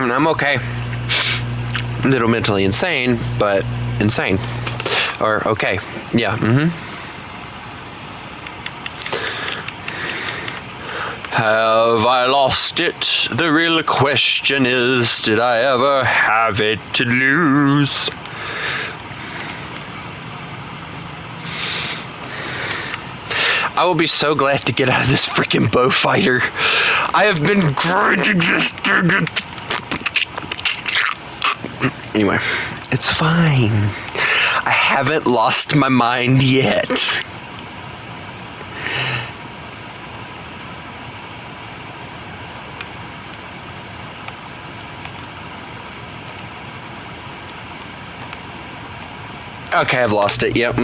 I'm okay. A little mentally insane, but insane. Or okay. Yeah. Have I lost it? The real question is, did I ever have it to lose? I will be so glad to get out of this freaking bow fighter. I have been grinding this thing. Anyway, it's fine. I haven't lost my mind yet. Okay, I've lost it. Yep.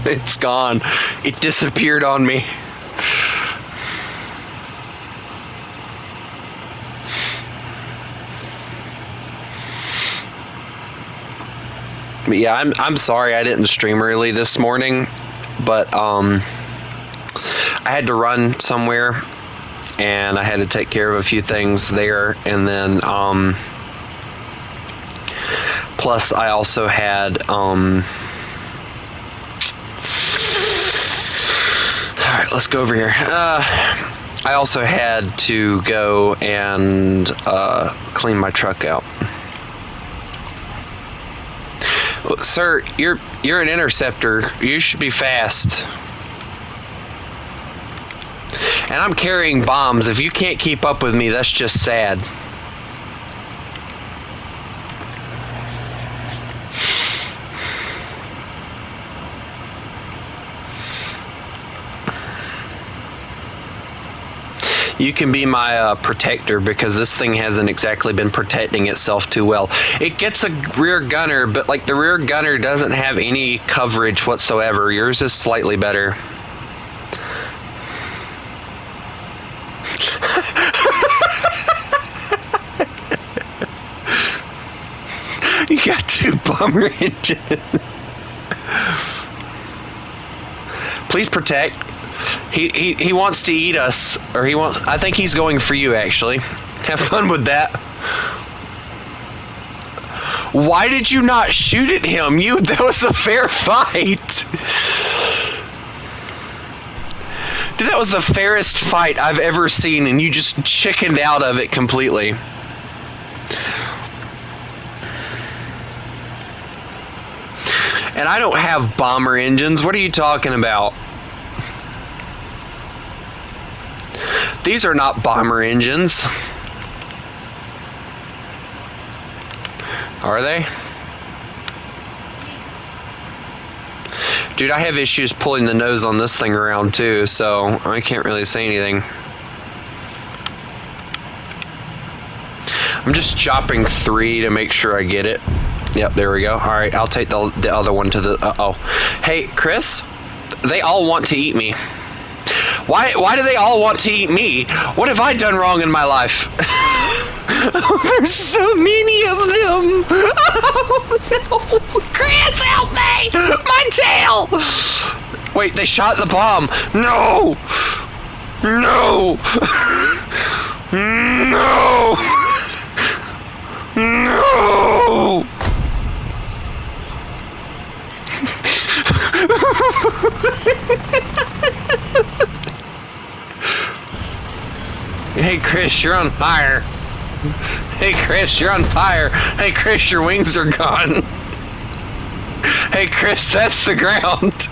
It's gone. It disappeared on me. But yeah, I'm sorry I didn't stream early this morning, but I had to run somewhere and I had to take care of a few things there, and then plus I also had alright, let's go over here. I also had to go and clean my truck out. Sir, you're an interceptor. You should be fast. And I'm carrying bombs. If you can't keep up with me, that's just sad. You can be my protector, because this thing hasn't exactly been protecting itself too well. It gets a rear gunner, but like the rear gunner doesn't have any coverage whatsoever. Yours is slightly better. You got 2 bomber engines. Please protect. He wants to eat us, or I think he's going for you, actually. Have fun with that. Why did you not shoot at him? That was a fair fight. Dude, that was the fairest fight I've ever seen, and you just chickened out of it completely. And I don't have bomber engines. What are you talking about? These are not bomber engines. Are they? Dude, I have issues pulling the nose on this thing around too, so I can't really say anything. I'm just chopping 3 to make sure I get it. Yep, there we go. Alright, I'll take the other one to the... Uh-oh. Hey, Chris? They all want to eat me. Why do they all want to eat me? What have I done wrong in my life? Oh, there's so many of them. Oh, no. Chris, help me! My tail! Wait, they shot the bomb. No! No! No! No! Hey Chris, you're on fire. Hey Chris, you're on fire. Hey Chris, your wings are gone. Hey Chris, that's the ground.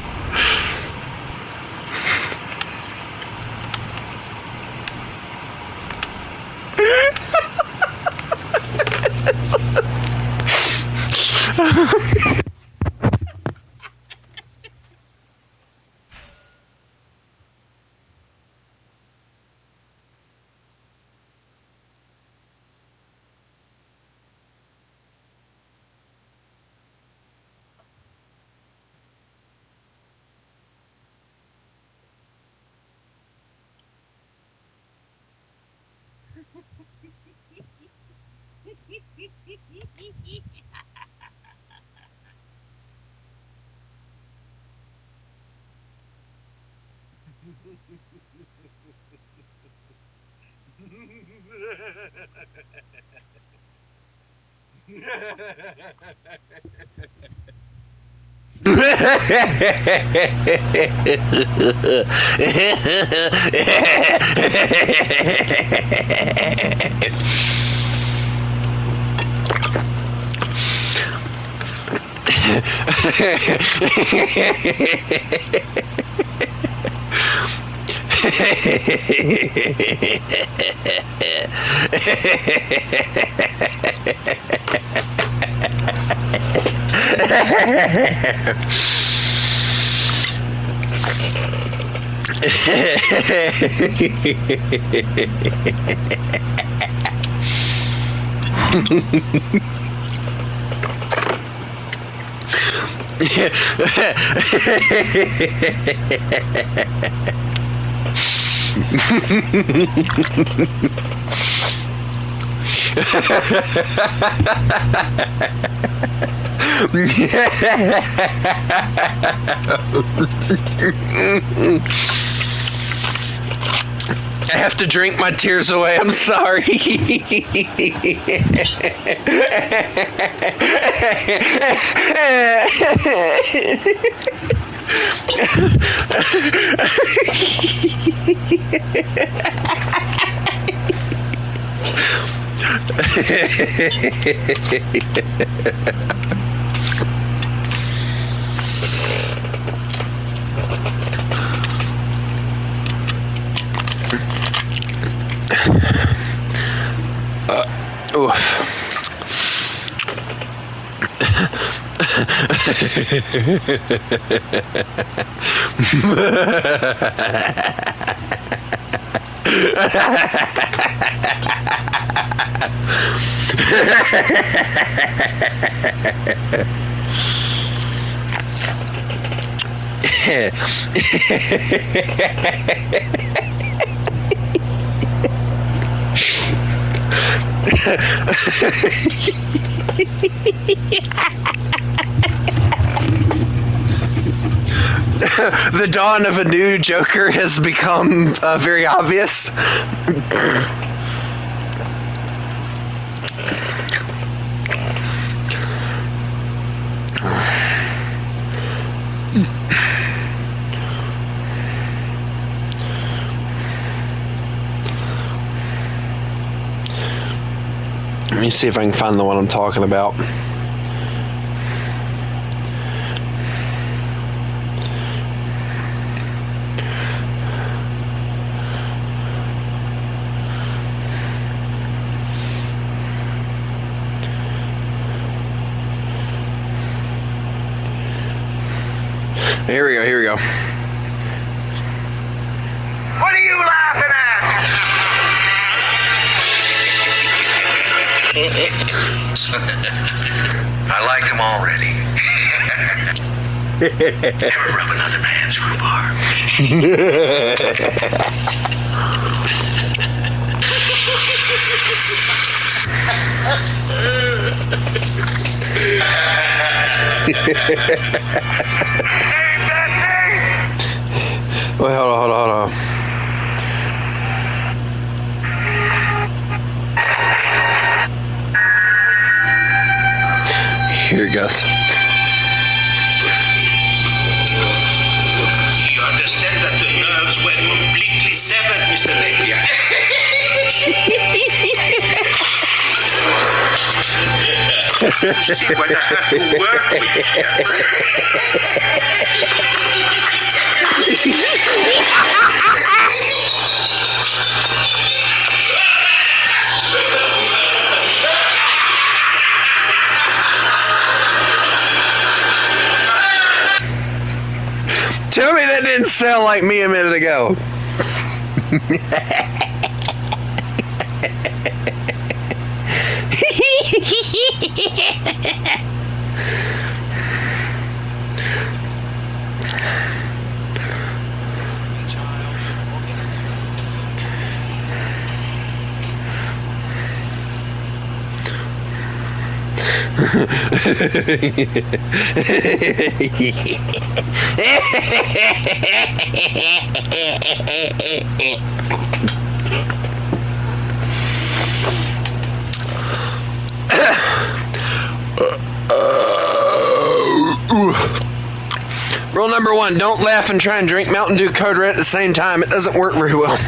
I have to drink my tears away. I'm sorry. The dawn of a new Joker has become very obvious. Let me see if I can find the one I'm talking about. Here we go, here we go. What are you laughing at? I like him already. Ever rub another man's rhubarb? Wait, hold on. Here it goes. You understand that the nerves were completely severed, Mr. Napier. You see what I have to work with Tell me that didn't sound like me a minute ago. Rule number 1, don't laugh and try and drink Mountain Dew Code Red at the same time. It doesn't work very well.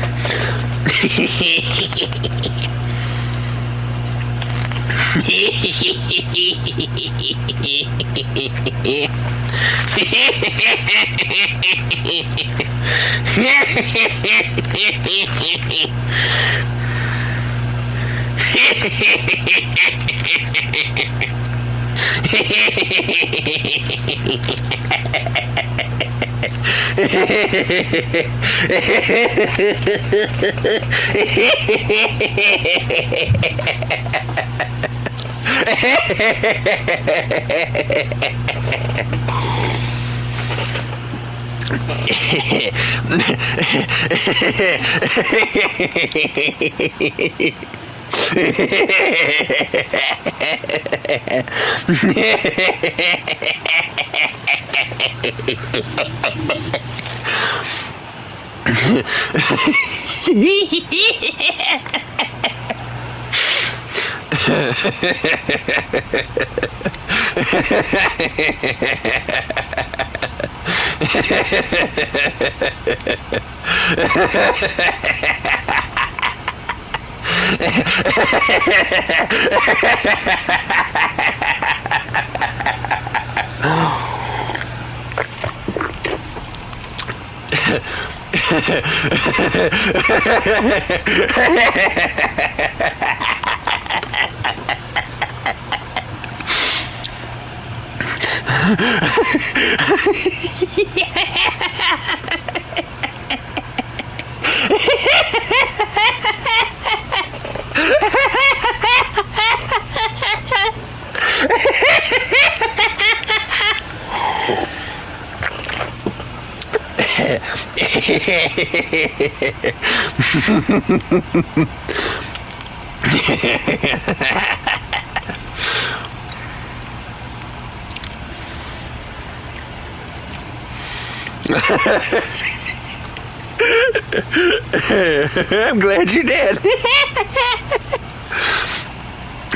I'm glad you did.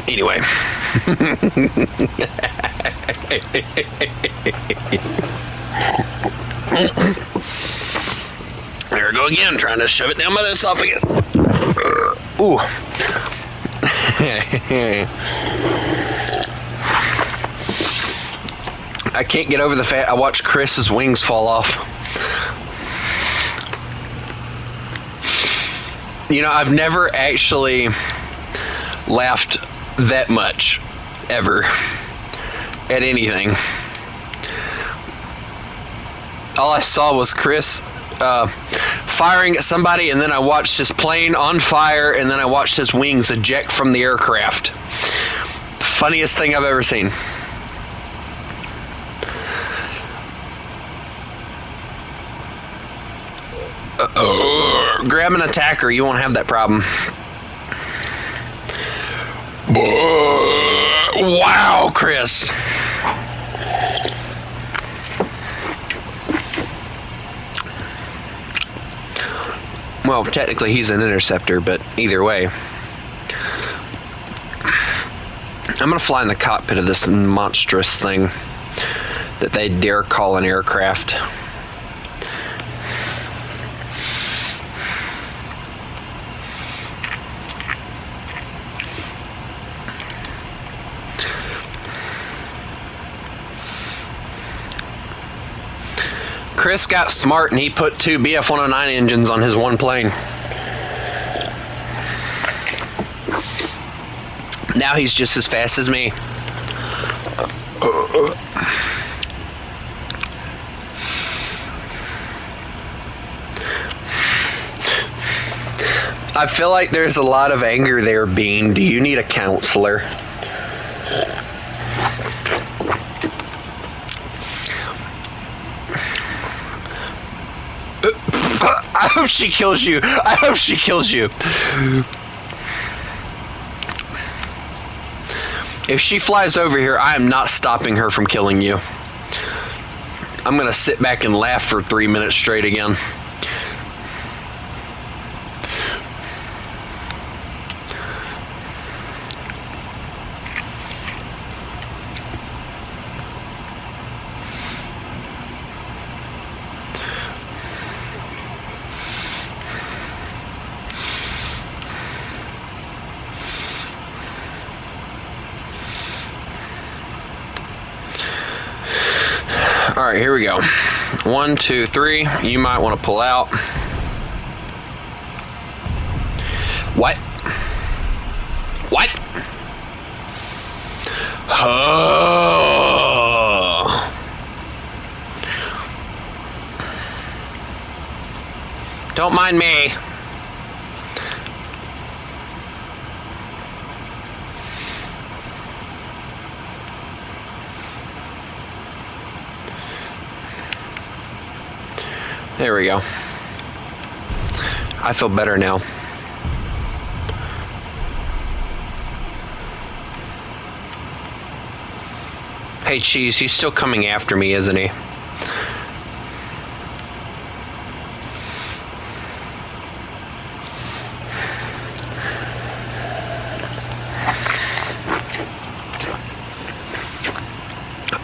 Anyway. There we go again, trying to shove it down my esophagus. Ooh. I can't get over the fact I watched Chris's wings fall off. You know, I've never actually laughed that much, ever, at anything. All I saw was Chris firing at somebody, and then I watched his plane on fire, and then I watched his wings eject from the aircraft. Funniest thing I've ever seen. Grab an attacker, you won't have that problem. Wow, Chris. Well, technically he's an interceptor, but either way. I'm gonna fly in the cockpit of this monstrous thing that they dare call an aircraft. Chris got smart and he put 2 BF-109 engines on his one plane. Now he's just as fast as me. I feel like there's a lot of anger there, Bean. Do you need a counselor? I hope she kills you. I hope she kills you. If she flies over here, I am not stopping her from killing you. I'm gonna sit back and laugh for 3 minutes straight again. All right, here we go. 1, 2, 3. You might want to pull out. What? What? Oh. Don't mind me. There we go. I feel better now. Hey, Cheese, he's still coming after me, isn't he?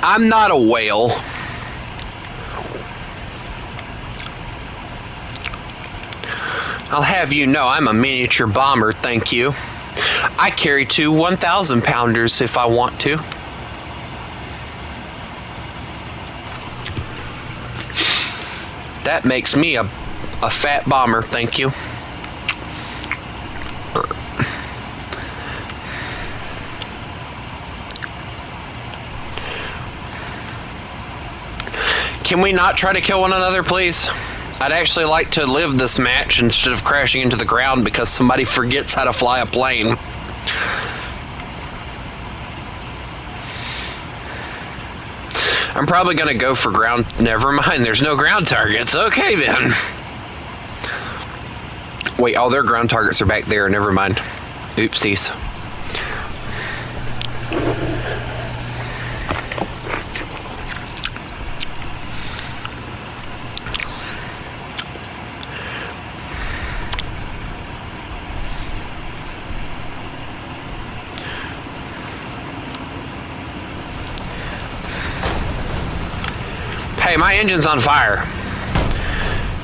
I'm not a whale. I'll have you know I'm a miniature bomber, thank you. I carry 2 1,000-pounders if I want to. That makes me a fat bomber, thank you. Can we not try to kill one another, please? I'd actually like to live this match instead of crashing into the ground because somebody forgets how to fly a plane. I'm probably going to go for ground. Never mind, there's no ground targets. Okay, then. Wait, all their ground targets are back there. Never mind. Oopsies. Hey, my engine's on fire.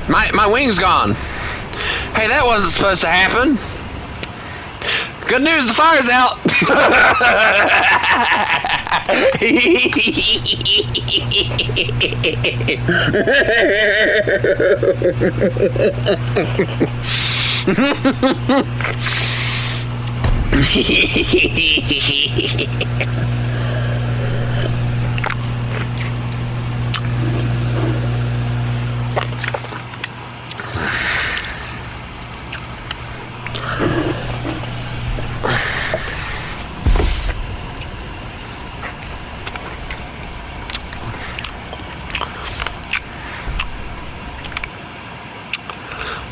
My wing's gone. Hey, that wasn't supposed to happen. Good news, the fire's out.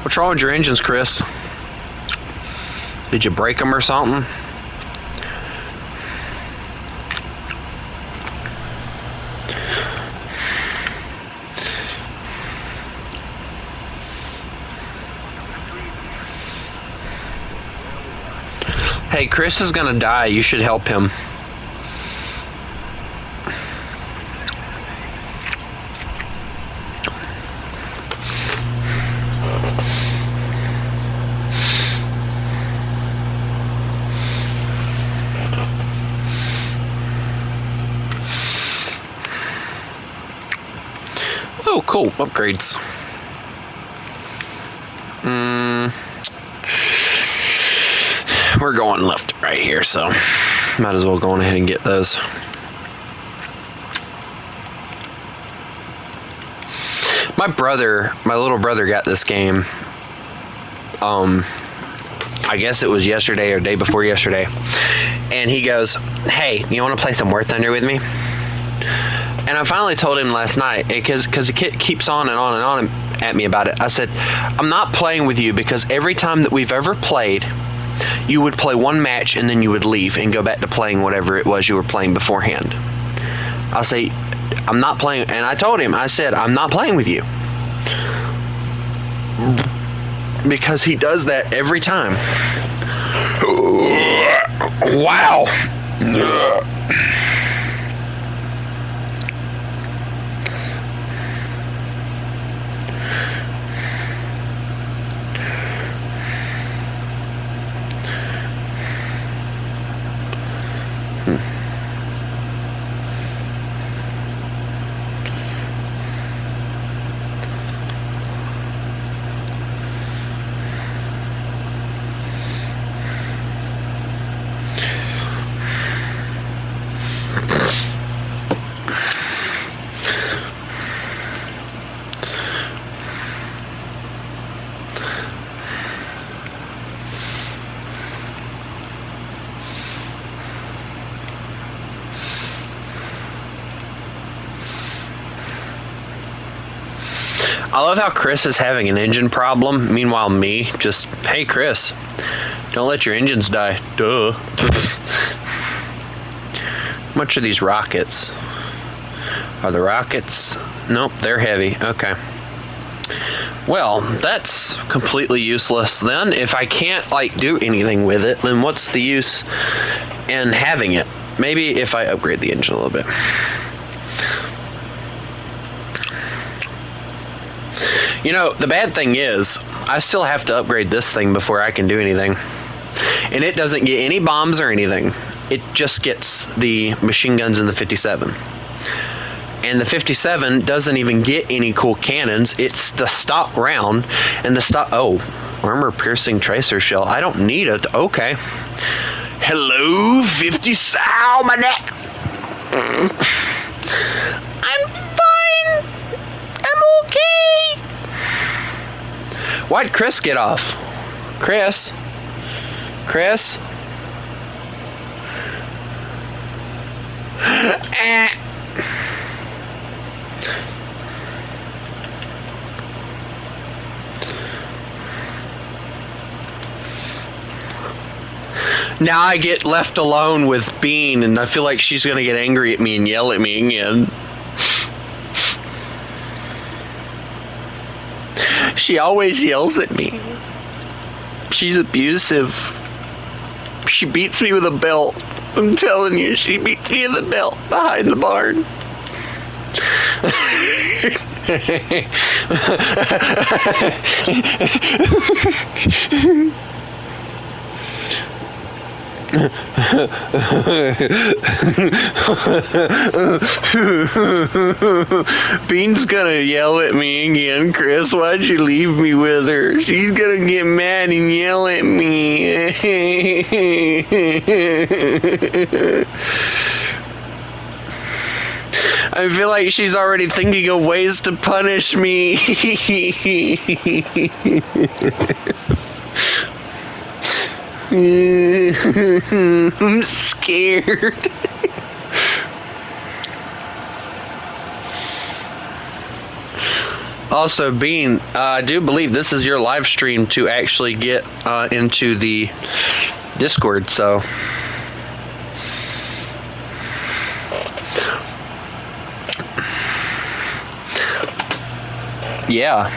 What's wrong with your engines, Chris? Did you break them or something? Hey, Chris is gonna die. You should help him. Oh, cool. Upgrades. We're going left right here, so might as well go on ahead and get those. My little brother got this game. I guess it was yesterday or day before yesterday. And he goes, "Hey, you want to play some War Thunder with me?" And I finally told him last night, because he keeps on and on and on at me about it. I said, "I'm not playing with you because every time that we've ever played, you would play one match and then you would leave and go back to playing whatever it was you were playing beforehand. I'll say, I'm not playing, and I told him, I said, I'm not playing with you. Because he does that every time. Wow. I love how Chris is having an engine problem. Meanwhile, me just, hey, Chris, don't let your engines die. Duh. How much are these rockets? Are the rockets? Nope, they're heavy. Okay. Well, that's completely useless then. If I can't, like, do anything with it, then what's the use in having it? Maybe if I upgrade the engine a little bit. You know, the bad thing is, I still have to upgrade this thing before I can do anything. And it doesn't get any bombs or anything. It just gets the machine guns in the 57. And the 57 doesn't even get any cool cannons. It's the stock round. And the stock... Oh, armor-piercing tracer shell. I don't need it. Okay. Hello, 50 Almanac. I'm fine. I'm okay. Why'd Chris get off? Chris? Chris? Now I get left alone with Bean, and I feel like she's gonna get angry at me and yell at me again. She always yells at me. She's abusive. She beats me with a belt. I'm telling you, she beats me with a belt behind the barn. Bean's gonna yell at me again. Chris, why'd you leave me with her? She's gonna get mad and yell at me. I feel like she's already thinking of ways to punish me. I'm scared. Also, Bean, I do believe this is your live stream to actually get into the Discord, so... Yeah.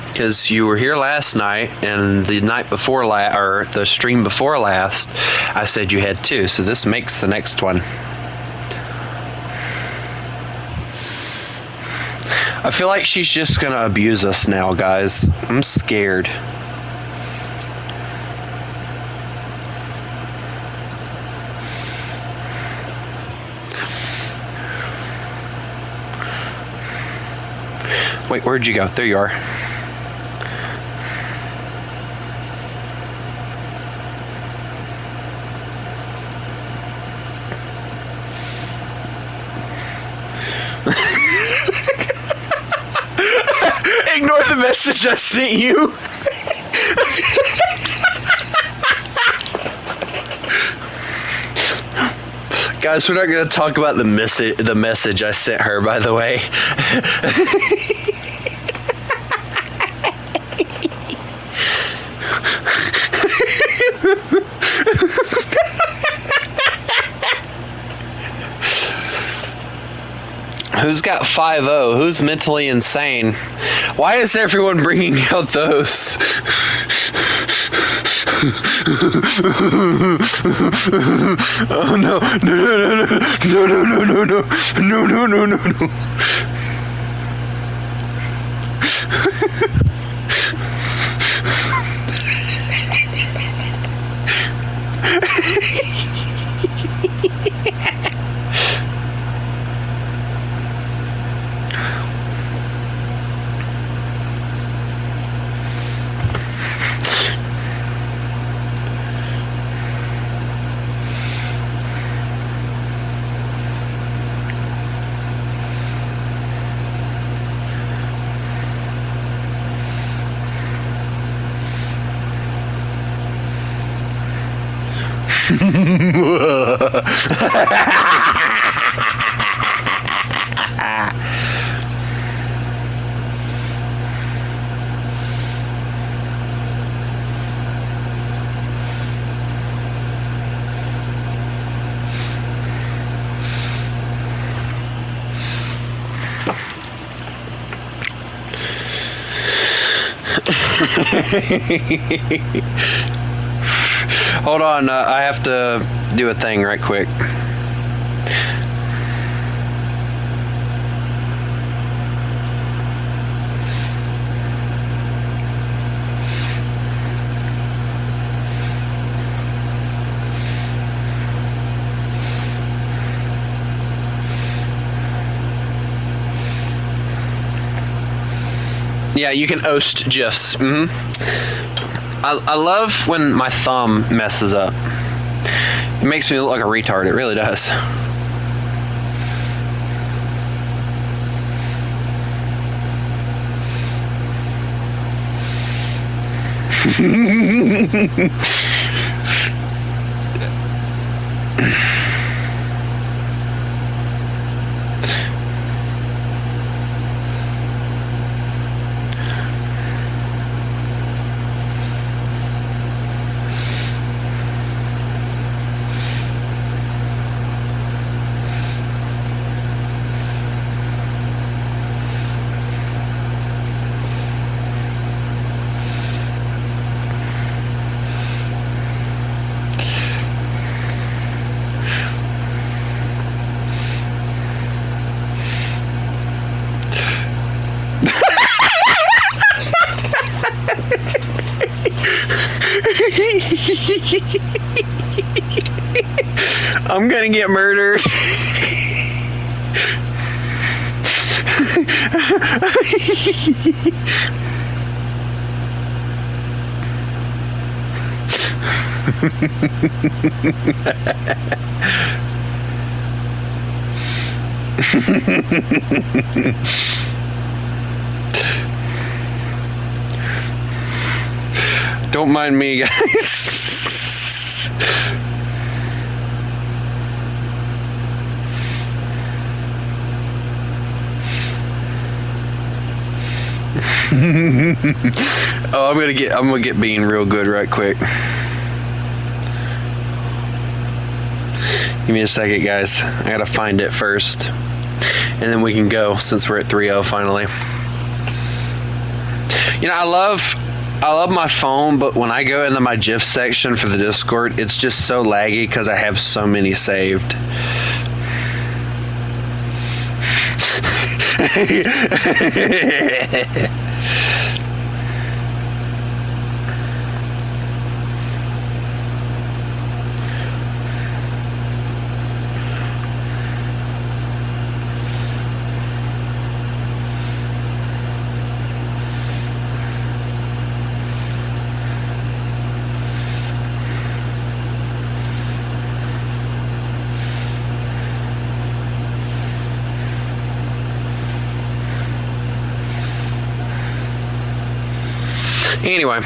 Because you were here last night, and the night before or the stream before last, I said you had two, so this makes the next one. I feel like she's just gonna abuse us now, guys. I'm scared. Wait, where'd you go? There you are. Ignore the message I sent you. Guys, we're not going to talk about the message I sent her, by the way. Who's got 5-0? Who's mentally insane? Why is everyone bringing out those? Oh no! No! No! No! No! No! No! No! No! No! No! No! Hold on, I have to do a thing right quick. Yeah, you can oast GIFs. I love when my thumb messes up. It makes me look like a retard. It really does. I'm gonna get murdered. Don't mind me, guys. Oh, I'm gonna get bean real good right quick. Give me a second, guys. I gotta find it first, and then we can go since we're at 3-0 finally. You know, I love my phone, but when I go into my GIF section for the Discord, it's just so laggy because I have so many saved. Anyway.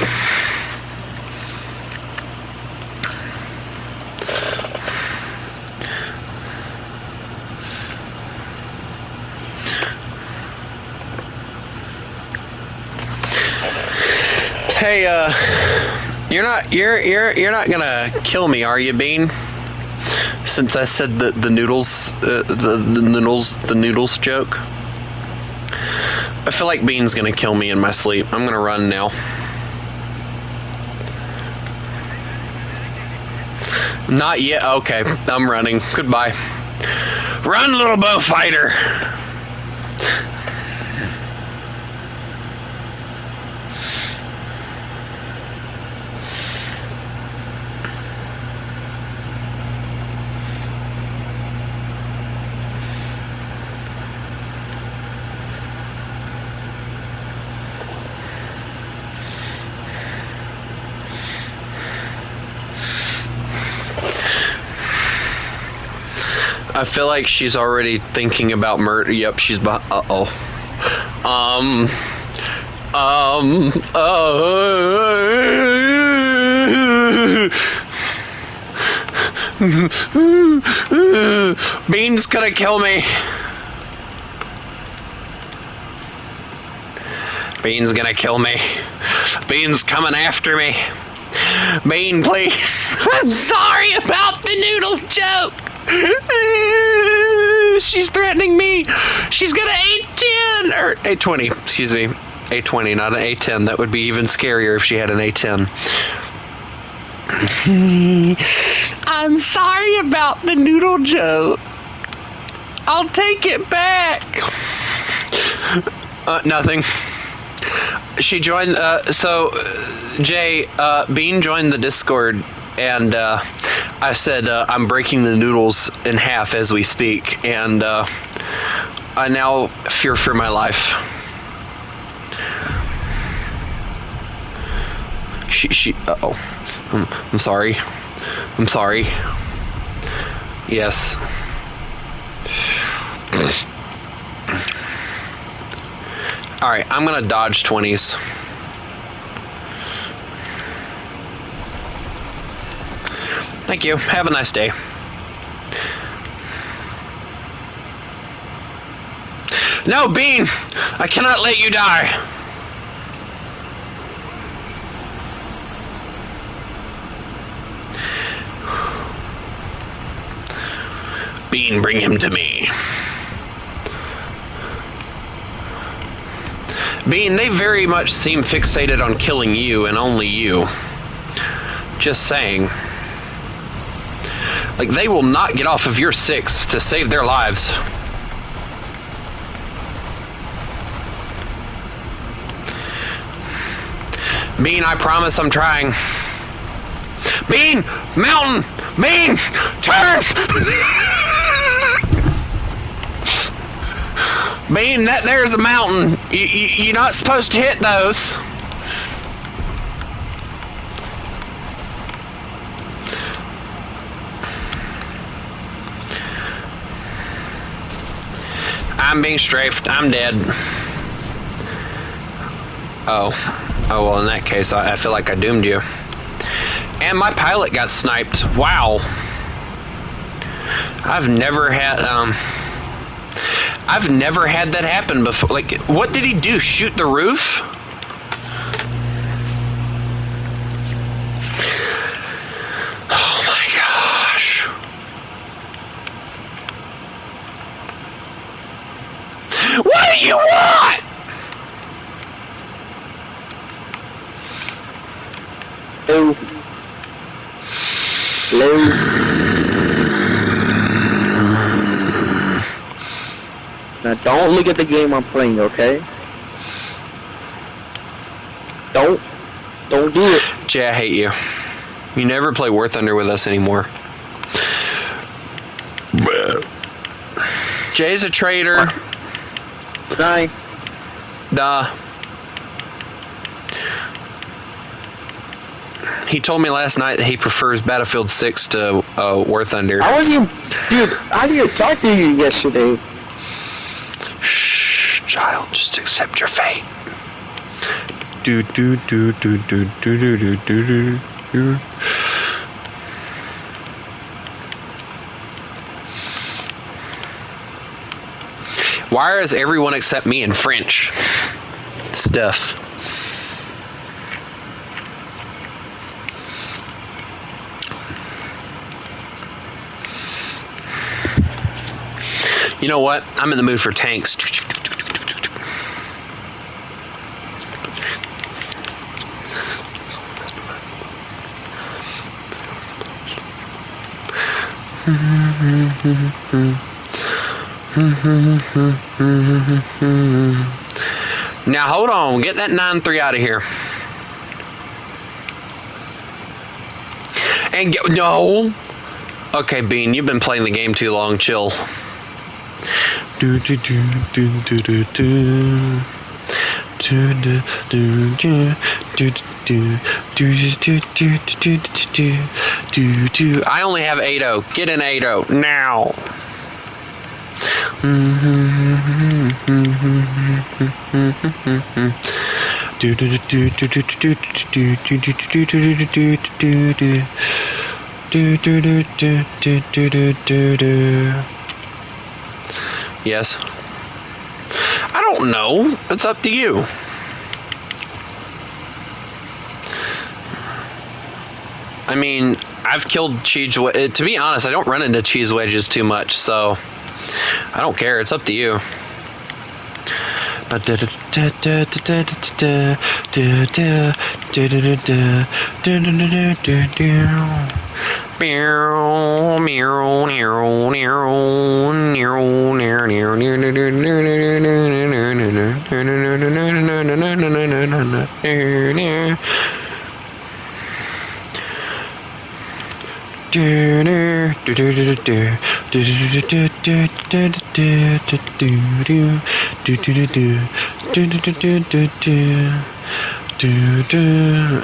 Hey, You're not gonna kill me, are you, Bean? Since I said the noodles the noodles joke. I feel like Bean's gonna kill me in my sleep. I'm gonna run now. Not yet. Okay, I'm running. Goodbye. Run, little bow fighter. I feel like she's already thinking about murder. Yep, she's behind. Bean's gonna kill me. Bean's gonna kill me. Bean's coming after me. Bean, please. I'm sorry about the noodle joke. She's threatening me. She's got an A10 or A20. Excuse me, A20, not an A10. That would be even scarier if she had an A10. I'm sorry about the noodle joke. I'll take it back. Nothing. She joined. Jay, Bean joined the Discord. And I said, I'm breaking the noodles in half as we speak. And I now fear for my life. Uh-oh. I'm sorry. I'm sorry. Yes. Alright, I'm gonna dodge 20s. Thank you. Have a nice day. No, Bean! I cannot let you die! Bean, bring him to me. Bean, they very much seem fixated on killing you and only you. Just saying. Like, they will not get off of your 6 to save their lives. Bean, I promise I'm trying. Bean! Mountain! Bean! Turn! Bean, there's a mountain. You're not supposed to hit those. I'm being strafed. I'm dead. Oh, well, in that case, I feel like I doomed you. And my pilot got sniped. Wow. I've never had that happen before. Like, what did he do? Shoot the roof? Oh my gosh. What do you want? Hello. Hello. Now don't look at the game I'm playing, okay? Don't do it. Jay, I hate you. You never play War Thunder with us anymore. Jay's a traitor. Die. Duh. He told me last night that he prefers Battlefield 6 to War Thunder. I wasn't even... Dude, I didn't talk to you yesterday. Shh, child, just accept your fate. Do do do do do do do do do do. Why is everyone except me in French? Stuff. You know what? I'm in the mood for tanks. Now hold on, get that 9-3 out of here. And get no. Okay, Bean, you've been playing the game too long. Chill. Do do do do do do do. Do do do do do do do. I only have 8-0. Get an 8-0 now. Do do do do do do do do do do do do. Yes. I don't know. It's up to you. I mean, I've killed cheese. To be honest, I don't run into cheese wedges too much, so I don't care. It's up to you.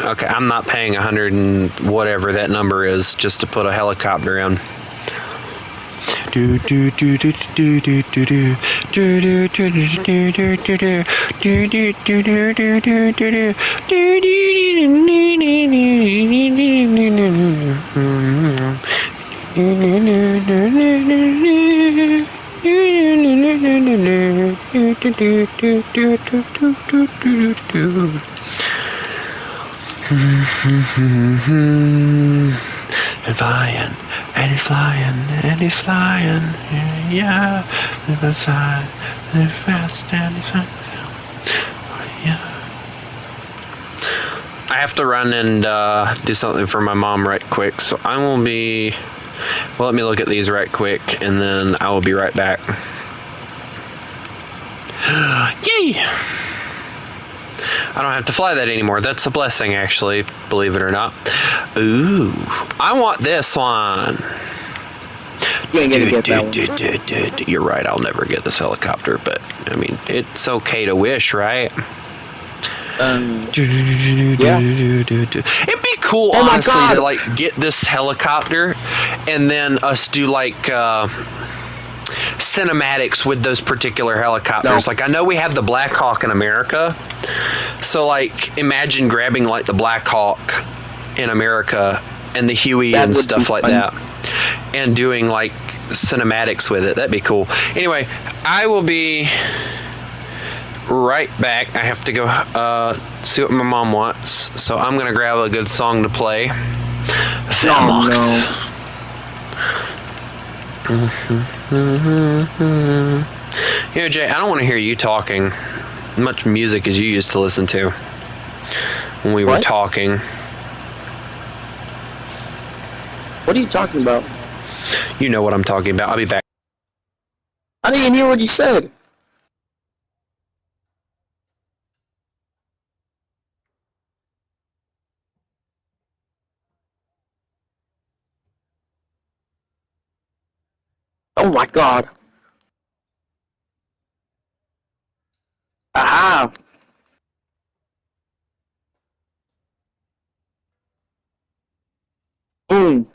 Okay, I'm not paying 100 and whatever that number is just to put a helicopter in. And flying, and he's flying, and he's flying, yeah, inside, and fast, and he's flying, yeah. I have to run and do something for my mom right quick, so I will be. Well, let me look at these right quick, and then I will be right back. Yay! I don't have to fly that anymore. That's a blessing, actually, believe it or not. Ooh, I want this one. You ain't gonna get that one. You're right, I'll never get this helicopter, but, I mean, it's okay to wish, right? Yeah. It'd be cool, Oh my honestly, God. to, like, get this helicopter and then us do, like, cinematics with those particular helicopters. No. Like, I know we have the Black Hawk in America, so like imagine grabbing like the Black Hawk in America and the Huey That and would stuff be like fun. that, and doing like cinematics with it. That'd be cool. Anyway, I will be right back. I have to go see what my mom wants, so I'm gonna grab a good song to play. Oh, no. Here, Jay, I don't want to hear you talking. Much music as you used to listen to when we were What? talking. What are you talking about? You know what I'm talking about. I'll be back. I didn't hear what you said. Oh my God. Aha. Boom.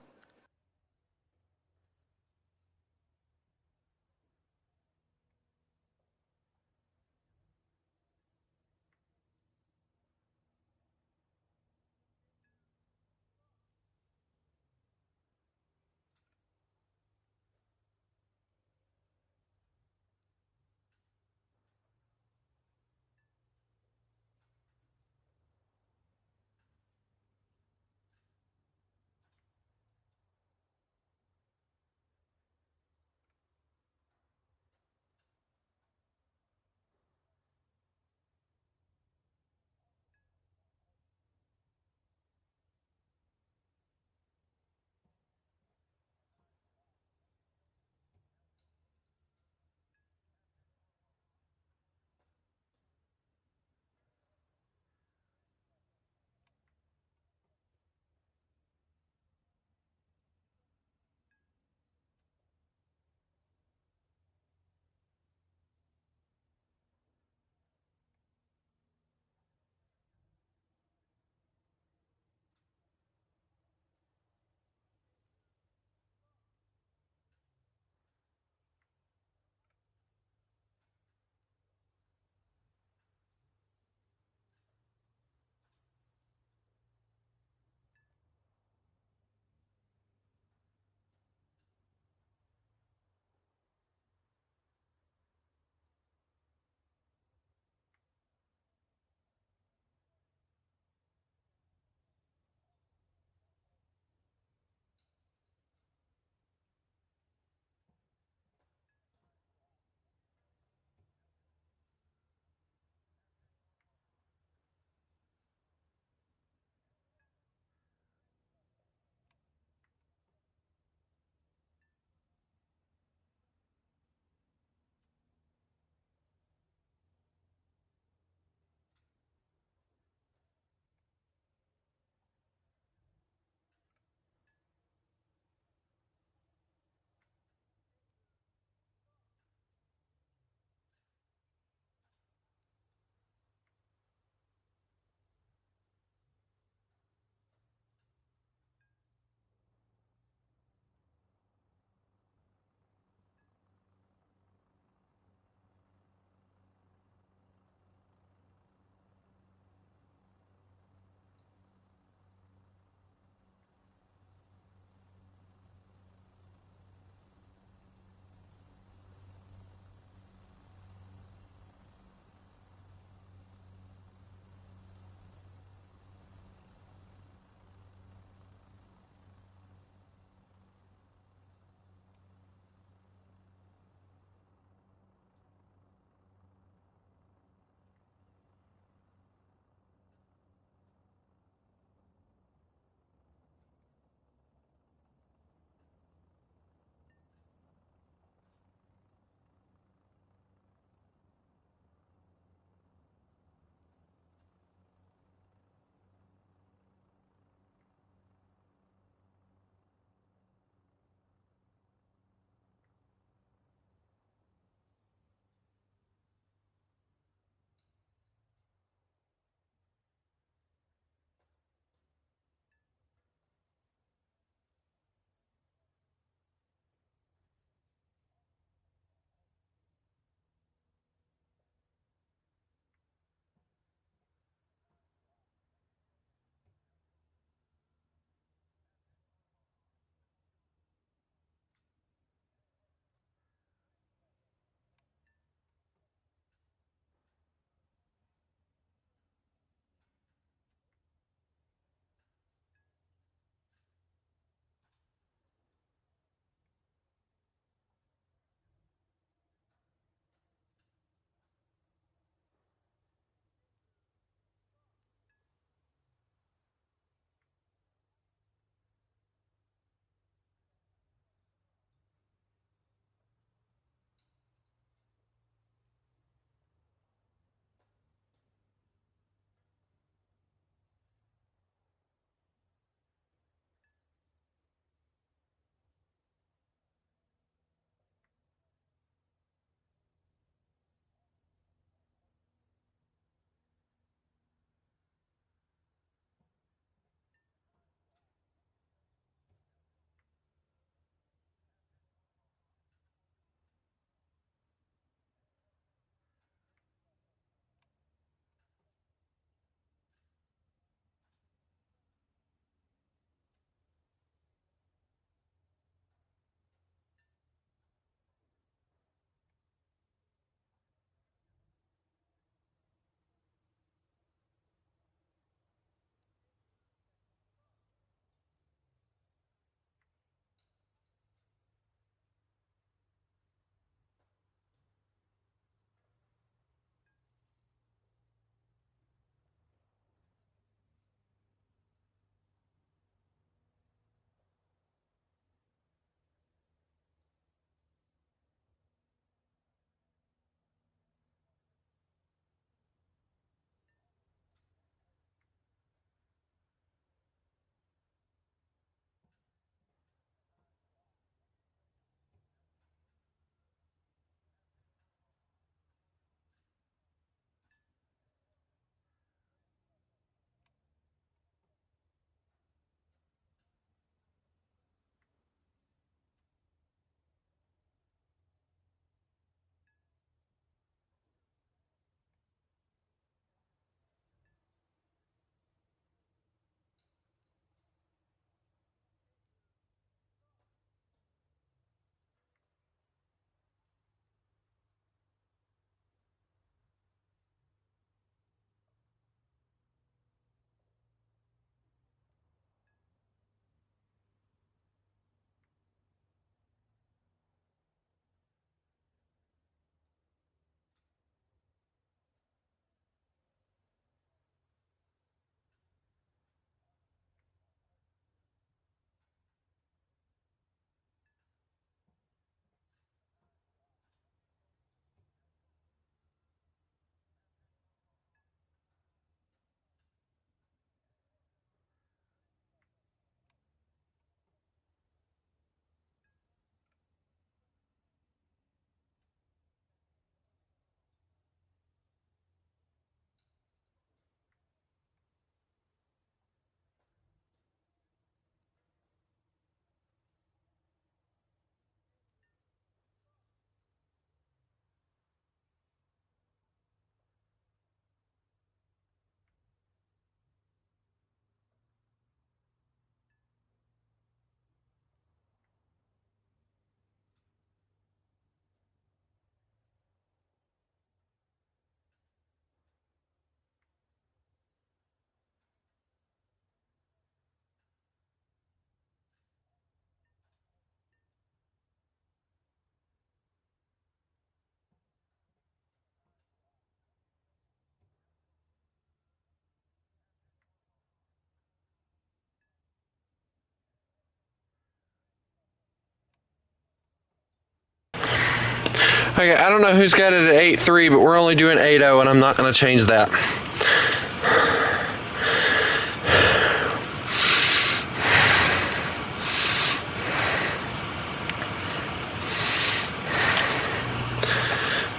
Okay, I don't know who's got it at 8.3, but we're only doing 8.0, and I'm not going to change that.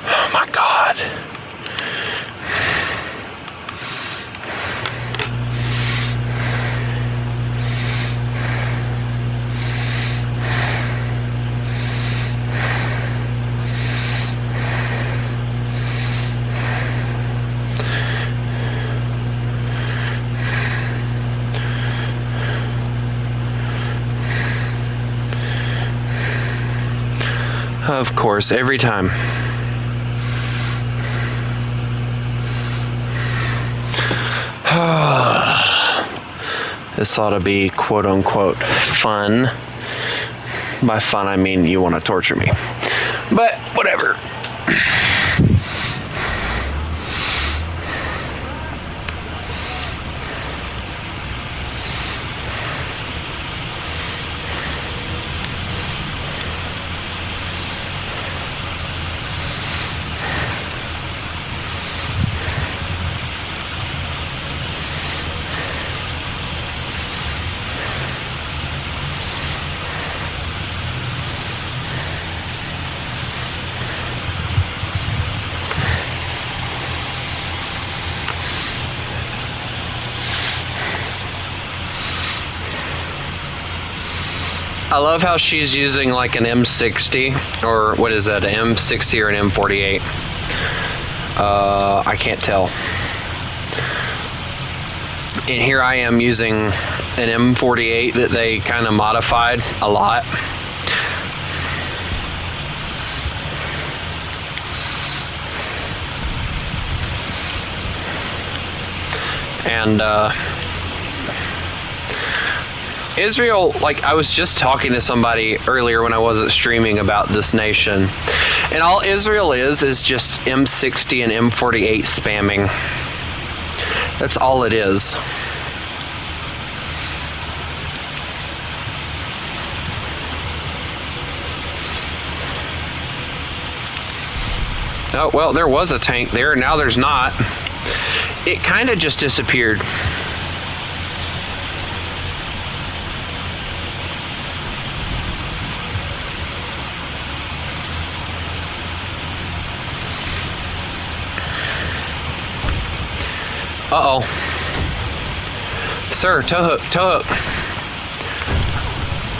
Oh my God. Of course, every time. This ought to be quote-unquote fun. By fun, I mean you want to torture me. But whatever. I love how she's using like an M60, or what is that, an M60 or an M48? I can't tell. And here I am using an M48 that they kind of modified a lot. And Israel, like I was just talking to somebody earlier when I wasn't streaming about this nation, and all Israel is just M60 and M48 spamming. That's all it is. Oh, well, there was a tank there. Now there's not. It kind of just disappeared. Uh-oh. Sir, tow hook, tow hook.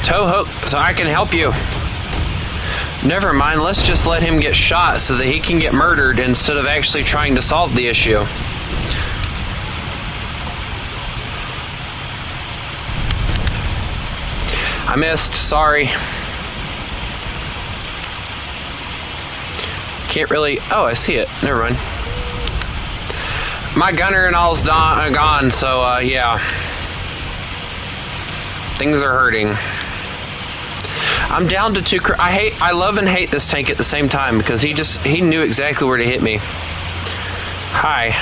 Tow hook so I can help you. Never mind, let's just let him get shot so that he can get murdered instead of actually trying to solve the issue. I missed, sorry. Can't really, oh, I see it, never mind. My gunner and all's gone, so yeah. Things are hurting. I'm down to 2. I love and hate this tank at the same time because he knew exactly where to hit me. Hi.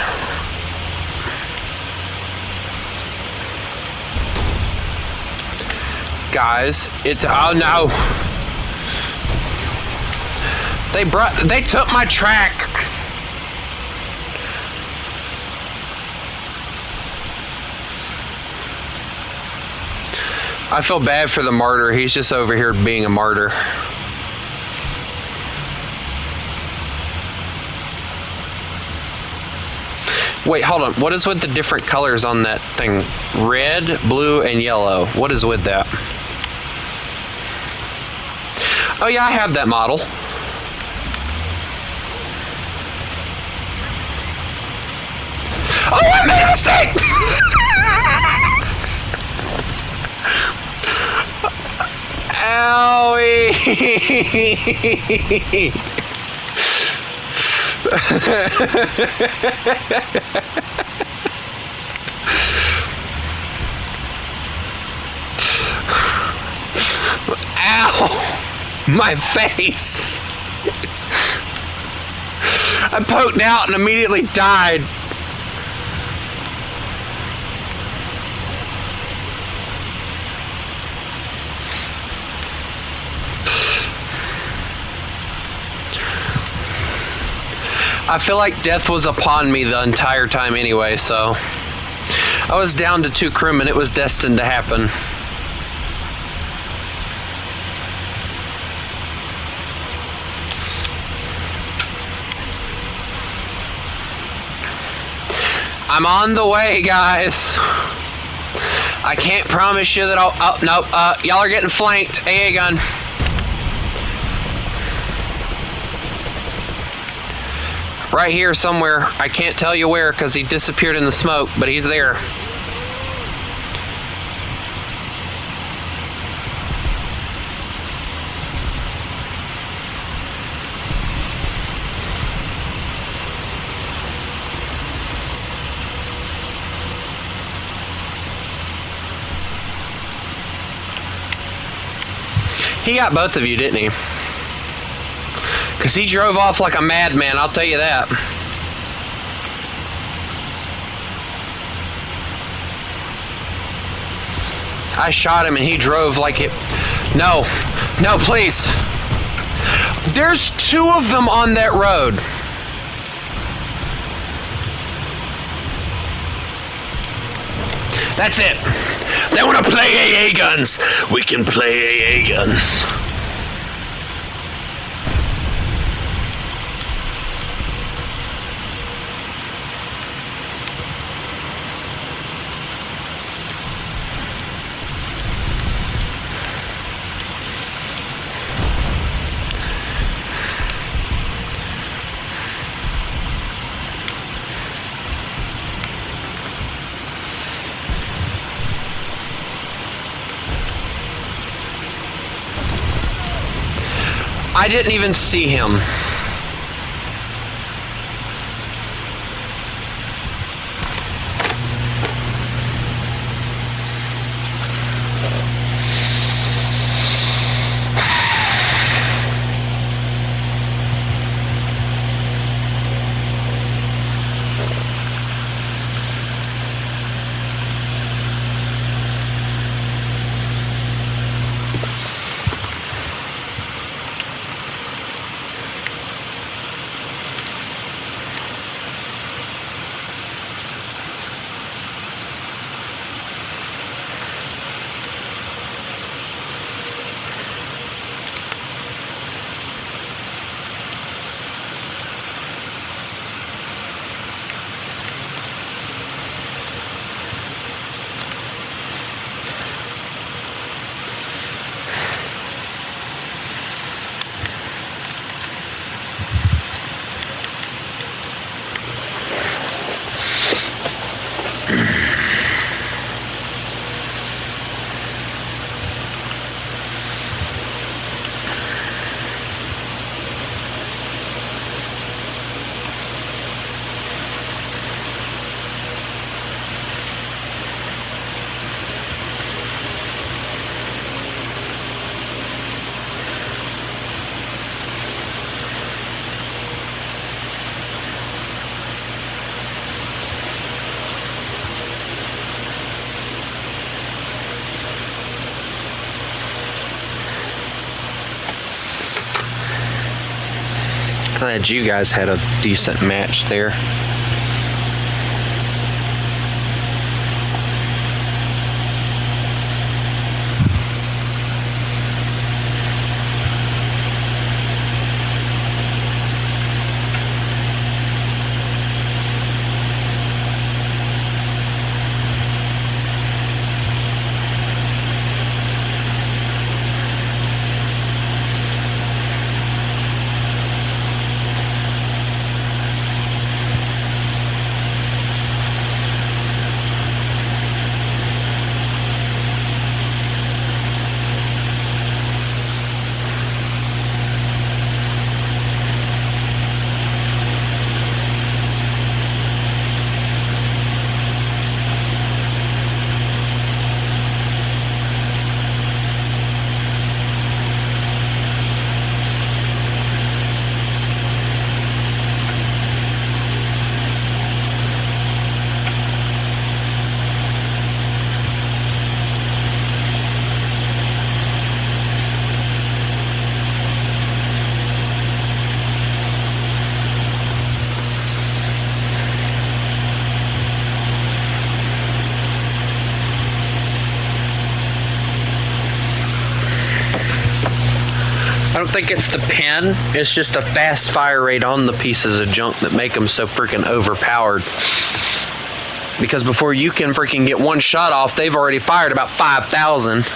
Guys, it's, oh no. They took my track. I feel bad for the martyr. He's just over here being a martyr. Wait, hold on. What is with the different colors on that thing? Red, blue, and yellow. What is with that? Oh yeah, I have that model. Oh, I made a mistake! Owie! Ow! My face! I poked out and immediately died. I feel like death was upon me the entire time anyway, so I was down to 2 crewmen. It was destined to happen. I'm on the way, guys. I can't promise you that I'll... Oh, nope. Y'all are getting flanked. AA gun. Right here somewhere. I can't tell you where because he disappeared in the smoke, but he's there. He got both of you, didn't he? Because he drove off like a madman, I'll tell you that. I shot him and he drove like it... No. No, please. There's 2 of them on that road. That's it. They want to play AA guns. We can play AA guns. I didn't even see him. Glad you guys had a decent match there. don't think it's the pen. It's just the fast fire rate on the pieces of junk that make them so freaking overpowered. Because before you can freaking get one shot off, they've already fired about 5,000.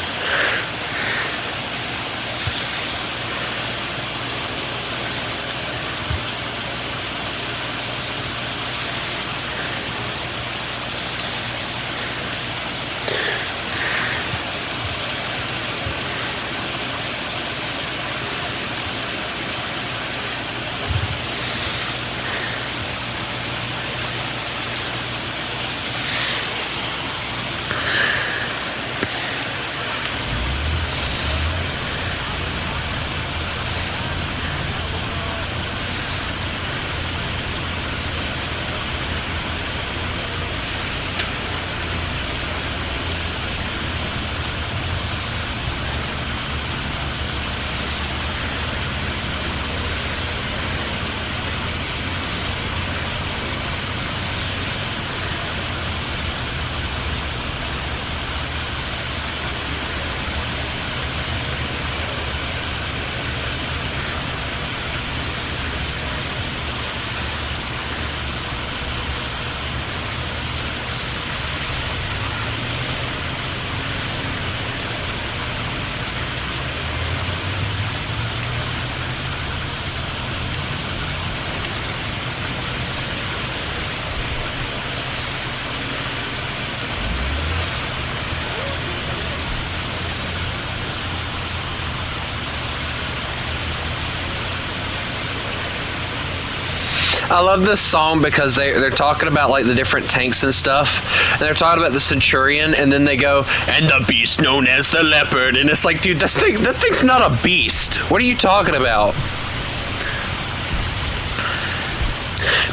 I love this song because they're talking about like the different tanks and stuff, and they're talking about the Centurion, and then they go, and the beast known as the Leopard, and it's like, dude, that thing's not a beast. What are you talking about?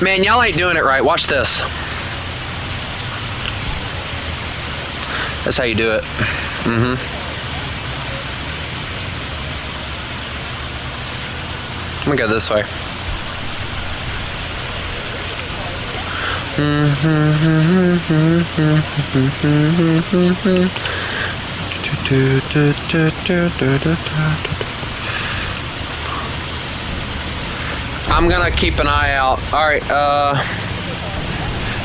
Man, y'all ain't doing it right. Watch this. That's how you do it. I'm gonna go this way. I'm gonna keep an eye out. Alright,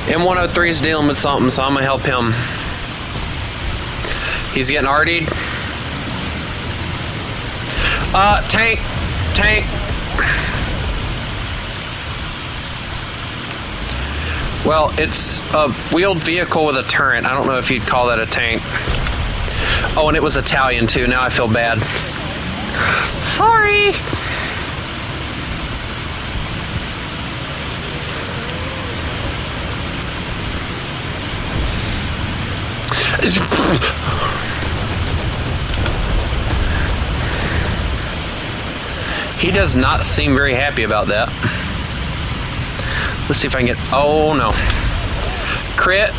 M103 is dealing with something, so I'm gonna help him. He's getting RD'd. Tank. Well, it's a wheeled vehicle with a turret. I don't know if you'd call that a tank. Oh, and it was Italian too. Now I feel bad. Sorry. He does not seem very happy about that. Let's see if I can get... Oh, no. Crit.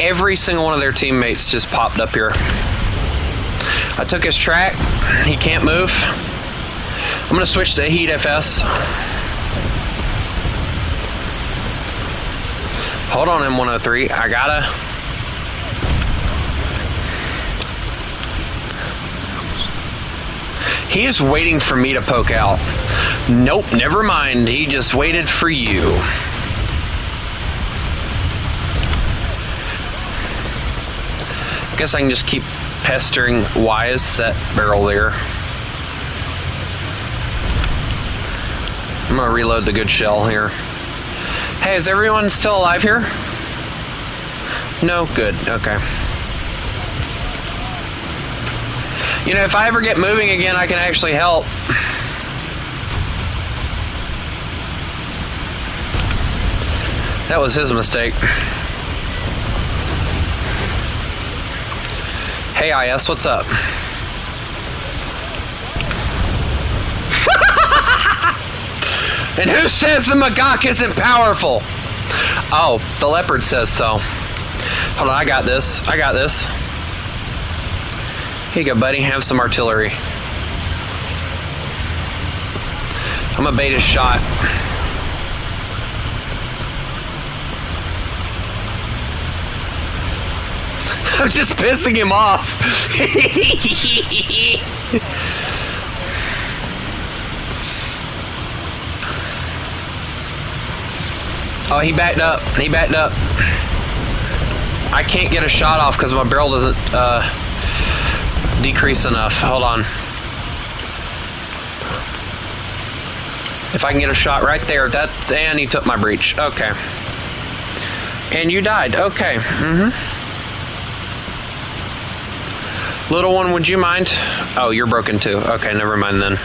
Every single one of their teammates just popped up here. I took his track. He can't move. I'm going to switch to Heat FS. Hold on, M103. I gotta... He is waiting for me to poke out. Nope, never mind. He just waited for you. Guess I can just keep pestering. Why is that barrel there? I'm gonna reload the good shell here. Hey, is everyone still alive here? No? Good. Okay. You know, if I ever get moving again, I can actually help. That was his mistake. Hey, IS, what's up? And who says the Magok isn't powerful? Oh, the Leopard says so. Hold on, I got this. Here you go, buddy. Have some artillery. I'm gonna bait his shot. I'm just pissing him off. Oh, he backed up. He backed up. I can't get a shot off because my barrel doesn't decrease enough. Hold on. If I can get a shot right there, that's, and he took my breech. Okay. And you died. Okay. Little one, would you mind? Oh, you're broken too. Okay, never mind then.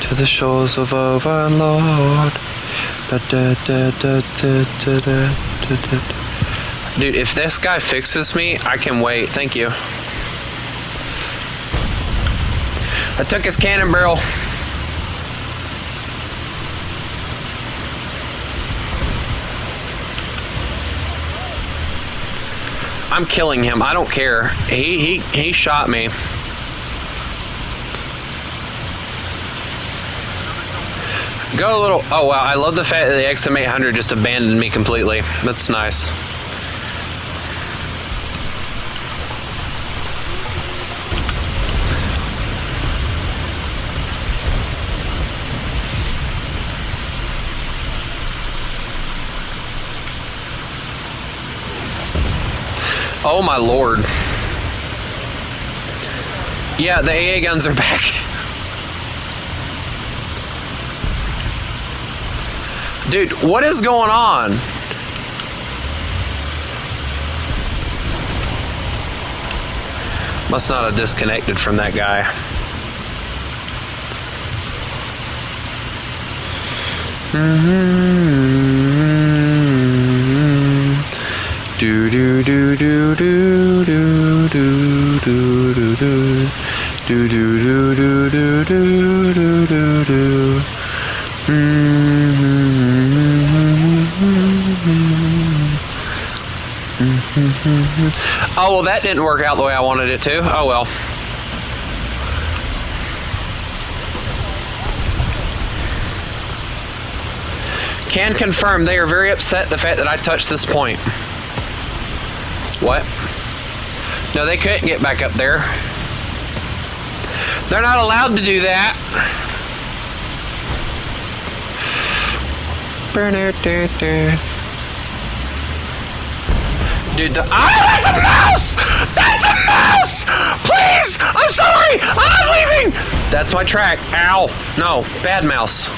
To the shores of Overlord. Dude, if this guy fixes me, I can wait. Thank you. I took his cannon barrel. I'm killing him. I don't care. He shot me. Go a little. Oh wow! I love the fact that the XM800 just abandoned me completely. That's nice. Oh my lord! Yeah, the AA guns are back. Dude, what is going on? Must not have disconnected from that guy. Do do do do do do do do do do do do do do do do do. Oh, well, that didn't work out the way I wanted it to. Oh, well. Can confirm they are very upset the fact that I touched this point. What? No, they couldn't get back up there. They're not allowed to do that. Dude, that's a mouse! That's a mouse! Please! I'm sorry! I'm leaving! That's my track. Ow. No, bad mouse.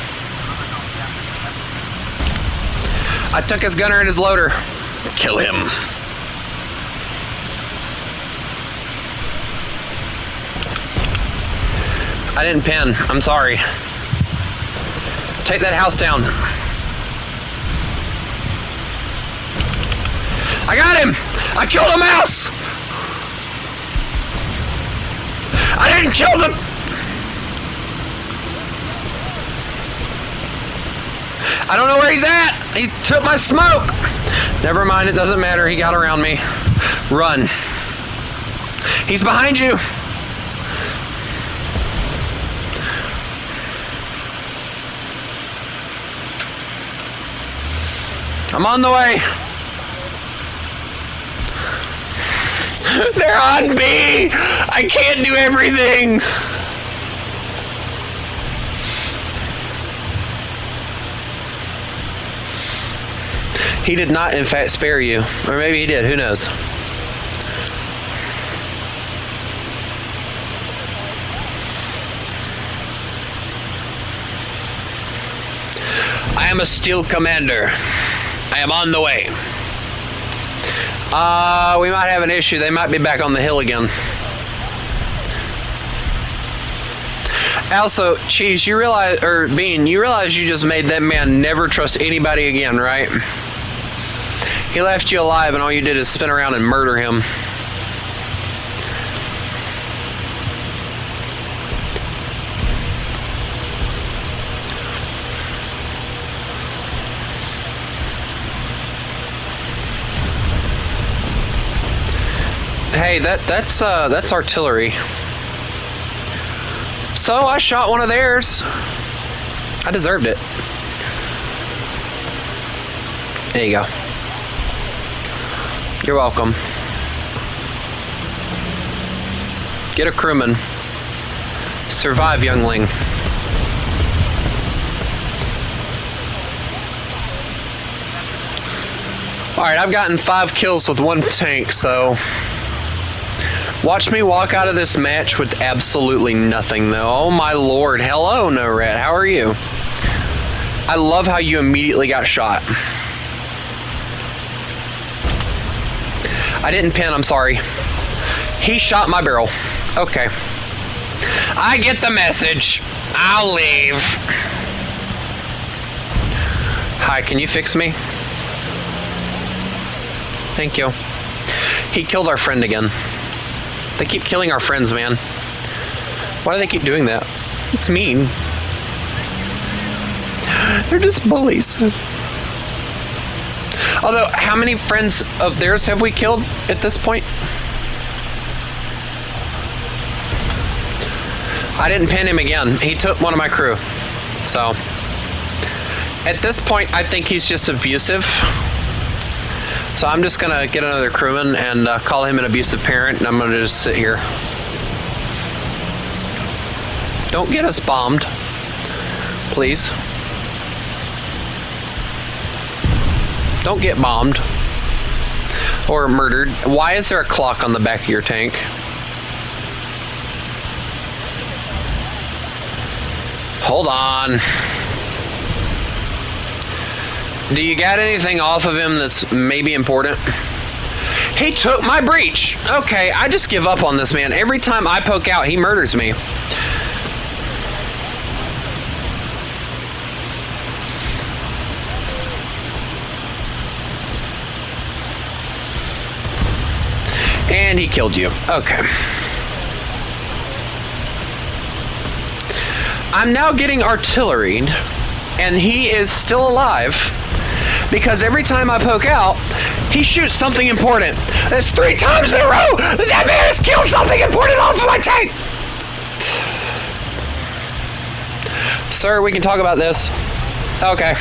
I took his gunner and his loader. Kill him. I didn't pin. I'm sorry. Take that house down. I got him! I killed a mouse! I didn't kill them! I don't know where he's at! He took my smoke! Never mind, it doesn't matter. He got around me. Run. He's behind you! I'm on the way. They're on me! I can't do everything! He did not, in fact, spare you. Or maybe he did, who knows? I am a steel commander. I am on the way. We might have an issue. They might be back on the hill again. Also, Cheese, you realize, or Bean, you realize you just made that man never trust anybody again, right? He left you alive and all you did is spin around and murder him. Hey, that's artillery. So I shot one of theirs. I deserved it. There you go. You're welcome. Get a crewman. Survive, youngling. Alright, I've gotten 5 kills with 1 tank, so... Watch me walk out of this match with absolutely nothing, though. Oh my lord. Hello, No Rat. How are you? I love how you immediately got shot. I didn't pin, I'm sorry. He shot my barrel. Okay. I get the message. I'll leave. Hi, can you fix me? Thank you. He killed our friend again. They keep killing our friends, man. Why do they keep doing that? It's mean. They're just bullies. Although, how many friends of theirs have we killed at this point? I didn't pin him again. He took one of my crew. So, at this point, I think he's just abusive. So I'm just gonna get another crewman and call him an abusive parent, and I'm gonna just sit here. Don't get us bombed, please. Don't get bombed or murdered. Why is there a clock on the back of your tank? Hold on. Do you got anything off of him that's maybe important? He took my breach. Okay, I just give up on this man. Every time I poke out, he murders me. And he killed you. Okay. I'm now getting artilleried, and he is still alive. Because every time I poke out, he shoots something important. That's 3 times in a row that man has killed something important off of my tank. Sir, we can talk about this. Okay.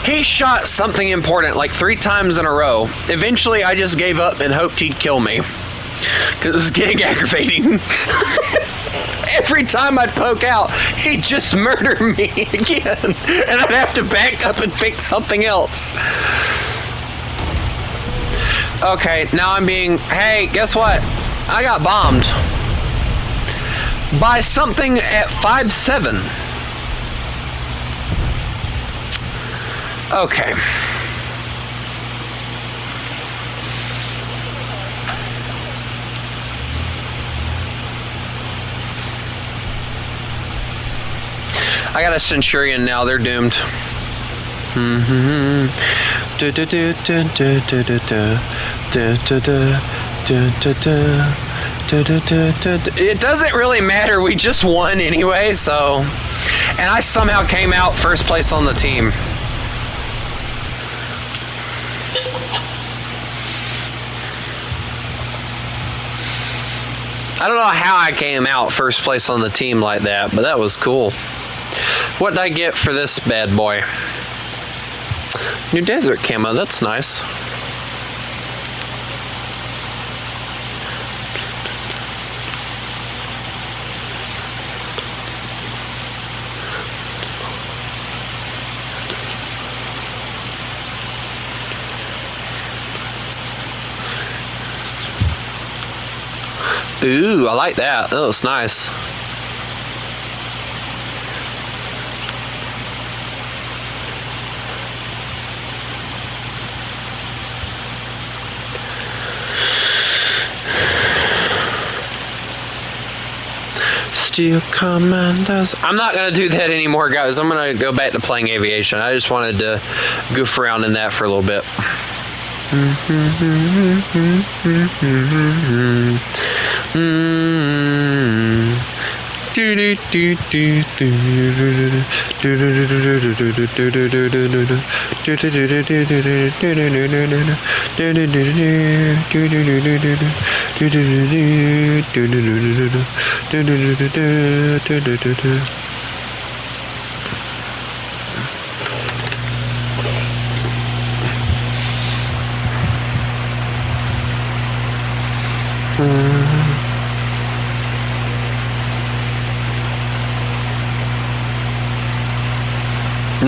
He shot something important like 3 times in a row. Eventually, I just gave up and hoped he'd kill me. Because it was getting aggravating. Every time I'd poke out, he'd just murder me again. And I'd have to back up and pick something else. Okay, now I'm being... Hey, guess what? I got bombed. By something at 5-7. Okay. I got a Centurion now, they're doomed. It doesn't really matter, we just won anyway, so... And I somehow came out first place on the team. I don't know how I came out first place on the team like that, but that was cool. What did I get for this bad boy? New desert camo, that's nice. Ooh, I like that. That looks nice. Steel Commandos. I'm not going to do that anymore, guys. I'm going to go back to playing aviation. I just wanted to goof around in that for a little bit.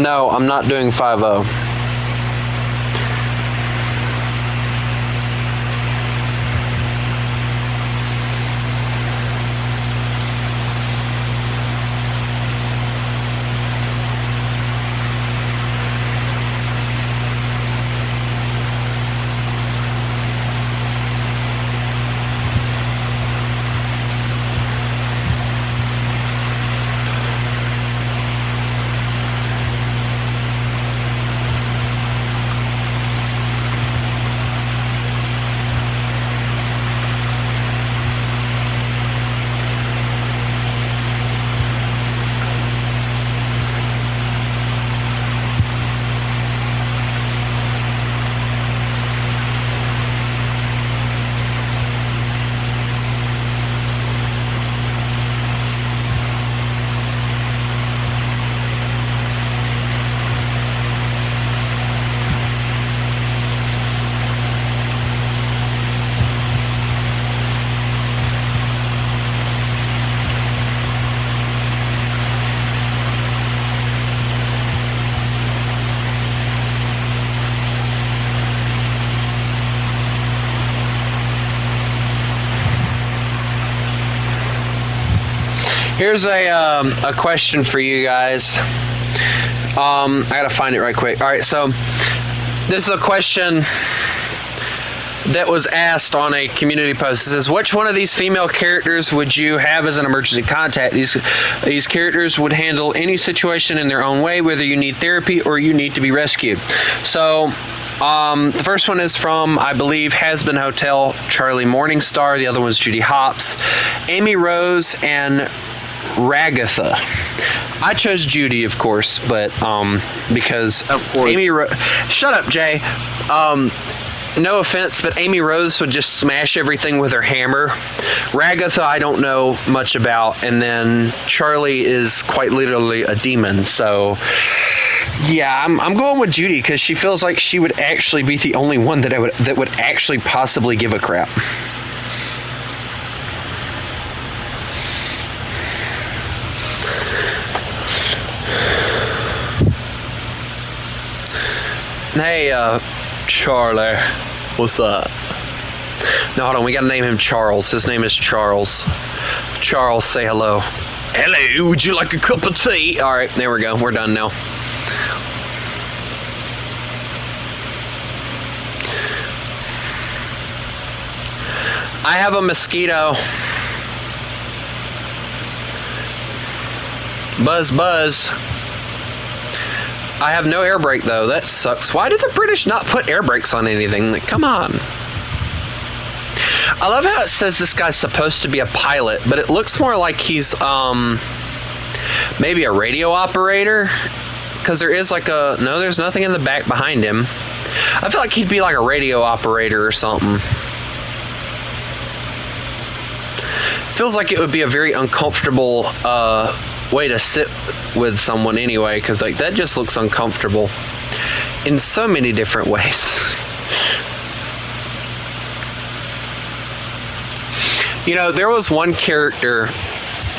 No, I'm not doing 5-0. Here's a question for you guys. I gotta find it right quick. All right, so this is a question that was asked on a community post. It says, which one of these female characters would you have as an emergency contact? These characters would handle any situation in their own way, whether you need therapy or you need to be rescued. So the first one is from, I believe, Has Been Hotel, Charlie Morningstar. The other one was Judy Hopps, Amy Rose, and Ragatha. I chose Judy, of course, but because of course. Shut up, Jay. No offense, but Amy Rose would just smash everything with her hammer. Ragatha, I don't know much about, and then Charlie is quite literally a demon. So, yeah, I'm going with Judy because she feels like she would actually be the only one that would actually possibly give a crap. Hey, Charlie, what's up? No, hold on, we gotta name him Charles. His name is Charles. Charles, say hello. Hello, would you like a cup of tea? All right, there we go. We're done now. I have a mosquito. Buzz, buzz. I have no air brake, though. That sucks. Why do the British not put air brakes on anything? Like, come on. I love how it says this guy's supposed to be a pilot, but it looks more like he's maybe a radio operator. Because there is like a... No, there's nothing in the back behind him. I feel like he'd be like a radio operator or something. Feels like it would be a very uncomfortable way to sit with someone anyway, because like that just looks uncomfortable in so many different ways. You know, there was one character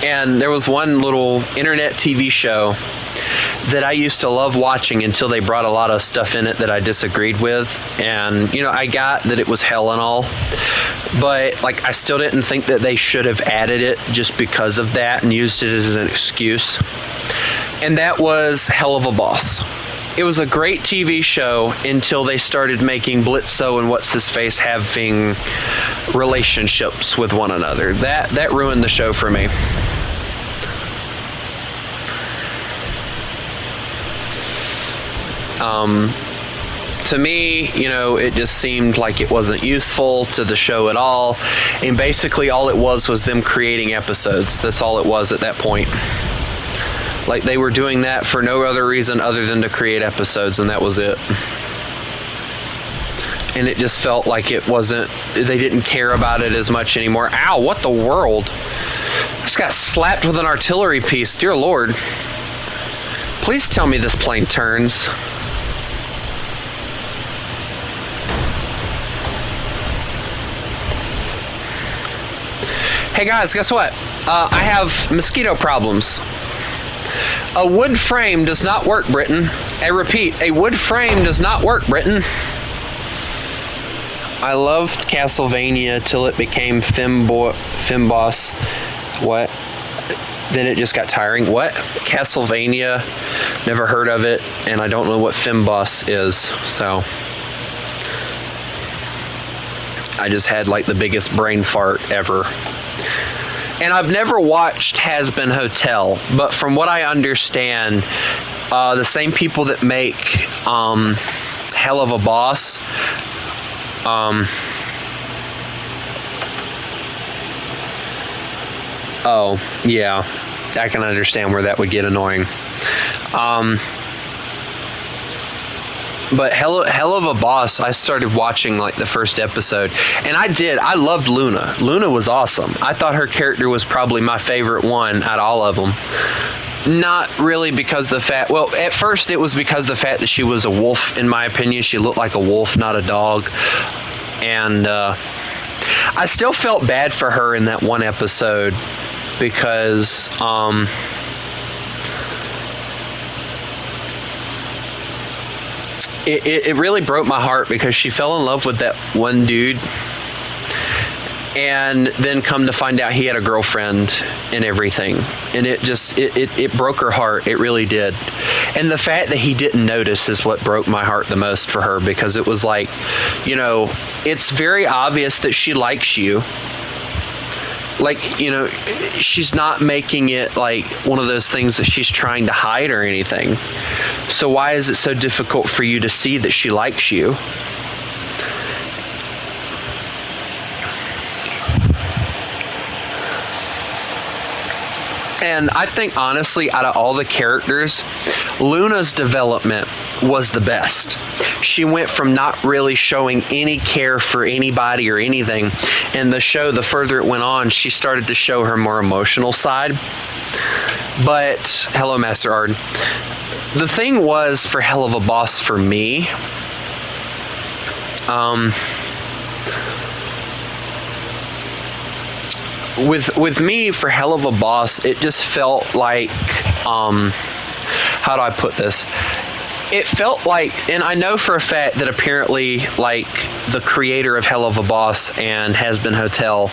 and there was one little internet TV show that I used to love watching until they brought a lot of stuff in it that I disagreed with. And, you know, I got that it was hell and all, but, like, I still didn't think that they should have added it just because of that and used it as an excuse. And that was Hell of a Boss. It was a great TV show until they started making Blitzo and What's-His-Face having relationships with one another. That ruined the show for me. To me, it just seemed like it wasn't useful to the show at all. And basically all it was them creating episodes. That's all it was at that point. Like, they were doing that for no other reason other than to create episodes, and that was it. And it just felt like they didn't care about it as much anymore. Ow, what the world? I just got slapped with an artillery piece. Dear Lord. Please tell me this plane turns. Hey guys, guess what? I have mosquito problems. A wood frame does not work, Britain. I repeat, a wood frame does not work, Britain. I loved Castlevania till it became Femboss. What? Then it just got tiring. What? Castlevania? Never heard of it, and I don't know what Femboss is, so I just had like the biggest brain fart ever. And I've never watched Has Been Hotel, but from what I understand, the same people that make Hell of a Boss, oh, yeah, I can understand where that would get annoying. But Hell of a Boss, I started watching like the first episode, and I loved Luna. Luna was awesome. I thought her character was probably my favorite one out of all of them. Not really because at first it was because the fact that she was a wolf, in my opinion. She looked like a wolf, not a dog. And I still felt bad for her in that one episode because it really broke my heart because she fell in love with that one dude, and then come to find out he had a girlfriend and everything, and it broke her heart. It really did. And the fact that he didn't notice is what broke my heart the most for her, because it was like, it's very obvious that she likes you. Like, she's not making it like one of those things that she's trying to hide or anything. So why is it so difficult for you to see that she likes you? And I think, honestly, out of all the characters, Luna's development was the best. She went from not really showing any care for anybody or anything. And the show, the further it went on, she started to show her more emotional side. But, hello, Master Ard. The thing was, for Hell of a Boss for me, with me, for Hell of a Boss, it just felt like, how do I put this? It felt like, and I know for a fact that apparently, like, the creator of Hell of a Boss and Has Been Hotel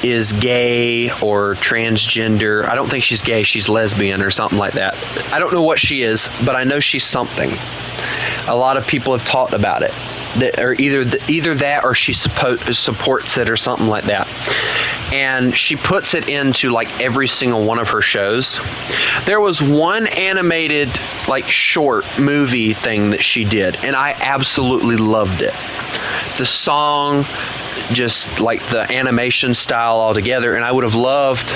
is gay or transgender. I don't think she's gay, she's lesbian or something like that. I don't know what she is, but I know she's something. A lot of people have talked about it. Or either that or she supports it or something like that. And she puts it into like every single one of her shows. There was one animated like short movie thing that she did, and I absolutely loved it. The song, just like the animation style altogether, and I would have loved...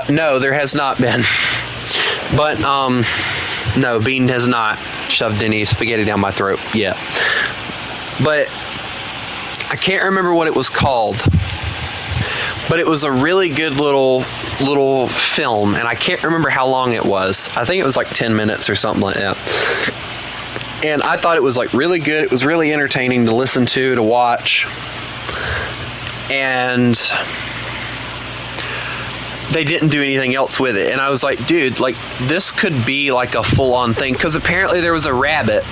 no, there has not been. But, no, Bean has not shoved any spaghetti down my throat yet. But I can't remember what it was called. But it was a really good little film, and I can't remember how long it was. I think it was like 10 minutes or something like that. And I thought it was like really good. It was really entertaining to listen to watch. And they didn't do anything else with it. And I was like, dude, like, this could be like a full-on thing. Because apparently there was a rabbit,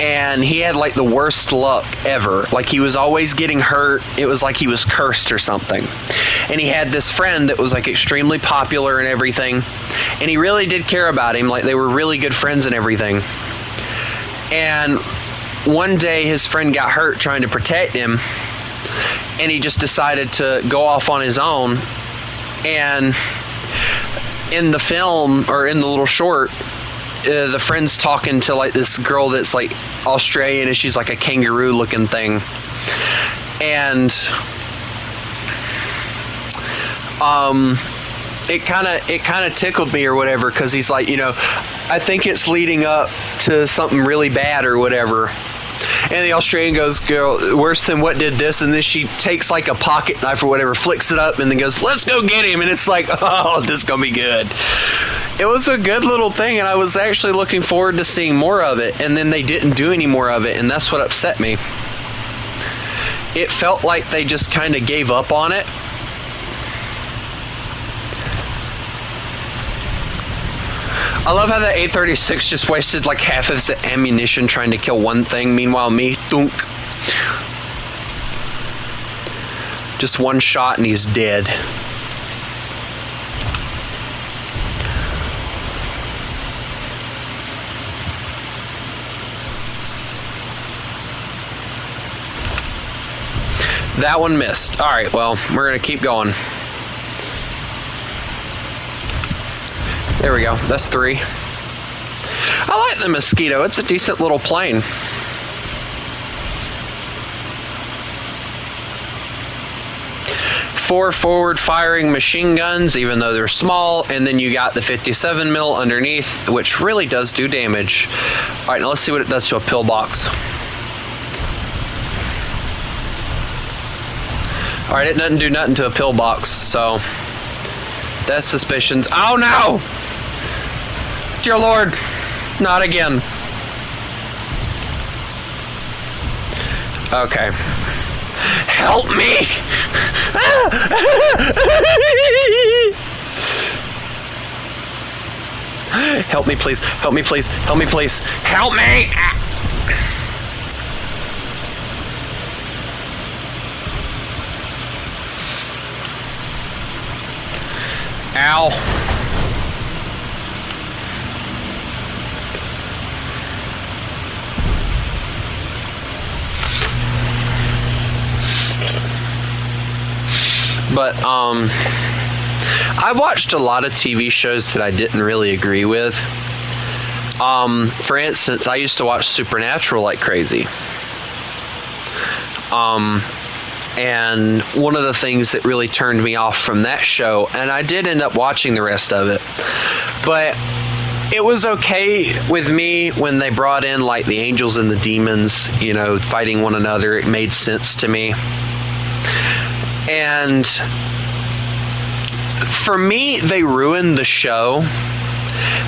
and he had like the worst luck ever. Like, he was always getting hurt. It was like he was cursed or something. And he had this friend that was like extremely popular and everything. And he really did care about him. Like, they were really good friends and everything. And one day his friend got hurt trying to protect him. And he just decided to go off on his own. And in the film, or in the little short, the friend's talking to like this girl that's like Australian, and she's like a kangaroo looking thing, and it kind of tickled me or whatever, because he's like, I think it's leading up to something really bad or whatever. And the Australian goes, girl, worse than what did this? And then she takes like a pocket knife or whatever, flicks it up, and then goes, let's go get him. And it's like, oh, this is going to be good. It was a good little thing, and I was actually looking forward to seeing more of it. And then they didn't do any more of it, and that's what upset me. It felt like they just kind of gave up on it. I love how the A-36 just wasted like half of its ammunition trying to kill one thing. Meanwhile, me, thunk. Just one shot and he's dead. That one missed. Alright, well, we're going to keep going. There we go. That's 3. I like the Mosquito. It's a decent little plane. Four forward-firing machine guns, even though they're small, and then you got the 57 mil underneath, which really does do damage. All right, now let's see what it does to a pillbox. All right, it doesn't do nothing to a pillbox, so that's suspicions. Oh no! Dear Lord, not again. Okay. Help me! Help me, please. Help me, please. Help me, please. Help me! Ow. But, I watched a lot of TV shows that I didn't really agree with. For instance, I used to watch Supernatural like crazy. And one of the things that really turned me off from that show, and I did end up watching the rest of it, but it was okay with me when they brought in like the angels and the demons, fighting one another. It made sense to me. And for me, they ruined the show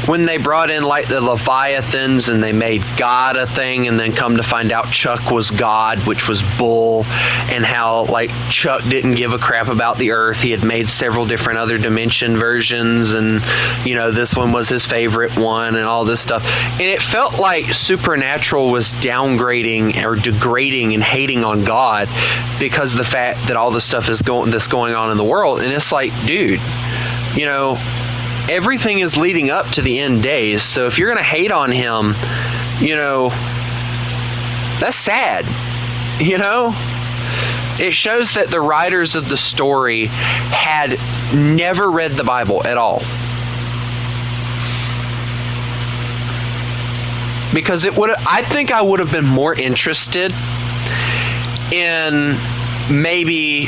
when they brought in like the Leviathans and they made God a thing, and then come to find out Chuck was God, which was bull, and how like Chuck didn't give a crap about the earth. He had made several different other dimension versions, and this one was his favorite one, and all this stuff. And it felt like Supernatural was downgrading or degrading and hating on God because of the fact that all this stuff is going on in the world. And it's like, dude, everything is leading up to the end days. So if you're going to hate on him, that's sad. It shows that the writers of the story had never read the Bible at all. Because I think I would have been more interested in maybe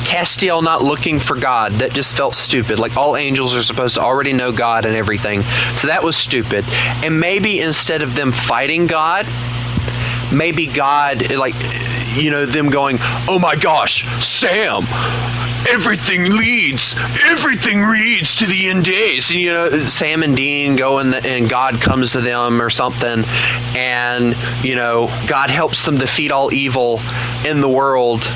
Castiel not looking for God. That just felt stupid. Like, all angels are supposed to already know God and everything. So that was stupid. And maybe instead of them fighting God, maybe God, like, them going, oh my gosh, Sam, everything leads to the end days. And, Sam and Dean go and God comes to them or something. And, God helps them defeat all evil in the world.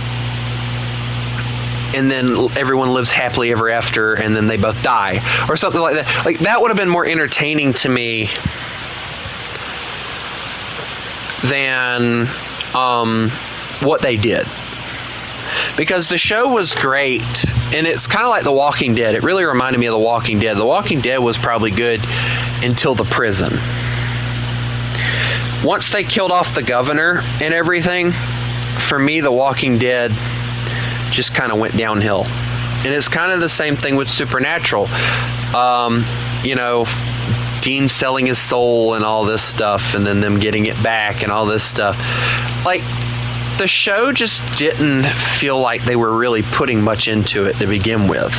And then everyone lives happily ever after, and then they both die. Or something like that. Like, that would have been more entertaining to me than what they did. Because the show was great, and it's kind of like The Walking Dead. It really reminded me of The Walking Dead. The Walking Dead was probably good until the prison. Once they killed off the governor and everything, for me, The Walking Dead just kind of went downhill. And it's kind of the same thing with Supernatural. You know, Dean selling his soul and all this stuff, and then them getting it back and all this stuff. Like, the show just didn't feel like they were really putting much into it to begin with.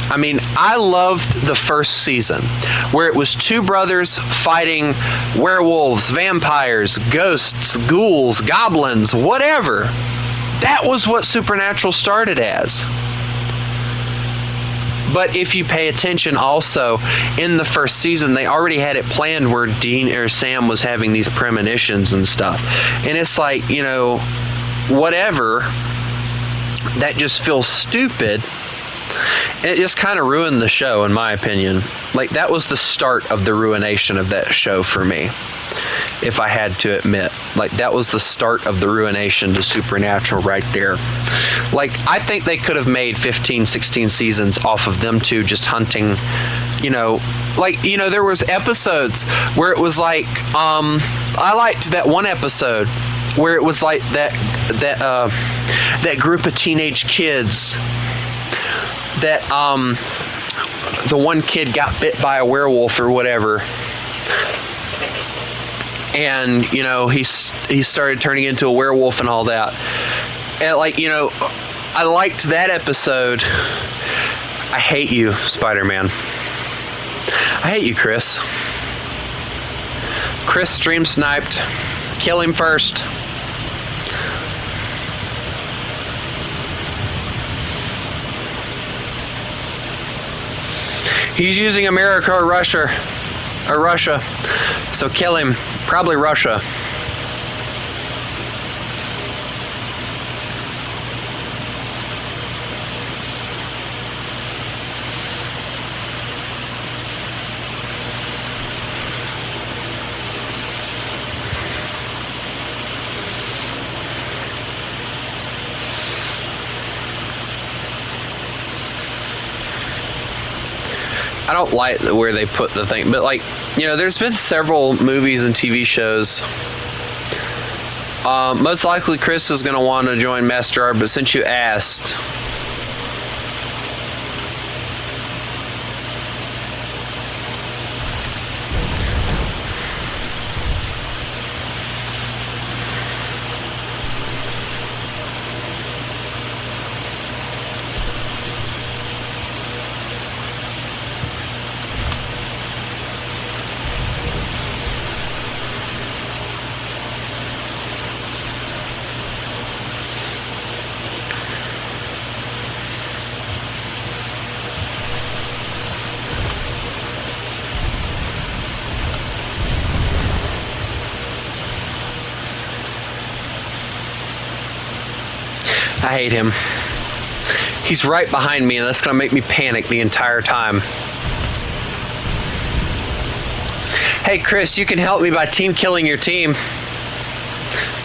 I mean, I loved the first season, where it was two brothers fighting werewolves, vampires, ghosts, ghouls, goblins, whatever. That was what Supernatural started as. But if you pay attention also, in the first season, they already had it planned where Dean or Sam was having these premonitions and stuff. And it's like, you know, whatever, that just feels stupid. And it just kind of ruined the show, in my opinion. Like, that was the start of the ruination of that show for me, if I had to admit. Like, that was the start of the ruination to Supernatural right there. Like, I think they could have made 15, 16 seasons off of them two just hunting, you know. Like, you know, there was episodes where it was like, I liked that one episode where it was like that group of teenage kids that the one kid got bit by a werewolf or whatever, and you know, he started turning into a werewolf and all that. And like, you know, I liked that episode. I hate you, Spider-Man. I hate you, Chris. Chris stream sniped. Kill him first. He's using America or Russia. So kill him. Probably Russia. I don't like where they put the thing, but like, you know, there's been several movies and TV shows. Most likely Chris is going to want to join Master Art, but since you asked, I hate him. He's right behind me, and that's going to make me panic the entire time. Hey, Chris, you can help me by team killing your team.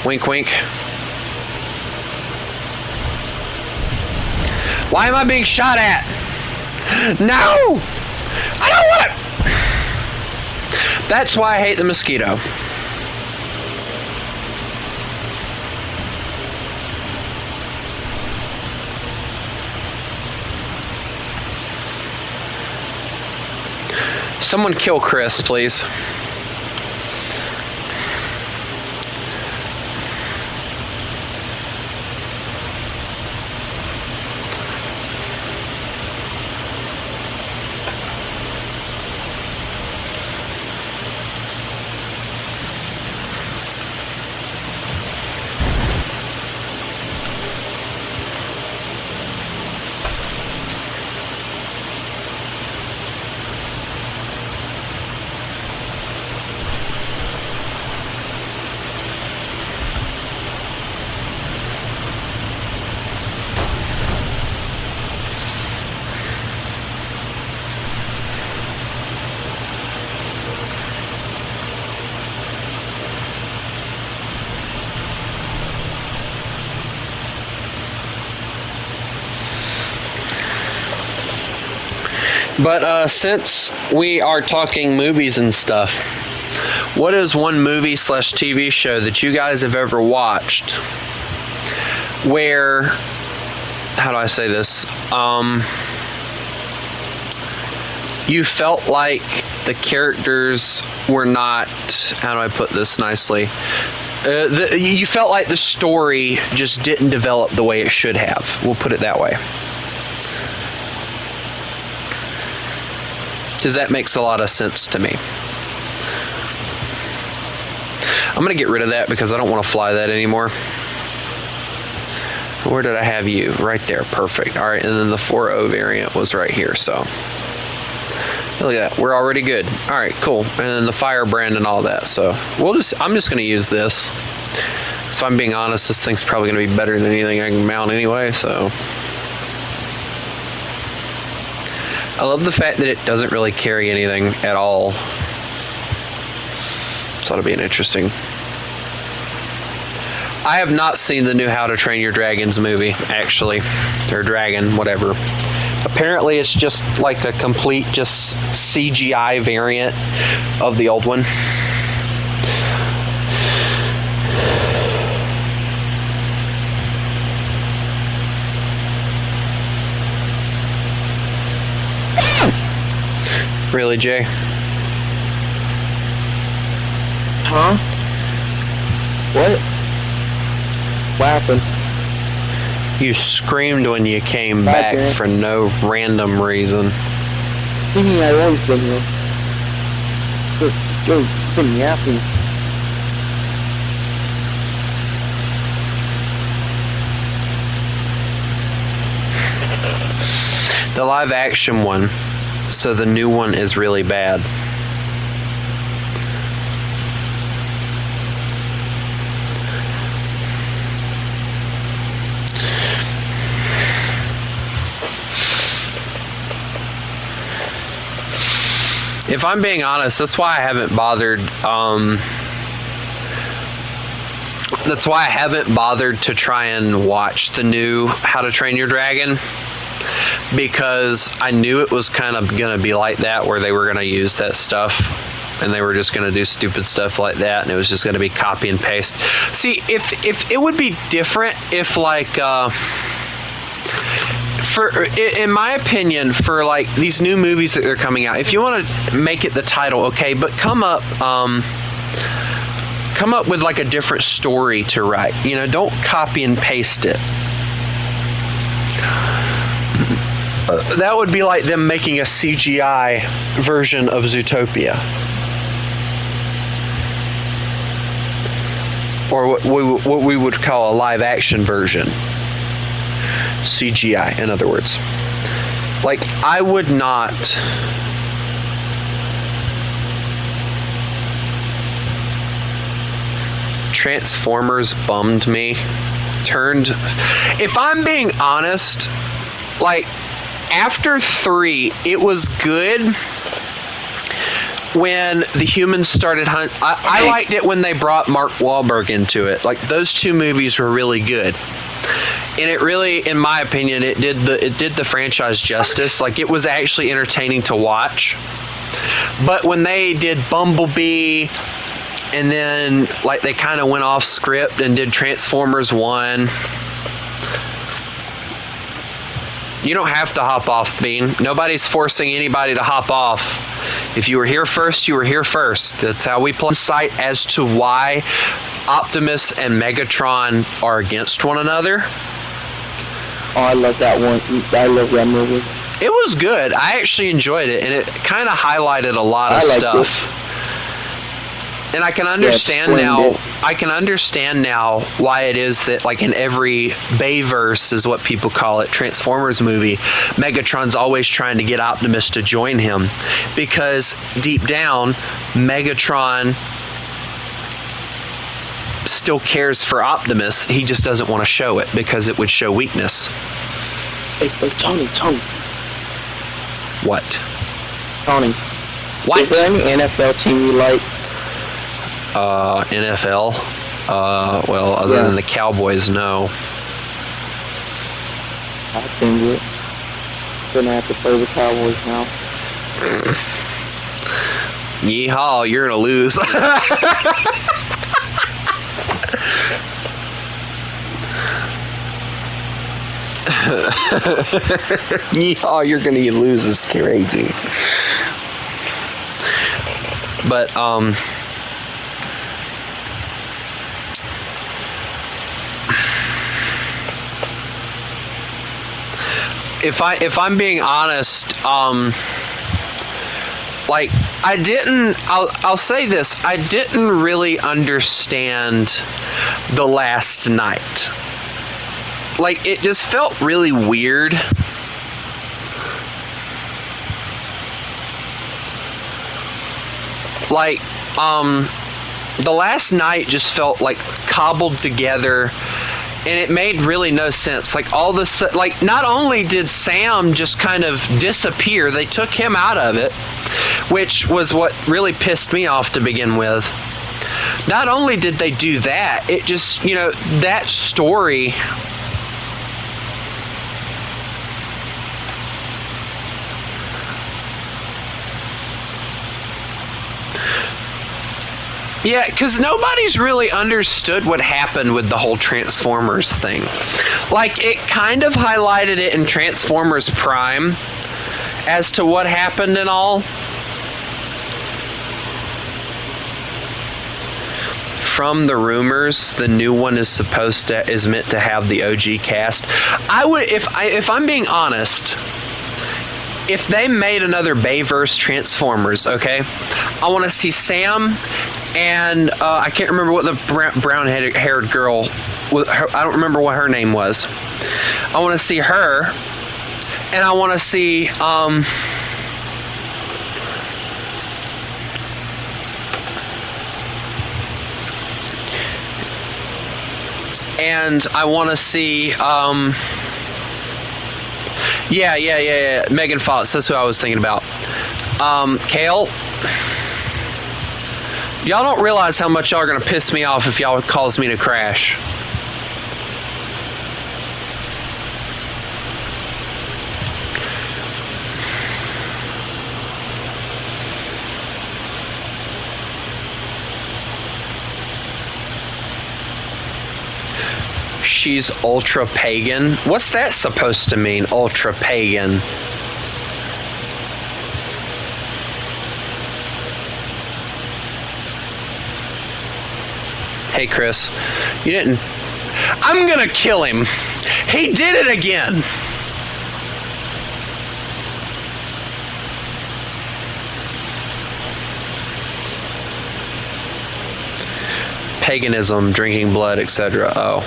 Wink, wink. Why am I being shot at? No! I don't want it! That's why I hate the mosquito. Someone kill Chris, please. But since we are talking movies and stuff, what is one movie / TV show that you guys have ever watched where how do I say this? You felt like the characters were not, how do I put this nicely? You felt like the story just didn't develop the way it should have. We'll put it that way. Because that makes a lot of sense to me. I'm going to get rid of that because I don't want to fly that anymore. Where did I have you? Right there. Perfect. All right, and then the 4.0 variant was right here, so... Look at that. We're already good. All right, cool. And then the firebrand and all that. So I'm just going to use this. If I'm being honest, this thing's probably going to be better than anything I can mount anyway. So I love the fact that it doesn't really carry anything at all. So it'll be an interesting. I have not seen the new How to Train Your Dragons movie, actually, or Dragon, whatever. Apparently it's just like a complete just CGI variant of the old one. Really, Jay? Huh? What? What happened? You screamed when you came back for no random reason. What do you mean I always been here? You've been yapping. The live action one, so the new one is really bad. If I'm being honest, that's why I haven't bothered. That's why I haven't bothered to try and watch the new How to Train Your Dragon, because I knew it was kind of gonna be like that, where they were gonna use that stuff, and they were just gonna do stupid stuff like that, and it was just gonna be copy and paste. See, if it would be different if like. In my opinion, for like these new movies that they're coming out, if you want to make it the title, okay, but come up with like a different story to write. You know, don't copy and paste it. That would be like them making a CGI version of Zootopia, or what we would call a live action version. CGI, in other words. Like, I would not Transformers bummed me. If I'm being honest, like, after 3, it was good when the humans started hunting. I liked it when they brought Mark Wahlberg into it. Like, those two movies were really good. And it really, in my opinion, it did the franchise justice. Like, it was actually entertaining to watch. But when they did Bumblebee, and then like they kind of went off script and did Transformers 1, you don't have to hop off, Bean. Nobody's forcing anybody to hop off. If you were here first, you were here first. That's how we play. Insight as to why Optimus and Megatron are against one another. Oh, I love that one. I love that movie. It was good. I actually enjoyed it, and it kind of highlighted a lot of stuff. And I can understand now. I can understand now why it is that, like, in every Bayverse is what people call it, Transformers movie, Megatron's always trying to get Optimus to join him, because deep down, Megatron still cares for Optimus. He just doesn't want to show it because it would show weakness. Hey, Tony. What? Tony. What? Is there any NFL team you like? NFL? Well, other than the Cowboys, no. I think it. Gonna have to play the Cowboys now. Yeehaw, you're gonna lose. Yeehaw, you're gonna lose is crazy. But if I'm being honest, like I'll say this, I didn't really understand the last night. Like, it just felt really weird. Like, the last night just felt like cobbled together, and it made really no sense. Like, all this, like, not only did Sam just kind of disappear, they took him out of it, which was what really pissed me off to begin with. Not only did they do that, it just, that story. Yeah, because nobody's really understood what happened with the whole Transformers thing. Like, it kind of highlighted it in Transformers Prime as to what happened and all. From the rumors, the new one is meant to have the OG cast. I would, if I'm being honest, if they made another Bayverse Transformers, okay, I want to see Sam and I can't remember what the brown-haired girl. I don't remember what her name was. I want to see her, and I want to see and I want to see yeah, Megan Fox. That's who I was thinking about. Kale. Y'all don't realize how much y'all are gonna piss me off if y'all cause me to crash. She's ultra pagan. What's that supposed to mean, ultra pagan? Hey, Chris, you didn't. I'm gonna kill him. He did it again. Paganism, drinking blood, etc. Oh.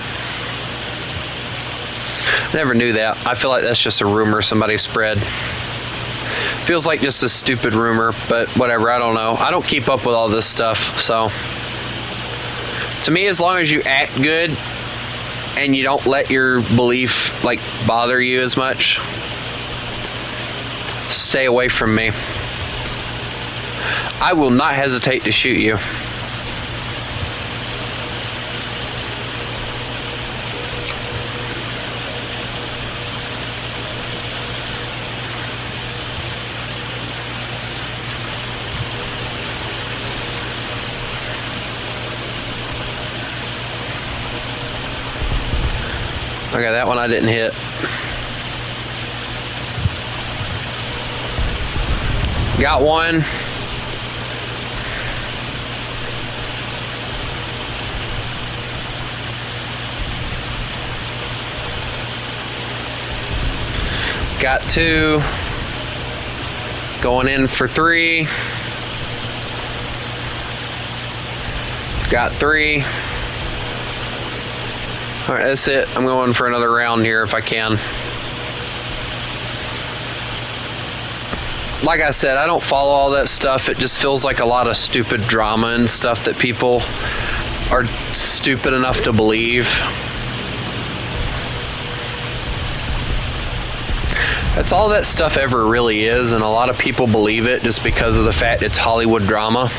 Never knew that. I feel like that's just a rumor somebody spread. Feels like just a stupid rumor, but whatever, I don't know. I don't keep up with all this stuff, so. To me, as long as you act good and you don't let your belief, like, bother you as much, stay away from me. I will not hesitate to shoot you. Okay, that one I didn't hit. Got one. Got two. Going in for three. Got three. All right, that's it. I'm going for another round here if I can. Like I said, I don't follow all that stuff. It just feels like a lot of stupid drama and stuff that people are stupid enough to believe. That's all that stuff ever really is, and a lot of people believe it just because of the fact it's Hollywood drama.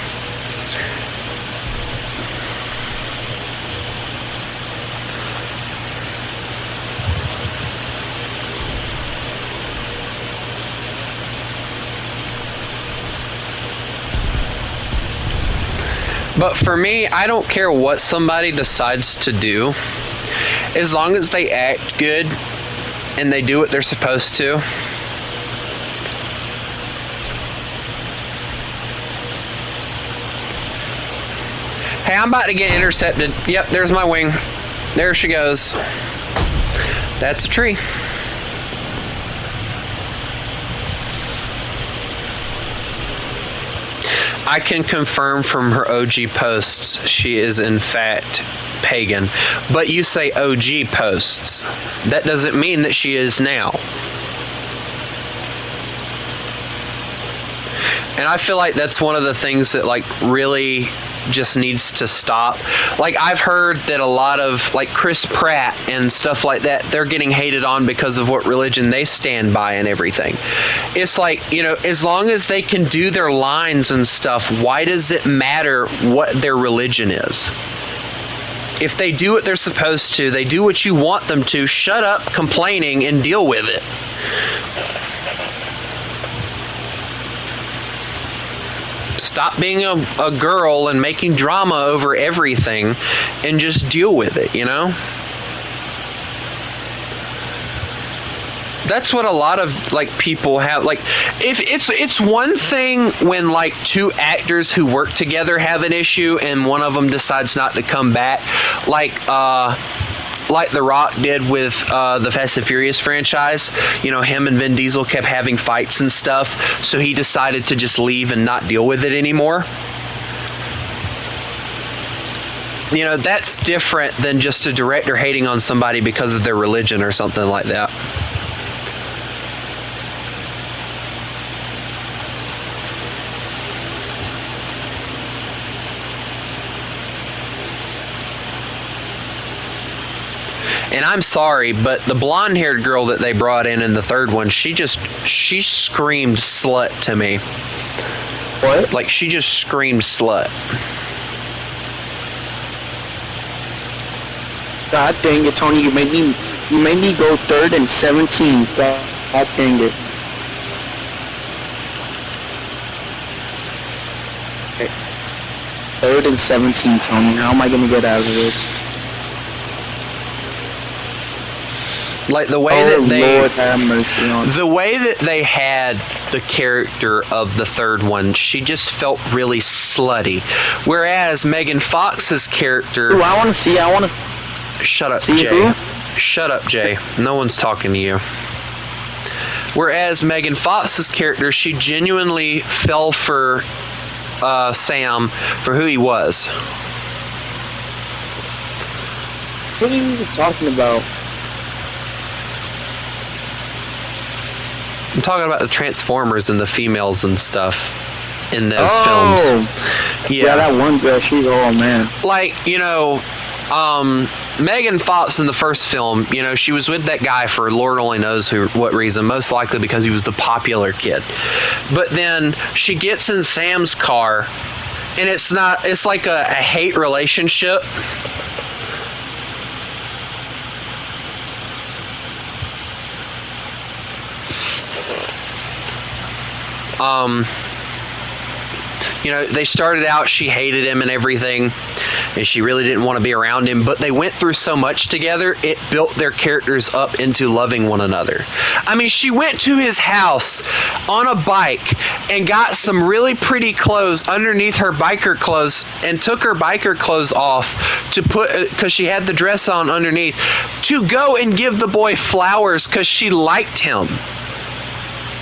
But for me, I don't care what somebody decides to do. As long as they act good and they do what they're supposed to. Hey, I'm about to get intercepted. Yep, there's my wing. There she goes. That's a tree. I can confirm from her OG posts she is in fact pagan. But you say OG posts. That doesn't mean that she is now. And I feel like that's one of the things that like really just needs to stop. Like I've heard that a lot of like Chris Pratt and stuff like that, they're getting hated on because of what religion they stand by and everything. It's like, you know, as long as they can do their lines and stuff, why does it matter what their religion is? If they do what they're supposed to, they do what you want them to, shut up complaining and deal with it. Stop being a girl and making drama over everything and just deal with it, you know? That's what a lot of like people have. Like, if it's one thing when like two actors who work together have an issue and one of them decides not to come back, like The Rock did with the Fast and Furious franchise. You know, him and Vin Diesel kept having fights and stuff, so he decided to just leave and not deal with it anymore. You know, that's different than just a director hating on somebody because of their religion or something like that. And I'm sorry, but the blonde-haired girl that they brought in the third one, she screamed slut to me. What? Like, she just screamed slut. God dang it, Tony! You made me go 3rd and 17. God dang it. Okay. 3rd and 17, Tony. How am I gonna get out of this? Like the way that they, Lord have mercy on the way that they had the character of the third one, she just felt really slutty. Whereas Megan Fox's character, Ooh, I want to. Shut up, See Jay. who? Shut up, Jay. No one's talking to you. Whereas Megan Fox's character, she genuinely fell for Sam for who he was. What are you even talking about? I'm talking about the Transformers and the females and stuff in those films. Yeah, that one girl, oh man. Like, you know, Megan Fox in the first film, you know, she was with that guy for Lord only knows what reason, most likely because he was the popular kid. But then she gets in Sam's car, and it's like a hate relationship. You know, they started out, she hated him and everything, and she really didn't want to be around him, but they went through so much together, it built their characters up into loving one another. I mean, she went to his house on a bike and got some really pretty clothes underneath her biker clothes and took her biker clothes off to put, because she had the dress on underneath, to go and give the boy flowers because she liked him.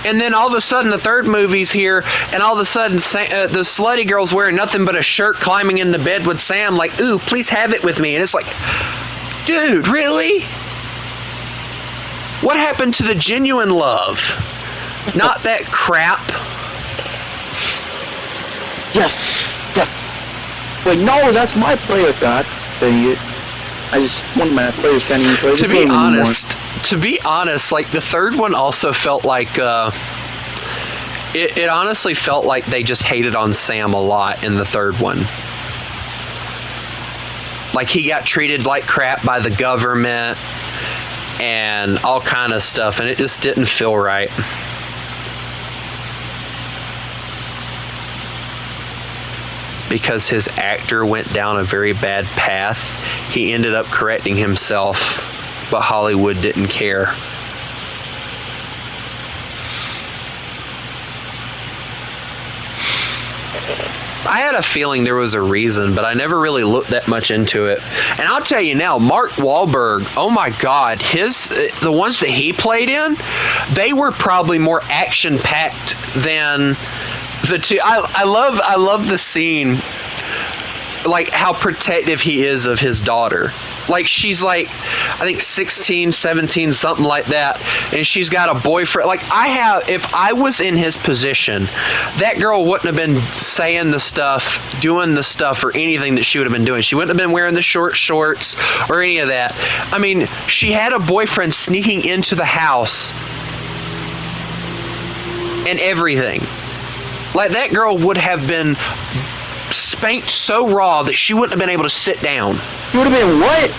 And then all of a sudden, the third movie's here, and all of a sudden, the slutty girl's wearing nothing but a shirt, climbing into bed with Sam, like, ooh, please have it with me. And it's like, dude, really? What happened to the genuine love? Not that crap. Yes. Wait, no, that's my player, God dang it. One of my players can't even play the game anymore. To be honest, like the third one also felt like it honestly felt like they just hated on Sam a lot in the third one. Like he got treated like crap by the government and all kind of stuff, and it just didn't feel right. Because his actor went down a very bad path, he ended up correcting himself, but Hollywood didn't care. I had a feeling there was a reason, but I never really looked that much into it. And I'll tell you now, Mark Wahlberg, oh my God, the ones that he played in, they were probably more action-packed than the two. I love the scene, like how protective he is of his daughter. Like, she's like, I think 16, 17, something like that, and she's got a boyfriend. Like, if I was in his position, that girl wouldn't have been saying the stuff, doing the stuff, or anything that she would have been doing. She wouldn't have been wearing the short shorts or any of that. I mean, she had a boyfriend sneaking into the house and everything. Like, that girl would have been spanked so raw that she wouldn't have been able to sit down. You would have been what?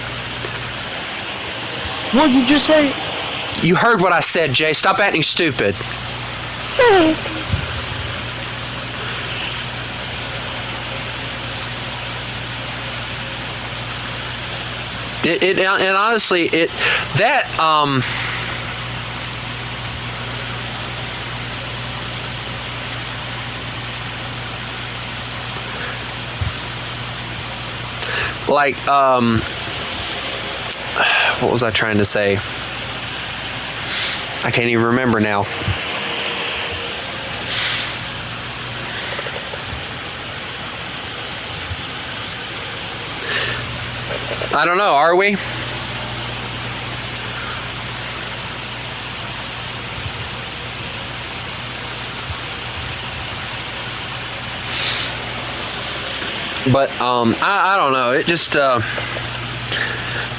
What did you just say? You heard what I said, Jay. Stop acting stupid. And honestly, like, what was I trying to say? I can't even remember now. I don't know, are we? But I don't know. It just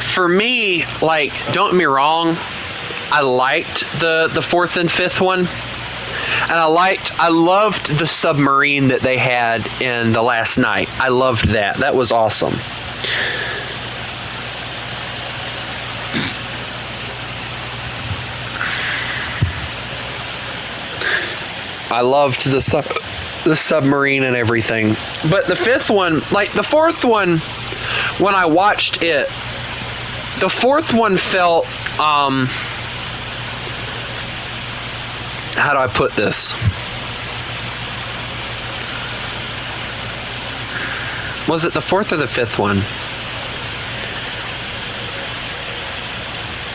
for me, like, don't get me wrong, I liked the fourth and fifth one, and I loved the submarine that they had in The Last Night. I loved that. That was awesome. I loved the submarine and everything. But the fifth one, like the fourth one, when I watched it, the fourth one felt, how do I put this? Was it the fourth or the fifth one?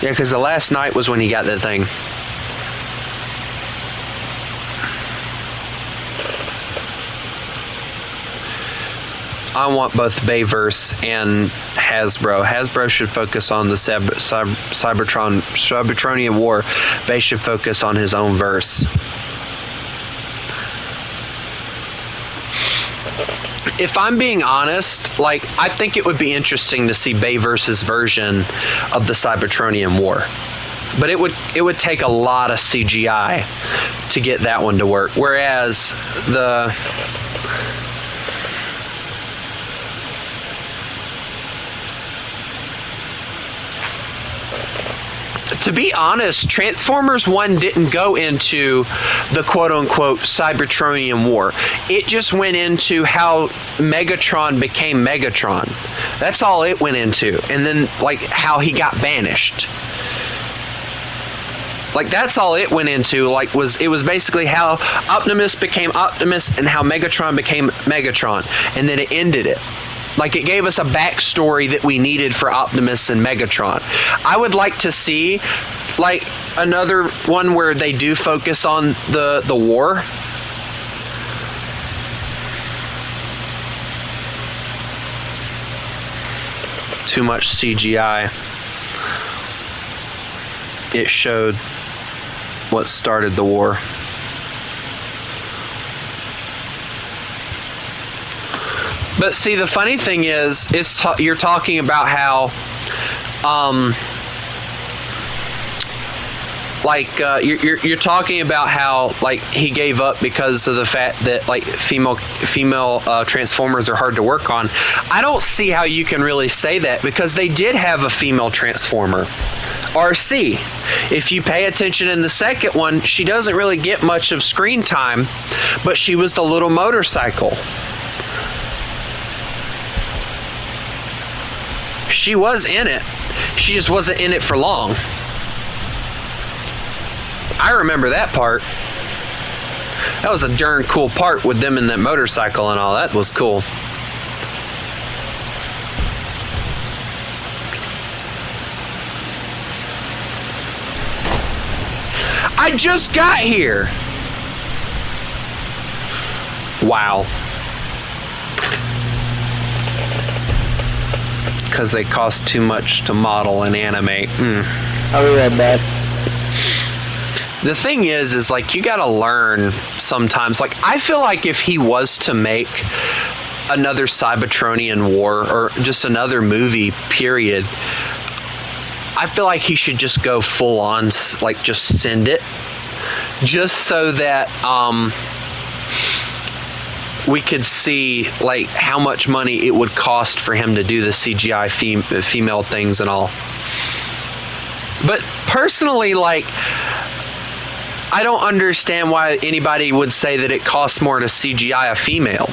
Yeah, because The Last Night was when he got that thing. I want both Bayverse and Hasbro. Hasbro should focus on the Cybertronian War. Bay should focus on his own verse. If I'm being honest, like, I think it would be interesting to see Bayverse's version of the Cybertronian War. But it would take a lot of CGI to get that one to work. Whereas to be honest, Transformers 1 didn't go into the quote-unquote Cybertronian War. It just went into how Megatron became Megatron. That's all it went into. And then, like, how he got banished. Like, that's all it went into. Like, it was basically how Optimus became Optimus and how Megatron became Megatron. And then it ended it. Like, it gave us a backstory that we needed for Optimus and Megatron. I would like to see, like, another one where they do focus on the war. Too much CGI. It showed what started the war. But see, the funny thing is you're talking about how, you're talking about how, like, he gave up because of the fact that, like, female Transformers are hard to work on. I don't see how you can really say that, because they did have a female Transformer, RC. If you pay attention in the second one, she doesn't really get much of screen time, but she was the little motorcycle. She was in it. She just wasn't in it for long. I remember that part. That was a darn cool part with them in that motorcycle and all. That was cool. I just got here. Wow. Because they cost too much to model and animate. I'll be right back. The thing is like, you gotta learn sometimes. Like, I feel like if he was to make another Cybertronian War, or just another movie, period, I feel like he should just go full on, like, just send it. Just so that, we could see, like, how much money it would cost for him to do the CGI female things and all. But personally, like, I don't understand why anybody would say that it costs more to CGI a female.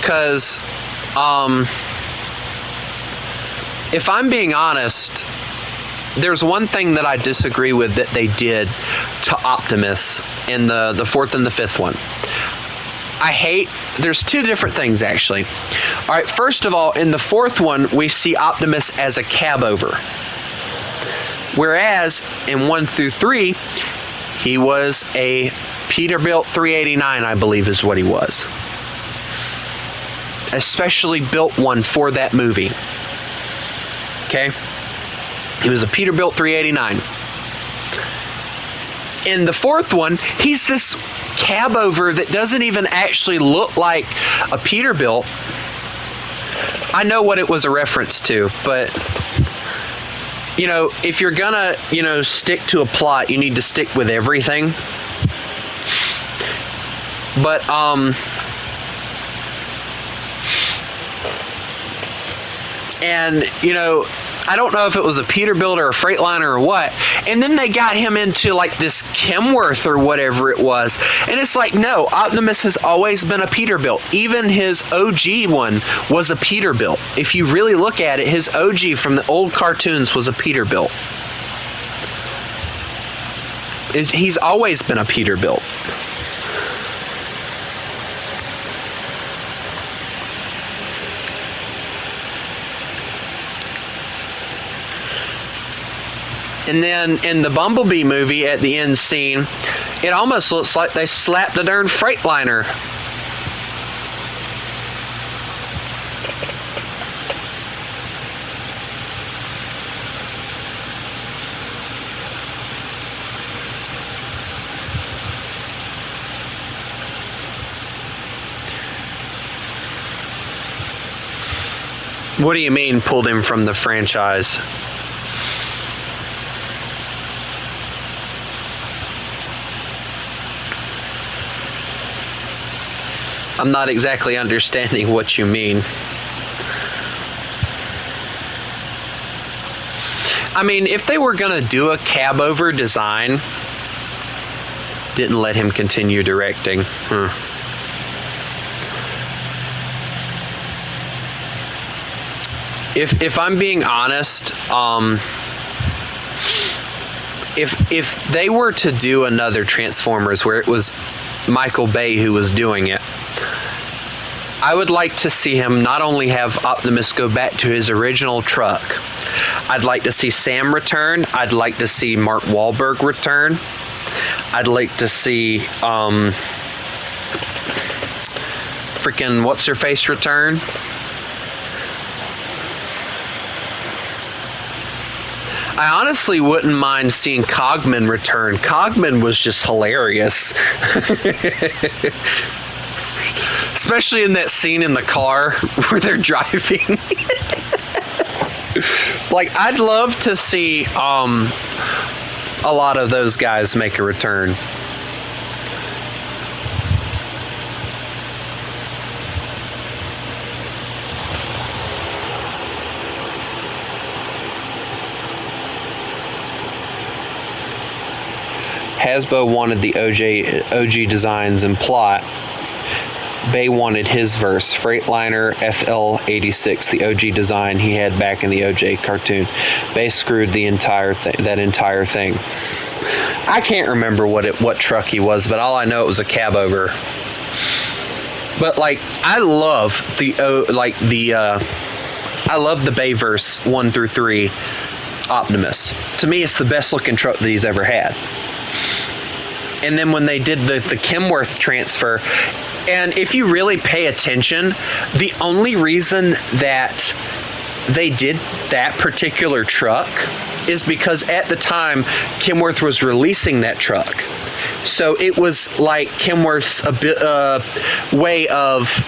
Because, if I'm being honest, there's one thing that I disagree with that they did to Optimus in the fourth and the fifth one. There's two different things, actually. All right, first of all, in the fourth one, we see Optimus as a cab over. Whereas in 1 through 3, he was a Peterbilt 389, I believe is what he was. A specially built one for that movie. Okay? He was a Peterbilt 389. In the fourth one, he's this cab over that doesn't even actually look like a Peterbilt. I know what it was a reference to, but, you know, if you're gonna, you know, stick to a plot, you need to stick with everything. But, and, you know, I don't know if it was a Peterbilt or a Freightliner or what. And then they got him into, like, this Kenworth or whatever it was. And it's like, no, Optimus has always been a Peterbilt. Even his OG one was a Peterbilt. If you really look at it, his OG from the old cartoons was a Peterbilt. He's always been a Peterbilt. And then in the Bumblebee movie, at the end scene, it almost looks like they slapped a darn Freightliner. What do you mean, pulled him from the franchise? I'm not exactly understanding what you mean. I mean, if they were going to do a cab-over design, didn't let him continue directing. If I'm being honest, if they were to do another Transformers where it was Michael Bay who was doing it, I would like to see him not only have Optimus go back to his original truck. I'd like to see Sam return. I'd like to see Mark Wahlberg return. I'd like to see freaking what's her face return. I honestly wouldn't mind seeing Cogman return. Cogman was just hilarious. Especially in that scene in the car where they're driving. Like, I'd love to see a lot of those guys make a return. Hasbro wanted the OG designs and plot. Bay wanted his verse, Freightliner FL86, the OG design he had back in the OJ cartoon. Bay screwed the entire thing. I can't remember what truck he was, but all I know it was a cab over. But like, I love the Bayverse 1 through 3 Optimus. To me, it's the best looking truck that he's ever had. And then when they did the Kenworth transfer, and if you really pay attention, the only reason that they did that particular truck is because at the time Kenworth was releasing that truck. So it was like Kenworth's way of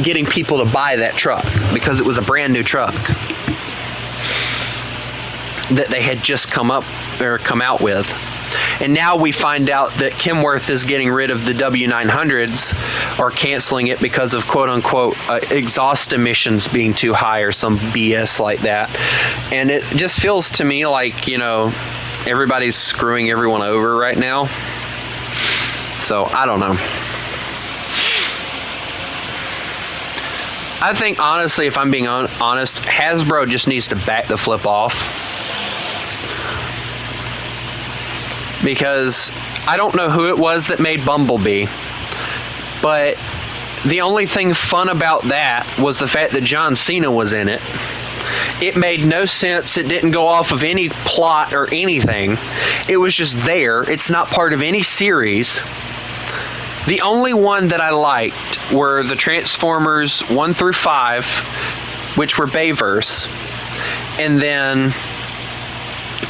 getting people to buy that truck, because it was a brand new truck that they had just come out with. And now we find out that Kenworth is getting rid of the W900s, or canceling it because of quote-unquote exhaust emissions being too high or some BS like that. And it just feels to me like, everybody's screwing everyone over right now. So, I don't know. I think, honestly, if I'm being honest, Hasbro just needs to back the flip off. Because I don't know who it was that made Bumblebee, but the only thing fun about that was the fact that John Cena was in it. It made no sense. It didn't go off of any plot or anything. It was just there. It's not part of any series. The only one that I liked were the Transformers 1 through 5, which were Bayverse. And then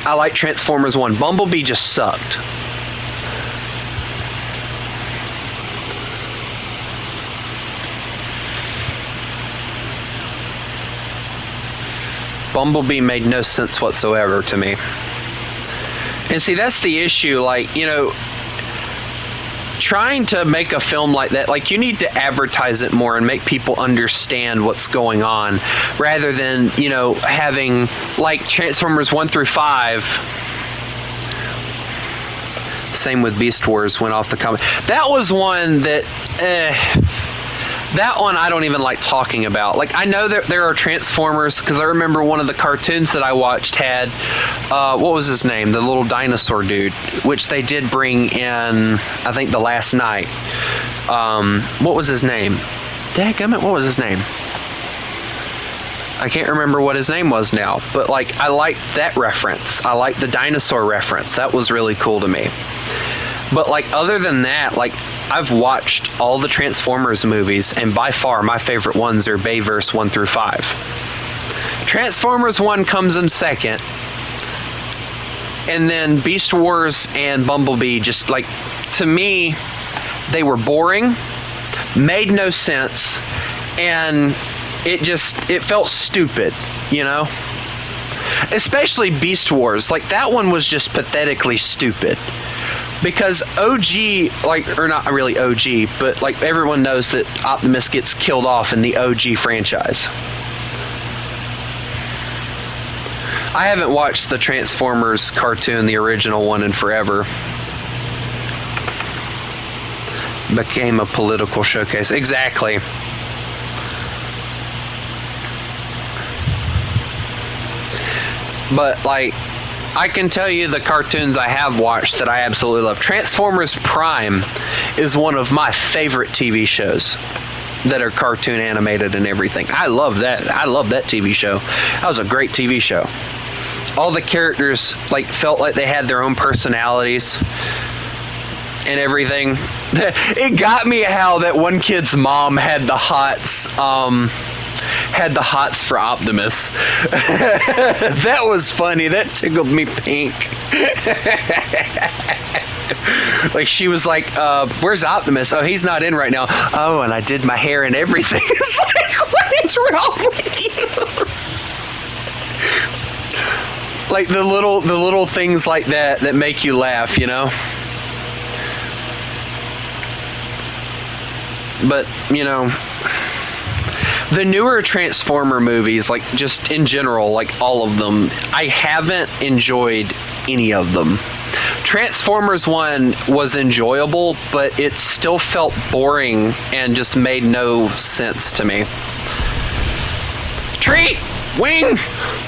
I like Transformers 1. Bumblebee just sucked. Bumblebee made no sense whatsoever to me. And see, that's the issue. Like, trying to make a film like that, like, you need to advertise it more and make people understand what's going on, rather than, having, like, Transformers 1 through 5. Same with Beast Wars, went off the comic. That was one that, that one I don't even like talking about. Like, I know that there are Transformers, because I remember one of the cartoons that I watched had, what was his name? The little dinosaur dude, which they did bring in, I think, the last night. What was his name? Dadgummit, what was his name? I can't remember what his name was now, but, like, I liked that reference. I liked the dinosaur reference. That was really cool to me. But, like, other than that, like, I've watched all the Transformers movies, and by far my favorite ones are Bayverse 1 through 5. Transformers 1 comes in second, and then Beast Wars and Bumblebee, just, like, to me, they were boring, made no sense, and it felt stupid, Especially Beast Wars. Like, that one was just pathetically stupid. Because OG, like, or not really OG, but, like, everyone knows that Optimus gets killed off in the OG franchise. I haven't watched the Transformers cartoon, the original one, in forever. Became a political showcase. Exactly. But, like, I can tell you the cartoons I have watched that I absolutely love. Transformers Prime is one of my favorite TV shows that are cartoon animated and everything. I love that. I love that TV show. That was a great TV show. All the characters, like, felt like they had their own personalities and everything. It got me how that one kid's mom had the hots, for Optimus. That was funny. That tickled me pink. Like, she was like, where's Optimus? Oh, he's not in right now. Oh, and I did my hair and everything. It's like, what is wrong with you? Like, the little things like that make you laugh, But, the newer Transformer movies, like, just in general, like, all of them, I haven't enjoyed any of them. Transformers 1 was enjoyable, but it still felt boring and just made no sense to me. Tree! Wing!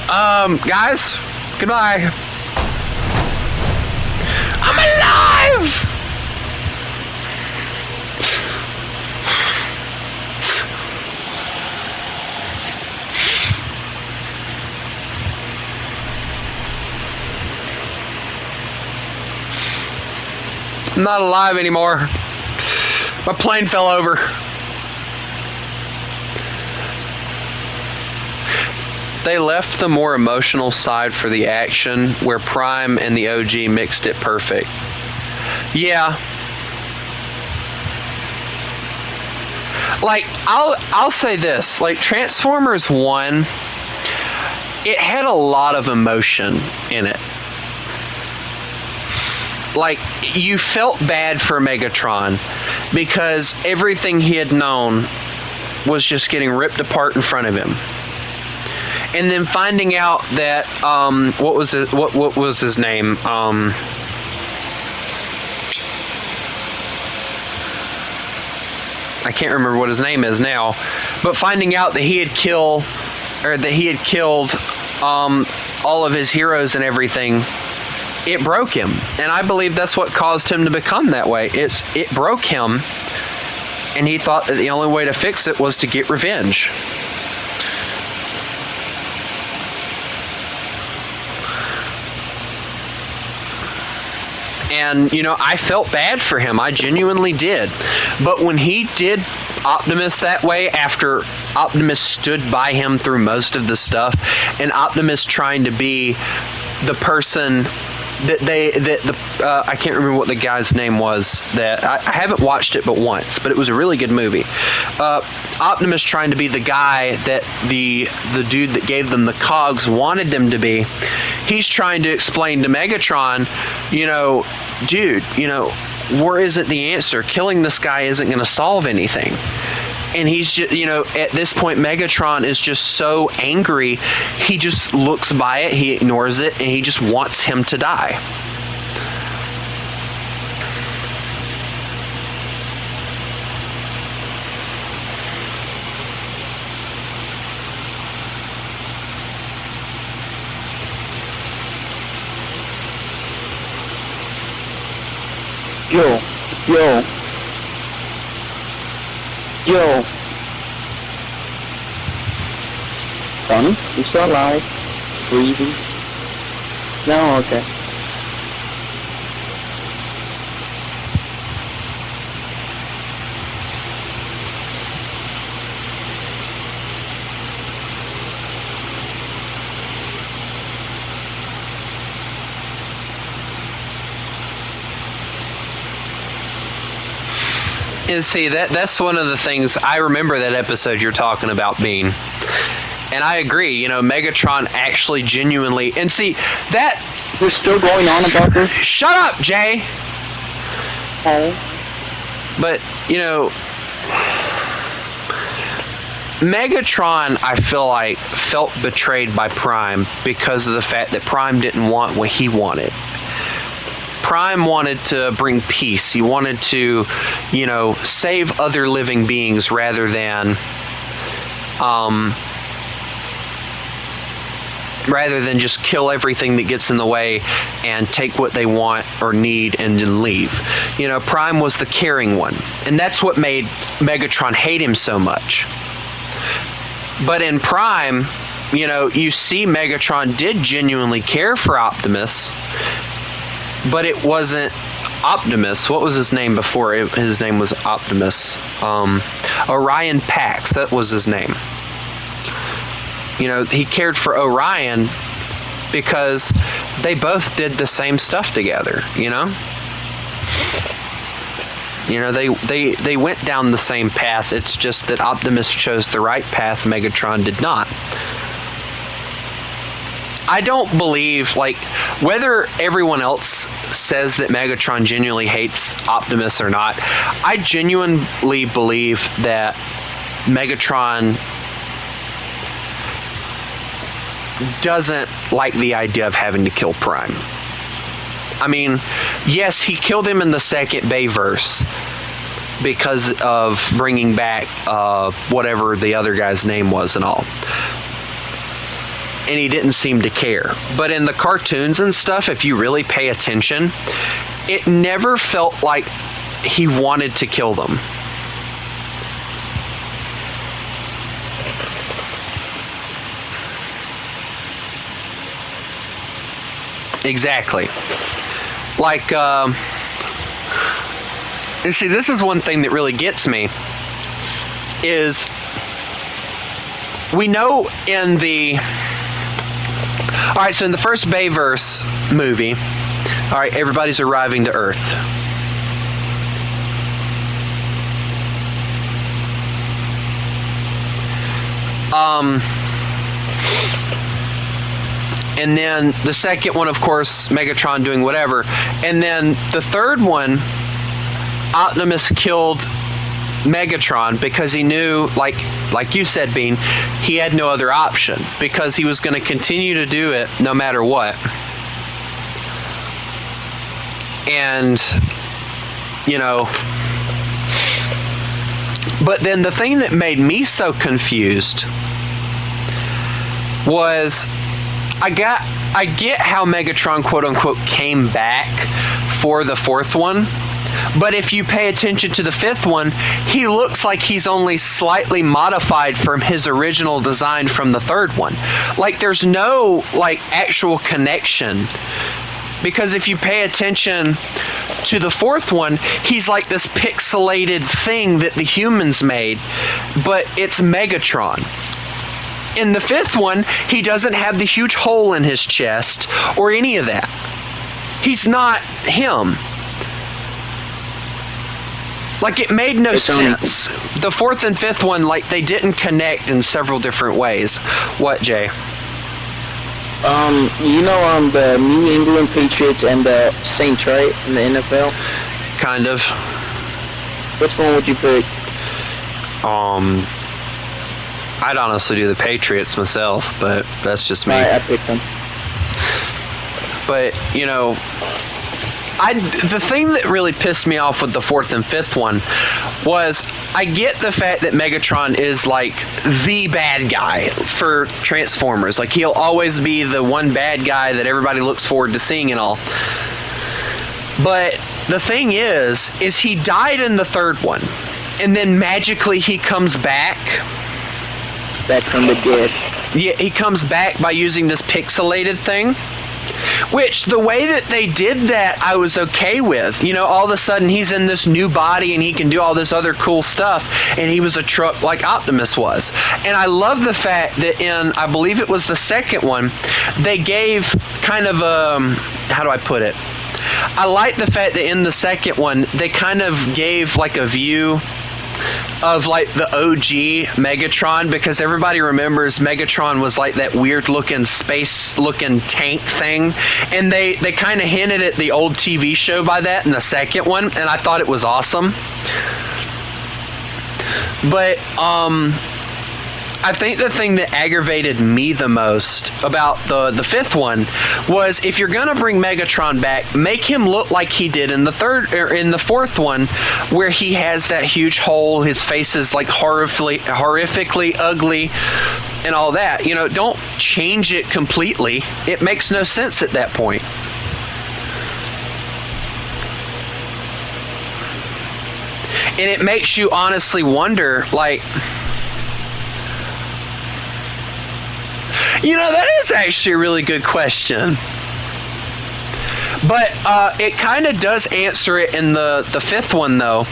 Guys, goodbye. I'm alive! I'm not alive anymore. My plane fell over. They left the more emotional side for the action, where Prime and the OG mixed it perfect. Yeah. Like, I'll say this. Like, Transformers 1, it had a lot of emotion in it. Like, you felt bad for Megatron because everything he had known was just getting ripped apart in front of him. And then finding out that what was his name? I can't remember what his name is now, but finding out that he had killed all of his heroes and everything, it broke him. And I believe that's what caused him to become that way. It broke him, and he thought that the only way to fix it was to get revenge. And, you know, I felt bad for him. I genuinely did. But when he did Optimus that way, after Optimus stood by him through most of the stuff, and Optimus trying to be the person that I can't remember what the guy's name was. That I haven't watched it but once, but it was a really good movie. Optimus trying to be the guy that the dude that gave them the cogs wanted them to be. He's trying to explain to Megatron, you know, dude, you know, war isn't the answer. Killing this guy isn't going to solve anything. And he's just, you know, at this point, Megatron is just so angry, he just looks by it, he ignores it, and he just wants him to die. Yo. Donnie, you still alive? Breathing? No, okay. And see, that's one of the things, I remember that episode you're talking about, Bean. And I agree, you know, Megatron actually genuinely, and see, that... We're still going on about this? Shut up, Jay! Oh. But, you know, Megatron, I feel like, felt betrayed by Prime because of the fact that Prime didn't want what he wanted. Prime wanted to bring peace. He wanted to, you know, save other living beings rather than just kill everything that gets in the way and take what they want or need and then leave. You know, Prime was the caring one. And that's what made Megatron hate him so much. But in Prime, you know, you see Megatron did genuinely care for Optimus. But it wasn't Optimus. What was his name before his name was Optimus? Orion Pax, that was his name. You know, he cared for Orion because they both did the same stuff together, you know? You know, they went down the same path. It's just that Optimus chose the right path, Megatron did not. I don't believe, like, whether everyone else says that Megatron genuinely hates Optimus or not, I genuinely believe that Megatron doesn't like the idea of having to kill Prime. I mean, yes, he killed him in the second Bayverse because of bringing back whatever the other guy's name was and all. And he didn't seem to care. But in the cartoons and stuff, if you really pay attention, it never felt like he wanted to kill them. Exactly. Like, you see, this is one thing that really gets me, is we know in the... Alright, so in the first Bayverse movie, alright, everybody's arriving to Earth. And then the second one, of course, Megatron doing whatever. And then the third one, Optimus killed Megatron because he knew, like you said, Bean, he had no other option because he was going to continue to do it no matter what. And, you know, but then the thing that made me so confused was I get how Megatron, quote unquote, came back for the fourth one. But if you pay attention to the fifth one, he looks like he's only slightly modified from his original design from the third one. Like, there's no, like, actual connection. Because if you pay attention to the fourth one, he's like this pixelated thing that the humans made, but it's Megatron. In the fifth one, he doesn't have the huge hole in his chest or any of that. He's not him. Like, it made no sense. The fourth and fifth one, like, they didn't connect in several different ways. What, Jay? You know, the New England Patriots and the Saints, right? In the NFL? Kind of. Which one would you pick? I'd honestly do the Patriots myself, but that's just me. I picked them. But, you know, the thing that really pissed me off with the fourth and fifth one was I get the fact that Megatron is like the bad guy for Transformers. Like, he'll always be the one bad guy that everybody looks forward to seeing and all. But the thing is he died in the third one, and then magically he comes back. Back from the dead. Yeah, he comes back by using this pixelated thing. Which, the way that they did that, I was okay with. You know, all of a sudden he's in this new body and he can do all this other cool stuff, and he was a truck like Optimus was. And I love the fact that in, I believe it was the second one, they gave kind of a, how do I put it? I like the fact that in the second one, they kind of gave like a view of like the OG Megatron, because everybody remembers Megatron was like that weird looking space looking tank thing, and they kind of hinted at the old TV show by that in the second one, and I thought it was awesome. But I think the thing that aggravated me the most about the fifth one was, if you're gonna bring Megatron back, make him look like he did in the third or in the fourth one, where he has that huge hole, his face is like horrifically ugly and all that. You know, don't change it completely. It makes no sense at that point. And it makes you honestly wonder, like, you know, that is actually a really good question. But it kind of does answer it in the fifth one, though,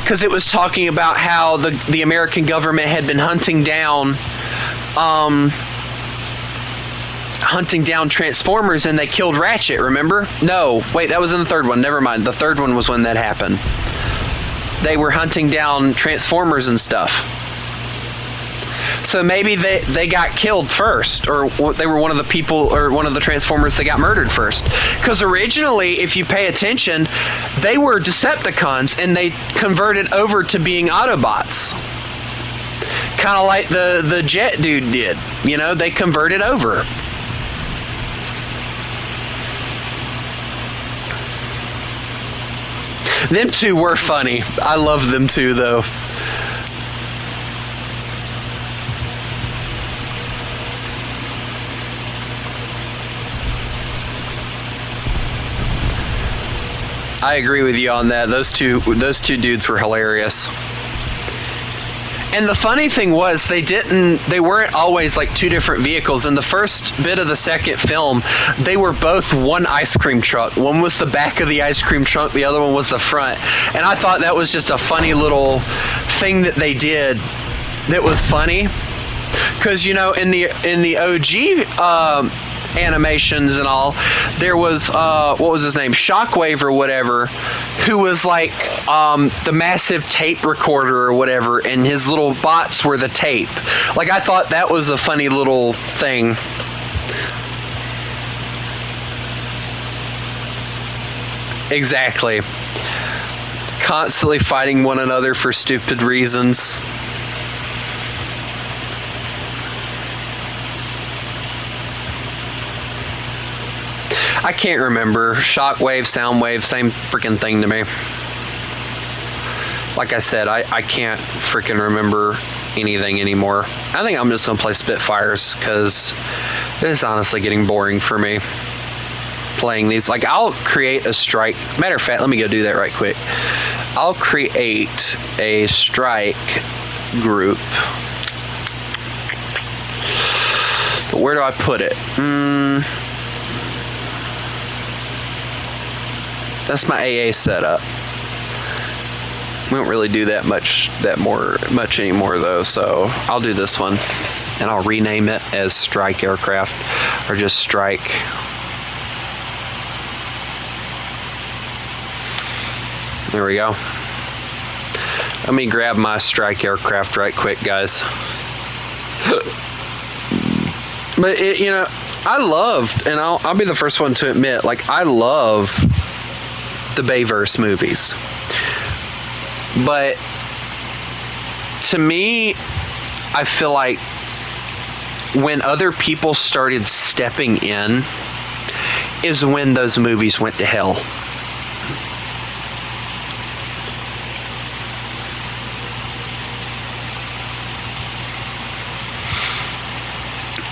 because it was talking about how the American government had been hunting down Transformers, and they killed Ratchet, remember? No, wait, that was in the third one. Never mind. The third one was when that happened. They were hunting down Transformers and stuff. So maybe they got killed first, or they were one of the people, or one of the Transformers that got murdered first. Because originally, if you pay attention, they were Decepticons, and they converted over to being Autobots. Kind of like the Jet dude did. You know, they converted over. Them two were funny. I love them two, though. I agree with you on that. Those two dudes were hilarious. And the funny thing was, they weren't always like two different vehicles. In the first bit of the second film, they were both one ice cream truck. One was the back of the ice cream truck, the other one was the front. And I thought that was just a funny little thing that they did that was funny. Because, you know, in the OG animations and all, there was what was his name, Shockwave or whatever, who was like the massive tape recorder or whatever, and his little bots were the tape. Like, I thought that was a funny little thing. Exactly. Constantly fighting one another for stupid reasons. I can't remember. Shockwave, Soundwave, same freaking thing to me. Like I said, I can't freaking remember anything anymore. I think I'm just going to play Spitfires because it's honestly getting boring for me playing these. Like, I'll create a strike. Matter of fact, let me go do that right quick. I'll create a strike group. But where do I put it? That's my AA setup. We don't really do that much anymore though, so I'll do this one and I'll rename it as Strike Aircraft or just Strike. There we go. Let me grab my Strike Aircraft right quick, guys. But you know, I loved, and I'll be the first one to admit, like, I love the Bayverse movies. But to me, I feel like when other people started stepping in is when those movies went to hell.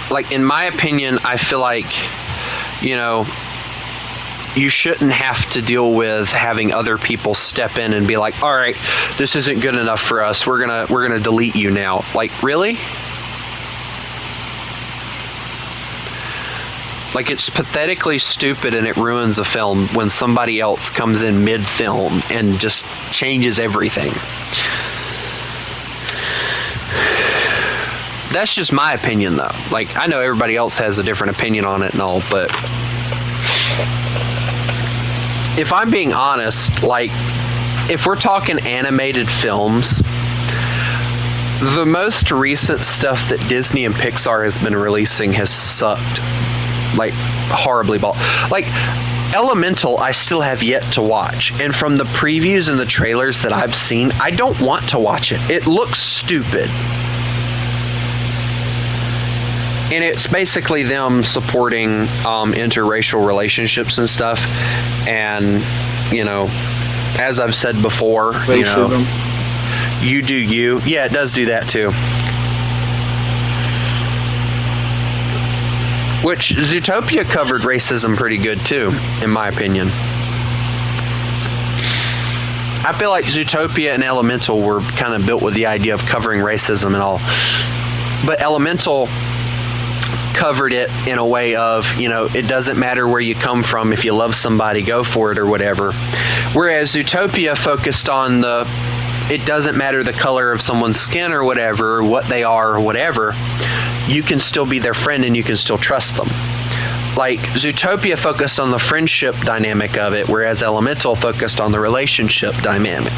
Like, in my opinion, I feel like, you know, you shouldn't have to deal with having other people step in and be like, all right, this isn't good enough for us. We're gonna delete you now. Like, really? Like, it's pathetically stupid and it ruins a film when somebody else comes in mid-film and just changes everything. That's just my opinion, though. Like, I know everybody else has a different opinion on it and all, but if I'm being honest, like, if we're talking animated films, the most recent stuff that Disney and Pixar has been releasing has sucked. Like, horribly ball. Like, Elemental, I still have yet to watch. And from the previews and the trailers that I've seen, I don't want to watch it. It looks stupid. And it's basically them supporting interracial relationships and stuff. And, you know, as I've said before, racism. You know, you do you. Yeah, it does do that too. Which Zootopia covered racism pretty good too, in my opinion. I feel like Zootopia and Elemental were kind of built with the idea of covering racism and all. But Elemental covered it in a way of, you know, it doesn't matter where you come from. If you love somebody, go for it or whatever. Whereas Zootopia focused on it doesn't matter the color of someone's skin or whatever, or what they are or whatever. You can still be their friend and you can still trust them. Like, Zootopia focused on the friendship dynamic of it, whereas Elemental focused on the relationship dynamic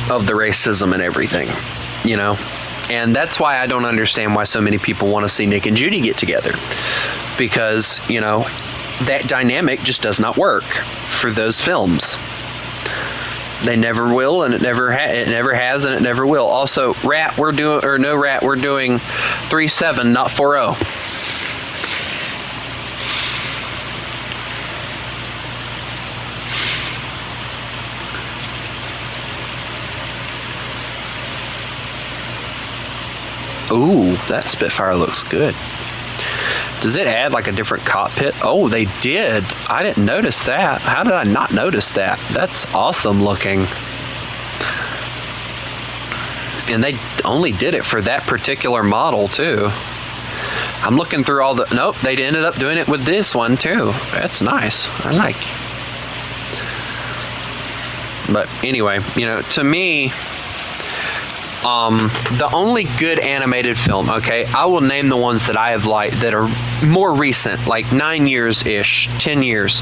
of the racism and everything, you know? And that's why I don't understand why so many people want to see Nick and Judy get together. Because, you know, that dynamic just does not work for those films. They never will, and it never has, and it never will. Also, Rat, we're doing 3-7, not 4-0. Ooh, that Spitfire looks good. Does it add like a different cockpit? Oh, they did. I didn't notice that. How did I not notice that? That's awesome looking. And they only did it for that particular model too. I'm looking through all the... Nope, they ended up doing it with this one too. That's nice. I like. But anyway, you know, to me, the only good animated film, okay, I will name the ones that I have liked that are more recent, like 9 years-ish, 10 years.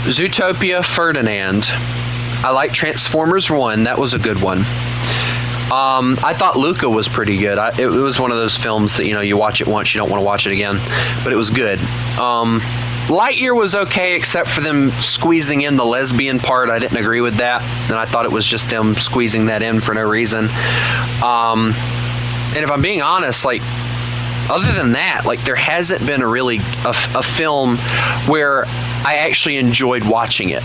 Zootopia, Ferdinand. I like Transformers 1. That was a good one. I thought Luca was pretty good. It was one of those films that, you know, you watch it once, you don't want to watch it again. But it was good. Lightyear was okay, except for them squeezing in the lesbian part. I didn't agree with that. And I thought it was just them squeezing that in for no reason. And if I'm being honest, like, other than that, like, there hasn't been a film where I actually enjoyed watching it.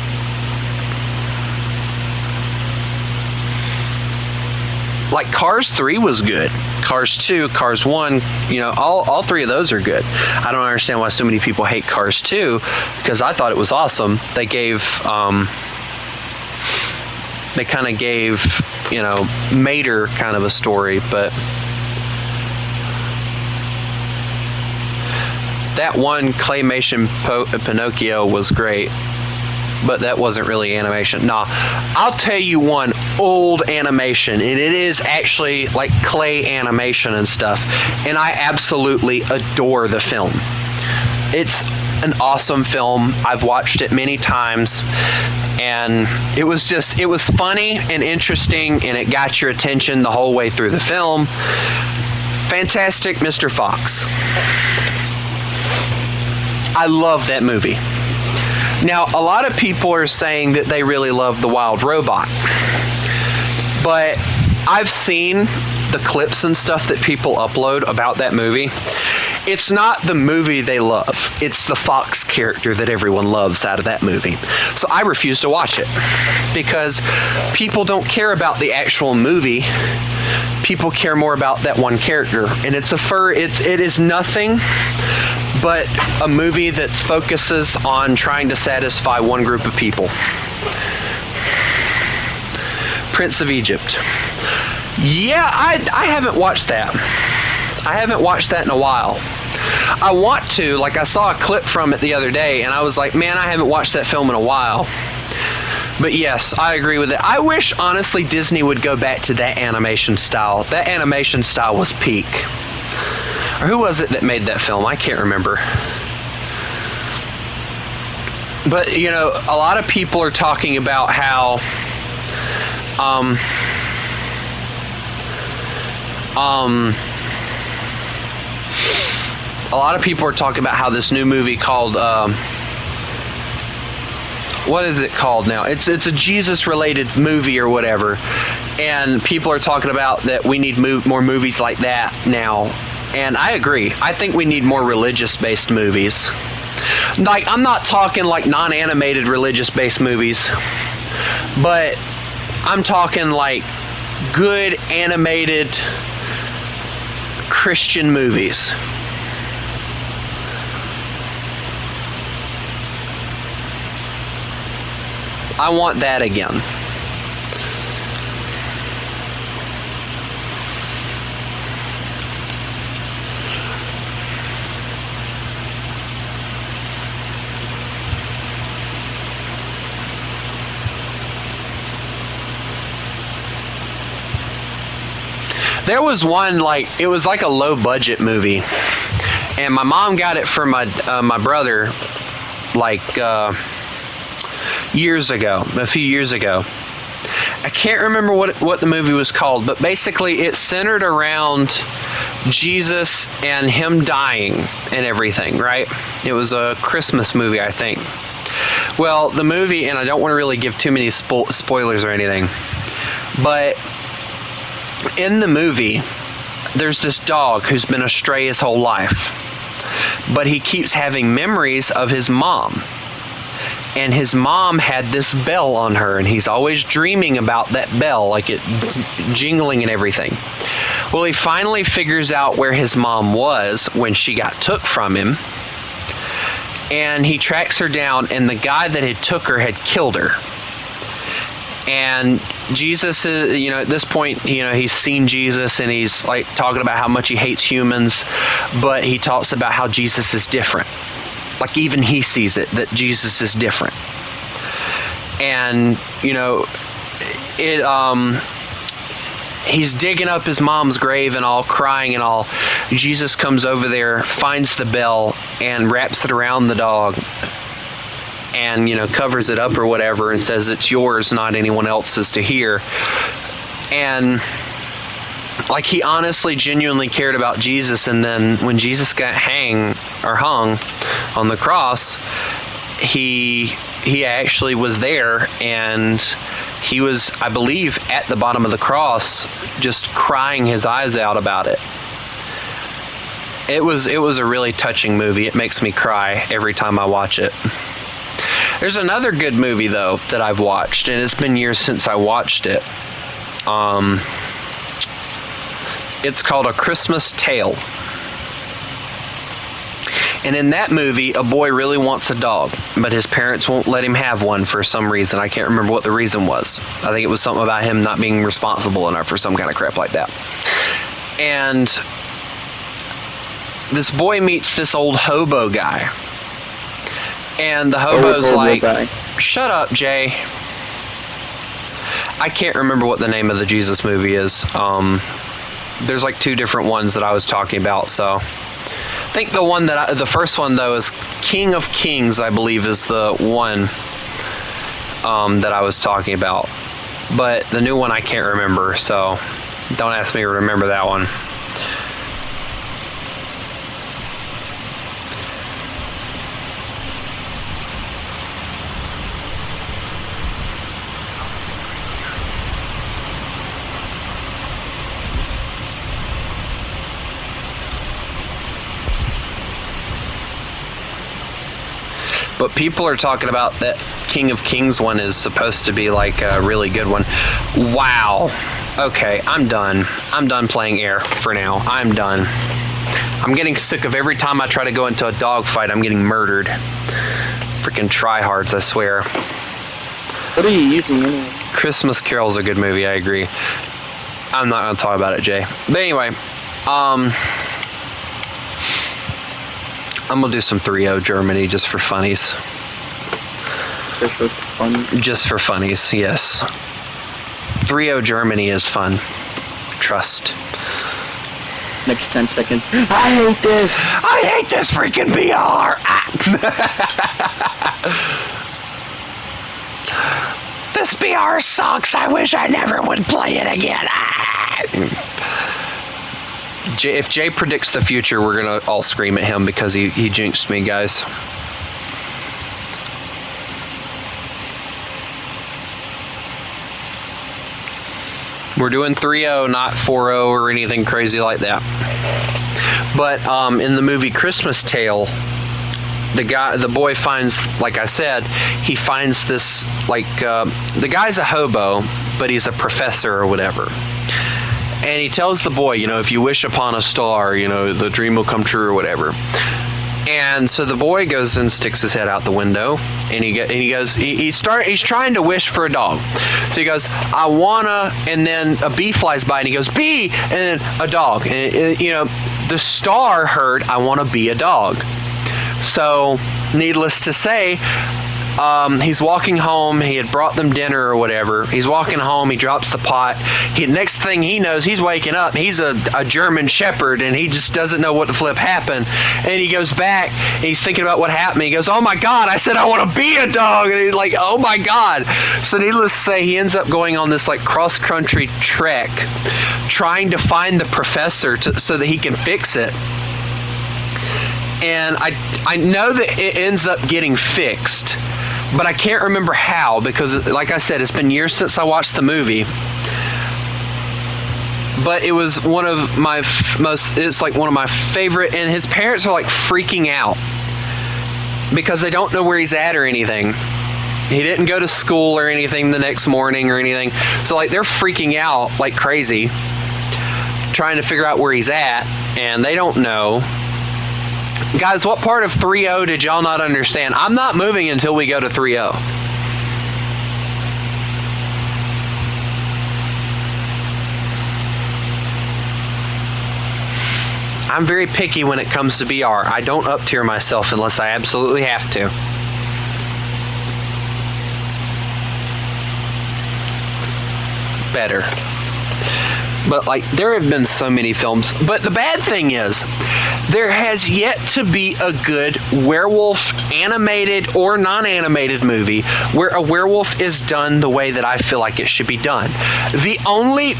Like Cars 3 was good. Cars 2, Cars 1, you know, all three of those are good. I don't understand why so many people hate Cars 2, because I thought it was awesome. They kind of gave, you know, Mater kind of a story, but that one claymation Pinocchio was great. But that wasn't really animation. Nah, I'll tell you one old animation, and it is actually like clay animation and stuff, and I absolutely adore the film. It's an awesome film. I've watched it many times, and it was funny and interesting, and it got your attention the whole way through the film. Fantastic Mr. Fox. I love that movie. Now, a lot of people are saying that they really love The Wild Robot. But I've seen the clips and stuff that people upload about that movie. It's not the movie they love. It's the Fox character that everyone loves out of that movie. So I refuse to watch it. Because people don't care about the actual movie. People care more about that one character. And it is nothing but a movie that focuses on trying to satisfy one group of people. Prince of Egypt. Yeah, I haven't watched that. I haven't watched that in a while. I want to. Like, I saw a clip from it the other day, and I was like, man, I haven't watched that film in a while. But yes, I agree with it. I wish, honestly, Disney would go back to that animation style. That animation style was peak. Or who was it that made that film? I can't remember. But, you know, a lot of people are talking about how a lot of people are talking about how this new movie called what is it called now? It's a Jesus related movie or whatever, and people are talking about that we need more movies like that now. And I agree. I think we need more religious-based movies. Like, I'm not talking like non-animated religious-based movies, but I'm talking like good animated Christian movies. I want that again. There was one, like, it was like a low budget movie, and my mom got it for my brother, like, years ago, a few years ago. I can't remember what the movie was called, but basically it centered around Jesus and him dying and everything, right? It was a Christmas movie, I think. Well, the movie, and I don't want to really give too many spoilers or anything, but in the movie, there's this dog who's been astray his whole life, but he keeps having memories of his mom. And his mom had this bell on her, and he's always dreaming about that bell, like it jingling and everything. Well, he finally figures out where his mom was when she got took from him, and he tracks her down, and the guy that had took her had killed her. And Jesus is, at this point, he's seen Jesus, and he's like talking about how much he hates humans, but he talks about how Jesus is different. Like even he sees it, that Jesus is different. And, he's digging up his mom's grave and all, crying and all. Jesus comes over there, finds the bell, and wraps it around the dog. And, covers it up or whatever and says it's yours, not anyone else's to hear. And, like, he honestly, genuinely cared about Jesus. And then when Jesus got hung on the cross, he actually was there, and he was, I believe, at the bottom of the cross, just crying his eyes out about it. It was a really touching movie. It makes me cry every time I watch it. There's another good movie, though, that I've watched, and it's been years since I watched it. It's called A Christmas Tale. And in that movie, a boy really wants a dog, but his parents won't let him have one for some reason. I can't remember what the reason was. I think it was something about him not being responsible enough or some kind of crap like that. And this boy meets this old hobo guy. And the hobo's like, shut up, Jay. I can't remember what the name of the Jesus movie is. There's like two different ones that I was talking about. So I think the first one, though, is King of Kings, I believe, is the one that I was talking about. But the new one I can't remember, so don't ask me to remember that one. But people are talking about that King of Kings one is supposed to be like a really good one. Wow. Okay, I'm done. I'm done playing air for now. I'm done. I'm getting sick of every time I try to go into a dogfight, I'm getting murdered. Freaking tryhards, I swear. What are you using anyway? Christmas Carol's a good movie, I agree. I'm not going to talk about it, Jay. But anyway, I'm going to do some 3-0 Germany just for funnies. Just for funnies? Just for funnies, yes. 3-0 Germany is fun. Trust. Next 10 seconds. I hate this! I hate this freaking VR! This VR sucks. I wish I never would play it again. If Jay predicts the future, we're going to all scream at him because he jinxed me, guys. We're doing 3-0, not 4-0 or anything crazy like that. But in the movie Christmas Tale, the boy finds, like I said, he finds this, the guy's a hobo, but he's a professor or whatever. And he tells the boy, if you wish upon a star, the dream will come true or whatever. And so the boy goes and sticks his head out the window, and he's trying to wish for a dog. So he goes, I wanna, and then a bee flies by, and he goes, bee, and then a dog. And the star heard, I want to be a dog. So, needless to say, he's walking home. He had brought them dinner or whatever. He's walking home. He drops the pot. Next thing he knows, he's waking up. He's a German Shepherd, and he just doesn't know what the flip happened. And he goes back. And he's thinking about what happened. He goes, oh, my God, I said I want to be a dog. And he's like, oh, my God. So needless to say, he ends up going on this cross-country trek trying to find the professor so that he can fix it. And I know that it ends up getting fixed, but I can't remember how because, like I said, it's been years since I watched the movie. But it was one of my one of my favorite, and his parents are freaking out because they don't know where he's at or anything. He didn't go to school or anything the next morning or anything. So they're freaking out like crazy, trying to figure out where he's at, and they don't know. Guys, what part of 3-0 did y'all not understand? I'm not moving until we go to 3-0. I'm very picky when it comes to BR. I don't up-tier myself unless I absolutely have to. Better. But, like, there have been so many films. But the bad thing is, there has yet to be a good werewolf animated or non-animated movie where a werewolf is done the way that I feel like it should be done. The only...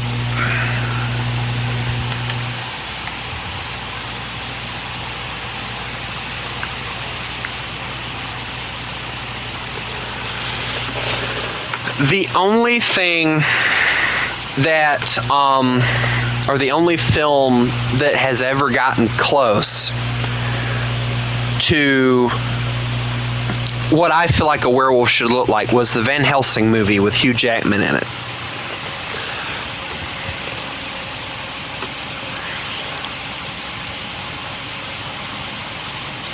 The only thing that, or the only film that has ever gotten close to what I feel like a werewolf should look like was the Van Helsing movie with Hugh Jackman in it.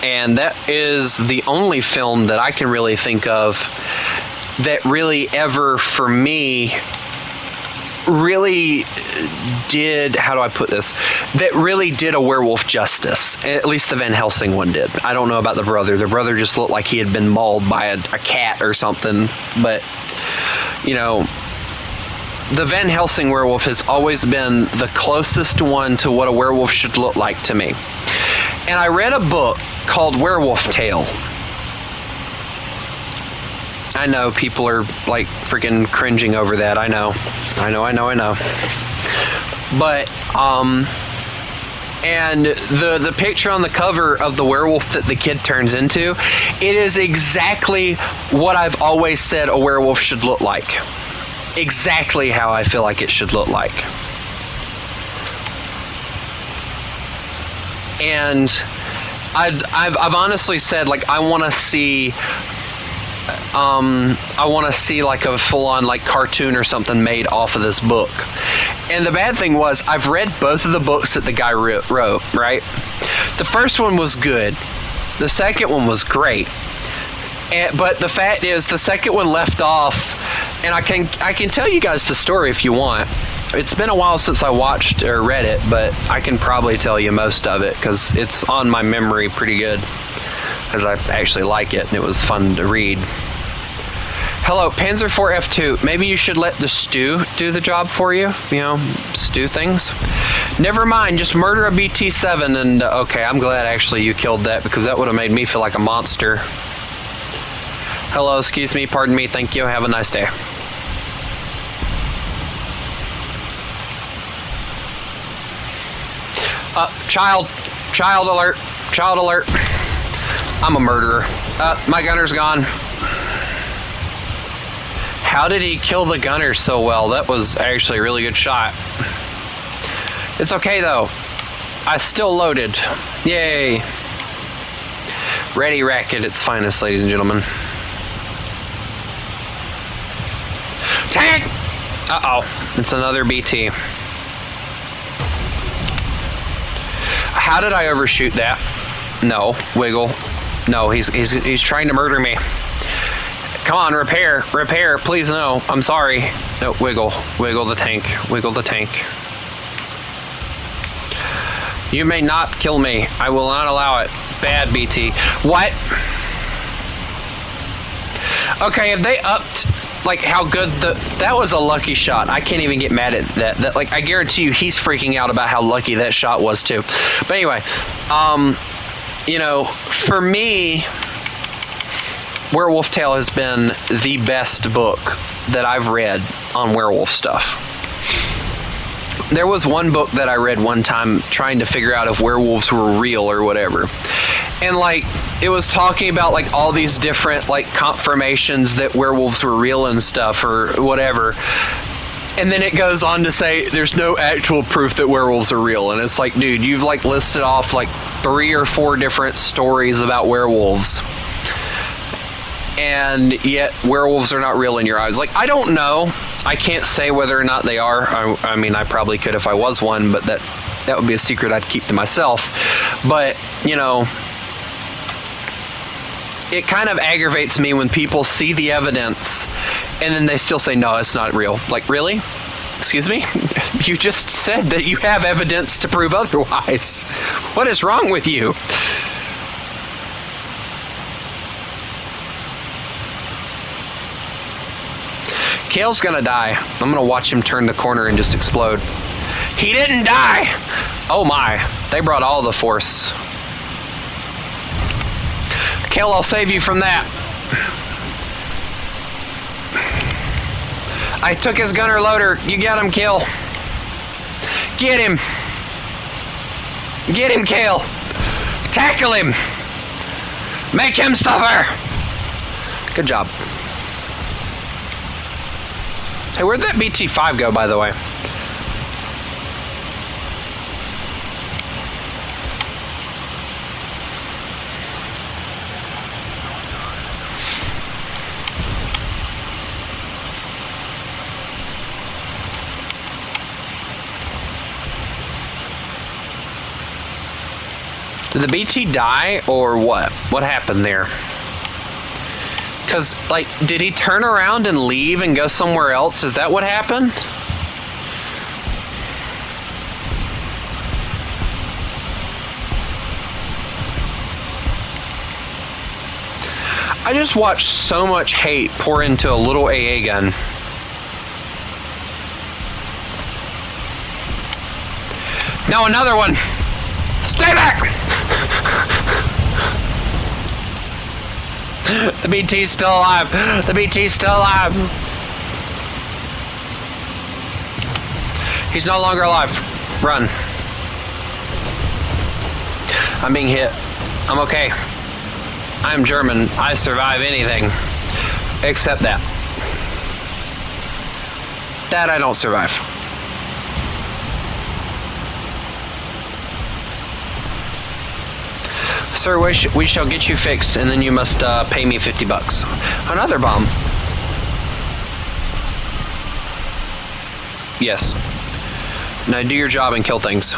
And that is the only film that I can really think of that really ever, for me, really did, how do I put this, that really did a werewolf justice. At least the Van Helsing one did. I don't know about the brother. The brother just looked like he had been mauled by a cat or something. But, you know, the Van Helsing werewolf has always been the closest one to what a werewolf should look like to me. And I read a book called Werewolf Tale. I know people are like freaking cringing over that. I know. But and the picture on the cover of the werewolf that the kid turns into, it is exactly what I've always said a werewolf should look like. Exactly how I feel like it should look like. And I've honestly said, like, I want to see like a full-on like cartoon or something made off of this book. And the bad thing was, I've read both of the books that the guy wrote, right? The first one was good. The second one was great. But the fact is, the second one left off, and I can tell you guys the story if you want. It's been a while since I watched or read it, but I can probably tell you most of it because it's on my memory pretty good. Because I actually like it, and it was fun to read. Hello, Panzer IV F2. Maybe you should let the stew do the job for you. You know, stew things. Never mind, just murder a BT-7 and... okay, I'm glad actually you killed that, because that would have made me feel like a monster. Hello, excuse me, pardon me, thank you, have a nice day. Child alert, child alert. I'm a murderer. My gunner's gone. How did he kill the gunner so well? That was actually a really good shot. It's okay though. I still loaded. Yay. Ready Rack at its finest, ladies and gentlemen. Tank! Uh-oh. It's another BT. How did I overshoot that? No. Wiggle. No, he's trying to murder me. Come on, repair, please no. I'm sorry. No, wiggle the tank, wiggle the tank. You may not kill me. I will not allow it. Bad BT. What? Okay, have they upped like how good that was a lucky shot. I can't even get mad at that. That, like, I guarantee you he's freaking out about how lucky that shot was too. But anyway, you know, for me, Werewolf Tale has been the best book that I've read on werewolf stuff. There was one book that I read one time trying to figure out if werewolves were real or whatever. And, like, it was talking about, like, all these different, like, confirmations that werewolves were real and stuff or whatever. And then it goes on to say there's no actual proof that werewolves are real. And it's like, dude, you've, like, listed off, like, 3 or 4 different stories about werewolves. And yet werewolves are not real in your eyes. Like, I don't know. I can't say whether or not they are. I mean, I probably could if I was one, but that would be a secret I'd keep to myself. But, you know, it kind of aggravates me when people see the evidence and then they still say, no, it's not real. Like, really? Excuse me? You just said that you have evidence to prove otherwise. What is wrong with you? Kale's gonna die. I'm gonna watch him turn the corner and just explode. He didn't die! Oh my. They brought all the force. Kale, I'll save you from that. I took his gunner loader. You got him, Kale. Get him. Get him, Kale. Tackle him. Make him suffer. Good job. Hey, where'd that BT-5 go, by the way? Did the BT die, or what? What happened there? Because, like, did he turn around and leave and go somewhere else? Is that what happened? I just watched so much hate pour into a little AA gun. No, another one! Stay back! The BT's still alive. The BT's still alive. He's no longer alive. Run. I'm being hit. I'm okay. I'm German. I survive anything. Except that. That I don't survive. Sir, we shall get you fixed, and then you must pay me $50. Another bomb. Yes. Now do your job and kill things.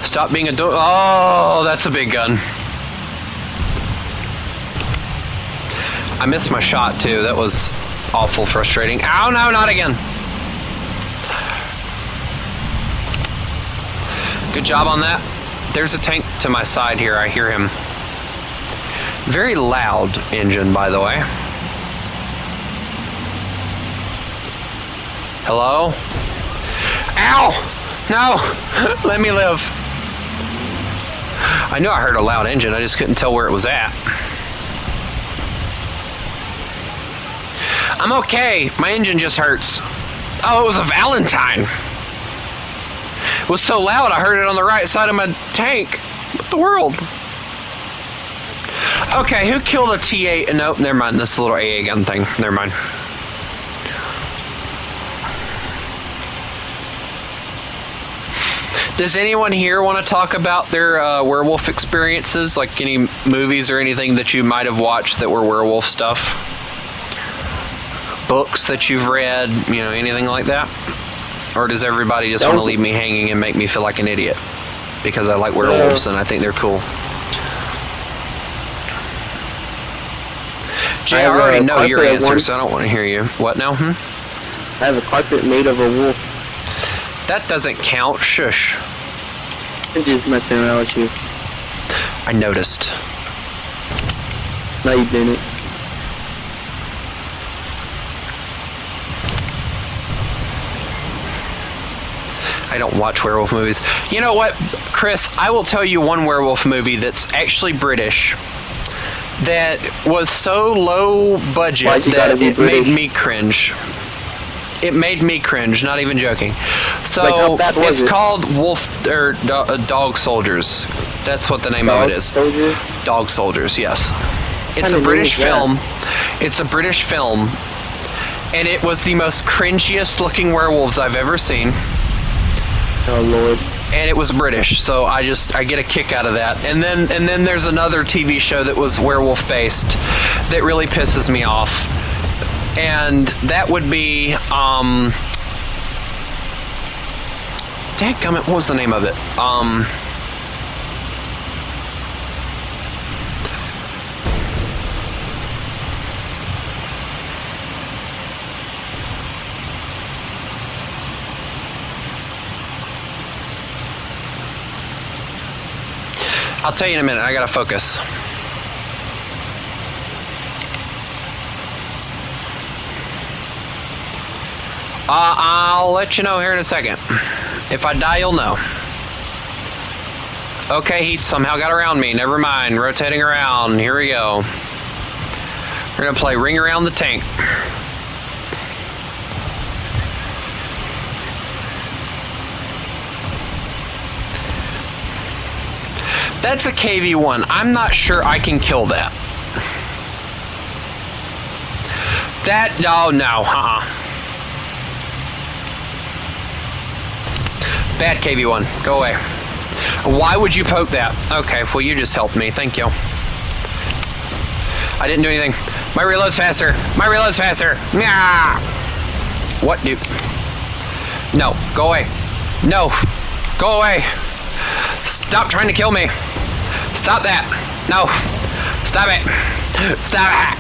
Stop being a oh, that's a big gun. I missed my shot, too. That was awful frustrating. Ow, no, not again. Good job on that. There's a tank to my side here. I hear him. Very loud engine, by the way. Hello? Ow! No! Let me live. I knew I heard a loud engine. I just couldn't tell where it was at. I'm okay. My engine just hurts. Oh, it was a Valentine. It was so loud I heard it on the right side of my tank. What the world? Okay, who killed a T8? Nope, never mind. This little AA gun thing. Never mind. Does anyone here want to talk about their werewolf experiences? Like any movies or anything that you might have watched that were werewolf stuff? Books that you've read? You know, anything like that? Or does everybody just want to leave me hanging and make me feel like an idiot? Because I like werewolves and I think they're cool. Jay, I already know your answer, so I don't want to hear you. What now? I have a carpet made of a wolf. That doesn't count. Shush. I'm just messing around with you. I noticed. No, you didn't. I don't watch werewolf movies. You know what, Chris? I will tell you one werewolf movie that's actually British that was so low budget that it made me cringe. It made me cringe, not even joking. So it's called Dog Soldiers. That's what the name of it is. Soldiers? Dog Soldiers, yes. It's a British film. It's a British film. And it was the most cringiest looking werewolves I've ever seen. Oh, Lord. and it was British, so I get a kick out of that. And then there's another TV show that was werewolf based that really pisses me off, and that would be dadgummit, what was the name of it? I'll tell you in a minute. I gotta focus. I'll let you know here in a second. If I die, you'll know. Okay, he somehow got around me. Never mind. Rotating around. Here we go. We're gonna play Ring Around the Tank. That's a KV-1. I'm not sure I can kill that. Oh no, Bad KV-1. Go away. Why would you poke that? Okay, well you just helped me. Thank you. I didn't do anything. My reload's faster. My reload's faster. Nah. What, dude? No, go away. No, go away. Stop trying to kill me. Stop that. No. Stop it. Stop it.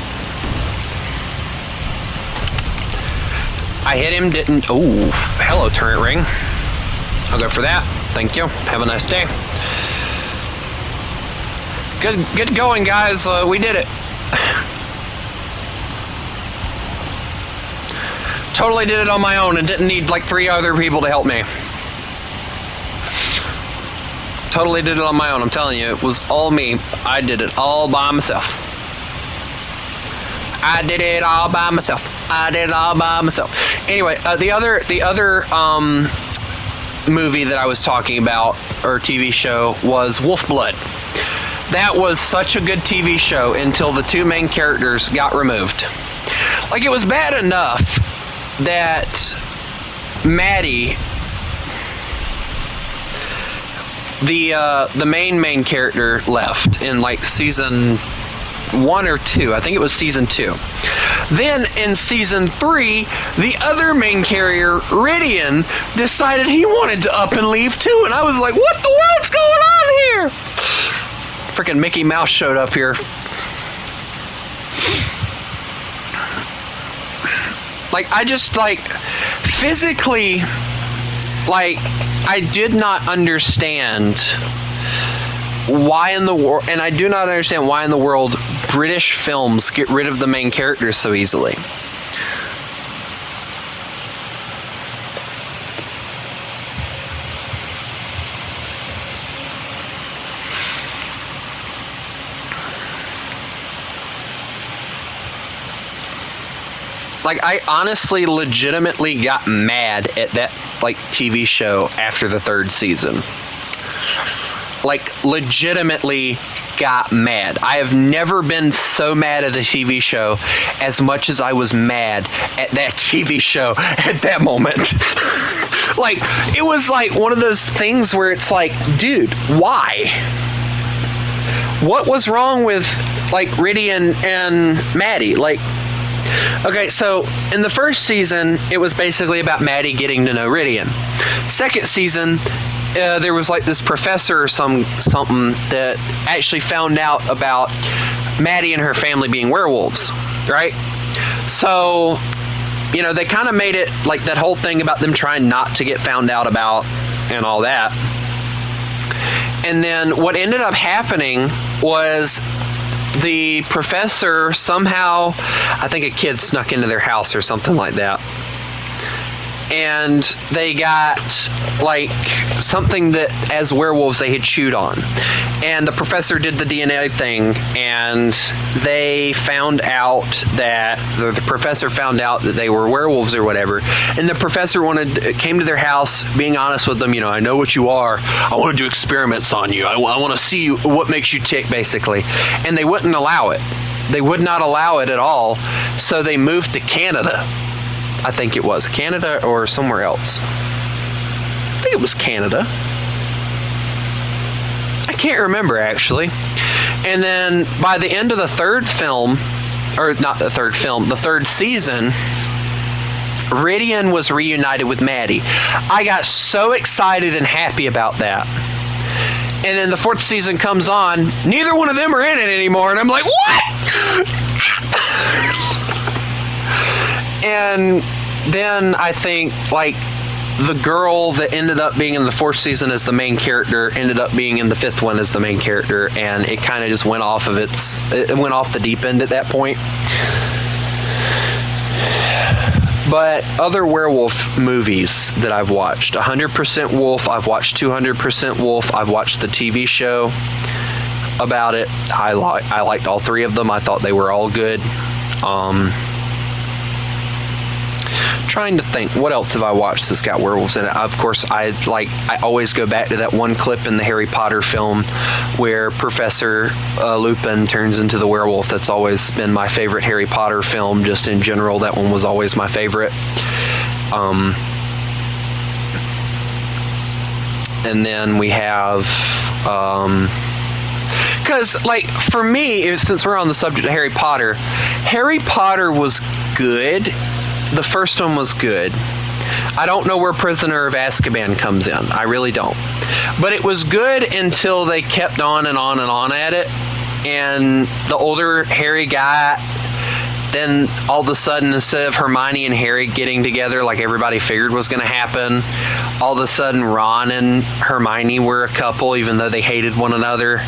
I hit him, didn't. Oh, hello, turret ring. I'll go for that. Thank you. Have a nice day. Good going, guys. We did it. Totally did it on my own and didn't need like 3 other people to help me. Totally did it on my own. I'm telling you, it was all me. I did it all by myself. I did it all by myself. I did it all by myself. Anyway, the other movie that I was talking about, or TV show, was Wolf Blood. That was such a good TV show until the 2 main characters got removed. Like, it was bad enough that Maddie, the main character, left in like season 1 or 2. I think it was season 2. Then in season 3, the other main carrier, Ridian, decided he wanted to up and leave too, and I was like, what the world's going on here? Freaking Mickey Mouse showed up here. Like, I just, like, physically, like, I did not understand why in the world, and I do not understand why in the world British films get rid of the main characters so easily. Like, I honestly legitimately got mad at that, like, TV show after the 3rd season. Like, legitimately got mad. I have never been so mad at a TV show as much as I was mad at that TV show at that moment. Like, it was like one of those things where it's like, dude, why? What was wrong with, like, Ridian and Maddie? Like, okay, so in the 1st season, it was basically about Maddie getting to know Ridian. 2nd season, there was like this professor or something that actually found out about Maddie and her family being werewolves, right? So, you know, they kind of made it like that whole thing about them trying not to get found out about and all that. And then what ended up happening was the professor somehow, I think a kid snuck into their house or something like that. And they got, like, something that, as werewolves, they had chewed on. And the professor did the DNA thing, and they found out that, the professor found out that they were werewolves or whatever. And the professor came to their house, being honest with them, you know, I know what you are. I want to do experiments on you. I want to see what makes you tick, basically. And they wouldn't allow it. They would not allow it at all. So they moved to Canada. I think it was Canada or somewhere else. I think it was Canada. can't remember, actually. And then by the end of the third film, or not the third film, the third season, Ridian was reunited with Maddie. I got so excited and happy about that. And then the fourth season comes on, neither one of them are in it anymore, and I'm like, what? And then I think, like, the girl that ended up being in the fourth season as the main character ended up being in the fifth one as the main character, and it kind of just went off the deep end at that point. But other werewolf movies that I've watched, 100% Wolf, I've watched 200% Wolf, I've watched the TV show about it. I liked all three of them. I thought they were all good. Trying to think, what else have I watched that's got werewolves in it? Of course, I always go back to that one clip in the Harry Potter film where Professor Lupin turns into the werewolf. That's always been my favorite Harry Potter film, just in general. That one was always my favorite. And then we have... because, like, for me, since we're on the subject of Harry Potter was good. The first one was good. I don't know where Prisoner of Azkaban comes in. I really don't. But it was good until they kept on and on and on at it. And the older Harry got, then all of a sudden, instead of Hermione and Harry getting together like everybody figured was going to happen, all of a sudden Ron and Hermione were a couple, even though they hated one another.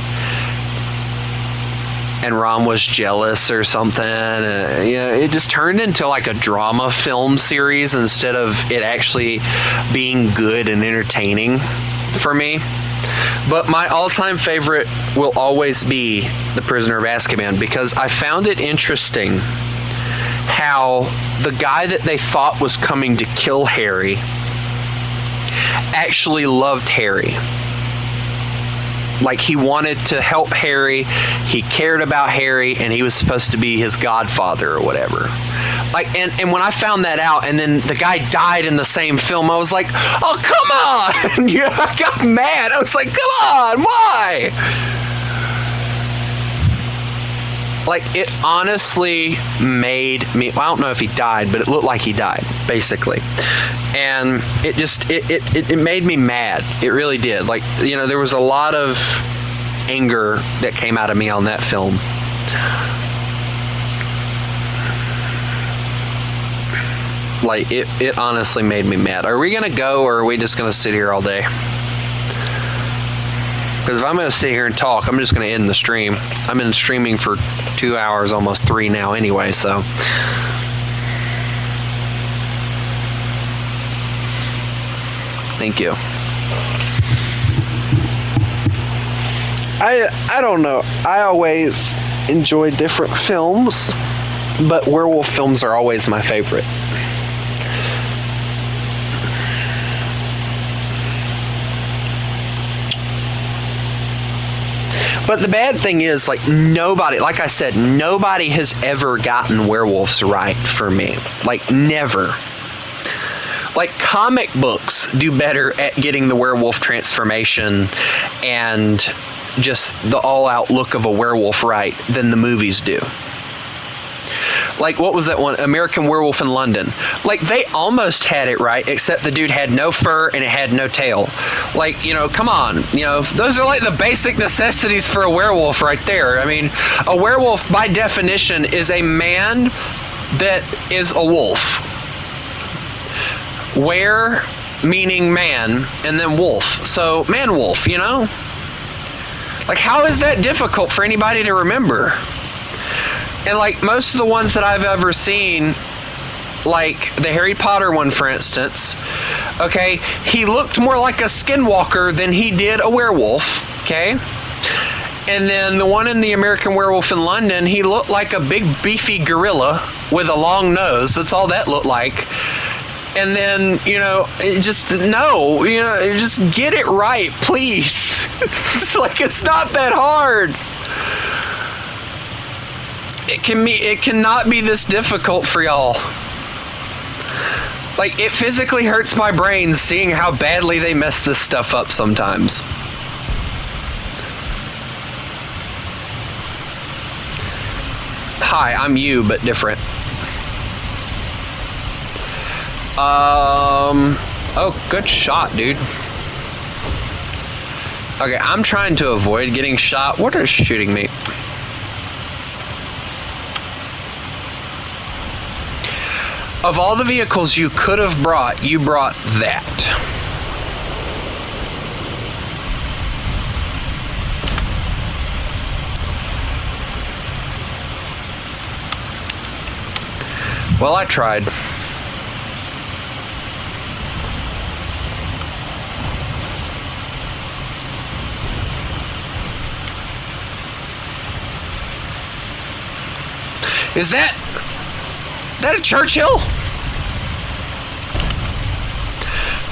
And Ron was jealous or something. It just turned into like a drama film series instead of it actually being good and entertaining for me. But my all-time favorite will always be The Prisoner of Azkaban, because I found it interesting how the guy that they thought was coming to kill Harry actually loved Harry. Like, he wanted to help Harry, he cared about Harry, and he was supposed to be his godfather or whatever. Like, and when I found that out, and then the guy died in the same film, I was like, oh, come on! I got mad. I was like, come on, why? Like, it honestly made me... Well, I don't know if he died, but it looked like he died, basically. And it just... It made me mad. It really did. Like, there was a lot of anger that came out of me on that film. Like, it honestly made me mad. Are we going to go, or are we just going to sit here all day? Because if I'm going to sit here and talk, I'm just going to end the stream. I've been streaming for 2 hours, almost 3 now anyway, so. Thank you. I don't know. I always enjoy different films, but werewolf films are always my favorite. But the bad thing is, like I said, nobody has ever gotten werewolves right for me. Like, never. Like, comic books do better at getting the werewolf transformation and just the all-out look of a werewolf right than the movies do. Like, what was that one? American Werewolf in London. Like, they almost had it right, except the dude had no fur and it had no tail. Like, come on. Those are like the basic necessities for a werewolf right there. I mean, a werewolf, by definition, is a man that is a wolf. Were meaning man, and then wolf. So, man-wolf, Like, how is that difficult for anybody to remember? And, like, most of the ones that I've ever seen, like the Harry Potter one, for instance, okay, he looked more like a skinwalker than he did a werewolf, okay? And then the one in the American Werewolf in London, he looked like a big, beefy gorilla with a long nose. That's all that looked like. And then, just get it right, please. It's like, it's not that hard. It cannot be this difficult for y'all. Like, it physically hurts my brain seeing how badly they mess this stuff up sometimes. Hi, I'm you, but different. Oh, good shot, dude. Okay, I'm trying to avoid getting shot. What is shooting me? Of all the vehicles you could have brought, you brought that. Well, I tried. Is that a Churchill?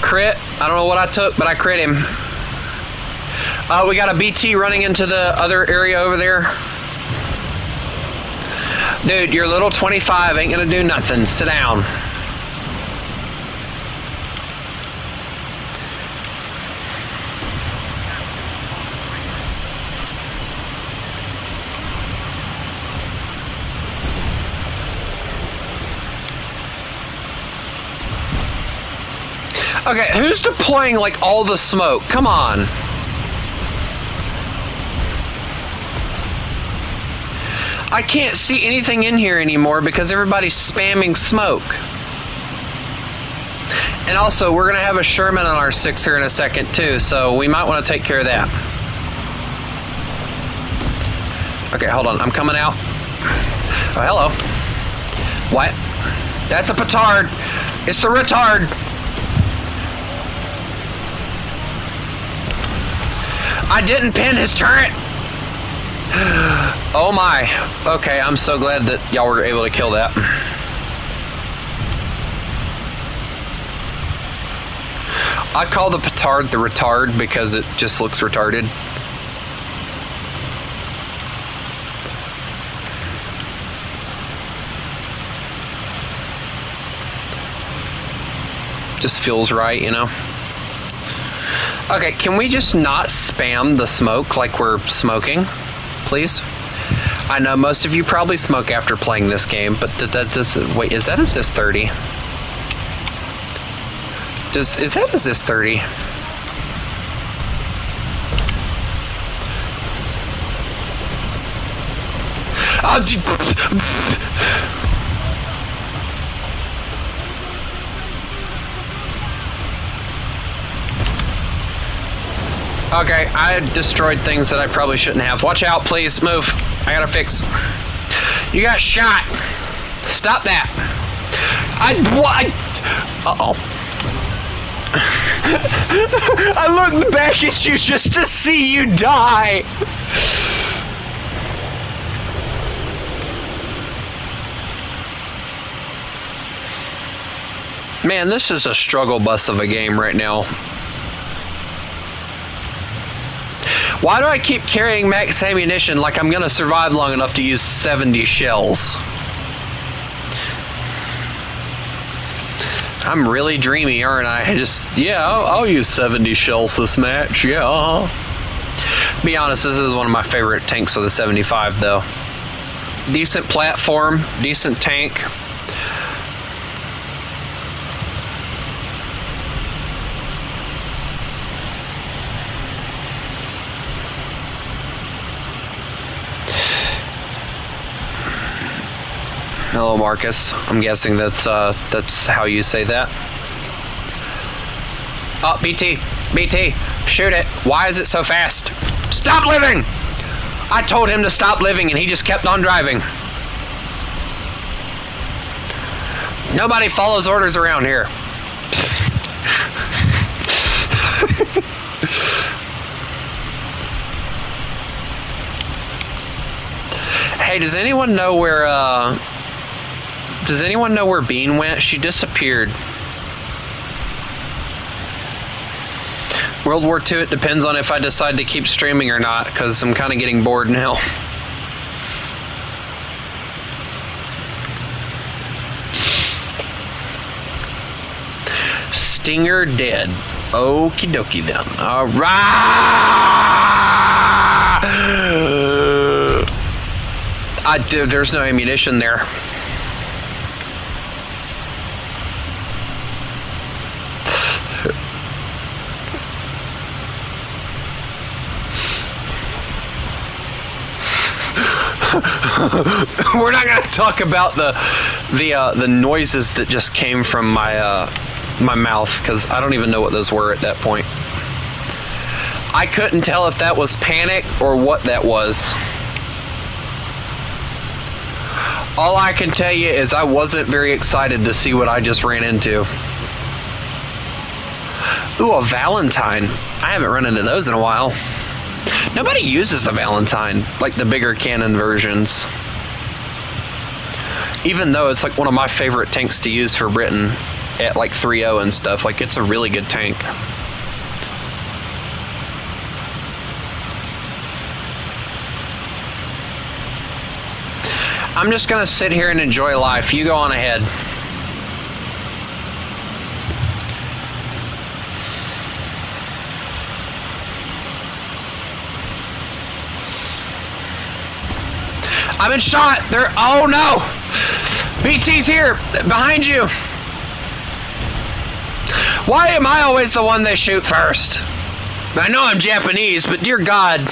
Crit. I don't know what I took, but I crit him. We got a BT running into the other area over there. Dude, your little 25 ain't gonna do nothing. Sit down. Okay, who's deploying like all the smoke? Come on. I can't see anything in here anymore because everybody's spamming smoke. And also, we're going to have a Sherman on our 6 here in a second too, so we might want to take care of that. Okay, hold on. I'm coming out. Oh, hello. What? That's a petard. It's the retard. I didn't pin his turret. Oh my. Okay, I'm so glad that y'all were able to kill that. I call the petard the retard because it just looks retarded. Just feels right, you know? Okay, can we just not spam the smoke like we're smoking, please? I know most of you probably smoke after playing this game, but that does. Wait, is that assist 30? Is that assist 30? Okay, I destroyed things that I probably shouldn't have. Watch out, please. Move. I gotta fix. You got shot. Stop that. What? Uh-oh. I looked back at you just to see you die. Man, this is a struggle bus of a game right now. Why do I keep carrying max ammunition like I'm gonna survive long enough to use 70 shells? I'm really dreamy, aren't I? I'll use 70 shells this match, yeah. Be honest, this is one of my favorite tanks with a 75, though. Decent platform, decent tank. Hello, Marcus. I'm guessing that's how you say that. Oh, BT, shoot it. Why is it so fast? Stop living! I told him to stop living and he just kept on driving. Nobody follows orders around here. Hey, does anyone know where Bean went? She disappeared. World War II, it depends on if I decide to keep streaming or not, because I'm kind of getting bored now. Stinger dead. Okie dokie then. Alright! There's no ammunition there. We're not going to talk about the noises that just came from my my mouth, because I don't even know what those were at that point. I couldn't tell if that was panic or what that was. All I can tell you is I wasn't very excited to see what I just ran into. Ooh, a Valentine. I haven't run into those in a while. Nobody uses the Valentine, like the bigger cannon versions. Even though it's like one of my favorite tanks to use for Britain at like 3.0 and stuff. Like, it's a really good tank. I'm just gonna sit here and enjoy life. You go on ahead. I've been shot. There. Oh no! BT's here, behind you. Why am I always the one they shoot first? I know I'm Japanese, but dear God,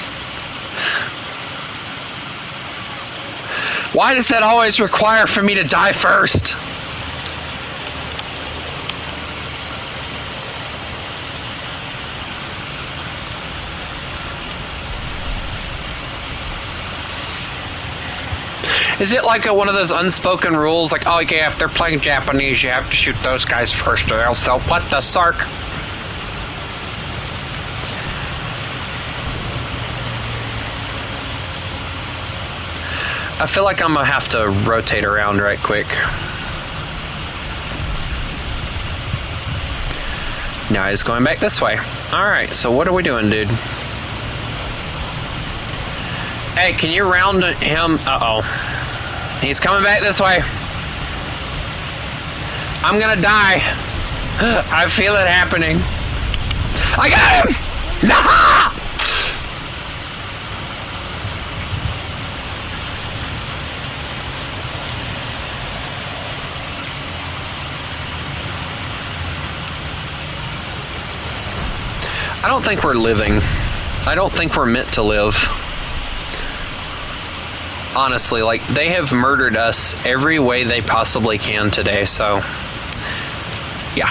why does that always require for me to die first? Is it like one of those unspoken rules, like, oh yeah, if they're playing Japanese, you have to shoot those guys first, or else they'll what the sark? I feel like I'm gonna have to rotate around right quick. Now he's going back this way. Alright, so what are we doing, dude? Hey, can you round him? Uh-oh. He's coming back this way. I'm gonna die. I feel it happening. I got him! Nah! I don't think we're living. I don't think we're meant to live. Honestly, like, they have murdered us every way they possibly can today, so yeah.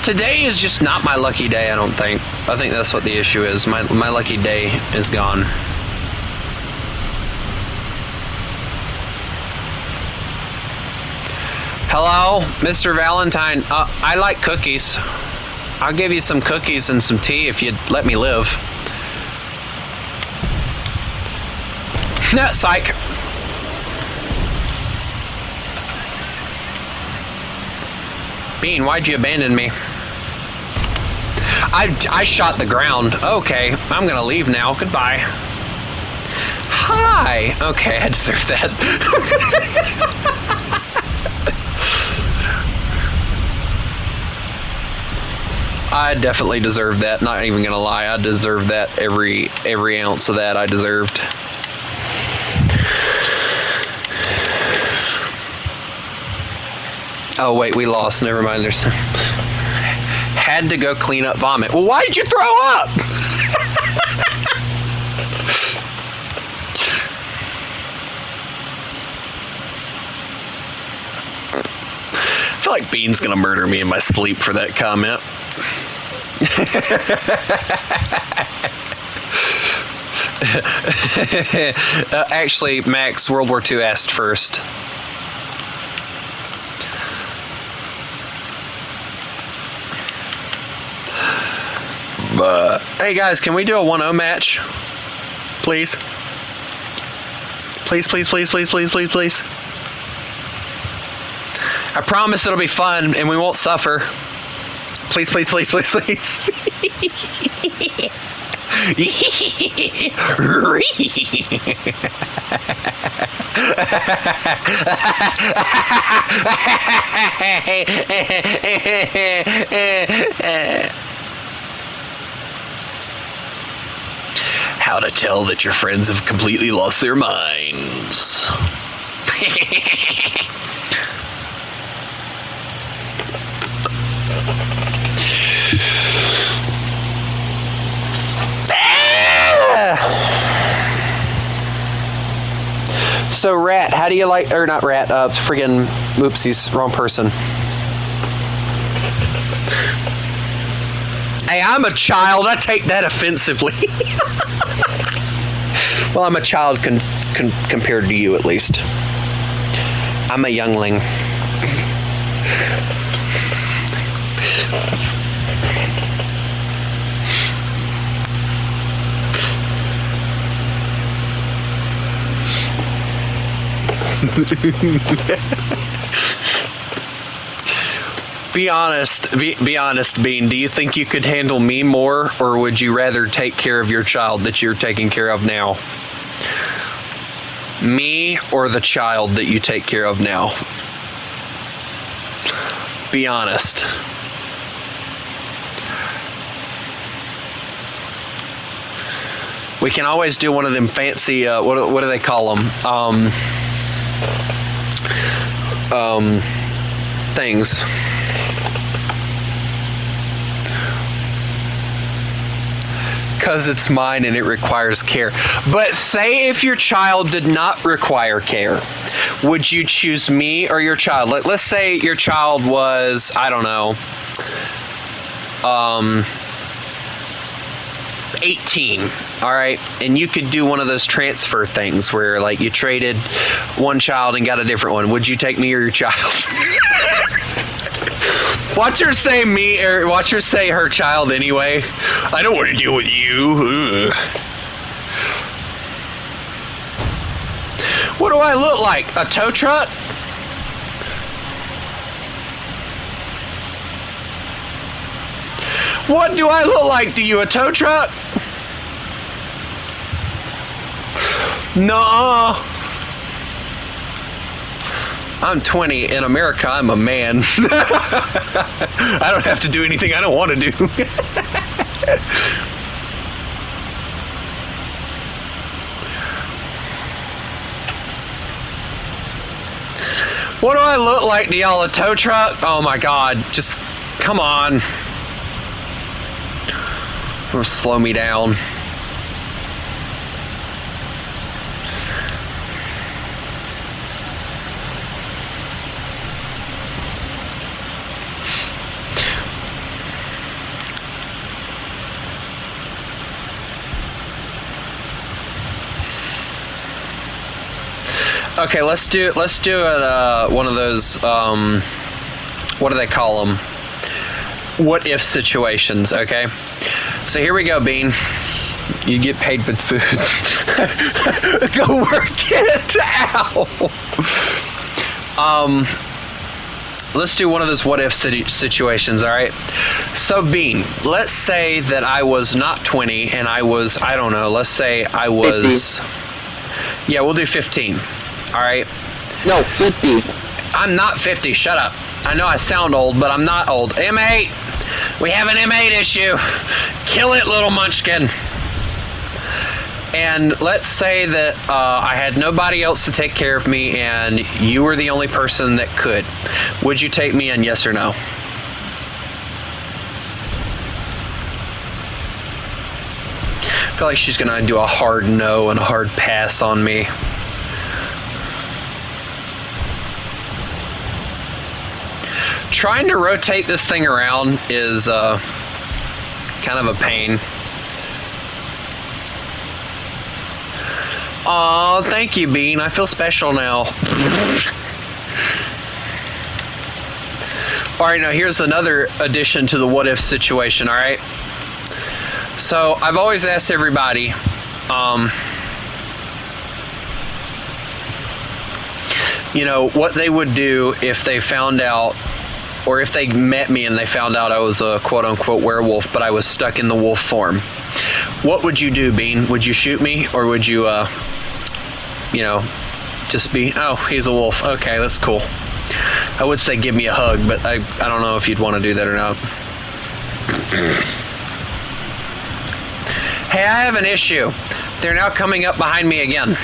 Today is just not my lucky day, I don't think. I think that's what the issue is. My lucky day is gone. Hello, Mr. Valentine. I like cookies. I'll give you some cookies and some tea if you'd let me live. No, psych. Bean, why'd you abandon me? I shot the ground. Okay, I'm gonna leave now. Goodbye. Hi. Okay, I deserve that. I definitely deserved that. Not even gonna lie, I deserved that. Every ounce of that I deserved. Oh wait, we lost. Never mind. There's had to go clean up vomit. Well, why did you throw up? I feel like Bean's gonna murder me in my sleep for that comment. Actually, Max, World War II asked first. Hey guys, can we do a 1-0 match? Please? Please, please, please, please, please, please, please. I promise it'll be fun and we won't suffer. Please, please, please, please, please. how to tell that your friends have completely lost their minds. So, Rat, how do you like, or not Rat, friggin' whoopsies, wrong person. Hey, I'm a child. I take that offensively. Well, I'm a child compared to you, at least. I'm a youngling. Be honest, Bean. Do you think you could handle me more, or would you rather take care of your child that you're taking care of now? Me or the child that you take care of now? Be honest. We can always do one of them fancy, what do they call them? Things. Because it's mine and it requires care. But say if your child did not require care, would you choose me or your child? Let's say your child was, I don't know, 18, all right, and you could do one of those transfer things where, like, you traded one child and got a different one. Would you take me or your child? Watch her say me, or watch her say her child anyway. I don't want to deal with you. Ugh. What do I look like? A tow truck? What do I look like to you? A tow truck? Nuh-uh. I'm 20. In America, I'm a man. I don't have to do anything I don't want to do. What do I look like to y'all? A tow truck? Oh my God. Just, come on. It'll slow me down. Okay, let's do it. One of those. What do they call them? What if situations? Okay. So here we go, Bean. You get paid with food. Go work it out. Let's do one of those what if situations. All right. So Bean, let's say that I was not 20 and I was, I don't know. Let's say I was. 50. Yeah, we'll do 15. All right. No, 50. I'm not 50. Shut up. I know I sound old, but I'm not old. M8. We have an M8 issue. Kill it, little munchkin. And let's say that I had nobody else to take care of me, and you were the only person that could. Would you take me in, yes or no? I feel like she's going to do a hard no and a hard pass on me. Trying to rotate this thing around is kind of a pain. Aw, thank you, Bean. I feel special now. Alright, now here's another addition to the what if situation, alright? So, I've always asked everybody, you know, what they would do if they found out, or if they met me and they found out I was a quote-unquote werewolf, but I was stuck in the wolf form. What would you do, Bean? Would you shoot me, or would you, you know, just be, oh, he's a wolf. Okay, that's cool. I would say give me a hug, but I don't know if you'd want to do that or not. Hey, I have an issue. They're now coming up behind me again.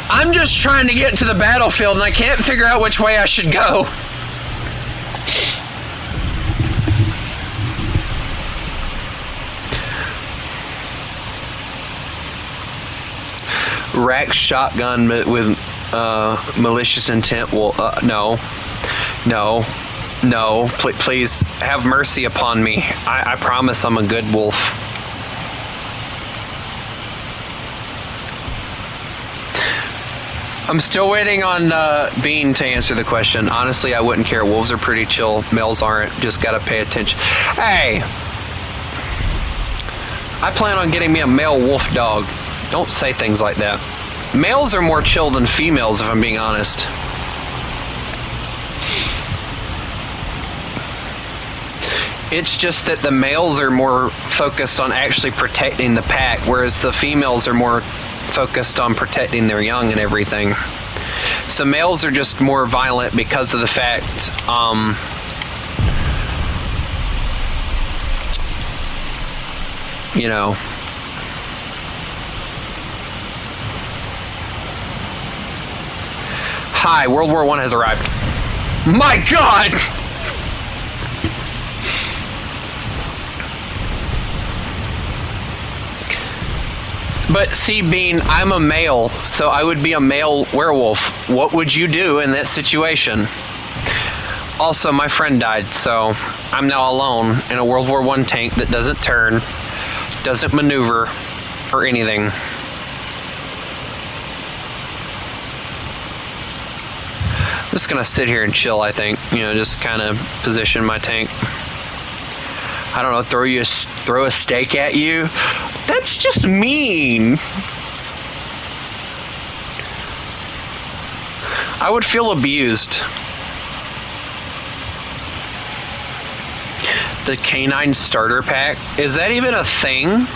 I'm just trying to get to the battlefield and I can't figure out which way I should go. Rack shotgun with malicious intent will no, please have mercy upon me. I promise I'm a good wolf. I'm still waiting on Bean to answer the question. Honestly, I wouldn't care. Wolves are pretty chill. Males aren't. Just gotta pay attention. Hey! I plan on getting me a male wolf dog. Don't say things like that. Males are more chill than females, if I'm being honest. It's just that the males are more focused on actually protecting the pack, whereas the females are more focused on protecting their young and everything. So males are just more violent because of the fact, you know. Hi, World War I has arrived. My God! But see, Bean, I'm a male, so I would be a male werewolf. What would you do in that situation? Also, my friend died, so I'm now alone in a World War I tank that doesn't turn, doesn't maneuver, or anything. I'm just gonna sit here and chill, I think. You know, just kind of position my tank. I don't know, throw a steak at you? That's just mean. I would feel abused. The canine starter pack? Is that even a thing?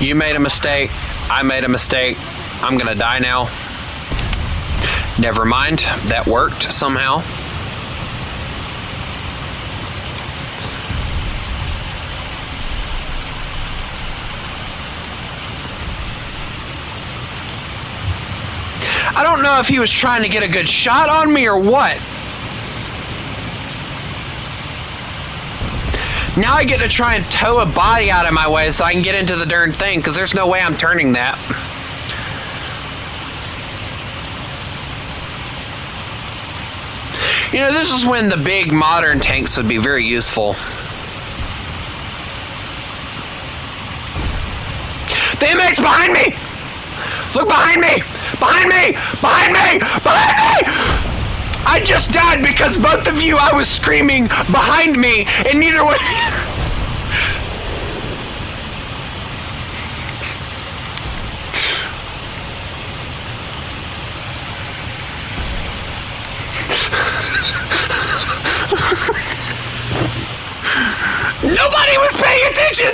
You made a mistake. I made a mistake. I'm gonna die now. Never mind. That worked somehow. I don't know if he was trying to get a good shot on me or what. Now I get to try and tow a body out of my way so I can get into the darn thing, because there's no way I'm turning that. You know, this is when the big modern tanks would be very useful. The MX behind me! Look behind me! Behind me! Behind me! Behind me! I just died because both of you, I was screaming behind me, and neither one... Nobody was paying attention!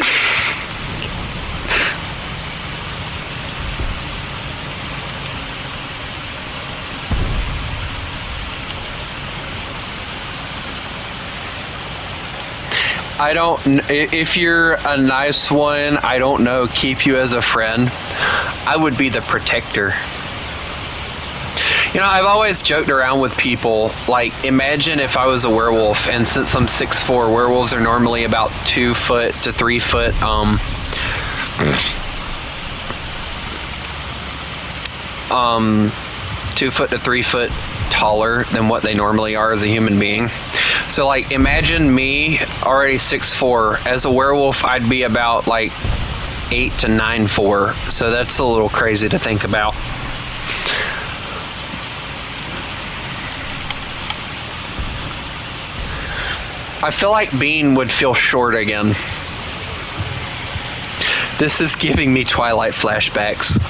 I don't, if you're a nice one, I don't know, keep you as a friend, I would be the protector. You know, I've always joked around with people, like, imagine if I was a werewolf, and since I'm 6'4", werewolves are normally about 2 foot to 3 foot, 2 foot to 3 foot taller than what they normally are as a human being. So, like, imagine me, already 6'4", as a werewolf, I'd be about, like, 8 to 9'4", so that's a little crazy to think about. I feel like Bean would feel short again. This is giving me Twilight flashbacks.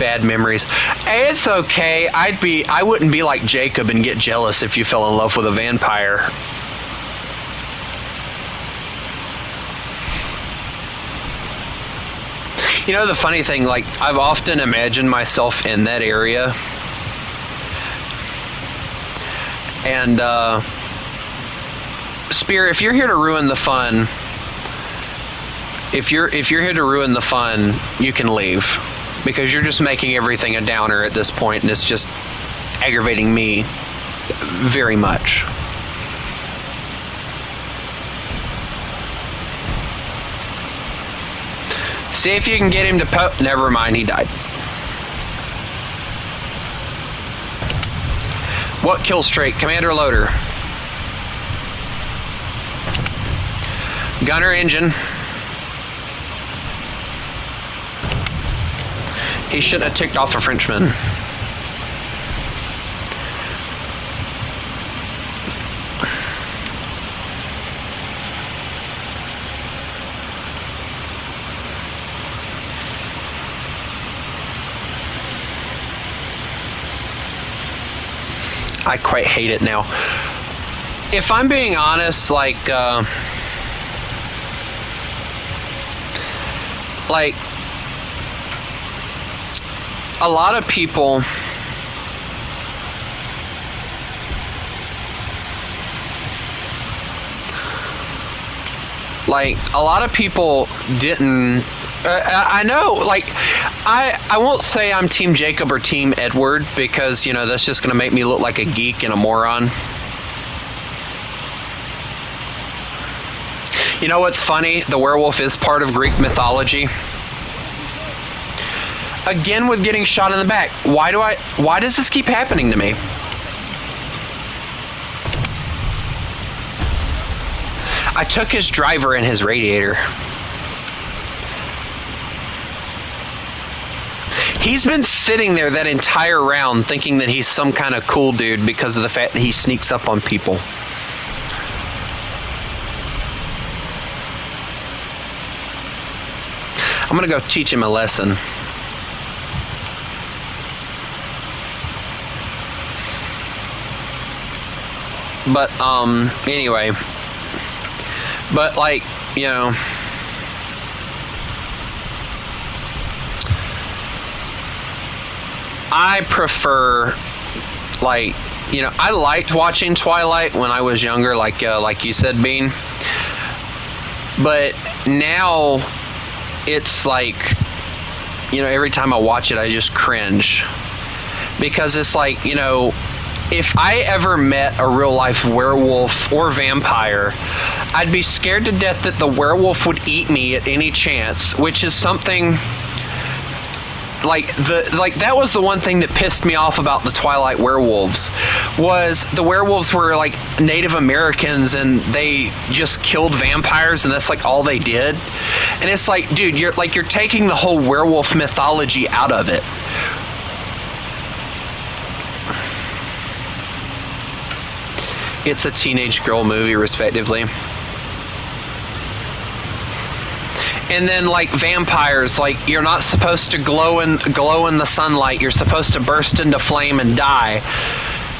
Bad memories. It's okay. I wouldn't be like Jacob and get jealous if you fell in love with a vampire. You know, the funny thing, like, I've often imagined myself in that area. And, Spear, if you're here to ruin the fun, if you're here to ruin the fun, you can leave. Because you're just making everything a downer at this point, and it's just aggravating me very much. See if you can get him to never mind, he died. What kill streak? Commander loader. Gunner engine. He shouldn't have ticked off a Frenchman. I quite hate it now. If I'm being honest, like a lot of people didn't I know, like, I won't say I'm Team Jacob or Team Edward, because, you know, that's just going to make me look like a geek and a moron. You know what's funny? The werewolf is part of Greek mythology. Again with getting shot in the back. Why does this keep happening to me? I took his driver and his radiator. He's been sitting there that entire round thinking that he's some kind of cool dude because of the fact that he sneaks up on people. I'm gonna go teach him a lesson. But, anyway. But, like, you know, I prefer, like, you know, I liked watching Twilight when I was younger, like you said, Bean. But now it's like, you know, every time I watch it, I just cringe. Because it's like, you know, if I ever met a real life werewolf or vampire, I'd be scared to death that the werewolf would eat me at any chance, which is something like that was the one thing that pissed me off about the Twilight werewolves, was the werewolves were like Native Americans and they just killed vampires and that's like all they did. And it's like, dude, you're taking the whole werewolf mythology out of it. It's a teenage girl movie, respectively. And then, like, vampires, like, you're not supposed to glow in the sunlight. You're supposed to burst into flame and die.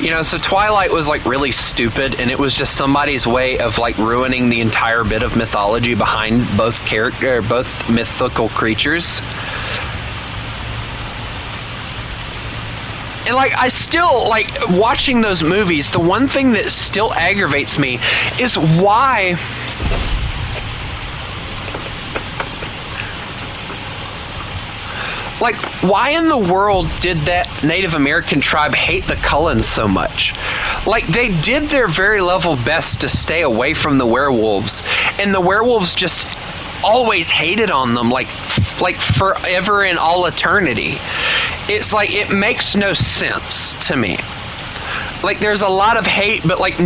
You know, so Twilight was, like, really stupid, and it was just somebody's way of, like, ruining the entire bit of mythology behind both mythical creatures. And, like, I still, like, watching those movies, the one thing that still aggravates me is why in the world did that Native American tribe hate the Cullens so much? Like, they did their very level best to stay away from the werewolves, and the werewolves just always hated on them, like forever and all eternity. It's like, it makes no sense to me. Like, there's a lot of hate, but like,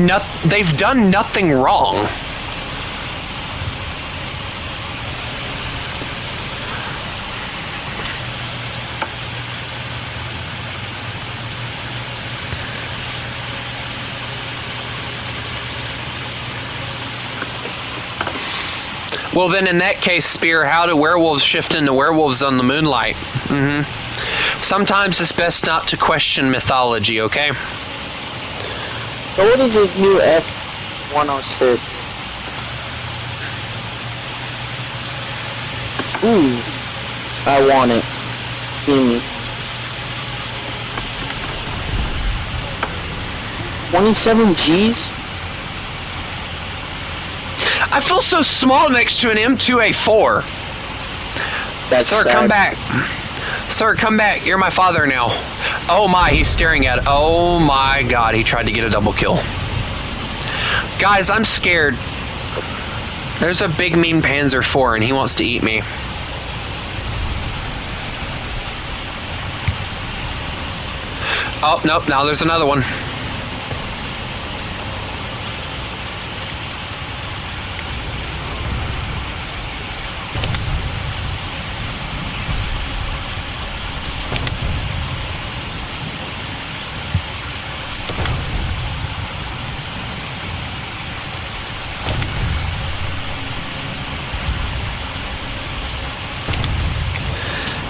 they've done nothing wrong. Well, then in that case, Spear, how do werewolves shift into werewolves on the moonlight? Sometimes it's best not to question mythology, okay? So what is this new F-106? Ooh. I want it. Give me. 27 G's? I feel so small next to an M2A4. That's Sir, sad. come back. Sir, come back. You're my father now. Oh my, he's staring at it. Oh my god, he tried to get a double kill. Guys, I'm scared. There's a big mean Panzer IV and he wants to eat me. Oh, nope, now there's another one.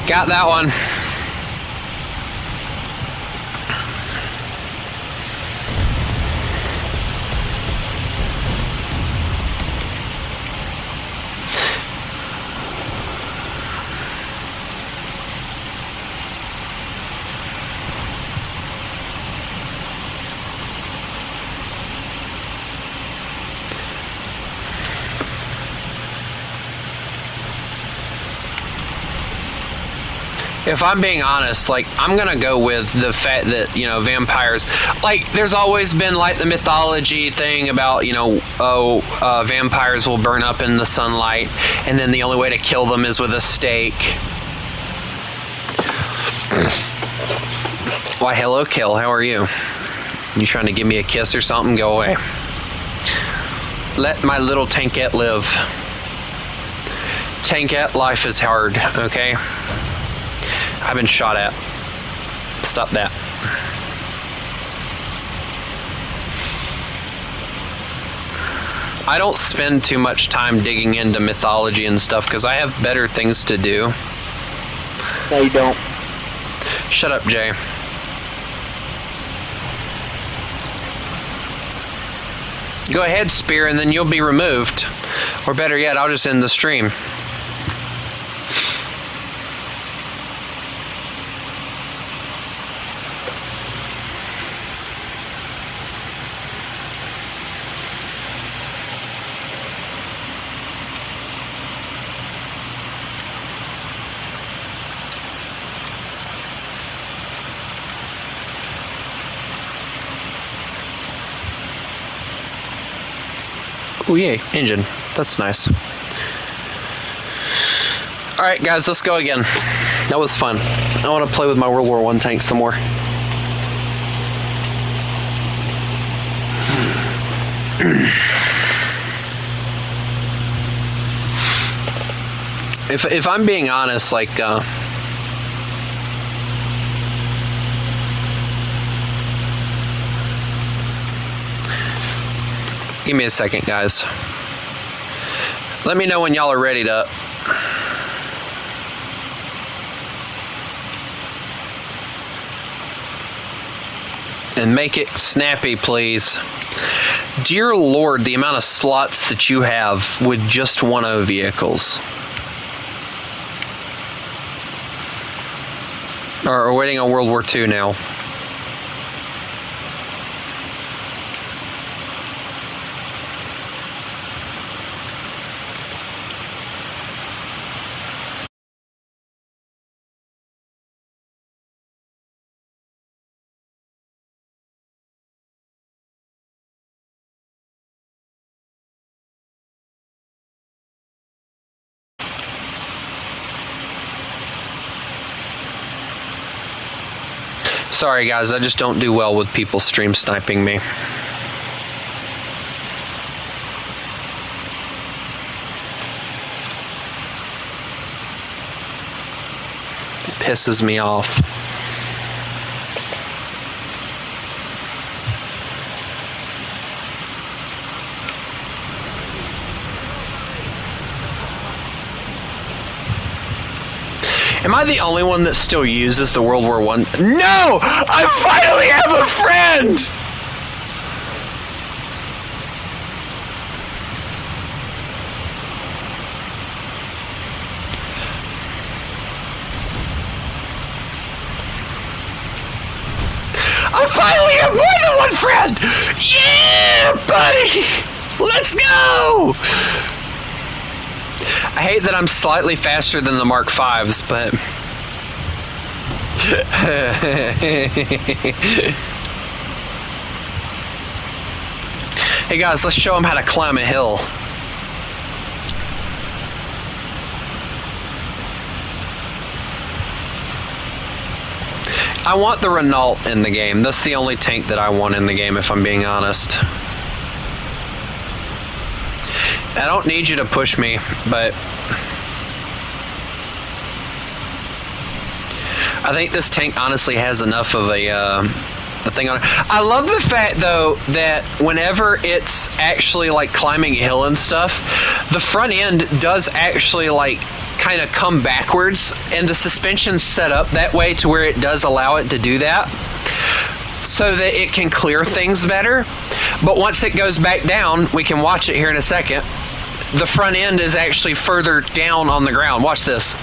Got that one. If I'm being honest, like, I'm gonna go with the fact that, you know, vampires, like, there's always been, like, the mythology thing about, you know, vampires will burn up in the sunlight, and then the only way to kill them is with a stake. Why, hello, Kill, how are you? You trying to give me a kiss or something? Go away. Let my little tankette live. Tankette, life is hard, okay? I've been shot at. Stop that. I don't spend too much time digging into mythology and stuff because I have better things to do. No, you don't. Shut up, Jay. Go ahead, Spear, and then you'll be removed. Or better yet, I'll just end the stream. Oh yay, engine. That's nice. Alright guys, let's go again. That was fun. I want to play with my World War I tank some more. If I'm being honest, like, give me a second, guys. Let me know when y'all are ready to... And make it snappy, please. Dear Lord, the amount of slots that you have with just 1.0 vehicles. Or waiting on World War II now. Sorry guys, I just don't do well with people stream sniping me. It pisses me off. Am I the only one that still uses the World War I? No! I finally have a friend! friend! Yeah, buddy! Let's go! I hate that I'm slightly faster than the Mark 5s, but... Hey guys, let's show them how to climb a hill. I want the Renault in the game. That's the only tank that I want in the game, if I'm being honest. I don't need you to push me, but I think this tank honestly has enough of a thing on it. I love the fact, though, that whenever it's actually like climbing a hill and stuff, the front end does actually like kind of come backwards, and the suspension's set up that way to where it does allow it to do that, so that it can clear things better. But once it goes back down, we can watch it here in a second, the front end is actually further down on the ground. Watch this.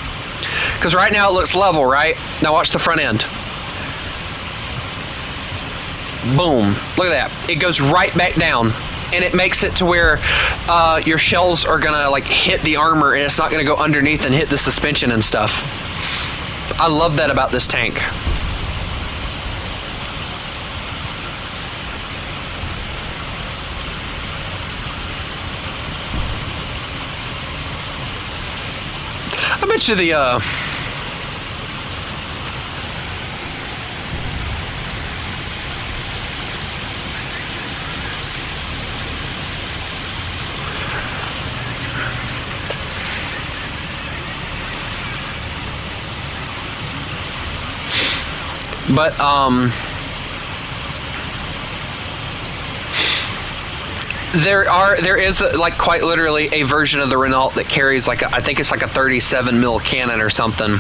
Because right now it looks level, right? Now watch the front end. Boom. Look at that. It goes right back down. And it makes it to where your shells are going to like hit the armor, and it's not going to go underneath and hit the suspension and stuff. I love that about this tank. I bet you the but there is like quite literally a version of the Renault that carries like I think it's like a 37 mil cannon or something.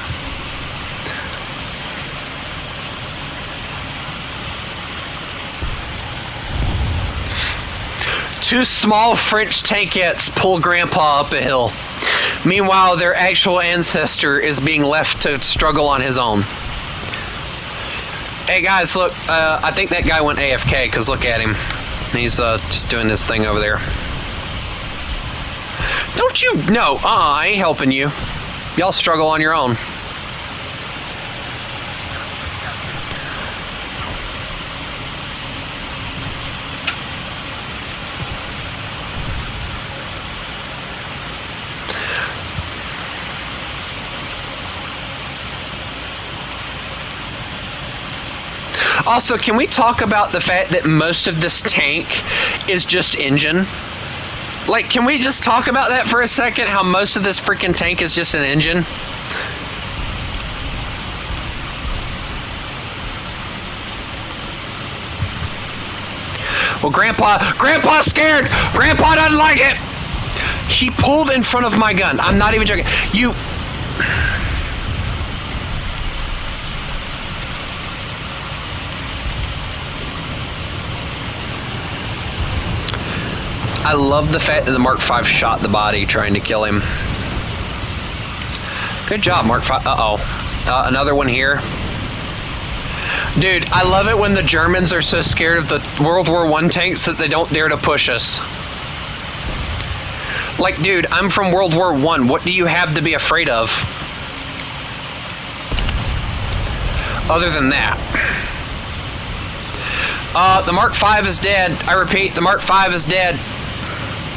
Two small French tankettes pull Grandpa up a hill. Meanwhile, their actual ancestor is being left to struggle on his own. Hey guys, look, I think that guy went AFK, because look at him. He's just doing this thing over there. Don't you? No, I ain't helping you. Y'all struggle on your own. Also, can we talk about the fact that most of this tank is just engine? Like, can we just talk about that for a second? How most of this freaking tank is just an engine? Well, Grandpa's scared! Grandpa doesn't like it! He pulled in front of my gun. I'm not even joking. You... I love the fact that the Mark 5 shot the body trying to kill him. Good job, Mark 5. Uh-oh. Another one here. Dude, I love it when the Germans are so scared of the World War I tanks that they don't dare to push us. Like, dude, I'm from World War I. What do you have to be afraid of? Other than that. The Mark 5 is dead. I repeat, the Mark 5 is dead.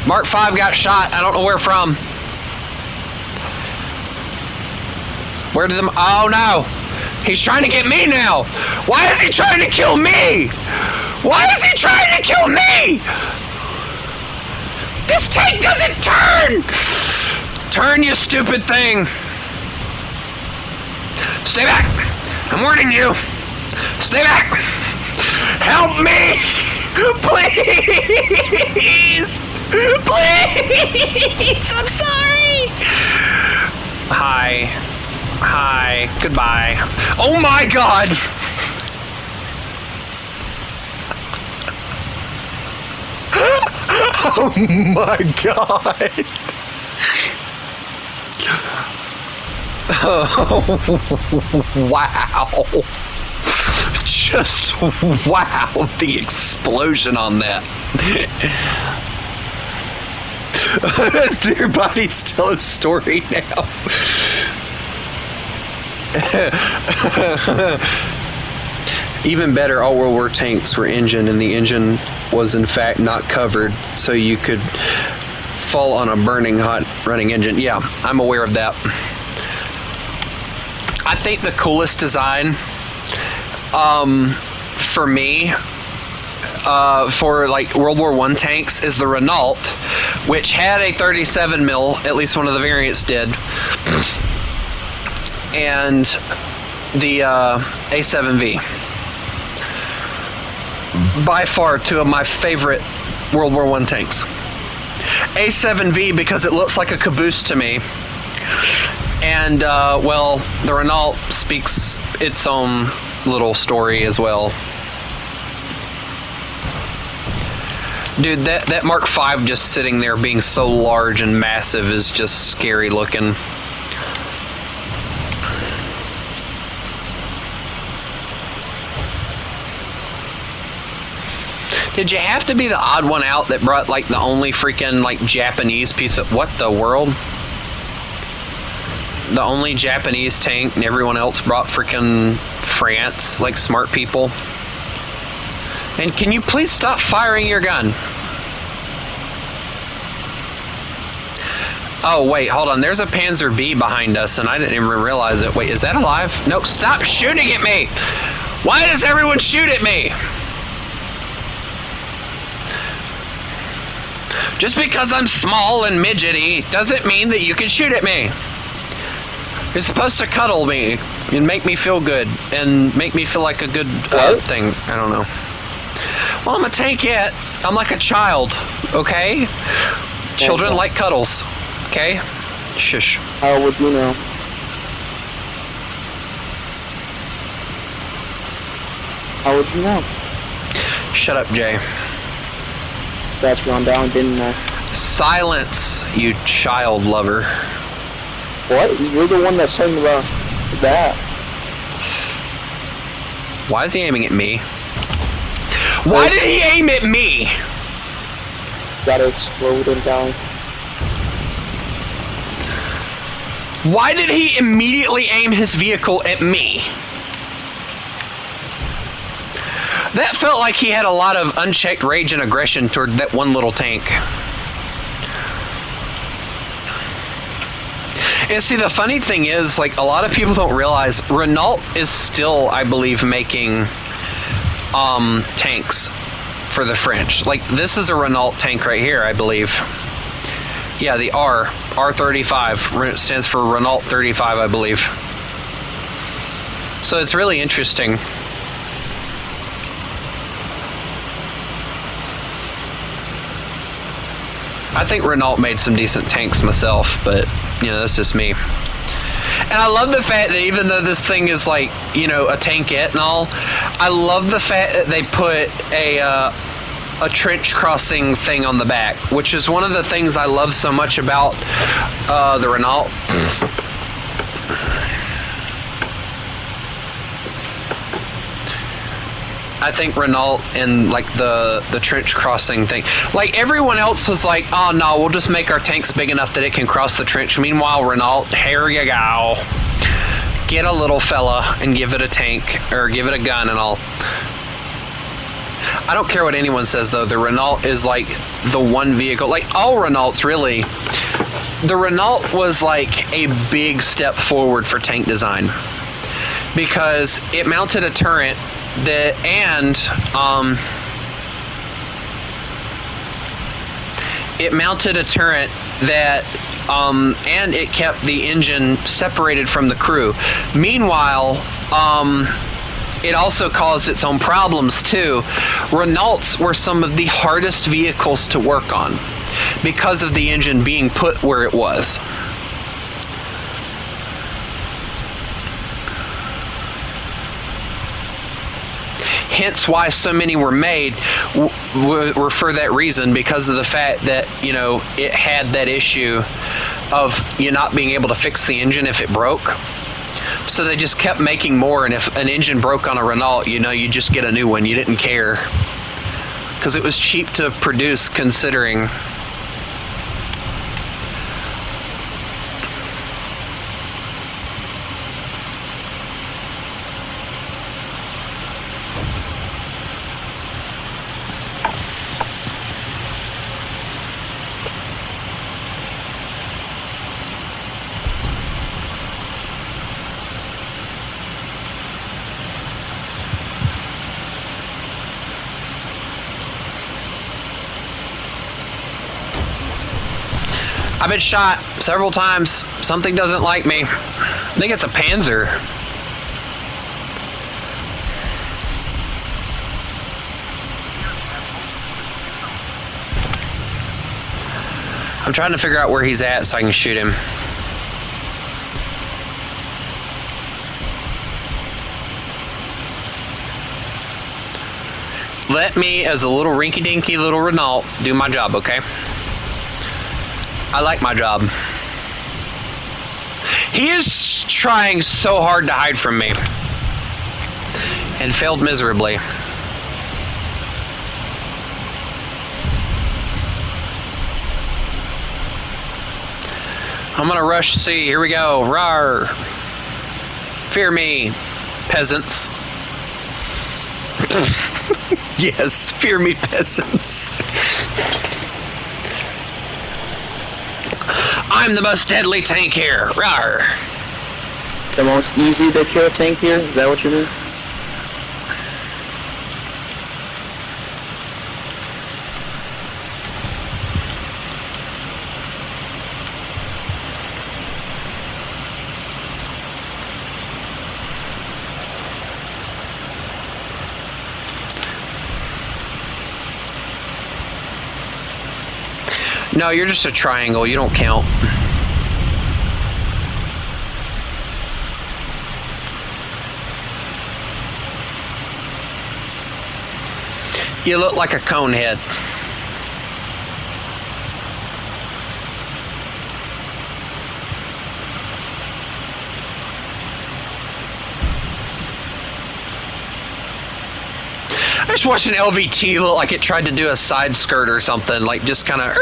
Mark 5 got shot. I don't know where from. Where did the... Oh, no. He's trying to get me now. Why is he trying to kill me? Why is he trying to kill me? This tank doesn't turn. Turn, you stupid thing. Stay back. I'm warning you. Stay back. Help me. Please. Please! I'm sorry! Hi. Hi. Goodbye. Oh my god! Oh my god! Oh, wow. Just wow, the explosion on that. Their body's tell a story now. Even better, all World War tanks were engined, and the engine was in fact not covered, so you could fall on a burning hot running engine. Yeah, I'm aware of that. I think the coolest design for me for like World War I tanks is the Renault, which had a 37 mil, at least one of the variants did, and the A7V. By far two of my favorite World War I tanks. A7V because it looks like a caboose to me, and well, the Renault speaks its own little story as well. Dude, that Mark V just sitting there being so large and massive is just scary looking. Did you have to be the odd one out that brought like the only freaking like Japanese piece of what the world? The only Japanese tank and everyone else brought freaking France, like smart people? And can you please stop firing your gun? Oh wait, hold on, there's a Panzer B behind us and I didn't even realize it. Wait, is that alive? No, stop shooting at me! Why does everyone shoot at me? Just because I'm small and midgety doesn't mean that you can shoot at me. You're supposed to cuddle me and make me feel good and make me feel like a good thing. I don't know. Well, I'm a tankette. I'm like a child, okay? Children like cuddles, okay? Shush. How would you know? How would you know? Shut up, Jay. That's run down, didn't I? Silence, you child lover. What? You're the one that's talking about that. Why is he aiming at me? Why did he aim at me? Gotta explode and die. Why did he immediately aim his vehicle at me? That felt like he had a lot of unchecked rage and aggression toward that one little tank. And see, the funny thing is, like, a lot of people don't realize Renault is still, I believe, making tanks for the French. Like, this is a Renault tank right here, I believe. Yeah, the R35 stands for Renault 35, I believe. So it's really interesting. I think Renault made some decent tanks myself, but, you know, that's just me. And I love the fact that even though this thing is like, you know, a tankette and all, I love the fact that they put a trench crossing thing on the back, which is one of the things I love so much about the Renault. I think Renault and like the trench crossing thing, like everyone else was like, oh no, we'll just make our tanks big enough that it can cross the trench. Meanwhile, Renault, here you go, get a little fella and give it a tank or give it a gun and all. I don't care what anyone says though, the Renault is like the one vehicle, like all Renaults really, the Renault was like a big step forward for tank design because it mounted a turret that and it kept the engine separated from the crew. Meanwhile, it also caused its own problems too. Renaults were some of the hardest vehicles to work on because of the engine being put where it was. Hence why so many were made were for that reason, because of the fact that, you know, it had that issue of you not being able to fix the engine if it broke. So they just kept making more, and if an engine broke on a Renault, you know, you just get a new one. You didn't care. Because it was cheap to produce, considering. I've been shot several times. Something doesn't like me. I think it's a Panzer. I'm trying to figure out where he's at so I can shoot him. Let me, as a little rinky-dinky little Renault, do my job, okay? I like my job. He is trying so hard to hide from me. And failed miserably. I'm gonna rush C. Here we go. Rawr. Fear me, peasants. Yes, fear me, peasants. I'm the most deadly tank here. Rawr. The most easy to kill tank here? Is that what you mean? No, you're just a triangle. You don't count. You look like a cone head. I just watched an LVT look like it tried to do a side skirt or something, like just kind of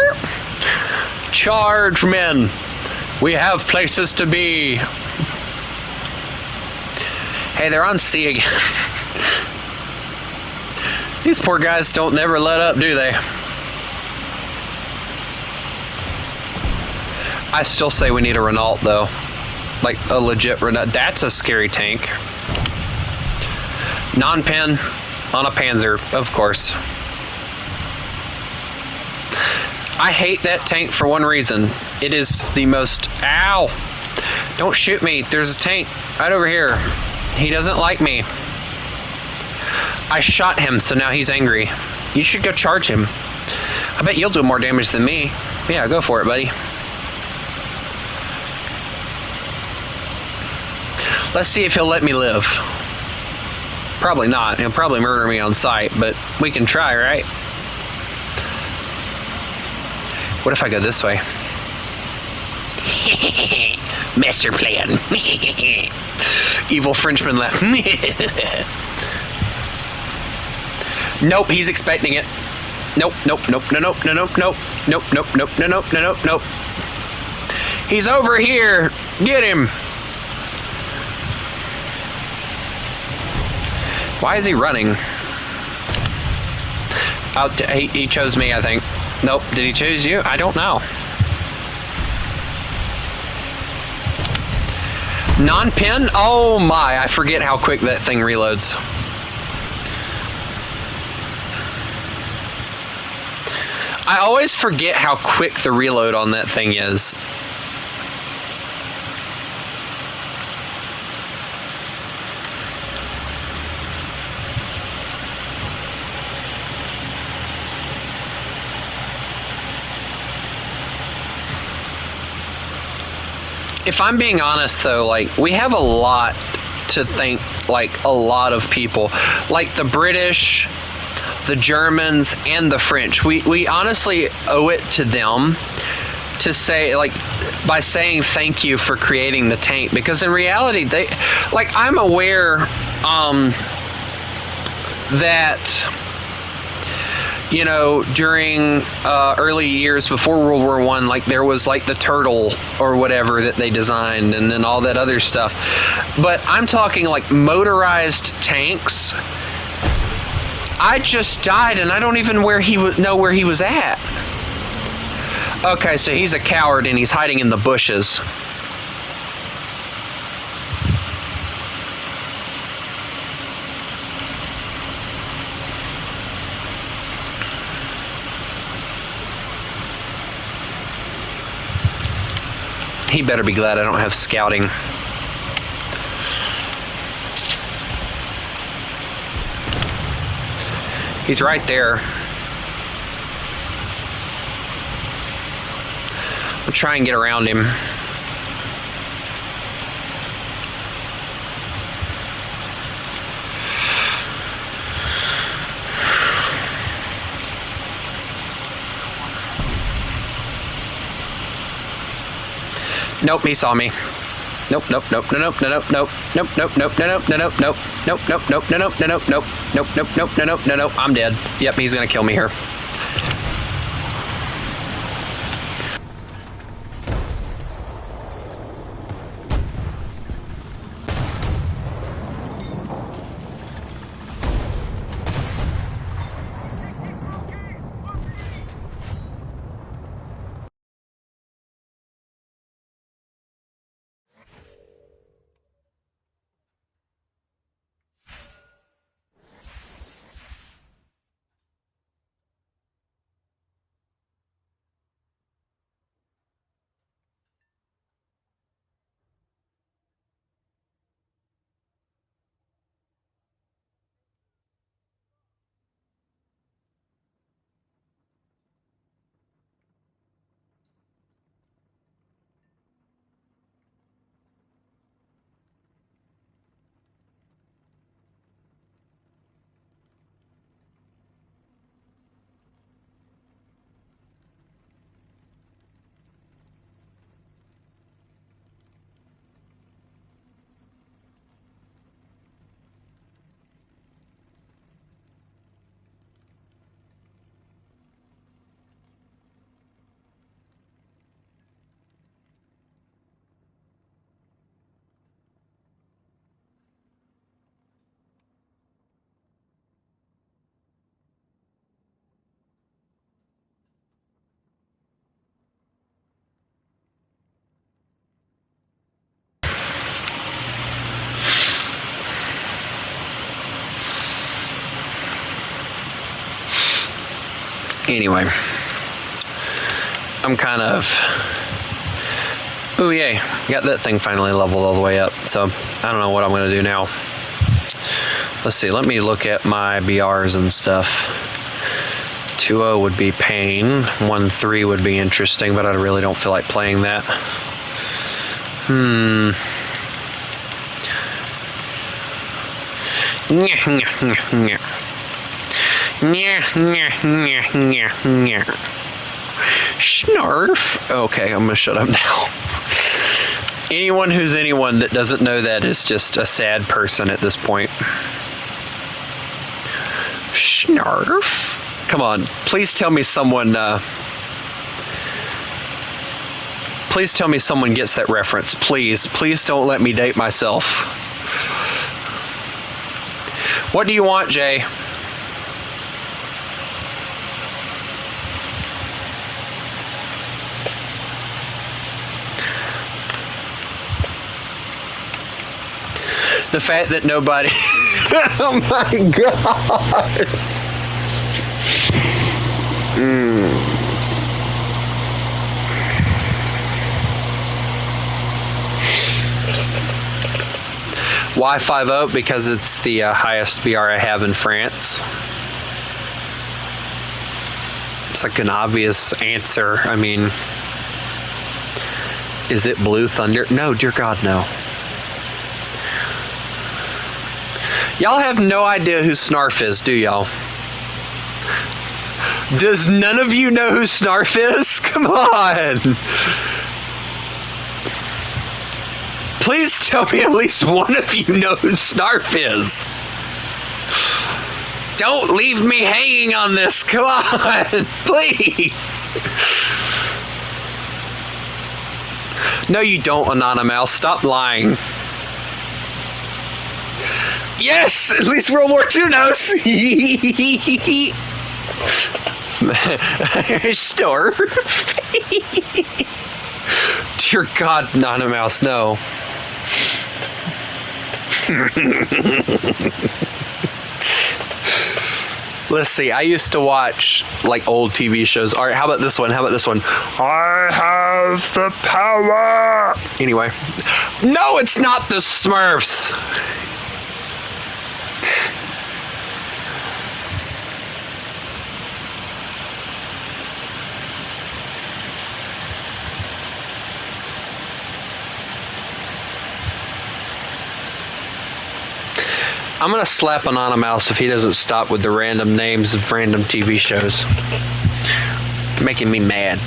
charge, men. We have places to be. Hey, they're on C again. These poor guys don't never let up, do they? I still say we need a Renault, though. Like a legit Renault. That's a scary tank. Non-pen on a Panzer, of course. I hate that tank for one reason. It is the most... Ow! Don't shoot me. There's a tank right over here. He doesn't like me. I shot him, so now he's angry. You should go charge him. I bet you'll do more damage than me. Yeah, go for it, buddy. Let's see if he'll let me live. Probably not. He'll probably murder me on sight, but we can try, right? What if I go this way? Master plan. Evil Frenchman left. Nope, he's expecting it. Nope, nope, nope, no, nope, no, nope, nope, nope, nope, nope, no, nope, no, nope, nope. He's over here. Get him. Why is he running? Oh, he chose me, I think. Nope, did he choose you? I don't know. Non-pen? Oh my, I forget how quick that thing reloads. I always forget how quick the reload on that thing is. If I'm being honest, though, like, we have a lot to thank, like, a lot of people. Like the British, the Germans, and the French. We honestly owe it to them to say, like, by saying thank you for creating the tank, because in reality, I'm aware that, you know, during early years before World War I, like, there was, like, the turtle or whatever that they designed, and then all that other stuff. But I'm talking, like, motorized tanks. I just died, and I don't even know where he was at. Okay, so he's a coward, and he's hiding in the bushes. He better be glad I don't have scouting. He's right there. I'll try and get around him. Nope, he saw me. Nope, nope, nope, no, nope, no, nope, nope, nope, nope, nope, no, nope, no, nope, nope, nope, nope, nope, no, nope, no, nope, nope, nope, nope, nope, no, nope, no, nope, I'm dead. Yep, he's gonna kill me here. Anyway, I'm kind of... Ooh, yay. Got that thing finally leveled all the way up. So, I don't know what I'm going to do now. Let's see. Let me look at my BRs and stuff. 2-0 would be pain. 1-3 would be interesting, but I really don't feel like playing that. Snarf. Okay, I'm gonna shut up now. Anyone who's anyone that doesn't know that is just a sad person at this point. Snarf. Come on, please tell me someone. Please tell me someone gets that reference. Please don't let me date myself. What do you want, Jay? The fact that nobody... Oh my God. Why 5-0? Because it's the highest BR I have in France. It's like an obvious answer. I mean, is it Blue Thunder? No, dear God, no. Y'all have no idea who Snarf is, do y'all? Does none of you know who Snarf is? Come on. Please tell me at least one of you know who Snarf is. Don't leave me hanging on this. Come on, please. No, you don't, Anonymous. Stop lying. Yes, at least World War II knows. Snarf. Dear God, Anonymous, no. Let's see. I used to watch like old TV shows. All right, how about this one? I have the power. Anyway, no, it's not the Smurfs. I'm gonna slap Anonymous if he doesn't stop with the random names of random TV shows. Making me mad.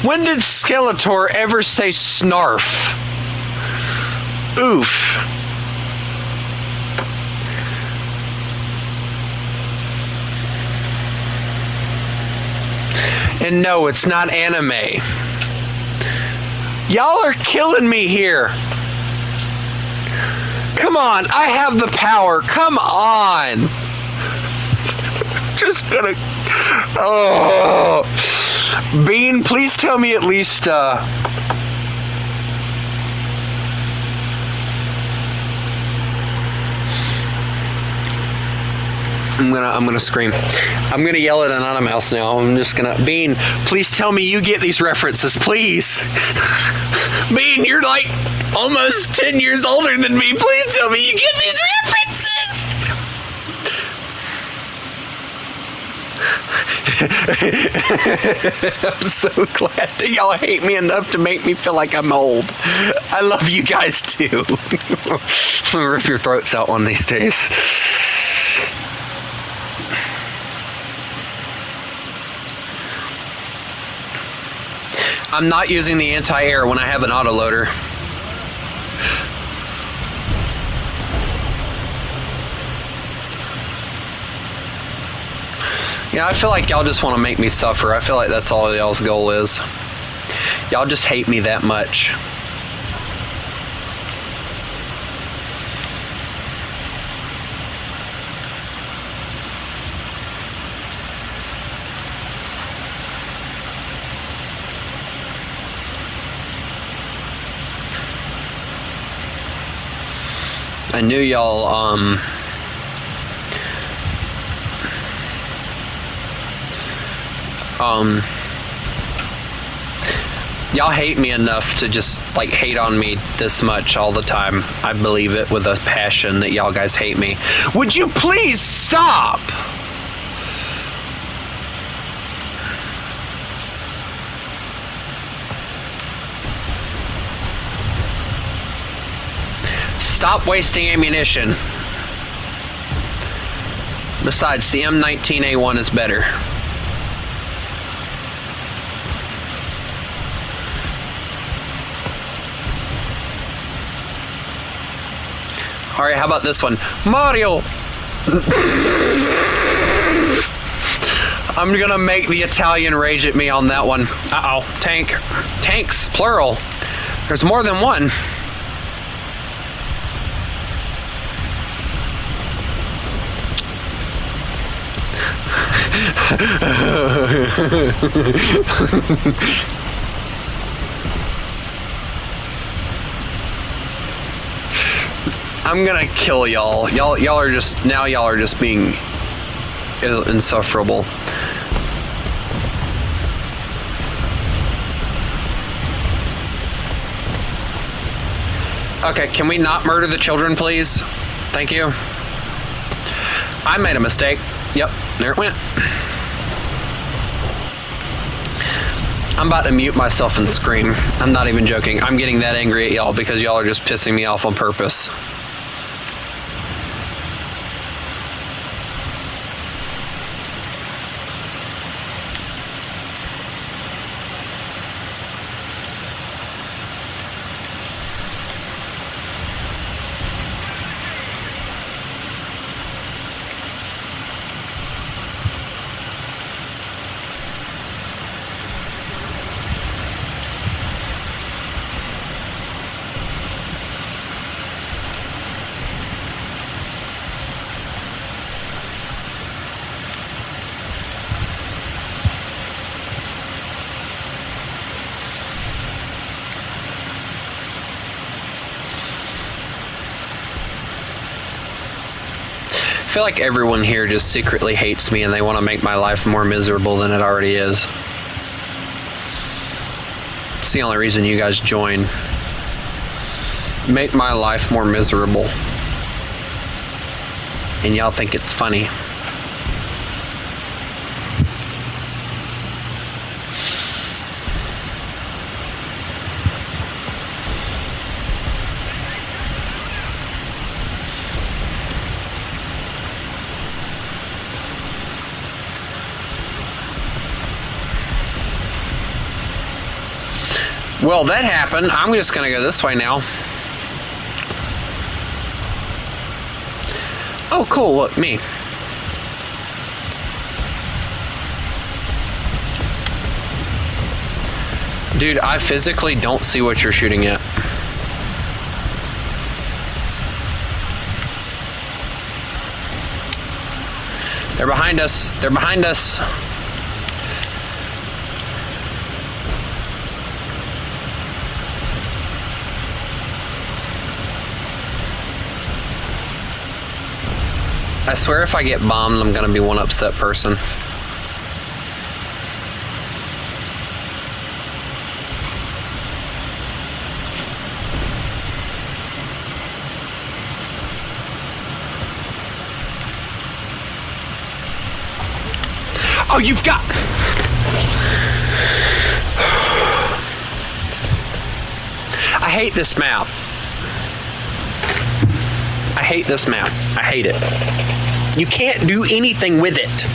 When did Skeletor ever say Snarf? Oof. And no, it's not anime. Y'all are killing me here. Come on, I have the power. Come on. Just gonna... Oh. Bean, please tell me at least... I'm gonna scream. I'm gonna yell at Anonymous now. I'm just gonna... Bean, please tell me you get these references, please. Bean, you're like almost 10 years older than me. Please tell me you get these references. I'm so glad that y'all hate me enough to make me feel like I'm old. I love you guys too. I'm gonna rip your throats out one of these days. I'm not using the anti-air when I have an autoloader. Yeah, I feel like y'all just want to make me suffer. I feel like that's all y'all's goal is. Y'all just hate me that much. I knew y'all, y'all hate me enough to just, like, hate on me this much all the time. I believe it with a passion that y'all guys hate me. Would you please stop? Stop wasting ammunition. Besides, the M19A1 is better. Alright, how about this one? Mario! I'm gonna make the Italian rage at me on that one. Uh-oh. Tank. Tanks, plural. There's more than one. I'm gonna kill y'all. Y'all are just being insufferable. Okay, can we not murder the children, please? Thank you. I made a mistake. Yep, there it went. I'm about to mute myself and scream. I'm not even joking. I'm getting that angry at y'all because y'all are just pissing me off on purpose. feel like everyone here just secretly hates me and they want to make my life more miserable than it already is. It's the only reason you guys join. Make my life more miserable. And y'all think it's funny. Well, that happened. I'm just going to go this way now. Oh, cool. Look, me. Dude, I physically don't see what you're shooting at. They're behind us. They're behind us. I swear if I get bombed, I'm gonna be one upset person. Oh, you've got... I hate this map. I hate this map. I hate it. You can't do anything with it.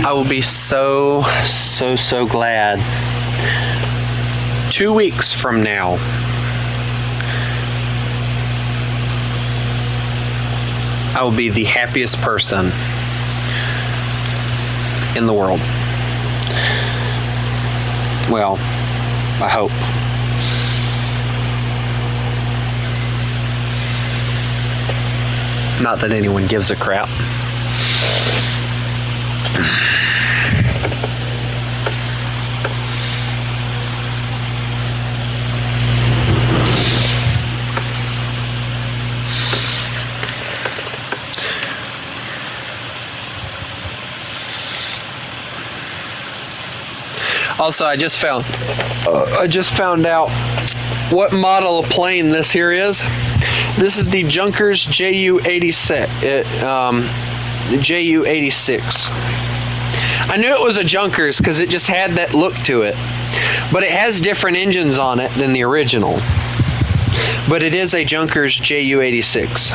I will be so glad. 2 weeks from now, I will be the happiest person in the world. Well, I hope. Not that anyone gives a crap. Also, I just found out what model of plane this here is. This is the Junkers JU-86. JU-86. I knew it was a Junkers because it just had that look to it, but it has different engines on it than the original. But it is a Junkers JU-86.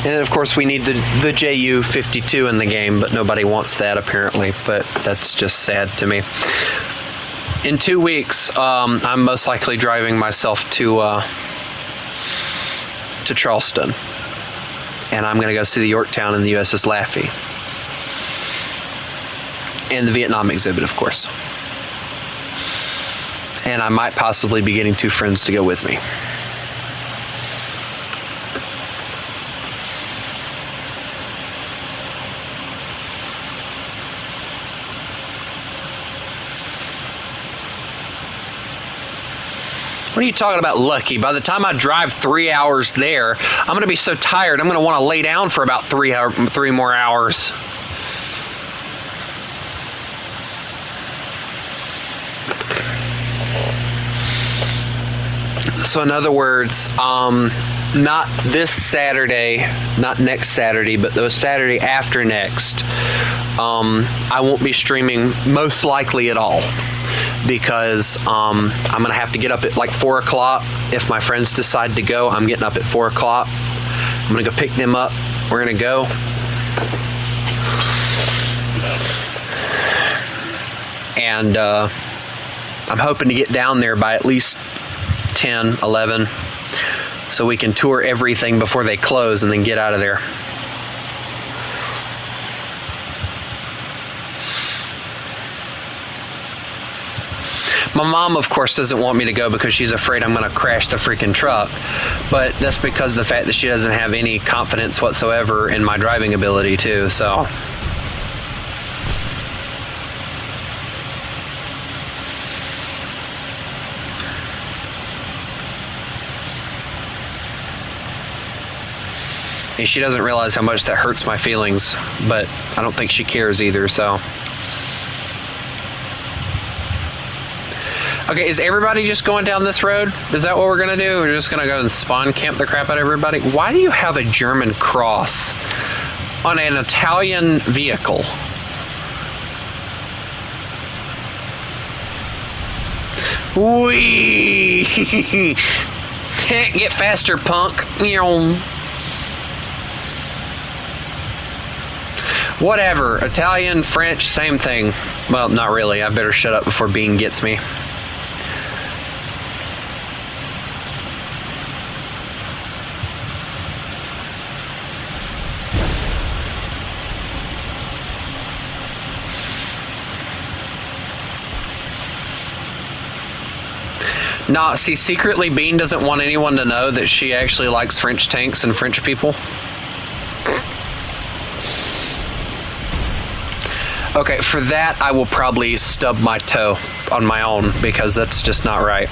And of course we need the JU-52 in the game, but nobody wants that apparently, but that's just sad to me. In 2 weeks, I'm most likely driving myself to Charleston. And I'm going to go see the Yorktown and the USS Laffey. And the Vietnam exhibit, of course. And I might possibly be getting 2 friends to go with me. What are you talking about, lucky? By the time I drive 3 hours there, I'm going to be so tired, I'm going to want to lay down for about 3 more hours. So in other words, not this Saturday, not next Saturday, but the Saturday after next, I won't be streaming most likely at all, because I'm going to have to get up at like 4 o'clock. If my friends decide to go, I'm getting up at 4 o'clock. I'm going to go pick them up. We're going to go. And I'm hoping to get down there by at least 10, 11, so we can tour everything before they close and then get out of there. My mom, of course, doesn't want me to go because she's afraid I'm going to crash the freaking truck. But that's because of the fact that she doesn't have any confidence whatsoever in my driving ability, too. So. And she doesn't realize how much that hurts my feelings, but I don't think she cares either, so. Okay, is everybody just going down this road? Is that what we're going to do? We're just going to go and spawn camp the crap out of everybody? Why do you have a German cross on an Italian vehicle? Whee! Get faster, punk. Whatever. Italian, French, same thing. Well, not really. I better shut up before Bean gets me. Nah, see, secretly Bean doesn't want anyone to know that she actually likes French tanks and French people. Okay, for that I will probably stub my toe on my own, because that's just not right.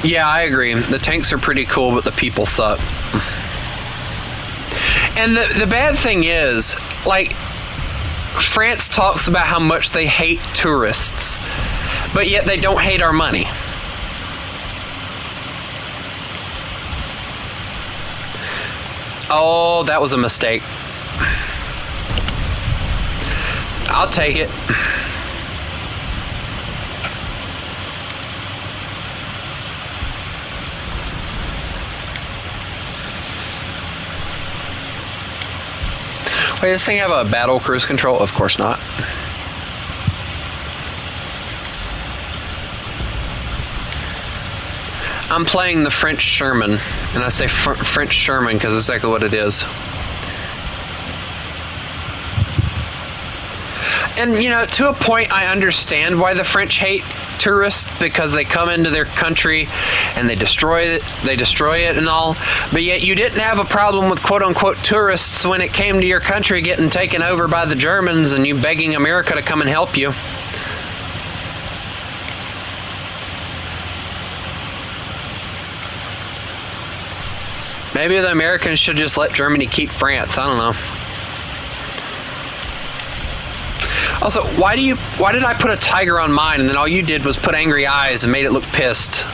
Yeah, I agree. The tanks are pretty cool, but the people suck. And the bad thing is, like, France talks about how much they hate tourists, but yet they don't hate our money. Oh, that was a mistake. I'll take it. Wait, does this thing have a battle cruise control? Of course not. I'm playing the French Sherman, and I say French Sherman because it's exactly what it is. And, you know, to a point, I understand why the French hate tourists, because they come into their country and they destroy it and all. But yet you didn't have a problem with quote-unquote tourists when it came to your country getting taken over by the Germans and you begging America to come and help you. Maybe the Americans should just let Germany keep France. I don't know. Also, why did I put a tiger on mine and then all you did was put angry eyes and made it look pissed?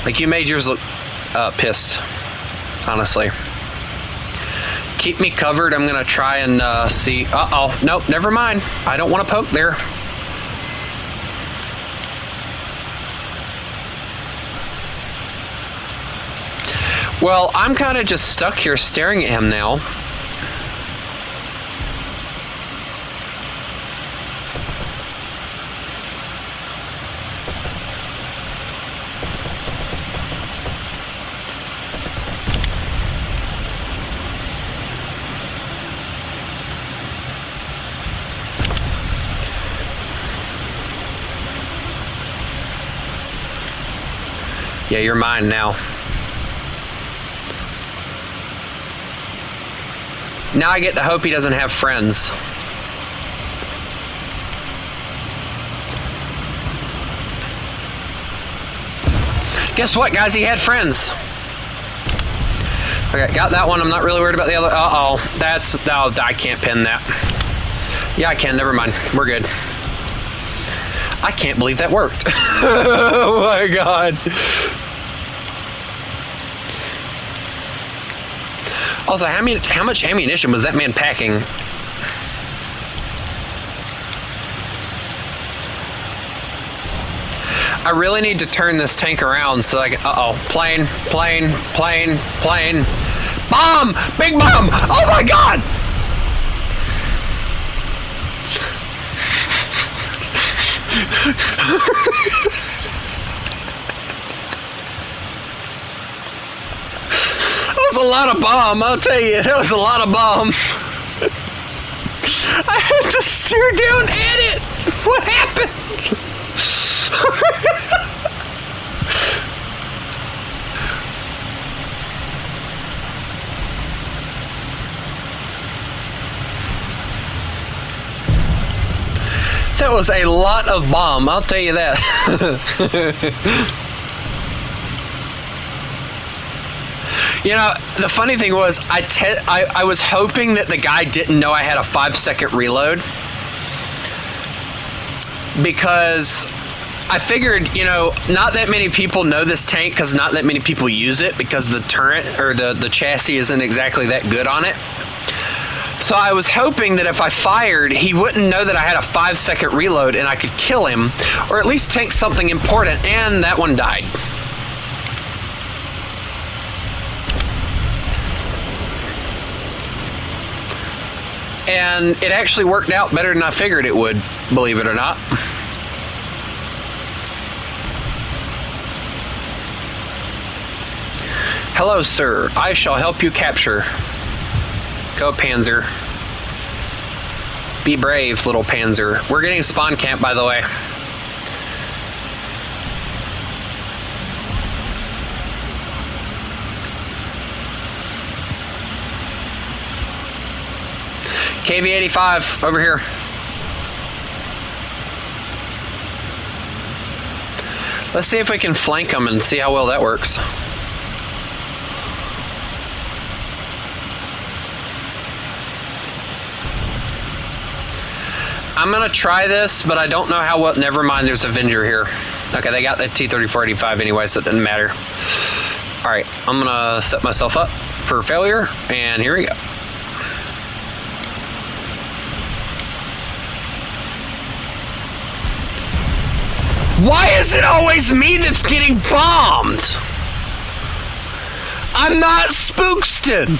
Like, you made yours look pissed, honestly. Keep me covered. I'm gonna try and see. Uh-oh. Nope, never mind. I don't want to poke there. Well, I'm kind of just stuck here staring at him now. Yeah, you're mine now. Now I get to hope he doesn't have friends. Guess what, guys? He had friends. Okay, got that one. I'm not really worried about the other. Uh-oh. Oh, I can't pin that. Yeah, I can. Never mind. We're good. I can't believe that worked. Oh, my God. Also, how much ammunition was that man packing? I really need to turn this tank around so I can... Uh-oh. Plane. Bomb! Big bomb! Oh my God! That was a lot of bomb, I'll tell you. That was a lot of bomb. I had to steer down at it. What happened? That was a lot of bomb, I'll tell you that. You know, the funny thing was, I was hoping that the guy didn't know I had a 5-second reload. Because I figured, you know, not that many people know this tank because not that many people use it because the turret or the chassis isn't exactly that good on it. So I was hoping that if I fired, he wouldn't know that I had a 5-second reload and I could kill him, or at least take something important, and that one died. And it actually worked out better than I figured it would, believe it or not. Hello, sir. I shall help you capture. Go, Panzer. Be brave, little Panzer. We're getting spawn camp, by the way. KV-85, over here. Let's see if we can flank them and see how well that works. I'm gonna try this, but I don't know how well. Never mind, there's Avenger here. Okay, they got the T-34-85 anyway, so it doesn't matter. Alright, I'm gonna set myself up for failure, and here we go. Why is it always me that's getting bombed? I'm not Spookston.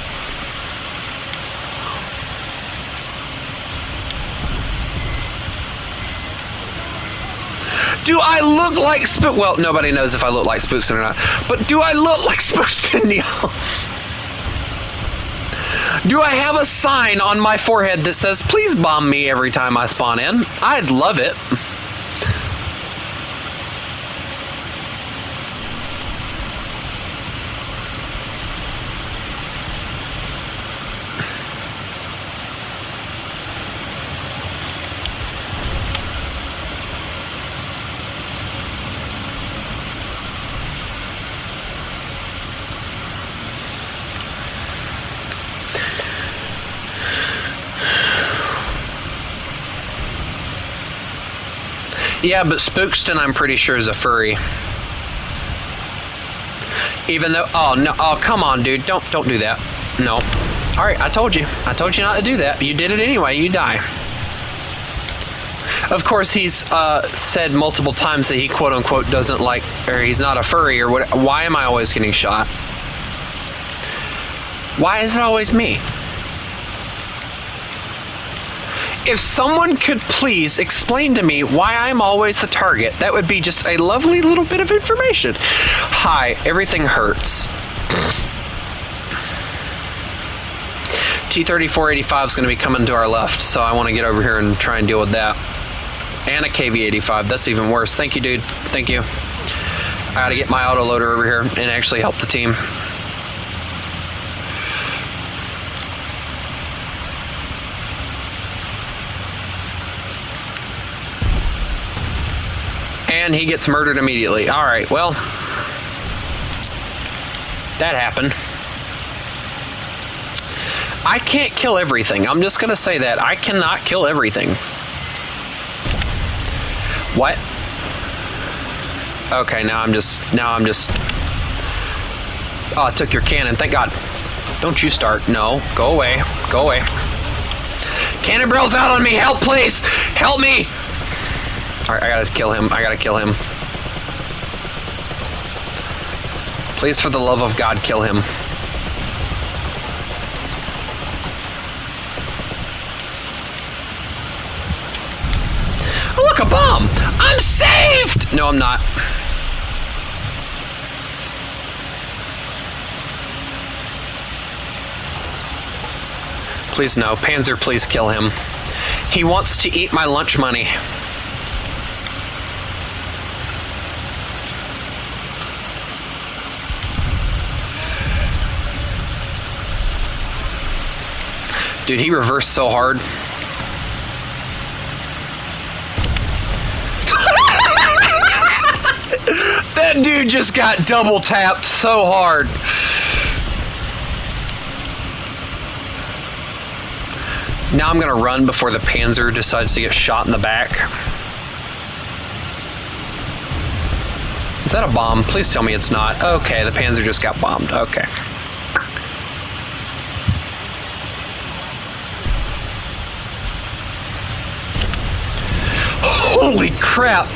Do I look like Spook? Well, nobody knows if I look like Spookston or not. But do I look like Spookston, Neil? Do I have a sign on my forehead that says, please bomb me every time I spawn in? I'd love it. Yeah, but Spookston, I'm pretty sure, is a furry. Even though, oh no, oh come on, dude, don't do that. No. All right, I told you not to do that. You did it anyway. You die. Of course, he's said multiple times that he quote unquote doesn't like, or he's not a furry, or what. Why am I always getting shot? Why is it always me? If someone could please explain to me why I'm always the target, that would be just a lovely little bit of information. Hi, everything hurts. T-3485 is going to be coming to our left, so I want to get over here and try and deal with that. And a KV-85, that's even worse. Thank you, dude. Thank you. I got to get my autoloader over here and actually help the team. And he gets murdered immediately. All right, well, that happened. I can't kill everything. I'm just gonna say that. I cannot kill everything. What? Okay, now I'm just. Oh, I took your cannon. Thank God. Don't you start. No, go away. Go away. Cannon barrel's out on me. Help, please. Help me. Alright, I gotta kill him. I gotta kill him. Please, for the love of God, kill him. Oh, look, a bomb! I'm saved! No, I'm not. Please, no. Panzer, please kill him. He wants to eat my lunch money. Dude, he reversed so hard. That dude just got double tapped so hard. Now I'm gonna run before the Panzer decides to get shot in the back. Is that a bomb? Please tell me it's not. Okay, the Panzer just got bombed. Okay. Holy crap!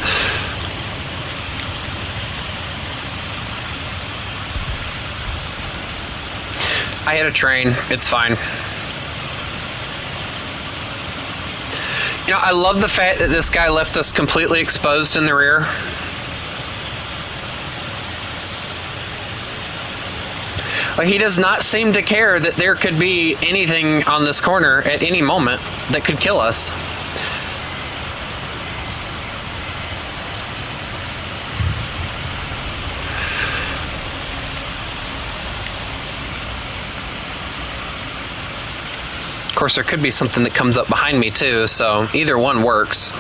I hit a train. It's fine. You know, I love the fact that this guy left us completely exposed in the rear. Like, he does not seem to care that there could be anything on this corner at any moment that could kill us. Of course, there could be something that comes up behind me too, so either one works.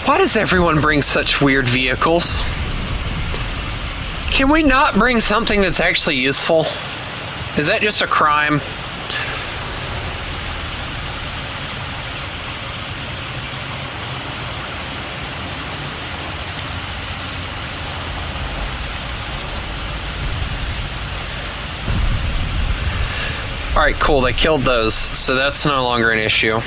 Why does everyone bring such weird vehicles? Can we not bring something that's actually useful? Is that just a crime? Alright, cool. They killed those, so that's no longer an issue.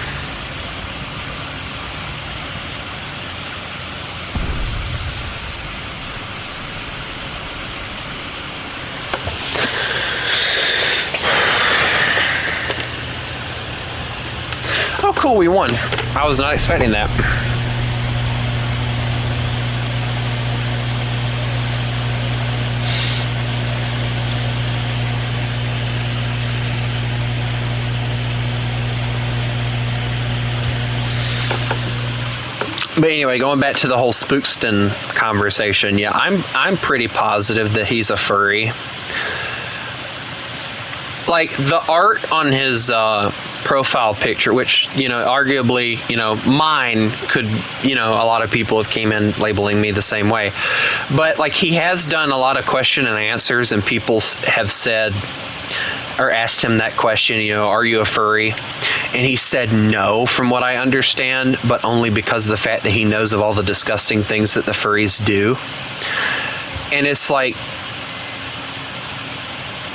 Oh, cool, we won. I was not expecting that. But anyway, going back to the whole Spookston conversation, yeah, I'm pretty positive that he's a furry. Like, the art on his profile picture, which, you know, arguably, you know, mine could, you know, a lot of people have came in labeling me the same way. But, like, he has done a lot of question and answers, and people have said, or asked him that question, you know, are you a furry? And he said no, from what I understand, but only because of the fact that he knows of all the disgusting things that the furries do. And it's like,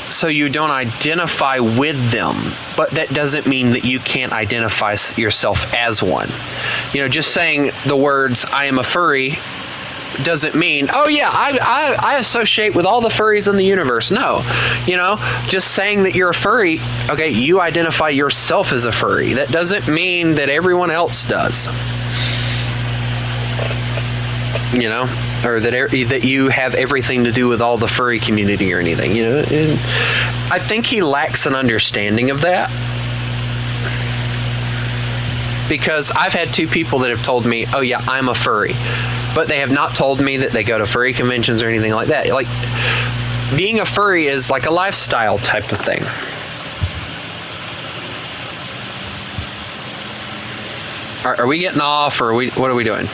so you don't identify with them, but that doesn't mean that you can't identify yourself as one. You know, just saying the words, I am a furry, doesn't mean, oh yeah, I associate with all the furries in the universe. No, you know, just saying that you're a furry, okay, you identify yourself as a furry. That doesn't mean that everyone else does. You know, or that you have everything to do with all the furry community or anything, you know. And I think he lacks an understanding of that. Because I've had two people that have told me, oh yeah, I'm a furry. But they have not told me that they go to furry conventions or anything like that. Like, being a furry is like a lifestyle type of thing. Are we getting off, or what are we doing?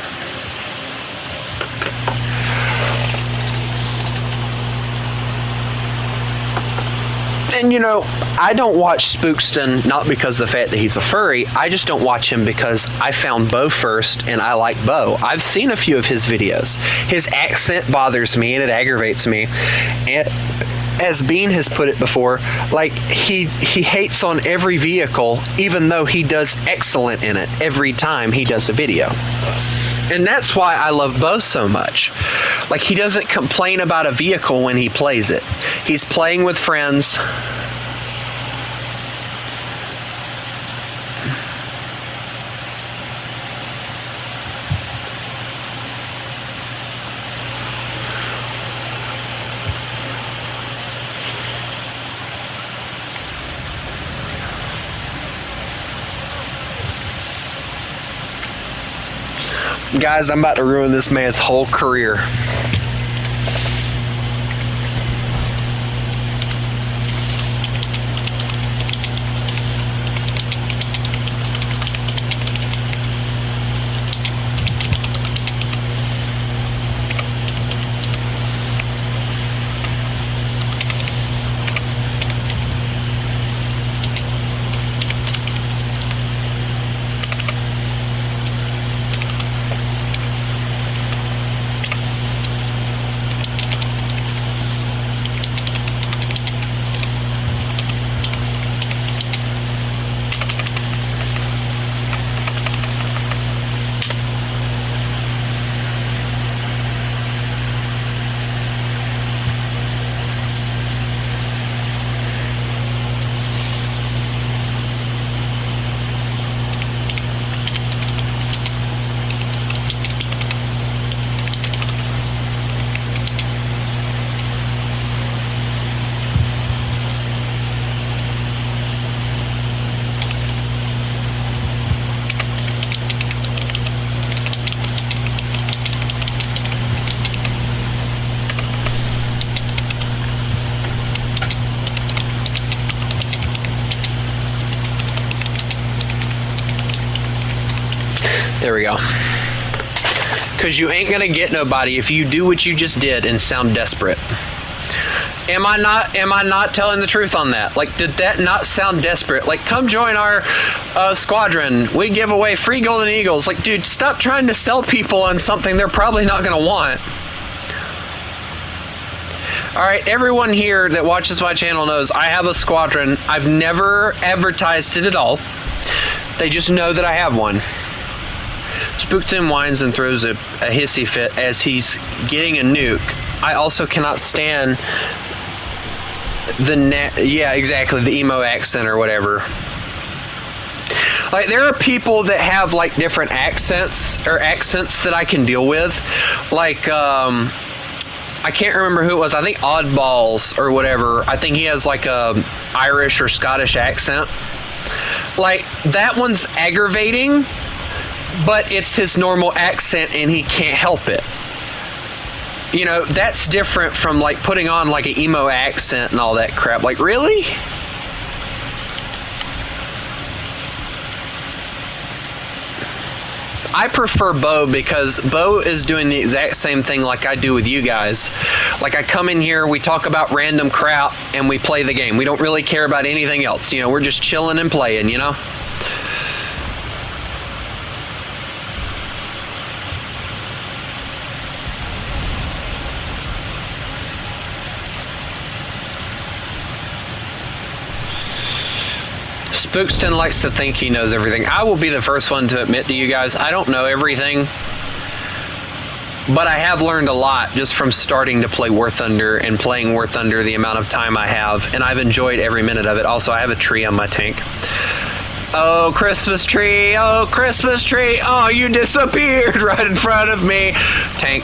And, you know, I don't watch Spookston not because of the fact that he's a furry. I just don't watch him because I found Bo first, and I like Bo. I've seen a few of his videos. His accent bothers me, and it aggravates me. And as Bean has put it before, like, he hates on every vehicle, even though he does excellent in it every time he does a video. And that's why I love Bo so much. Like, he doesn't complain about a vehicle when he plays it. He's playing with friends. Guys, I'm about to ruin this man's whole career. There we go. Because you ain't gonna get nobody if you do what you just did and sound desperate. Am I not telling the truth on that? Like, did that not sound desperate? Like, come join our squadron. We give away free golden eagles. Like, dude, stop trying to sell people on something they're probably not gonna want. Alright, everyone here that watches my channel knows I have a squadron. I've never advertised it at all. They just know that I have one. Spookton whines and throws a hissy fit as he's getting a nuke. I also cannot stand yeah, exactly, the emo accent or whatever. Like, there are people that have, like, different accents that I can deal with. Like, I can't remember who it was. I think Oddballs or whatever. I think he has, like, a Irish or Scottish accent. Like, that one's aggravating, but it's his normal accent and he can't help it. You know, that's different from, like, putting on, like, an emo accent and all that crap. Like, really? I prefer Bo because Bo is doing the exact same thing like I do with you guys. Like, I come in here, we talk about random crap, and we play the game. We don't really care about anything else. You know, we're just chilling and playing, you know? Spookston likes to think he knows everything. I will be the first one to admit to you guys, I don't know everything. But I have learned a lot just from starting to play War Thunder and playing War Thunder the amount of time I have. And I've enjoyed every minute of it. Also, I have a tree on my tank. Oh, Christmas tree. Oh, Christmas tree. Oh, you disappeared right in front of me. Tank.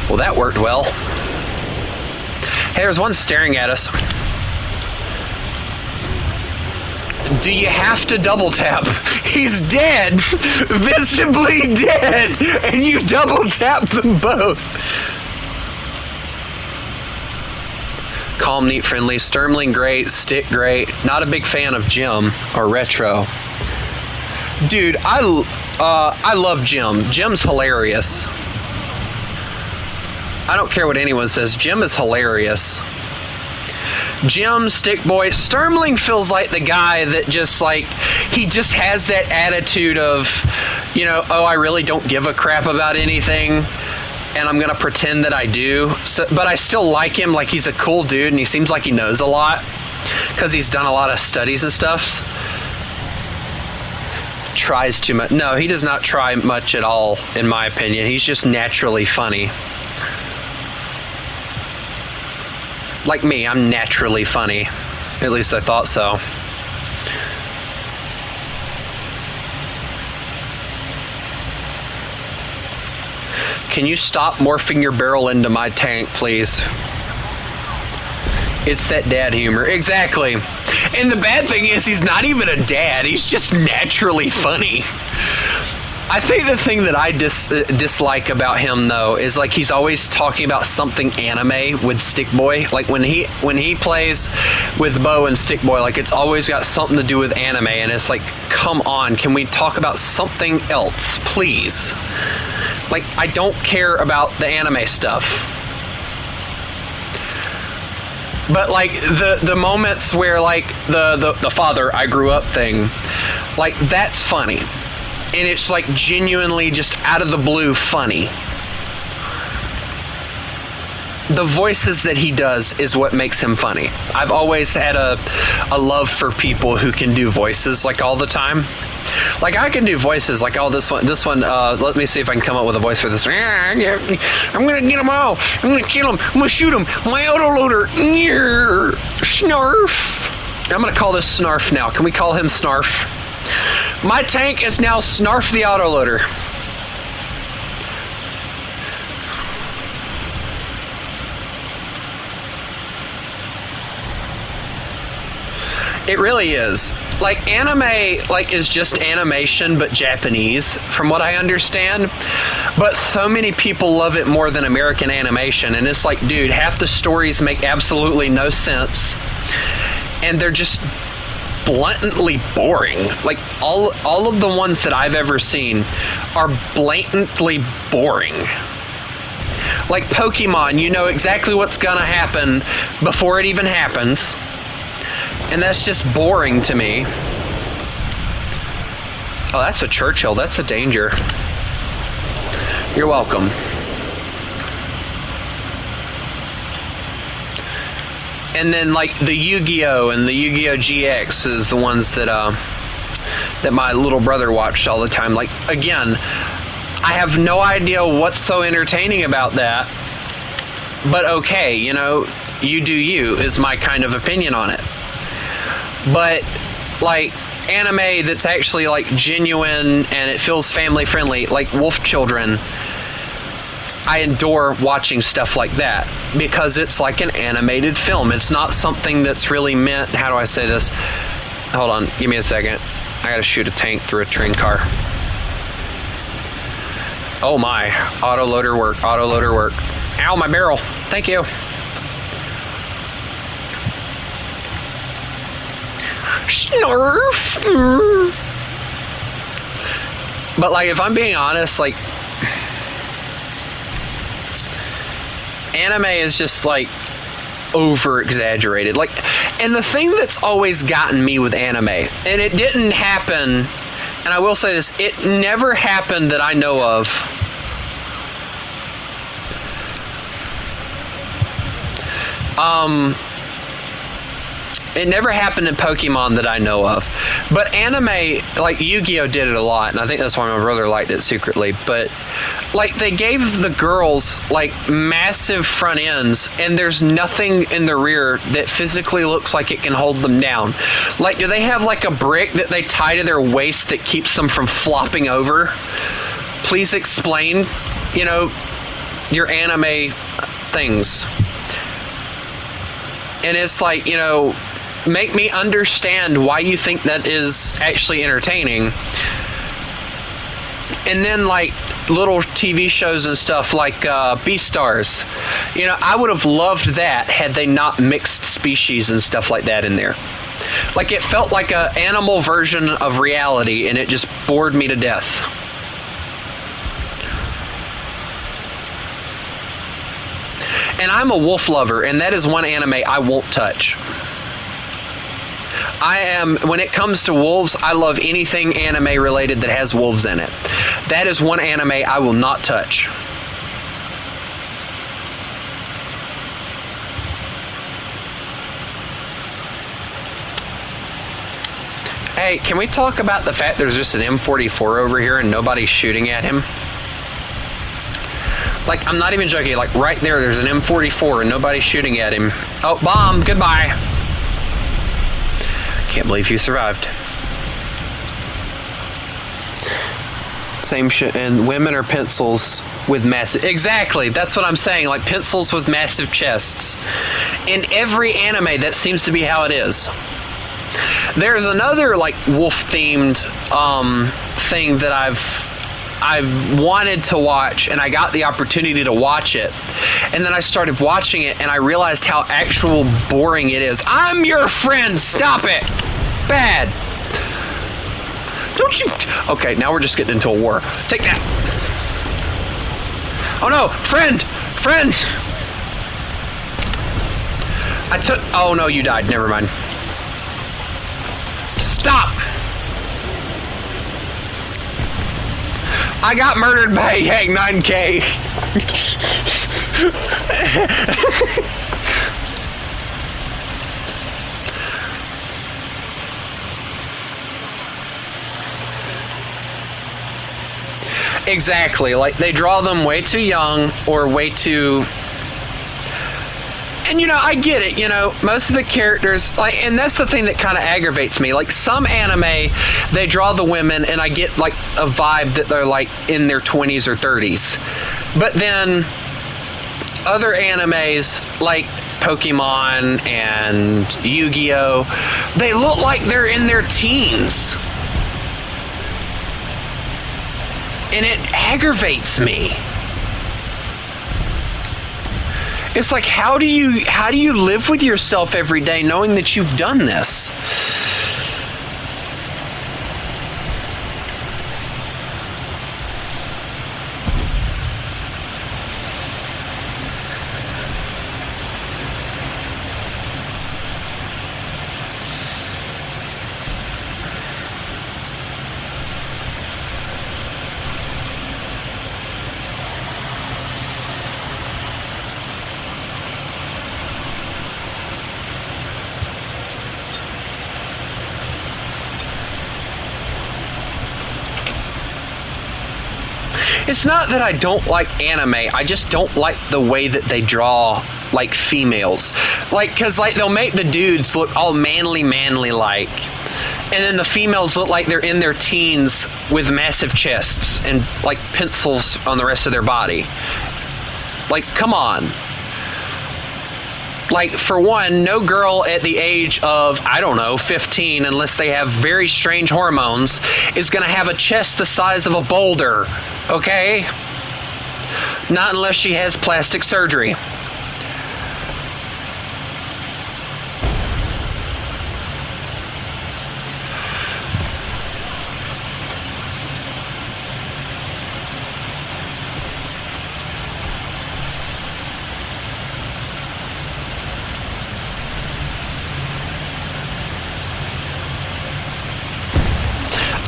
Well, that worked well. Hey, there's one staring at us. Do you have to double tap? He's dead, visibly dead, and you double tap them both. Calm, neat, friendly, Sturmling great, Stick great. Not a big fan of Jim or Retro. Dude, I love Jim. Jim's hilarious. I don't care what anyone says. Jim is hilarious. Jim, Stick Boy, Sturmling feels like the guy that just, like, he just has that attitude of, you know, oh, I really don't give a crap about anything, and I'm gonna pretend that I do. So, but I still like him. Like, he's a cool dude, and he seems like he knows a lot because he's done a lot of studies and stuff. Tries too much. No, he does not try much at all, in my opinion. He's just naturally funny. Like me, I'm naturally funny. At least I thought so. Can you stop morphing your barrel into my tank, please? It's that dad humor. Exactly. And the bad thing is, he's not even a dad. He's just naturally funny. I think the thing that I dislike about him, though, is, like, he's always talking about something anime with Stick Boy. Like, when he plays with Bo and Stick Boy, like, it's always got something to do with anime, and it's like, come on, can we talk about something else, please? Like, I don't care about the anime stuff. But, like, the moments where, like, the father I grew up thing, like, that's funny. And it's, like, genuinely just out of the blue funny. The voices that he does is what makes him funny. I've always had a love for people who can do voices, like, all the time. Like, I can do voices, like, oh, this one, let me see if I can come up with a voice for this. I'm gonna get them all. I'm gonna kill them. I'm gonna shoot them. My autoloader. Snarf. I'm gonna call this Snarf now. Can we call him Snarf? My tank is now Snarf the autoloader. It really is. Like, anime, like, is just animation but Japanese, from what I understand. But so many people love it more than American animation, and it's like, dude, half the stories make absolutely no sense, and they're just blatantly boring. Like, all of the ones that I've ever seen are blatantly boring. Like Pokemon, you know exactly what's gonna happen before it even happens, and that's just boring to me. Oh, that's a Churchill. That's a danger. You're welcome. And then like the Yu-Gi-Oh and the Yu-Gi-Oh GX is the ones that that my little brother watched all the time. Like, again, I have no idea what's so entertaining about that, but okay, you know, you do you is my kind of opinion on it. But like anime that's actually like genuine and it feels family friendly, like Wolf Children, I adore watching stuff like that because it's like an animated film. It's not something that's really meant, how do I say this? Hold on, give me a second. I gotta shoot a tank through a train car. Oh my, autoloader work, autoloader work. Ow, my barrel, thank you. Snarf. But like, if I'm being honest, like, anime is just like over exaggerated. Like, and the thing that's always gotten me with anime, and it didn't happen, and I will say this, it never happened that I know of. It never happened in Pokemon that I know of. But anime, like Yu-Gi-Oh did it a lot, and I think that's why my brother liked it secretly. But like, they gave the girls like massive front ends, and there's nothing in the rear that physically looks like it can hold them down. Like, do they have like a brick that they tie to their waist that keeps them from flopping over? Please explain, you know, your anime things. And it's like, you know, make me understand why you think that is actually entertaining. And then like little TV shows and stuff like Beastars, you know, I would have loved that had they not mixed species and stuff like that in there. Like, it felt like an animal version of reality, and it just bored me to death. And I'm a wolf lover, and that is one anime I won't touch. When it comes to wolves, I love anything anime related that has wolves in it. That is one anime I will not touch. Hey, can we talk about the fact there's just an M44 over here and nobody's shooting at him? Like, I'm not even joking. Like, right there's an M44 and nobody's shooting at him. Oh, bomb, goodbye. Can't believe you survived. Same shit. And women are pencils with massive... Exactly, that's what I'm saying. Like, pencils with massive chests. In every anime, that seems to be how it is. There's another, like, wolf-themed thing that I've wanted to watch, and I got the opportunity to watch it, and then I started watching it, and I realized how actual boring it is. I'm your friend, stop it! Bad! Don't you... Okay, now we're just getting into a war. Take that! Oh no! Friend! Friend! Oh no, you died, never mind. Stop! I got murdered by Yang 9K. Exactly. Like, they draw them way too young or way too... And, you know, I get it, you know, most of the characters, like, and that's the thing that kind of aggravates me. Like, some anime, they draw the women, and I get, like, a vibe that they're, like, in their 20s or 30s. But then, other animes, like Pokemon and Yu-Gi-Oh, they look like they're in their teens. And it aggravates me. It's like, how do you live with yourself every day knowing that you've done this? It's not that I don't like anime. I just don't like the way that they draw, like, females. Like, because, like, they'll make the dudes look all manly like. And then the females look like they're in their teens with massive chests and, like, pencils on the rest of their body. Like, come on. Like, for one, no girl at the age of, I don't know, 15, unless they have very strange hormones, is going to have a chest the size of a boulder, okay? Not unless she has plastic surgery.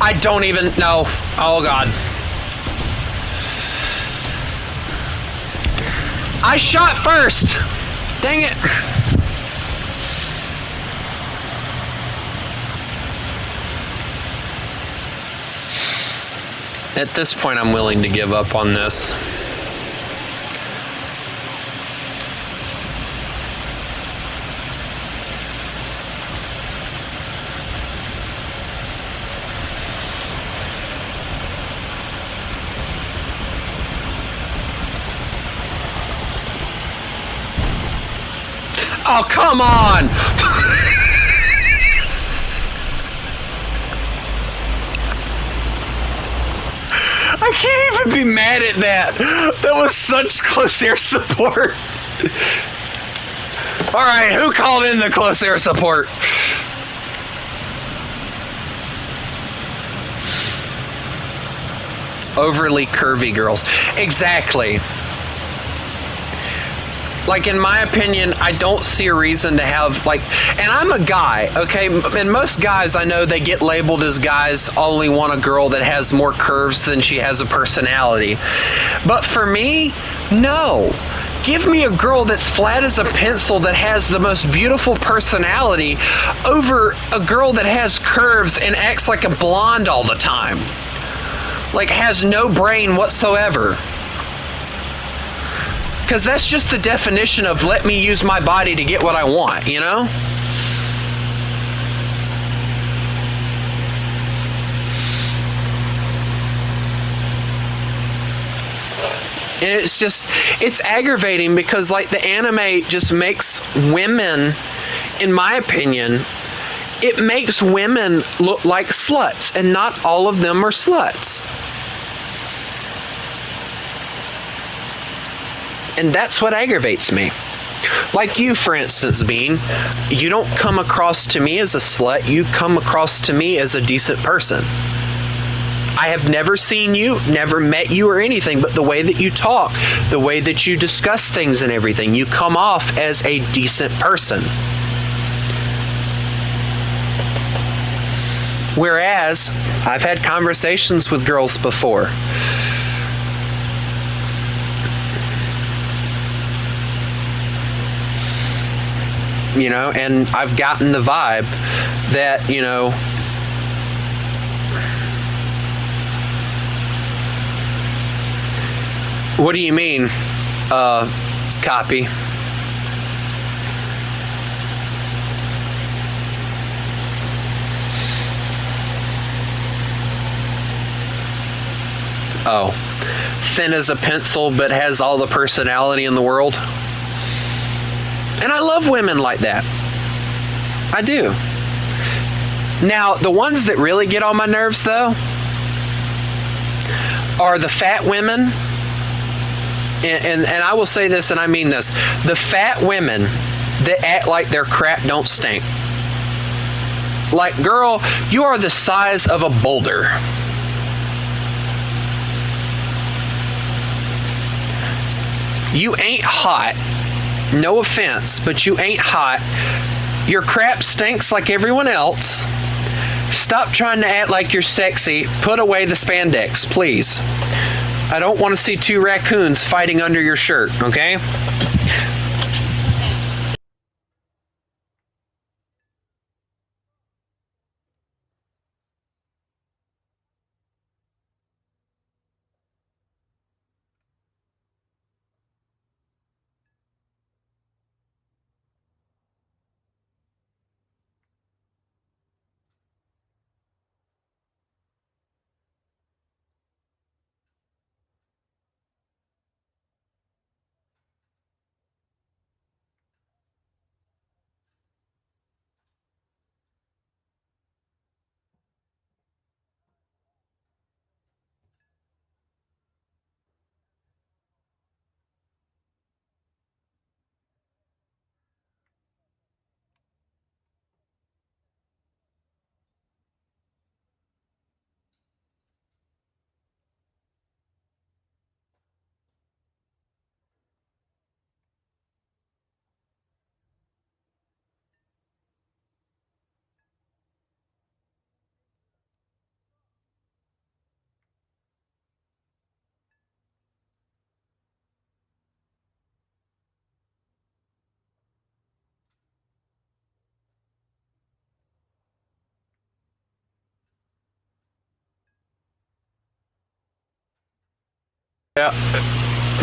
I don't even know. Oh, God. I shot first. Dang it. At this point, I'm willing to give up on this. Oh, come on! I can't even be mad at that. That was such close air support. Alright, who called in the close air support? Overly curvy girls. Exactly. Like, in my opinion, I don't see a reason to have, like, and I'm a guy, okay? And most guys, I know they get labeled as guys only want a girl that has more curves than she has a personality. But for me, no. Give me a girl that's flat as a pencil that has the most beautiful personality over a girl that has curves and acts like a blonde all the time. Like, has no brain whatsoever. Because that's just the definition of let me use my body to get what I want, you know? And it's just, it's aggravating because, like, the anime just makes women, in my opinion, it makes women look like sluts, and not all of them are sluts. And that's what aggravates me. Like you, for instance, Bean, you don't come across to me as a slut, you come across to me as a decent person. I have never seen you, never met you or anything, but the way that you talk, the way that you discuss things and everything, you come off as a decent person. Whereas, I've had conversations with girls before. You know, and I've gotten the vibe that, you know, what do you mean, copy? Oh, thin as a pencil but has all the personality in the world. And I love women like that. I do. Now, the ones that really get on my nerves, though, are the fat women. And I will say this, and I mean this. The fat women that act like their crap don't stink. Like, girl, you are the size of a boulder. You ain't hot. No offense, but you ain't hot. Your crap stinks like everyone else. Stop trying to act like you're sexy. Put away the spandex, please. I don't want to see two raccoons fighting under your shirt, okay? Yeah.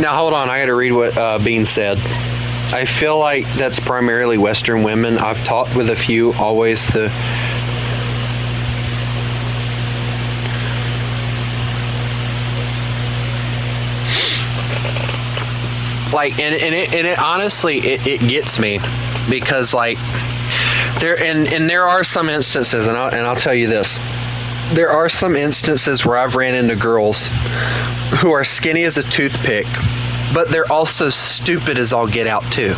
Now hold on, I got to read what Bean said. I feel like that's primarily Western women. I've talked with a few, always the... Like, and it honestly, it gets me, because like there are some instances, and I'll tell you this. There are some instances where I've ran into girls who are skinny as a toothpick, but they're also stupid as all get out too.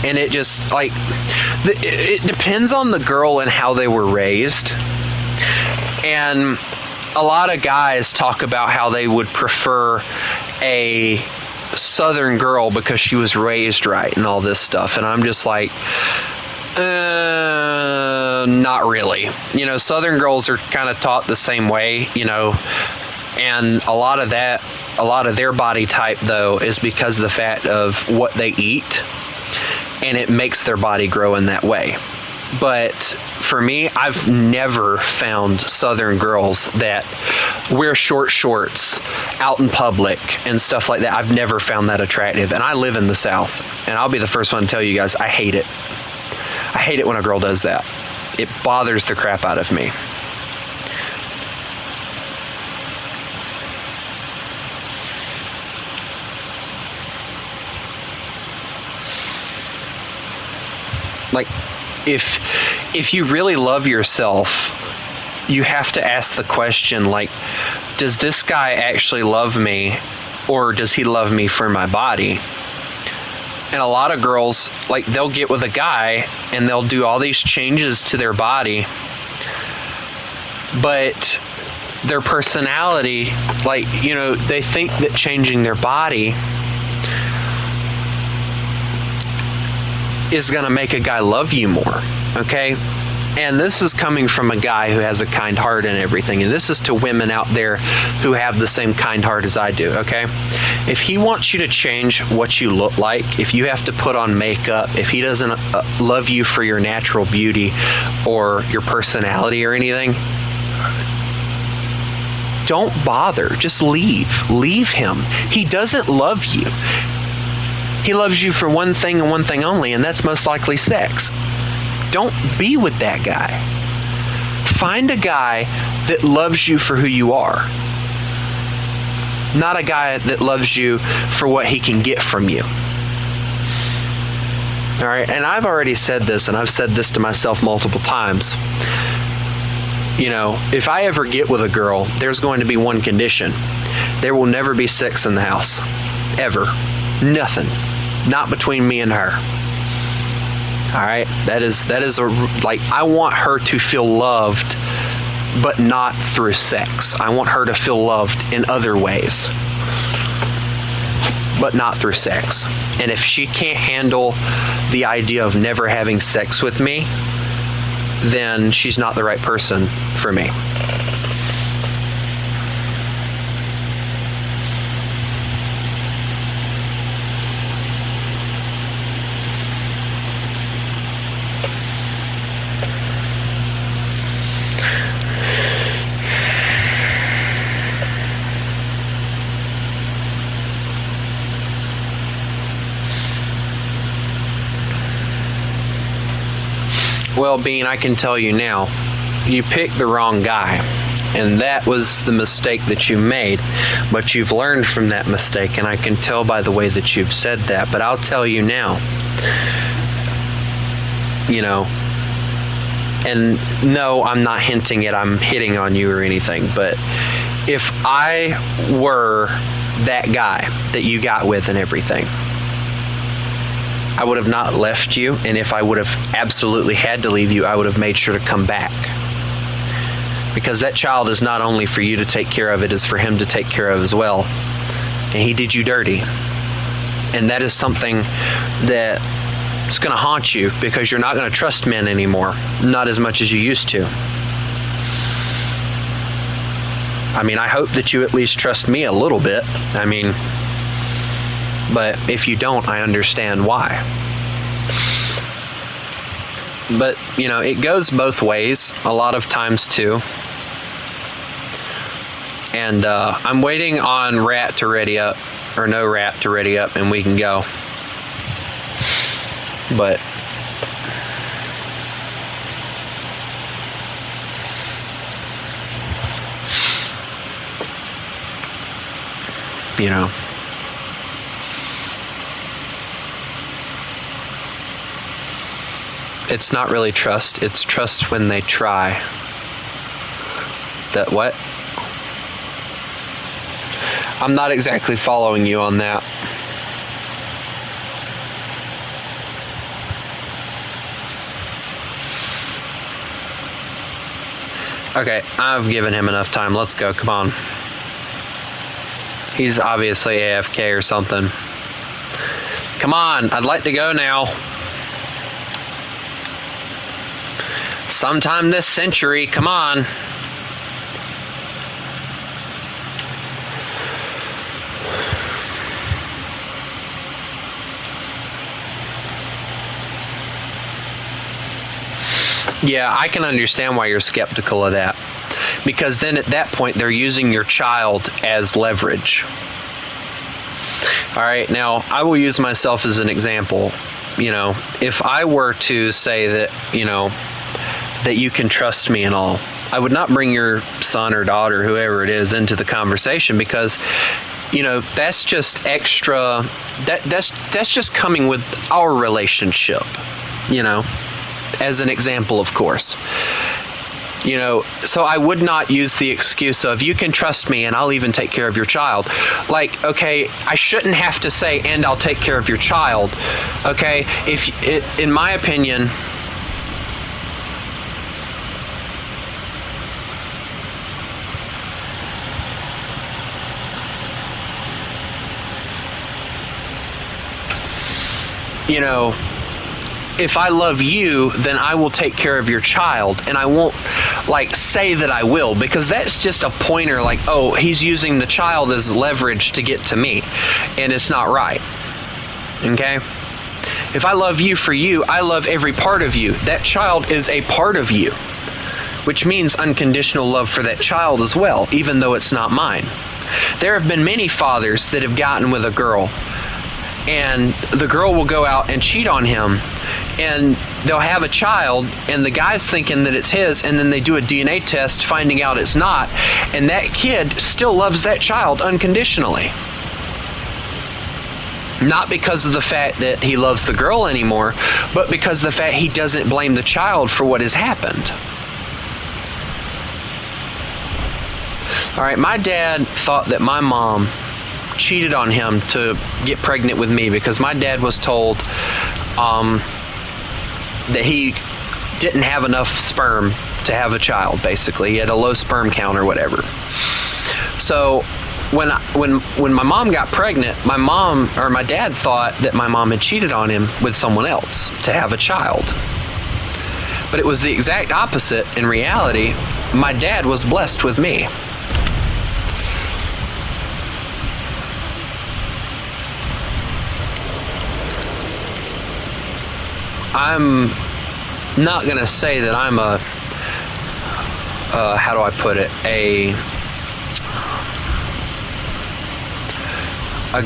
And it just, like, it depends on the girl and how they were raised. And a lot of guys talk about how they would prefer a Southern girl because she was raised right and all this stuff. And I'm just like, not really. You know, Southern girls are kind of taught the same way, you know, and a lot of their body type, though, is because of the fact of what they eat, and it makes their body grow in that way. But for me, I've never found Southern girls that wear short shorts out in public and stuff like that. I've never found that attractive. And I live in the South, and I'll be the first one to tell you guys, I hate it. I hate it when a girl does that. It bothers the crap out of me. Like, if you really love yourself, you have to ask the question, like, does this guy actually love me, or does he love me for my body? And a lot of girls, like, they'll get with a guy and they'll do all these changes to their body, but their personality, like, you know, they think that changing their body is going to make a guy love you more, okay? And this is coming from a guy who has a kind heart and everything. And this is to women out there who have the same kind heart as I do, okay? If he wants you to change what you look like, if you have to put on makeup, if he doesn't love you for your natural beauty or your personality or anything, don't bother. Just leave. Leave him. He doesn't love you. He loves you for one thing and one thing only, and that's most likely sex. Don't be with that guy. Find a guy that loves you for who you are, not a guy that loves you for what he can get from you. All right, and I've already said this, and I've said this to myself multiple times. You know, if I ever get with a girl, there's going to be one condition. There will never be sex in the house. Ever. Nothing. Not between me and her. All right? That is like, I want her to feel loved, but not through sex. I want her to feel loved in other ways, but not through sex. And if she can't handle the idea of never having sex with me, then she's not the right person for me. Well, Bean, I can tell you now, you picked the wrong guy, and that was the mistake that you made, but you've learned from that mistake, and I can tell by the way that you've said that. But I'll tell you now, you know, and no, I'm not hinting at I'm hitting on you or anything, but if I were that guy that you got with and everything, I would have not left you, and if I would have absolutely had to leave you, I would have made sure to come back. Because that child is not only for you to take care of, it is for him to take care of as well. And he did you dirty. And that is something that is going to haunt you, because you're not going to trust men anymore. Not as much as you used to. I mean, I hope that you at least trust me a little bit. I mean, but if you don't, I understand why. But, you know, it goes both ways a lot of times too. And I'm waiting on Rat to ready up, or no Rat to ready up, and we can go. But you know, it's not really trust, it's trust when they try. That what? I'm not exactly following you on that. Okay, I've given him enough time. Let's go, come on. He's obviously AFK or something. Come on, I'd like to go now. Sometime this century, come on. Yeah, I can understand why you're skeptical of that. Because then at that point, they're using your child as leverage. All right, now I will use myself as an example. You know, if I were to say that, you know, that you can trust me and all, I would not bring your son or daughter, whoever it is, into the conversation because, you know, that's just extra, that's just coming with our relationship, you know, as an example, of course. You know, so I would not use the excuse of, you can trust me and I'll even take care of your child. Like, okay, I shouldn't have to say, and I'll take care of your child. Okay, if it, in my opinion, you know, if I love you, then I will take care of your child, and I won't like say that I will, because that's just a pointer like, oh, he's using the child as leverage to get to me, and it's not right. Okay? If I love you for you, I love every part of you. That child is a part of you, which means unconditional love for that child as well, even though it's not mine. There have been many fathers that have gotten with a girl, and the girl will go out and cheat on him, and they'll have a child, and the guy's thinking that it's his, and then they do a DNA test finding out it's not, and that kid still loves that child unconditionally. Not because of the fact that he loves the girl anymore, but because of the fact he doesn't blame the child for what has happened. All right, my dad thought that my mom cheated on him to get pregnant with me because my dad was told that he didn't have enough sperm to have a child, basically. He had a low sperm count or whatever. So when my mom got pregnant, my dad thought that my mom had cheated on him with someone else to have a child. But it was the exact opposite. In reality, my dad was blessed with me. I'm not going to say that I'm a, how do I put it, a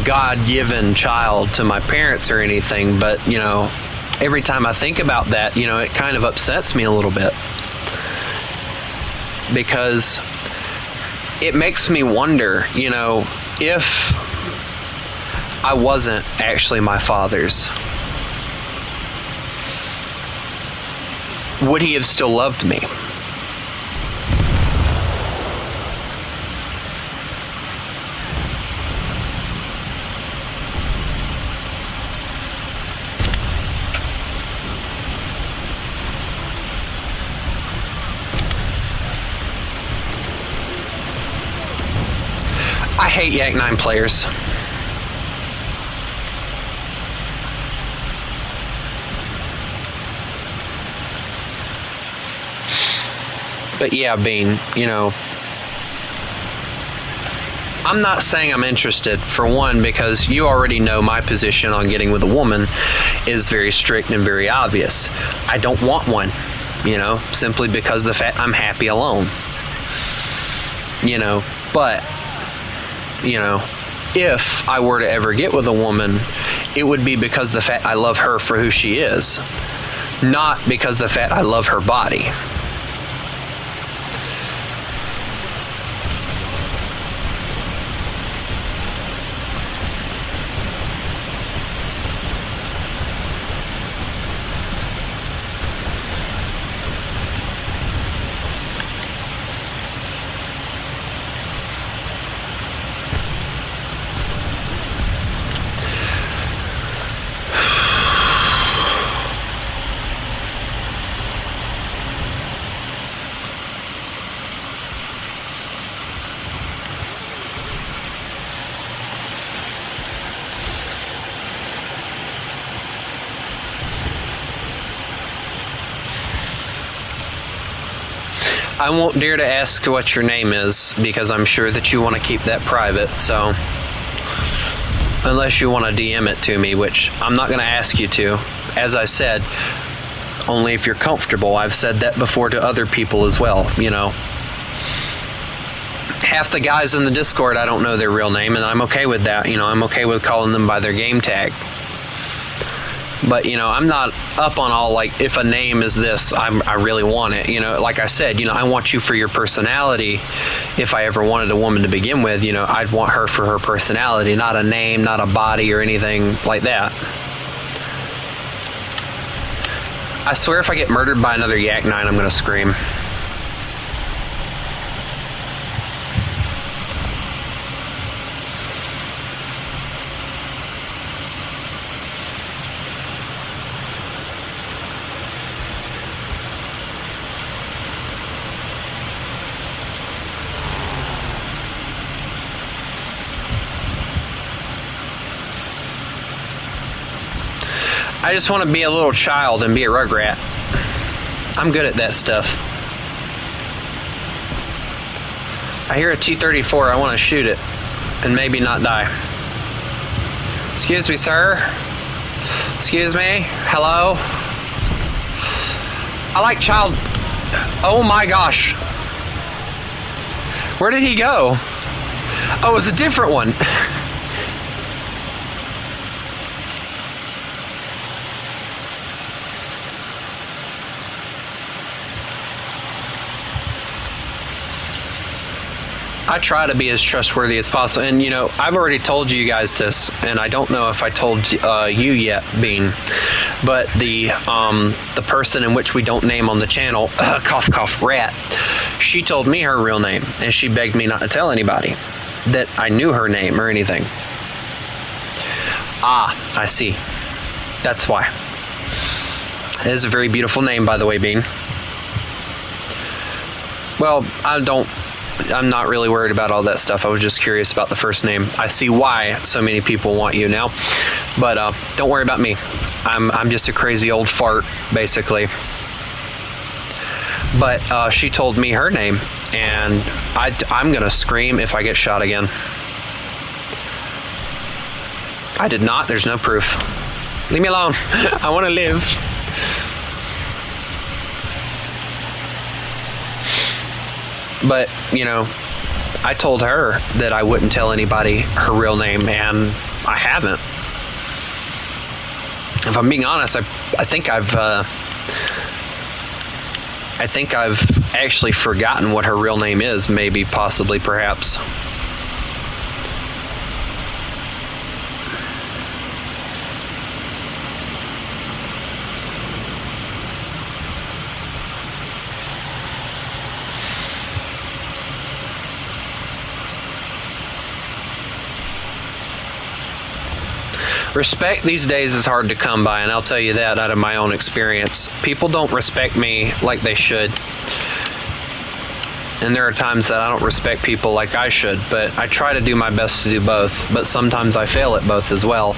God-given child to my parents or anything, but, you know, every time I think about that, you know, it kind of upsets me a little bit. Because it makes me wonder, you know, if I wasn't actually my father's, would he have still loved me? I hate Yak 9 players. But yeah, Bean, you know, I'm not saying I'm interested, for one, because you already know my position on getting with a woman is very strict and very obvious. I don't want one, you know, simply because of the fact I'm happy alone. You know, But, you know, if I were to ever get with a woman, it would be because the fact I love her for who she is, not because the fact I love her body. I won't dare to ask what your name is because I'm sure that you want to keep that private, so unless you want to DM it to me, which I'm not going to ask you to. As I said, only if you're comfortable. I've said that before to other people as well, you know. Half the guys in the Discord, I don't know their real name, and I'm okay with that. You know, I'm okay with calling them by their game tag. But, you know, I'm not up on all, like, if a name is this, I really want it. You know, like I said, you know, I want you for your personality. If I ever wanted a woman to begin with, you know, I'd want her for her personality, not a name, not a body or anything like that. I swear if I get murdered by another Yak 9, I'm going to scream. I just want to be a little child and be a rugrat. I'm good at that stuff. I hear a T-34, I want to shoot it and maybe not die. Excuse me, sir. Excuse me. Hello. I like child. Oh my gosh. Where did he go? Oh, it was a different one. I try to be as trustworthy as possible, and you know, I've already told you guys this, and I don't know if I told you yet, Bean, but the person in which we don't name on the channel, cough cough rat, she told me her real name, and she begged me not to tell anybody that I knew her name or anything. Ah, I see. That's why. It is a very beautiful name, by the way, Bean. Well, I'm not really worried about all that stuff. I was just curious about the first name. I see why so many people want you now, but don't worry about me. I'm just a crazy old fart, basically. But she told me her name, and I'm gonna scream if I get shot again. I did not. There's no proof. Leave me alone. I want to live. But, you know, I told her that I wouldn't tell anybody her real name, and I haven't. If I'm being honest, I think I've actually forgotten what her real name is, maybe, possibly, perhaps. Respect these days is hard to come by, and I'll tell you that out of my own experience. People don't respect me like they should. And there are times that I don't respect people like I should, but I try to do my best to do both, but sometimes I fail at both as well.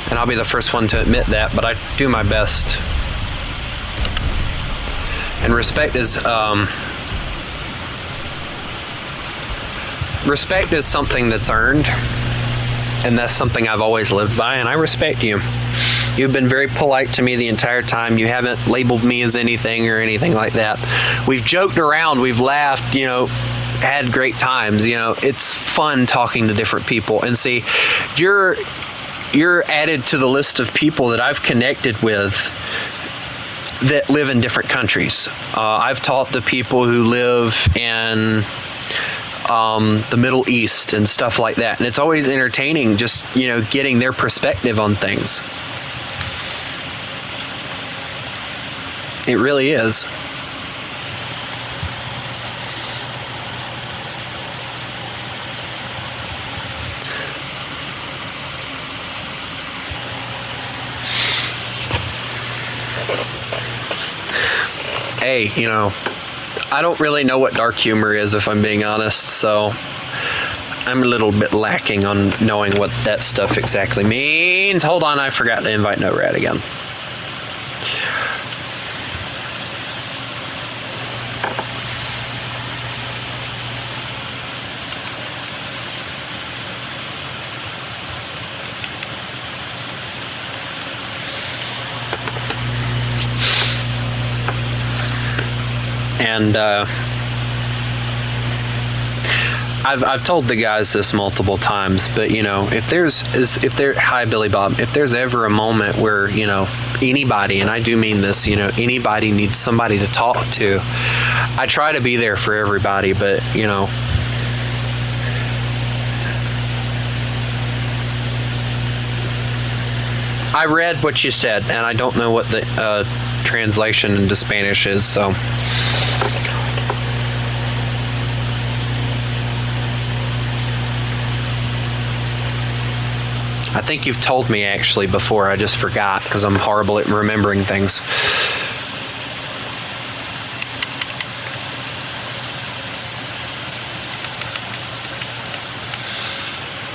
And I'll be the first one to admit that, but I do my best. And respect is something that's earned. And that's something I've always lived by, and I respect you. You've been very polite to me the entire time. You haven't labeled me as anything or anything like that. We've joked around, we've laughed, you know, had great times. It's fun talking to different people. And see, you're added to the list of people that I've connected with that live in different countries. I've talked to people who live in the Middle East and stuff like that, and it's always entertaining just getting their perspective on things. It really is. Hey, I don't really know what dark humor is, if I'm being honest, so I'm a little bit lacking on knowing what that stuff exactly means. Hold on, I forgot to invite No Rat again. And I've told the guys this multiple times, but hi Billy Bob, if there's ever a moment where anybody, and I do mean this, anybody needs somebody to talk to, I try to be there for everybody, but I read what you said, and I don't know what the translation into Spanish is, so. I think you've told me actually before, I just forgot because I'm horrible at remembering things.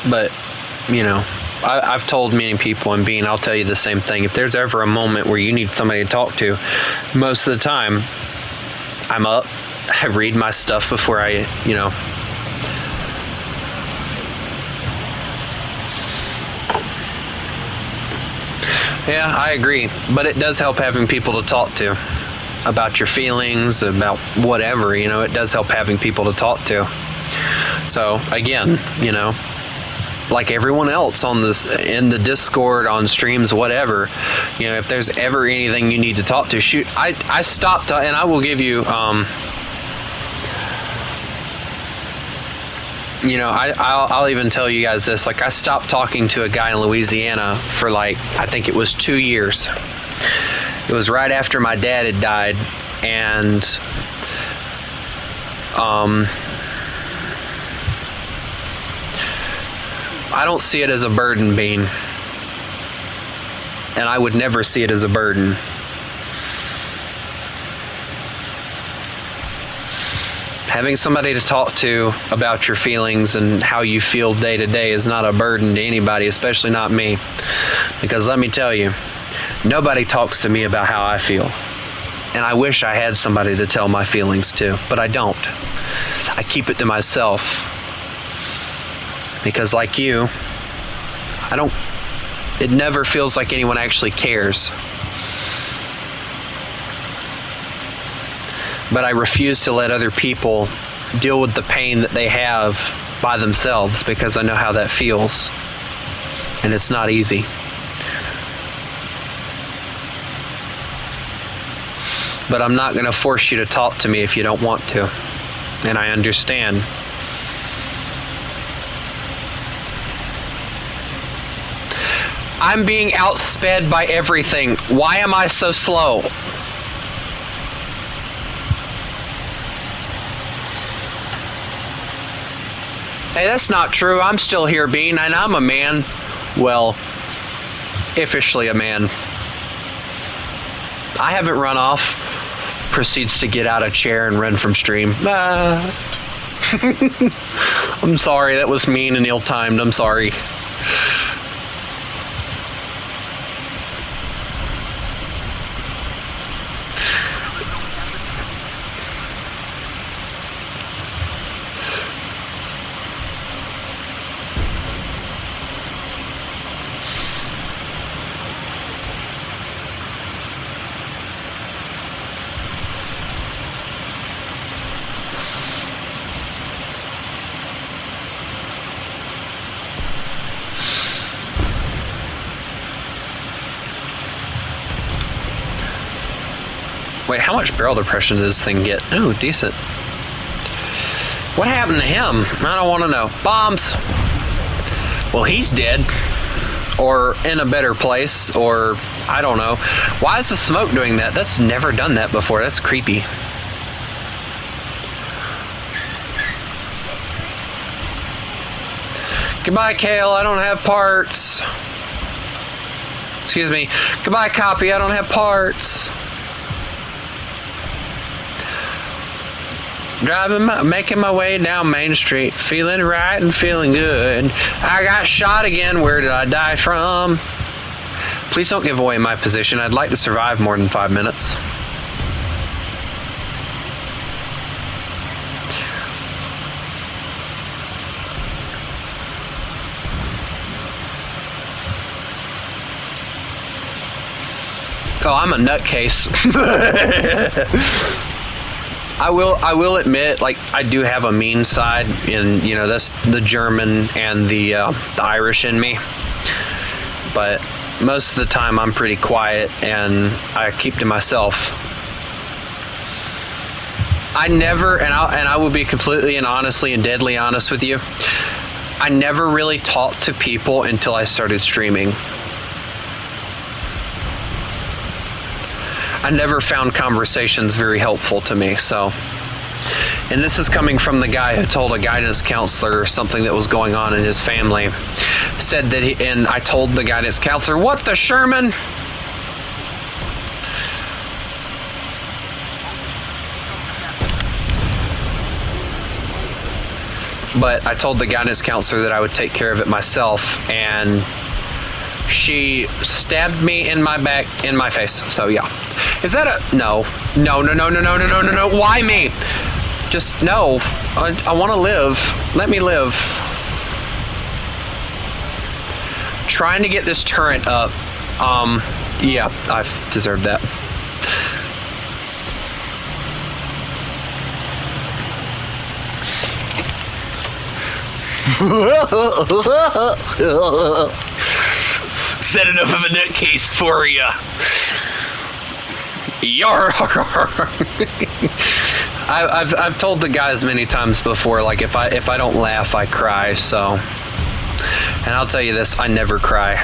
But, I've told many people, and Bean, I'll tell you the same thing. If there's ever a moment where you need somebody to talk to, most of the time, I'm up, I read my stuff before I, Yeah, I agree. But it does help having people to talk to about your feelings, about whatever, it does help having people to talk to. So, again, like everyone else on this, in the Discord, on streams, whatever, if there's ever anything you need to talk to, shoot, I stopped, and I will give you, I'll even tell you guys this, I stopped talking to a guy in Louisiana for I think it was 2 years. It was right after my dad had died, and I don't see it as a burden, Bean. And I would never see it as a burden. Having somebody to talk to about your feelings and how you feel day to day is not a burden to anybody, especially not me. Because let me tell you, nobody talks to me about how I feel. And I wish I had somebody to tell my feelings to, but I don't. I keep it to myself. Because like you, it never feels like anyone actually cares. But I refuse to let other people deal with the pain that they have by themselves, because I know how that feels. And it's not easy. But I'm not going to force you to talk to me if you don't want to. And I understand. I'm being outsped by everything. Why am I so slow? Hey, that's not true. I'm still here, Bean, and I'm a man. Well, officially a man. I haven't run off. Proceeds to get out of chair and run from stream. I'm sorry, that was mean and ill-timed. I'm sorry. Wait, how much barrel depression does this thing get? Ooh, decent. What happened to him? I don't want to know. Bombs! Well, he's dead. Or in a better place, or I don't know. Why is the smoke doing that? That's never done that before. That's creepy. Goodbye, Kale. I don't have parts. Excuse me. Goodbye, Copy. I don't have parts. Making my way down Main Street, feeling right and feeling good. I got shot again. Where did I die from? Please don't give away my position. I'd like to survive more than 5 minutes. Oh, I'm a nutcase. I will admit, like, I do have a mean side, and you know that's the German and the Irish in me. But most of the time, I'm pretty quiet and I keep to myself. I never, and I will be completely and honestly and deadly honest with you. I never really talked to people until I started streaming. I never found conversations very helpful to me, so. And this is coming from the guy who told a guidance counselor something that was going on in his family. Said that and I told the guidance counselor, "What the Sherman?" But I told the guidance counselor that I would take care of it myself, and she stabbed me in my back, in my face. So yeah. Is that a no? No. Why me? Just no. I want to live. Let me live. Trying to get this turret up. Yeah, I've deserved that. Is that enough of a nutcase for you? I've told the guys many times before, like if I don't laugh, I cry. So, and I'll tell you this, I never cry.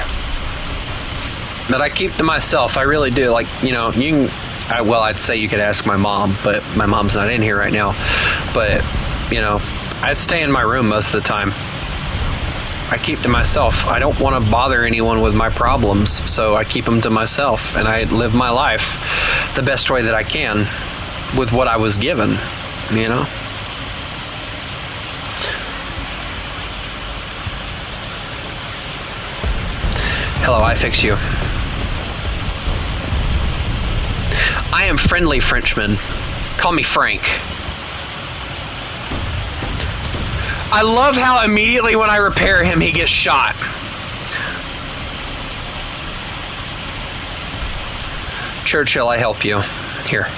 But I keep to myself. I really do. Like, you know, I'd say you could ask my mom, but my mom's not in here right now. But, you know, I stay in my room most of the time. I keep to myself. I don't want to bother anyone with my problems, so I keep them to myself, and I live my life the best way that I can with what I was given, you know? Hello, I fix you. I am friendly Frenchman. Call me Frank. I love how immediately when I repair him, he gets shot. Churchill, I help you. Here.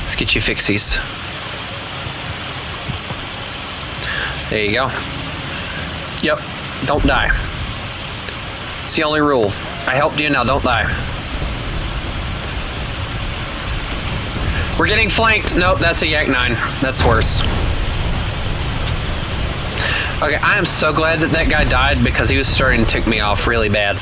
Let's get you fixies. There you go. Yep. Don't die. It's the only rule. I helped you, now don't die. We're getting flanked. Nope, that's a Yak 9. That's worse. Okay, I am so glad that that guy died because he was starting to tick me off really bad.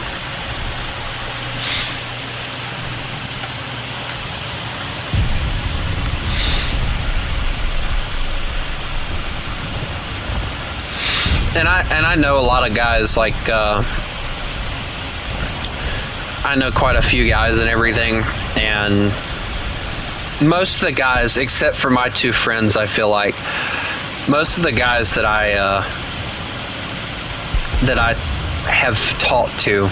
And I know a lot of guys, like I know quite a few guys and everything, and most of the guys, except for my two friends, I feel like most of the guys that I have talked to,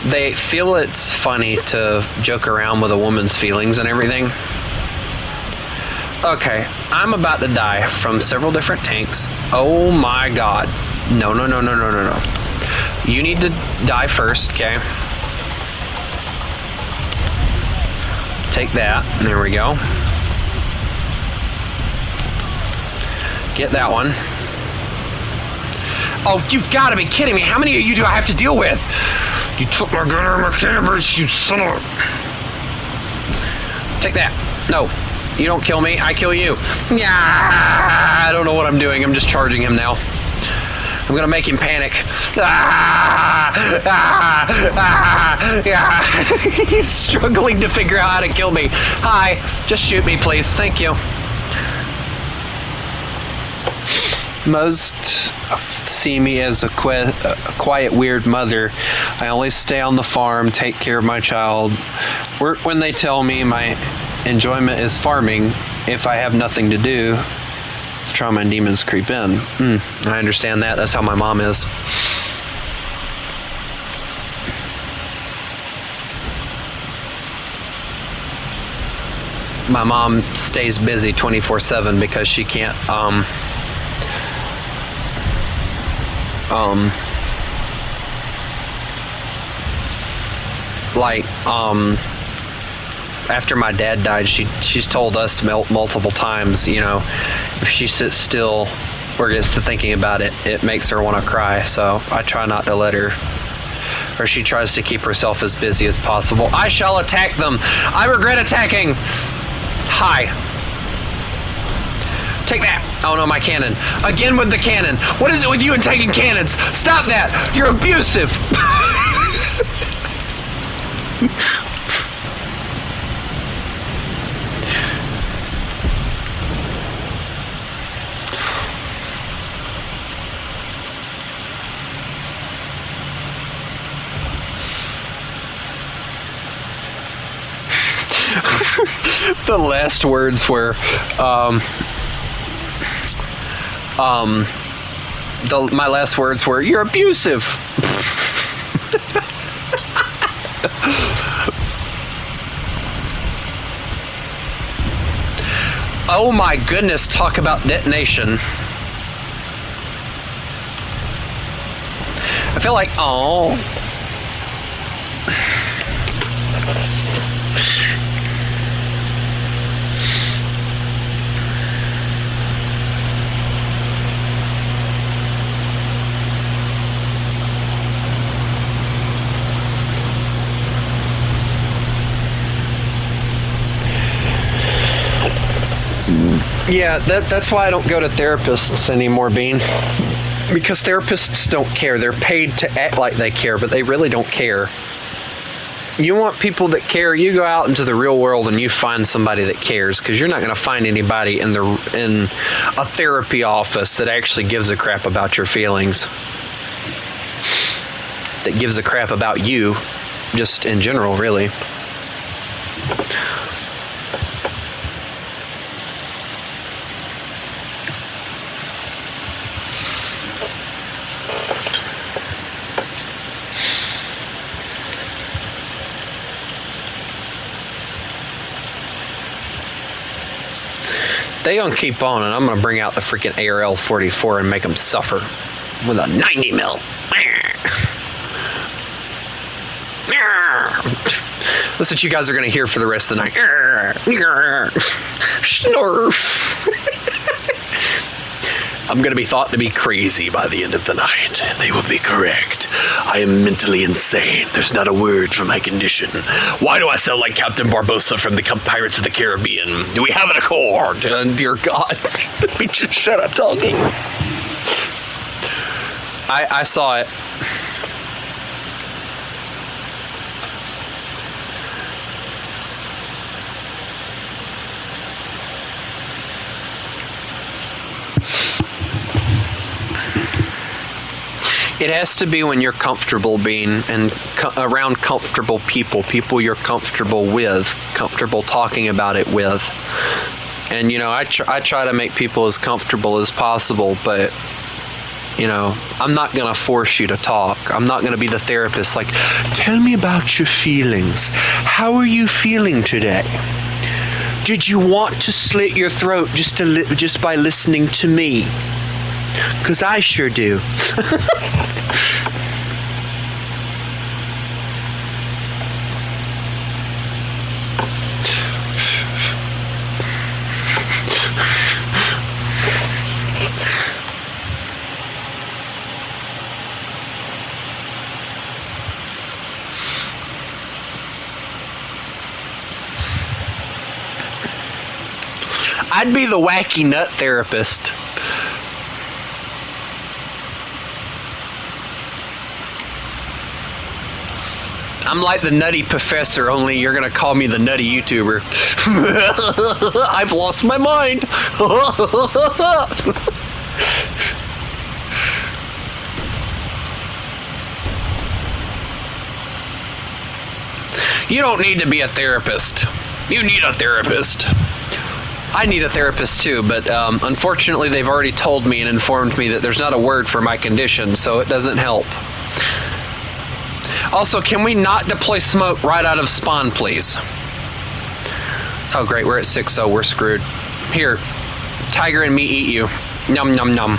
they feel it's funny to joke around with a woman's feelings and everything. Okay, I'm about to die from several different tanks. Oh my god. No. You need to die first, okay? Take that. There we go. Get that one. Oh, you've got to be kidding me. How many of you do I have to deal with? You took my gun out of my cannabis, you son of a... Take that. No. You don't kill me, I kill you. Yeah. I don't know what I'm doing. I'm just charging him now. I'm gonna make him panic. He's struggling to figure out how to kill me. Hi, just shoot me, please. Thank you. Most see me as a quiet, weird mother. I only stay on the farm, take care of my child, work when they tell me. My enjoyment is farming. If I have nothing to do, the trauma and demons creep in. I understand that. That's how my mom is. My mom stays busy 24/7 because she can't after my dad died, she's told us multiple times, you know, if she sits still or gets to thinking about it, it makes her want to cry. So I try not to let her, or she tries to keep herself as busy as possible. I shall attack them. I regret attacking. Hi. Take that. Oh no, my cannon. Again with the cannon. What is it with you and taking cannons? Stop that. You're abusive. The last words were, my last words were, "You're abusive." Oh my goodness, talk about detonation. I feel like, oh. Yeah, that's why I don't go to therapists anymore, Bean. Because therapists don't care. They're paid to act like they care, but they really don't care. You want people that care, you go out into the real world and you find somebody that cares, because you're not going to find anybody in a therapy office that actually gives a crap about your feelings. That gives a crap about you, just in general, really. They gonna keep on, and I'm gonna bring out the freaking ARL-44 and make them suffer with a 90 mil. That's what you guys are gonna hear for the rest of the night. Snarf. I'm gonna be thought to be crazy by the end of the night, and they will be correct. I am mentally insane. There's not a word for my condition. Why do I sound like Captain Barbossa from the Pirates of the Caribbean? Do we have an accord? Dear God, let me just shut up talking. I saw it. It has to be when you're comfortable being around comfortable people you're comfortable with, comfortable talking about it with. And, you know, I try to make people as comfortable as possible, but, you know, I'm not going to force you to talk. I'm not going to be the therapist like, tell me about your feelings. How are you feeling today? Did you want to slit your throat just by listening to me? 'Cause I sure do. I'd be the wacky nut therapist. I'm like the nutty professor, only you're gonna call me the nutty YouTuber. I've lost my mind. You don't need to be a therapist. You need a therapist. I need a therapist too, but unfortunately they've already told me and informed me that there's not a word for my condition, so it doesn't help. Also, can we not deploy smoke right out of spawn, please? Oh, great, we're at 6-0. We're screwed. Here, Tiger and me eat you. Num, num, num.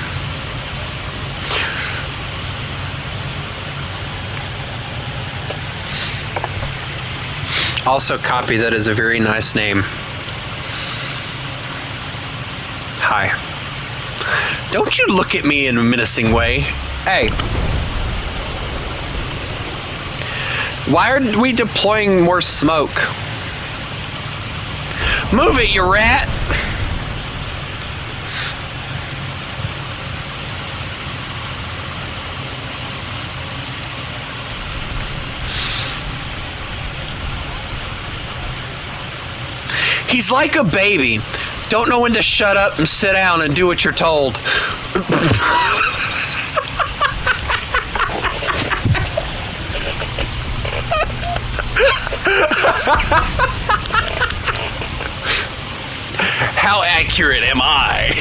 Also, copy, that is a very nice name. Hi. Don't you look at me in a menacing way. Hey. Why are we deploying more smoke? Move it, you rat! He's like a baby. Don't know when to shut up and sit down and do what you're told. How accurate am I?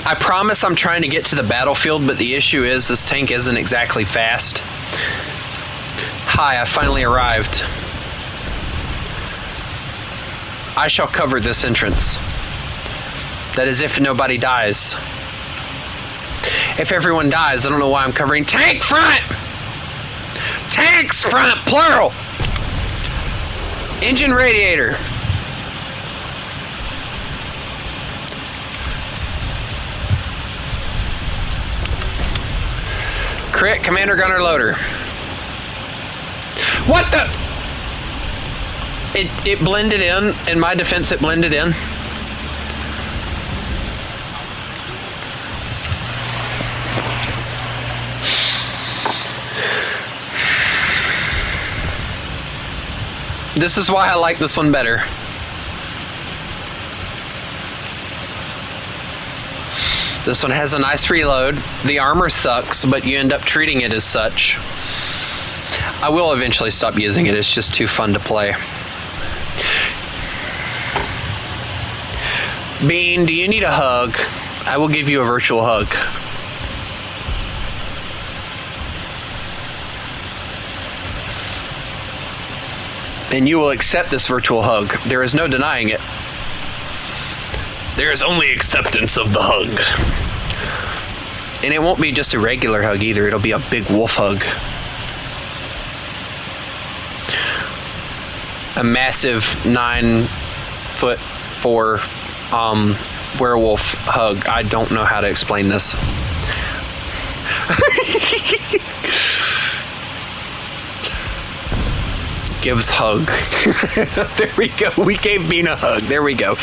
I promise I'm trying to get to the battlefield, but the issue is this tank isn't exactly fast. Hi, I finally arrived. I shall cover this entrance. That is if nobody dies. If everyone dies, I don't know why I'm covering tank front! Tanks front, plural! Engine radiator. Crit, commander, gunner, loader. What the? It blended in. In my defense, it blended in. This is why I like this one better. This one has a nice reload. The armor sucks, but you end up treating it as such. I will eventually stop using it. It's just too fun to play. Bean, do you need a hug? I will give you a virtual hug. And you will accept this virtual hug. There is no denying it. There is only acceptance of the hug. And it won't be just a regular hug either. It'll be a big wolf hug. A massive 9'4" werewolf hug. I don't know how to explain this. Gives hug. There we go. We gave Bean a hug. There we go.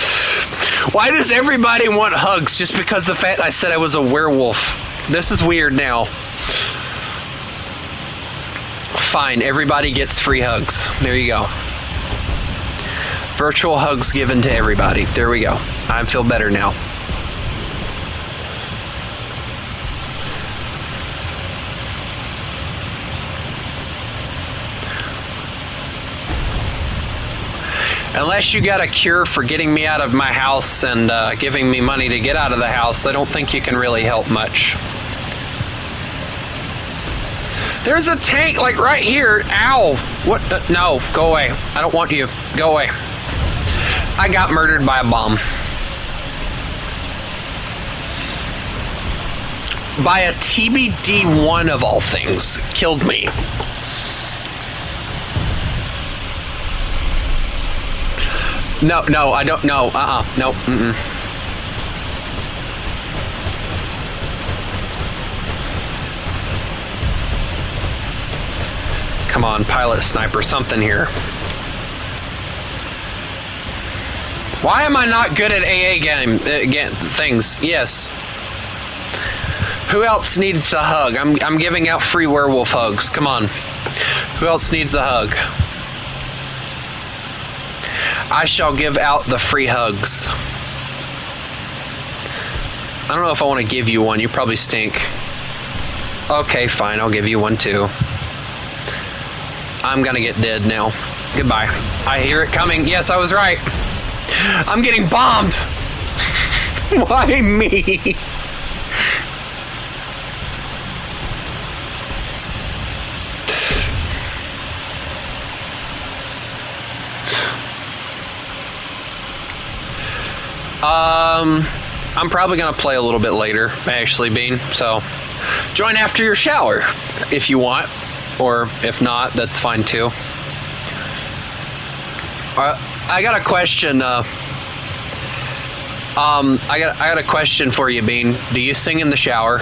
Why does everybody want hugs just because the fact I said I was a werewolf? This is weird now. Fine, everybody gets free hugs. There you go. Virtual hugs given to everybody. There we go. I feel better now. Unless you got a cure for getting me out of my house and giving me money to get out of the house, I don't think you can really help much. There's a tank, like, right here. Ow! What the? No, go away. I don't want you. Go away. I got murdered by a bomb. By a TBD-1 of all things. Killed me. No, I don't know. No. Come on, pilot, sniper, something here. Why am I not good at AA game things? Yes. Who else needs a hug? I'm giving out free werewolf hugs. Come on. Who else needs a hug? I shall give out the free hugs. I don't know if I want to give you one. You probably stink. Okay, fine. I'll give you one too. I'm gonna get dead now. Goodbye. I hear it coming. Yes, I was right. I'm getting bombed. Why me? I'm probably gonna play a little bit later, actually, Bean. So, join after your shower if you want, or if not, that's fine too. I got a question. I got a question for you, Bean. Do you sing in the shower?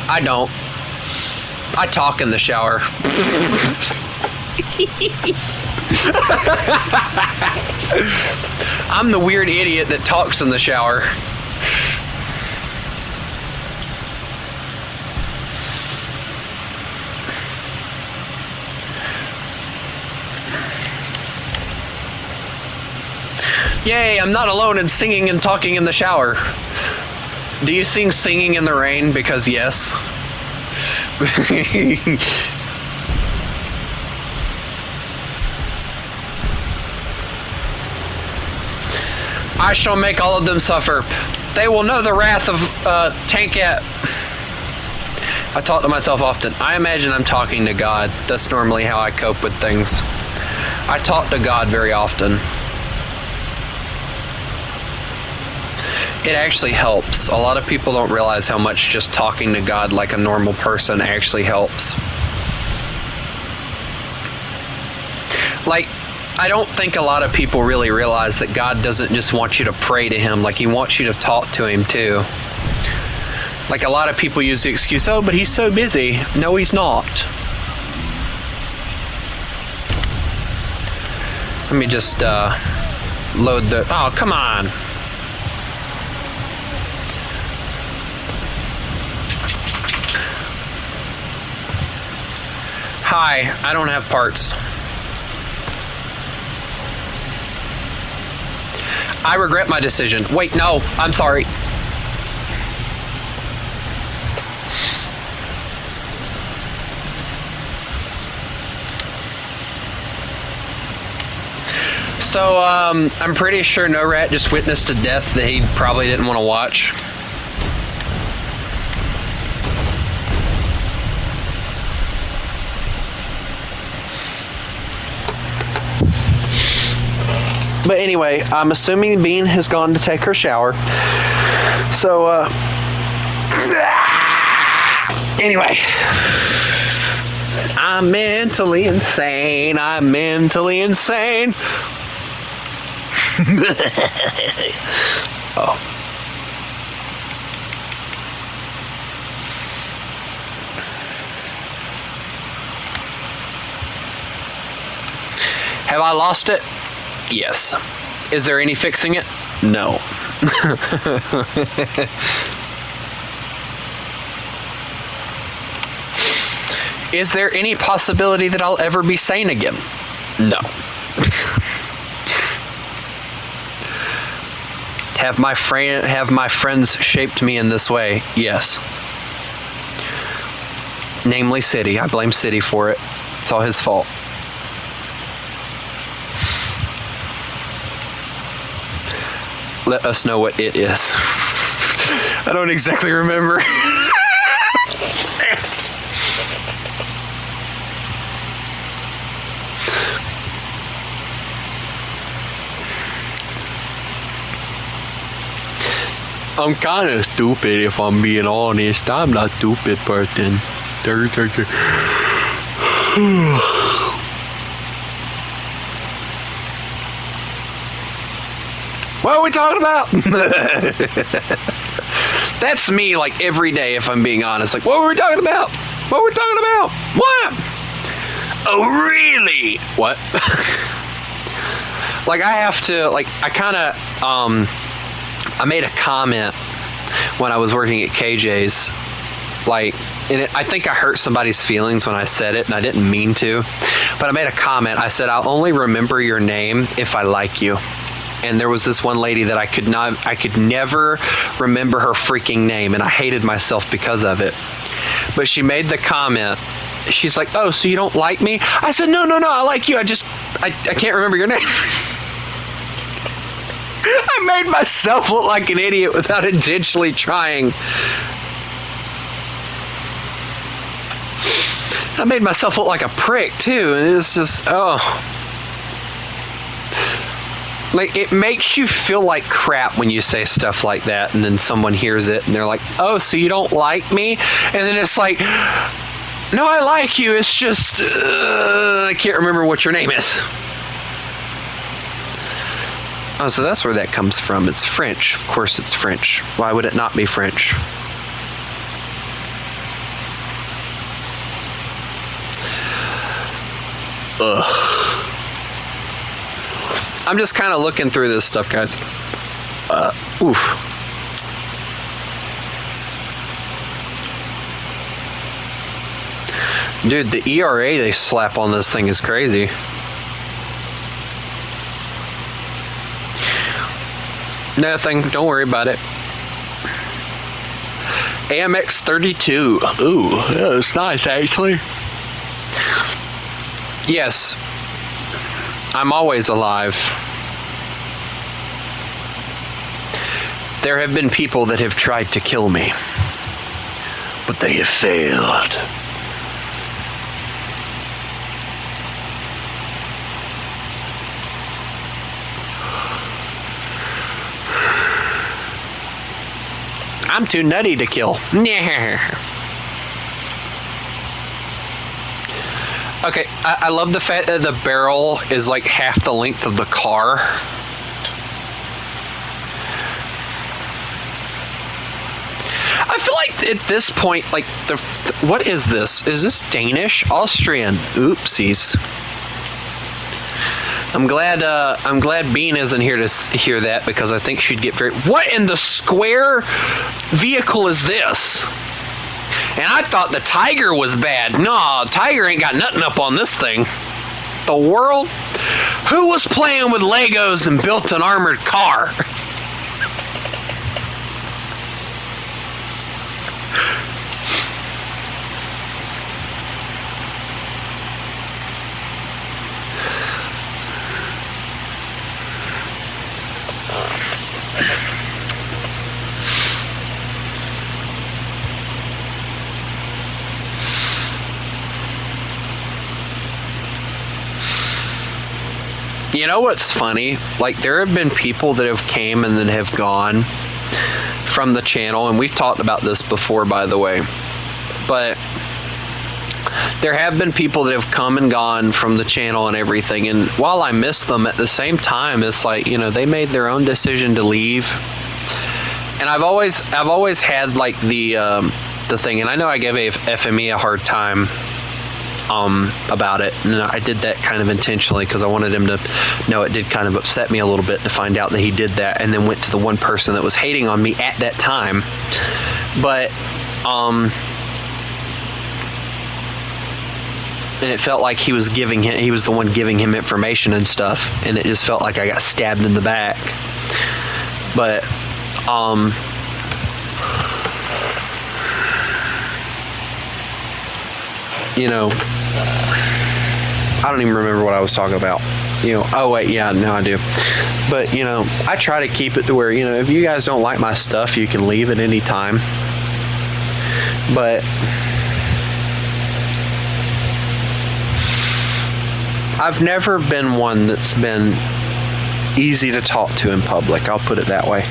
I don't. I talk in the shower. I'm the weird idiot that talks in the shower. Yay, I'm not alone in singing and talking in the shower. Do you sing Singing in the Rain? Because yes. I shall make all of them suffer. They will know the wrath of Tankat. I talk to myself often. I imagine I'm talking to God. That's normally how I cope with things. I talk to God very often. It actually helps. A lot of people don't realize how much just talking to God like a normal person actually helps. Like, I don't think a lot of people really realize that God doesn't just want you to pray to Him, like He wants you to talk to Him too. Like a lot of people use the excuse, oh, but He's so busy. No, He's not. Let me just load the... Oh, come on. Hi, I don't have parts. I regret my decision. Wait, no, I'm sorry. So, I'm pretty sure No Rat just witnessed a death that he probably didn't want to watch. But anyway, I'm assuming Bean has gone to take her shower. So, anyway. I'm mentally insane. I'm mentally insane. Oh. Have I lost it? Yes. Is there any fixing it? No. Is there any possibility that I'll ever be sane again? No. Have my friends shaped me in this way? Yes. Namely City. I blame City for it. It's all his fault. Let us know what it is. I don't exactly remember. I'm kind of stupid if I'm being honest. I'm not stupid person. What are we talking about? That's me, like, every day, if I'm being honest. Like, what were we talking about? What were we talking about? What? Oh, really? What? Like, I have to, like, I kind of, I made a comment when I was working at KJ's, like, and I think I hurt somebody's feelings when I said it, and I didn't mean to, but I made a comment. I said, I'll only remember your name if I like you. And there was this one lady that I could never remember her freaking name, and I hated myself because of it. But she made the comment. She's like, oh, so you don't like me? I said, no, I like you. I can't remember your name. I made myself look like an idiot without intentionally trying. I made myself look like a prick, too. And it was just, oh. Like, it makes you feel like crap when you say stuff like that, and then someone hears it, and they're like, oh, so you don't like me? And then it's like, no, I like you. It's just, I can't remember what your name is. Oh, so that's where that comes from. It's French. Of course it's French. Why would it not be French? Ugh. I'm just kind of looking through this stuff, guys. Oof. Dude, the ERA they slap on this thing is crazy. Nothing. Don't worry about it. AMX 32. Ooh, that's nice, actually. Yes. I'm always alive. There have been people that have tried to kill me, but they have failed. I'm too nutty to kill. Okay, I love the fact that the barrel is like half the length of the car. I feel like at this point, like what is this? Is this Danish? Austrian? Oopsies. I'm glad Bean isn't here to hear that, because I think she'd get very. What in the square vehicle is this? And I thought the Tiger was bad. No, Tiger ain't got nothing up on this thing. The world? Who was playing with Legos and built an armored car? You know what's funny? Like, there have been people that have came and then have gone from the channel, and we've talked about this before, by the way, but there have been people that have come and gone from the channel and everything, and while I miss them, at the same time, it's like, you know, they made their own decision to leave. And I've always had like the thing, and I know I gave FME a hard time about it, and I did that kind of intentionally because I wanted him to know it did kind of upset me a little bit to find out that he did that, and then went to the one person that was hating on me at that time. But and it felt like he was the one giving him information and stuff, and it just felt like I got stabbed in the back. But you know, I don't even remember what I was talking about. You know, oh wait, yeah, no, I do. But, you know, I try to keep it to where, you know, if you guys don't like my stuff, you can leave at any time. But I've never been one that's been easy to talk to in public, I'll put it that way.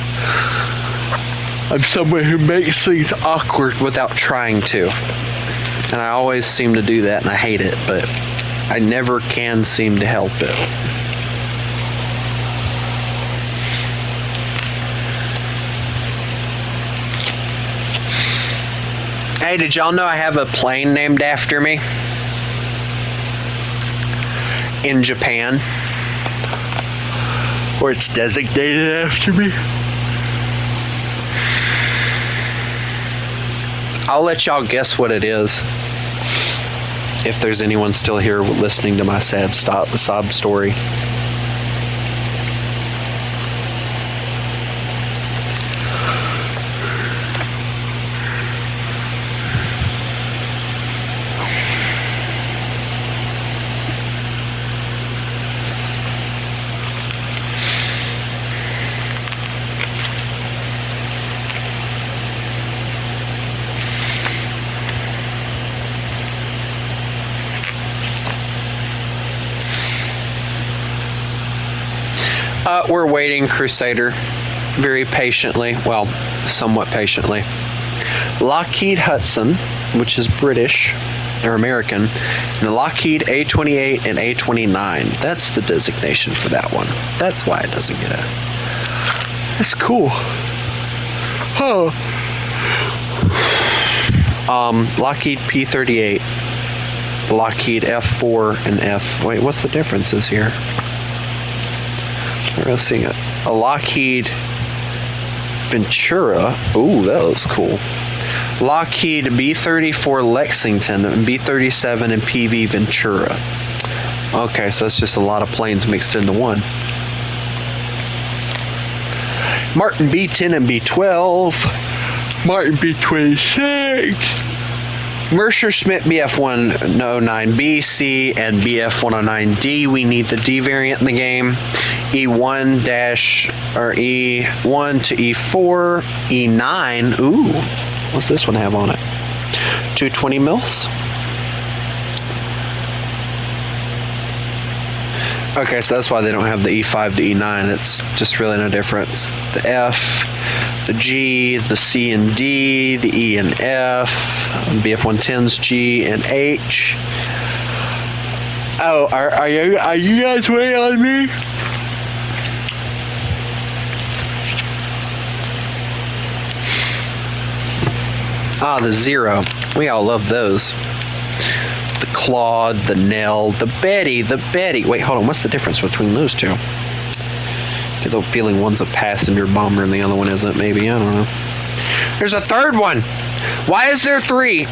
I'm someone who makes things awkward without trying to. And I always seem to do that, and I hate it, but I never can seem to help it. Hey, did y'all know I have a plane named after me? In Japan. Or it's designated after me. I'll let y'all guess what it is. If there's anyone still here listening to my sad sob story. We're waiting, Crusader, very patiently. Well, somewhat patiently. Lockheed Hudson, which is British or American, and the Lockheed A28 and A29. That's the designation for that one. That's why it doesn't get a... That's cool. Oh. Lockheed P38, Lockheed F4 and F... Wait, what's the differences here? We're seeing it. A Lockheed Ventura. Ooh, that looks cool. Lockheed B-34 Lexington and B-37 and PV Ventura. Okay, so that's just a lot of planes mixed into one. Martin B-10 and B-12. Martin B-26. Mercer Schmidt BF-109B, C, and BF-109D. We need the D variant in the game. E1 or E1 to E4, E9. Ooh, what's this one have on it? 220 mils. Okay, so that's why they don't have the E5 to E9. It's just really no difference. The F, the G, the C and D, the E and F, BF-110's G and H. Oh, are you guys waiting on me? Ah, the Zero. We all love those. The Claude, the Nell, the Betty. Wait, hold on. What's the difference between those two? I get the feeling one's a passenger bomber and the other one isn't. Maybe. I don't know. There's a third one. Why is there three?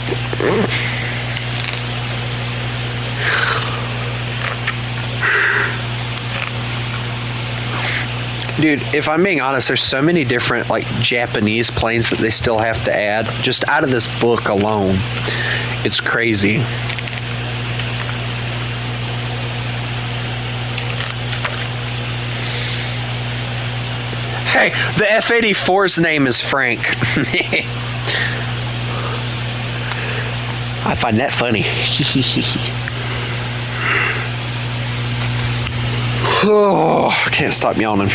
Dude, if I'm being honest, there's so many different like Japanese planes that they still have to add. Just out of this book alone, it's crazy. Hey, the F-84's name is Frank. I find that funny. Oh, I can't stop yawning.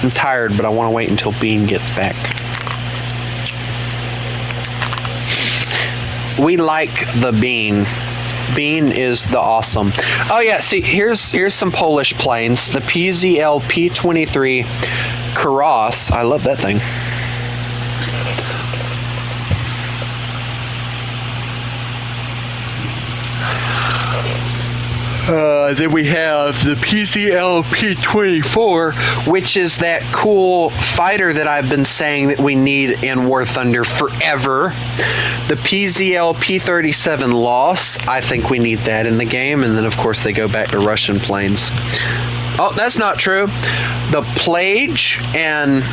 I'm tired, but I want to wait until Bean gets back. We like the Bean. Bean is the awesome. Oh yeah, see, here's some Polish planes. The PZL P23 Karos. I love that thing. Then we have the PZL P24, which is that cool fighter that I've been saying that we need in War Thunder forever. The PZL P37 Loss, I think we need that in the game. And then, of course, they go back to Russian planes. Oh, that's not true. The Plage and...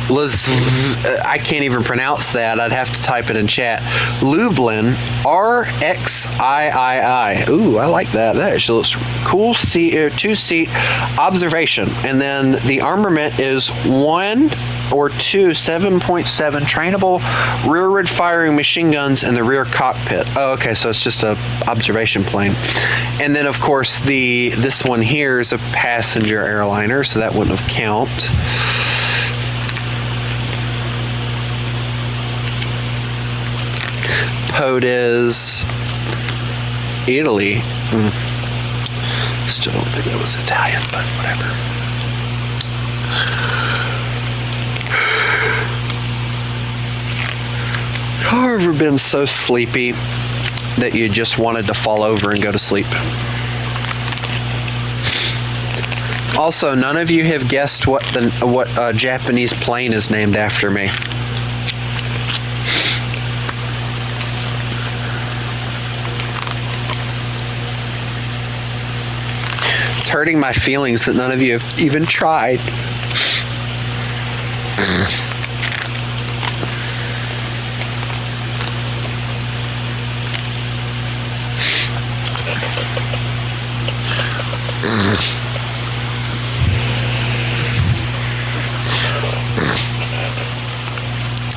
I can't even pronounce that. I'd have to type it in chat. Lublin RXIII. Ooh, I like that. That actually looks cool. Two-seat observation. And then the armament is 1 or 2 7.7 trainable rearward firing machine guns in the rear cockpit. Oh, okay, so it's just a observation plane. And then, of course, this one here is a passenger airliner, so that wouldn't have count. Podes, Italy. Still don't think that was Italian, but whatever. Have you ever been so sleepy that you just wanted to fall over and go to sleep? Also, none of you have guessed what Japanese plane is named after me. It's hurting my feelings that none of you have even tried.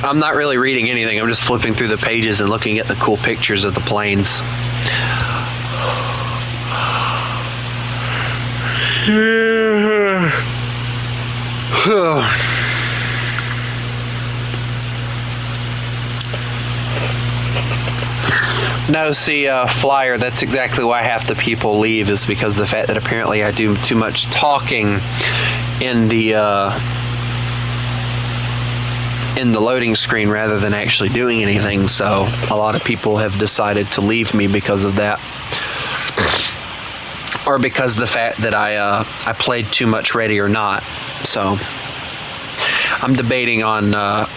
I'm not really reading anything. I'm just flipping through the pages and looking at the cool pictures of the planes. No, see, Flyer, that's exactly why half the people leave, is because of the fact that apparently I do too much talking in the loading screen rather than actually doing anything, so a lot of people have decided to leave me because of that. Or because of the fact that I played too much Ready or Not. So I'm debating on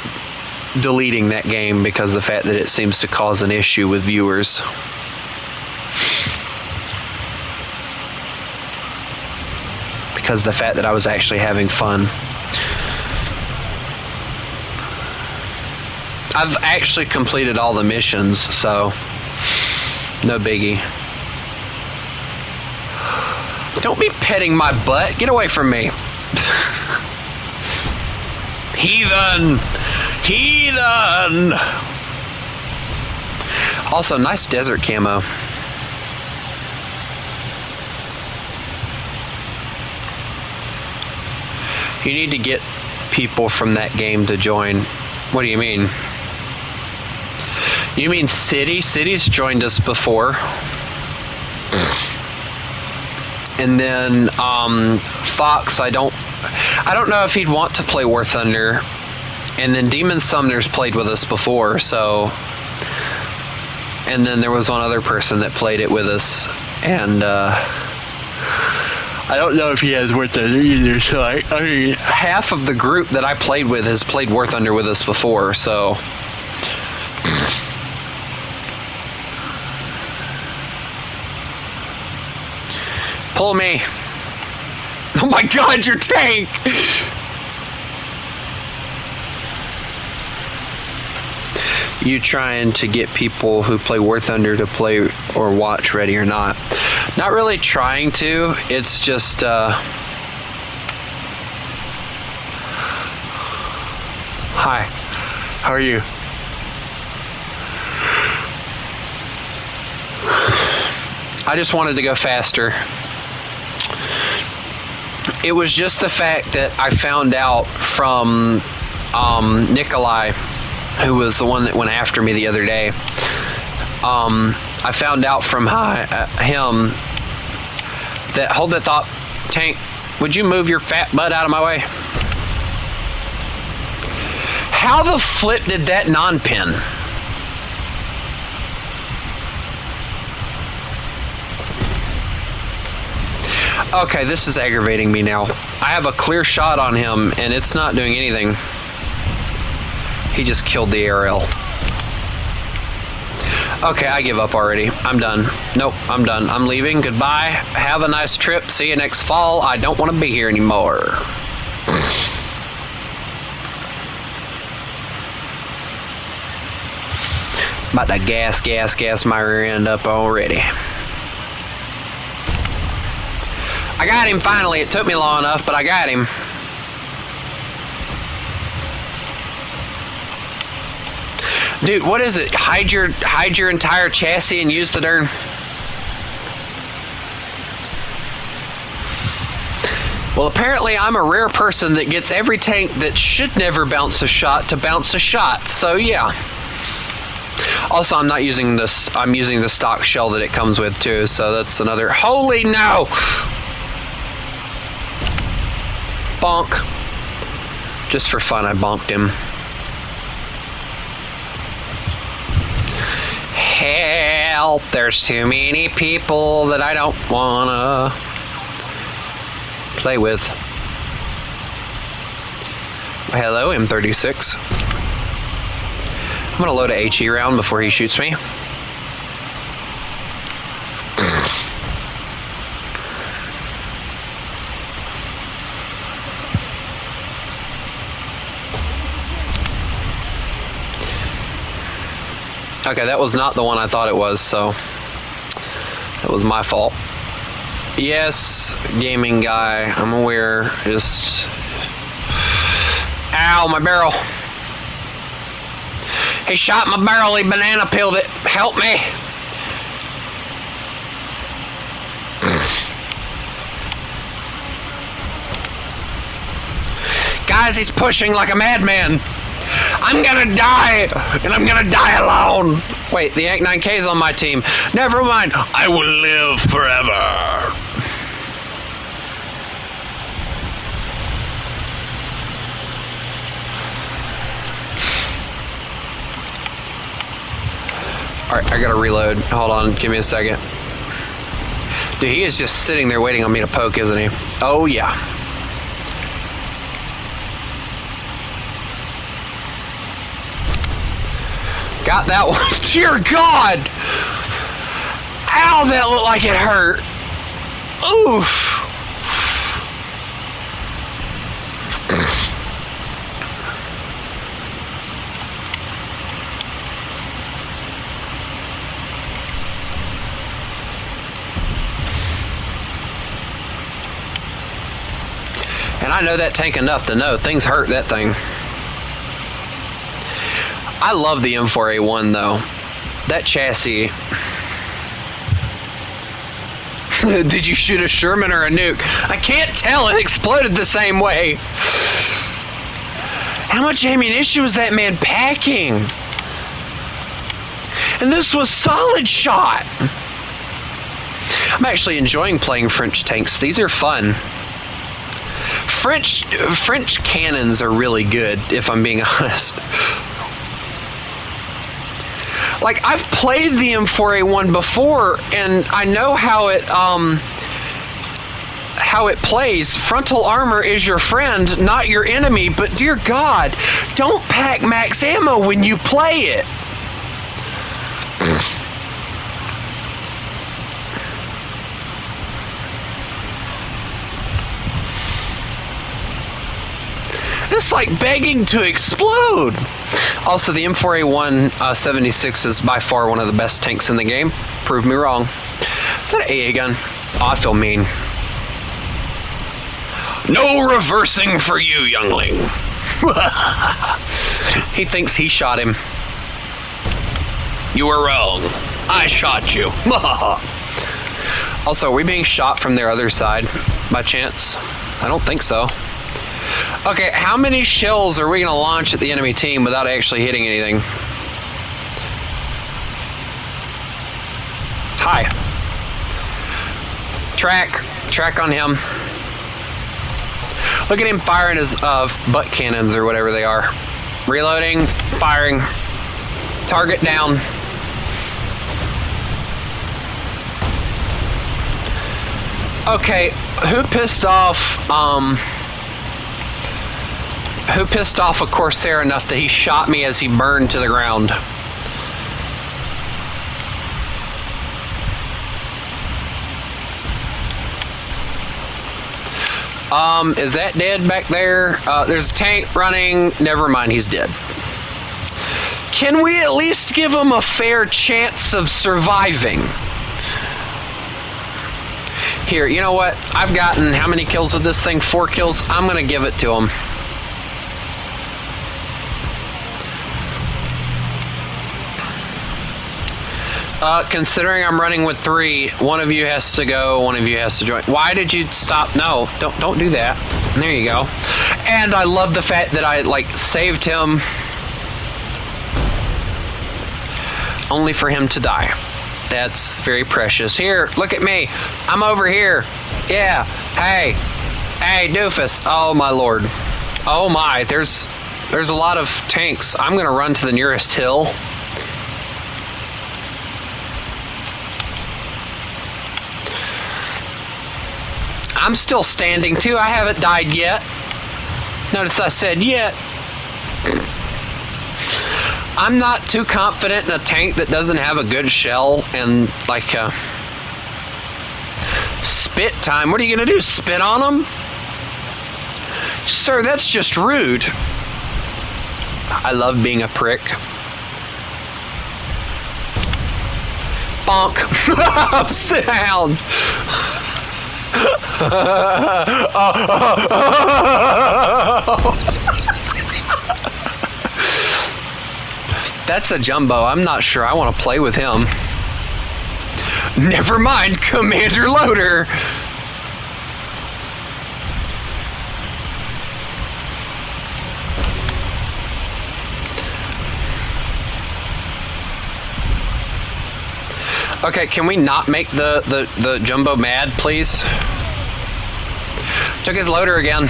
deleting that game because of the fact that it seems to cause an issue with viewers. Because of the fact that I was actually having fun. I've actually completed all the missions, so no biggie. Don't be petting my butt. Get away from me. Heathen! Heathen! Also, nice desert camo. You need to get people from that game to join. What do you mean? You mean City? City's joined us before. And then Fox, I don't know if he'd want to play War Thunder. And then Demon Summoner's played with us before, so. And then there was one other person that played it with us, and I don't know if he has War Thunder either. So I mean, half of the group that I played with has played War Thunder with us before, so. Pull me. Oh my god, your tank! You trying to get people who play War Thunder to play or watch Ready or Not? Not really trying to. It's just hi. How are you? I just wanted to go faster. It was just the fact that I found out from Nikolai, who was the one that went after me the other day. I found out from him that, hold that thought, Tank, would you move your fat butt out of my way? How the flip did that non-pin? Okay, this is aggravating me now. I have a clear shot on him, and it's not doing anything. He just killed the ARL. Okay, I give up already. I'm done. Nope, I'm done. I'm leaving. Goodbye. Have a nice trip. See you next fall. I don't want to be here anymore. About to gas my rear end up already. I got him finally. It took me long enough, but I got him. Dude, what is it? Hide your entire chassis and use the darn. Well, apparently I'm a rare person that gets every tank that should never bounce a shot to bounce a shot. So yeah. Also, I'm not using this. I'm using the stock shell that it comes with too. So that's another. Holy no! Bonk. Just for fun, I bonked him. help. There's too many people that I don't wanna play with. Hello, M36. I'm gonna load a HE round before he shoots me. Okay, that was not the one I thought it was, so that was my fault. Yes, gaming guy, I'm aware. Just... Ow, my barrel. He shot my barrel, he banana peeled it. Help me. Guys, he's pushing like a madman. I'm gonna die, and I'm gonna die alone. Wait, the Act 9K is on my team. Never mind. I will live forever. Alright, I gotta reload. Hold on, give me a second. Dude, he is just sitting there waiting on me to poke, isn't he? Oh, yeah. Got that one. Dear God! Ow, that looked like it hurt. Oof. And I know that tank enough to know things hurt that thing. I love the M4A1 though. That chassis. Did you shoot a Sherman or a nuke? I can't tell. It exploded the same way. How much ammunition was that man packing? And this was solid shot. I'm actually enjoying playing French tanks. These are fun. French cannons are really good, if I'm being honest. Like, I've played the M4A1 before, and I know how it plays. Frontal armor is your friend, not your enemy, but dear God, don't pack max ammo when you play it. It's like begging to explode. Also, the M4A1 76 is by far one of the best tanks in the game. Prove me wrong. Is that an AA gun? Oh, I feel mean. No reversing for you, youngling. He thinks he shot him. You were wrong. I shot you. Also, are we being shot from their other side by chance? I don't think so. Okay, how many shells are we going to launch at the enemy team without actually hitting anything? Hi. Track on him. Look at him firing his butt cannons or whatever they are. Reloading, firing. Target down. Okay, who pissed off a Corsair enough that he shot me as he burned to the ground? Is that dead back there? There's a tank running. Never mind, he's dead. Can we at least give him a fair chance of surviving? Here, you know what? I've gotten how many kills with this thing? 4 kills. I'm gonna give it to him. Considering I'm running with 3, one of you has to go, one of you has to join. Why did you stop? No, don't do that. There you go. And I love the fact that I, like, saved him only for him to die. That's very precious. Here, look at me. I'm over here. Yeah. Hey, doofus. Oh, my lord. Oh, my. There's a lot of tanks. I'm going to run to the nearest hill. I'm still standing too. I haven't died yet. Notice I said yet. I'm not too confident in a tank that doesn't have a good shell and like spit time. What are you gonna do? Spit on them? Sir, that's just rude. I love being a prick. Bonk. Sit down. That's a jumbo. I'm not sure I want to play with him. Never mind, Commander Loader. Okay, can we not make the jumbo mad, please? Took his loader again.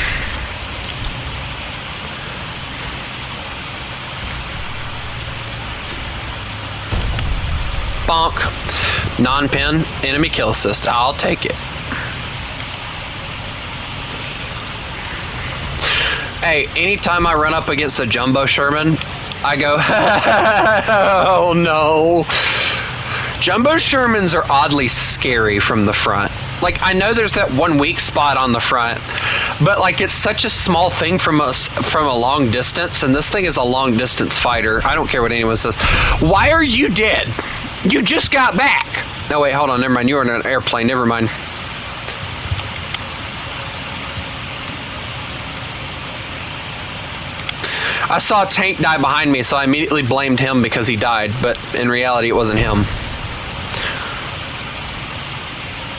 Bonk. Non-pin, enemy kill assist. I'll take it. Hey, anytime I run up against a jumbo Sherman, I go, oh no. Jumbo Shermans are oddly scary from the front. Like, I know there's that one weak spot on the front, but like it's such a small thing from a long distance, and this thing is a long distance fighter. I don't care what anyone says. Why are you dead? You just got back. No, wait, hold on. Never mind. You were in an airplane. Never mind. I saw a tank die behind me, so I immediately blamed him because he died, but in reality, it wasn't him.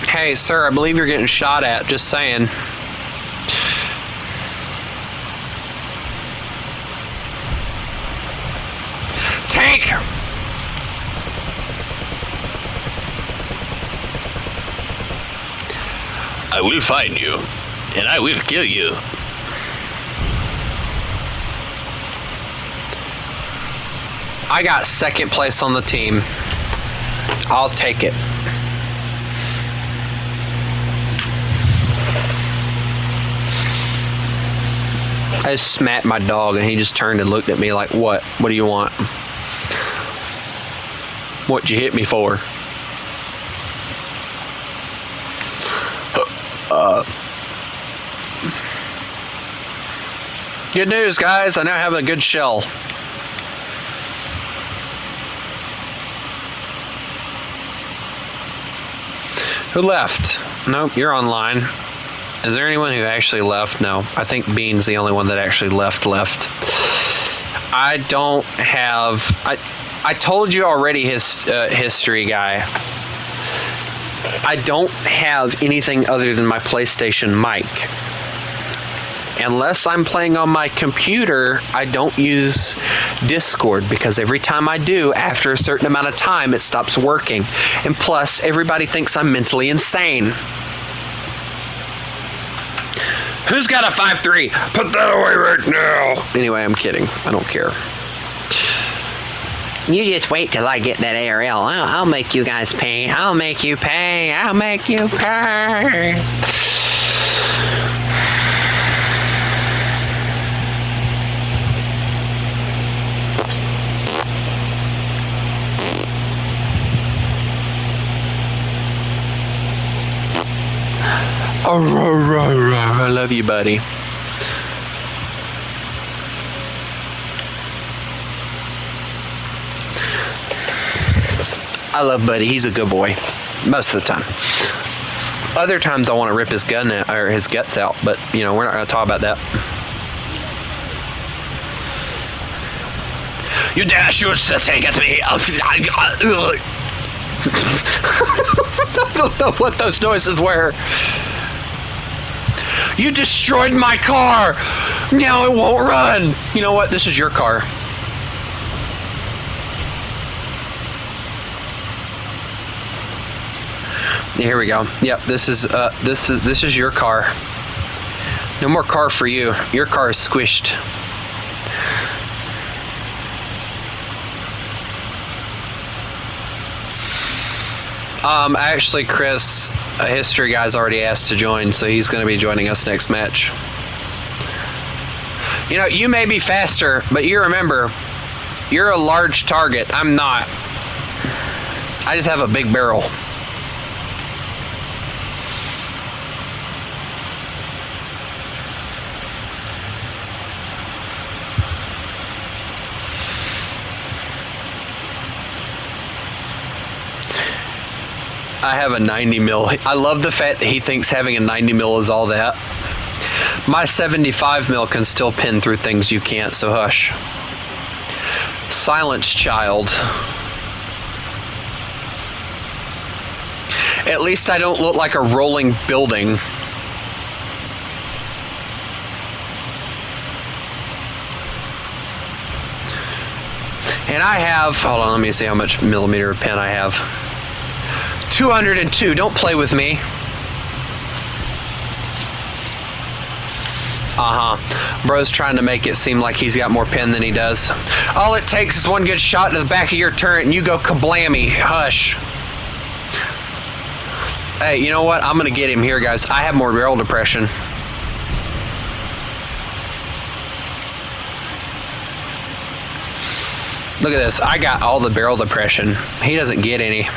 Hey, sir, I believe you're getting shot at. Just saying. Tank! I will find you, and I will kill you. I got second place on the team. I'll take it. I just smacked my dog and he just turned and looked at me like, what? What do you want? What'd you hit me for? Good news, guys. I now have a good shell. Who left? Nope, you're online. Is there anyone who actually left? No. I think Bean's the only one that actually left. I don't have... I told you already his history guy. I don't have anything other than my PlayStation mic. Unless I'm playing on my computer, I don't use Discord because every time I do, after a certain amount of time, it stops working. And plus, everybody thinks I'm mentally insane. Who's got a 5-3? Put that away right now. Anyway, I'm kidding. I don't care. You just wait till I get that ARL. I'll make you guys pay. I'll make you pay. I'll make you pay. I love you, buddy. I love Buddy. He's a good boy. Most of the time. Other times I want to rip his gun out, or his guts out, but you know, we're not going to talk about that. You dare shoot the tank at me. I don't know what those noises were. You destroyed my car. Now it won't run. You know what? This is your car. Here we go. Yep, this is your car. No more car for you. Your car is squished. Actually, Chris, a history guy's already asked to join, so he's going to be joining us next match. You know, you may be faster, but you remember, you're a large target. I'm not. I just have a big barrel. I have a 90 mil. I love the fact that he thinks having a 90 mil is all that. My 75 mil can still pin through things you can't, so hush. Silence, child. At least I don't look like a rolling building. And I have, hold on, let me see how much millimeter pen I have. 202, don't play with me. Bro's trying to make it seem like he's got more pen than he does. All it takes is one good shot to the back of your turret and you go kablammy. Hush. Hey, you know what? I'm going to get him here, guys. I have more barrel depression. Look at this. I got all the barrel depression. He doesn't get any.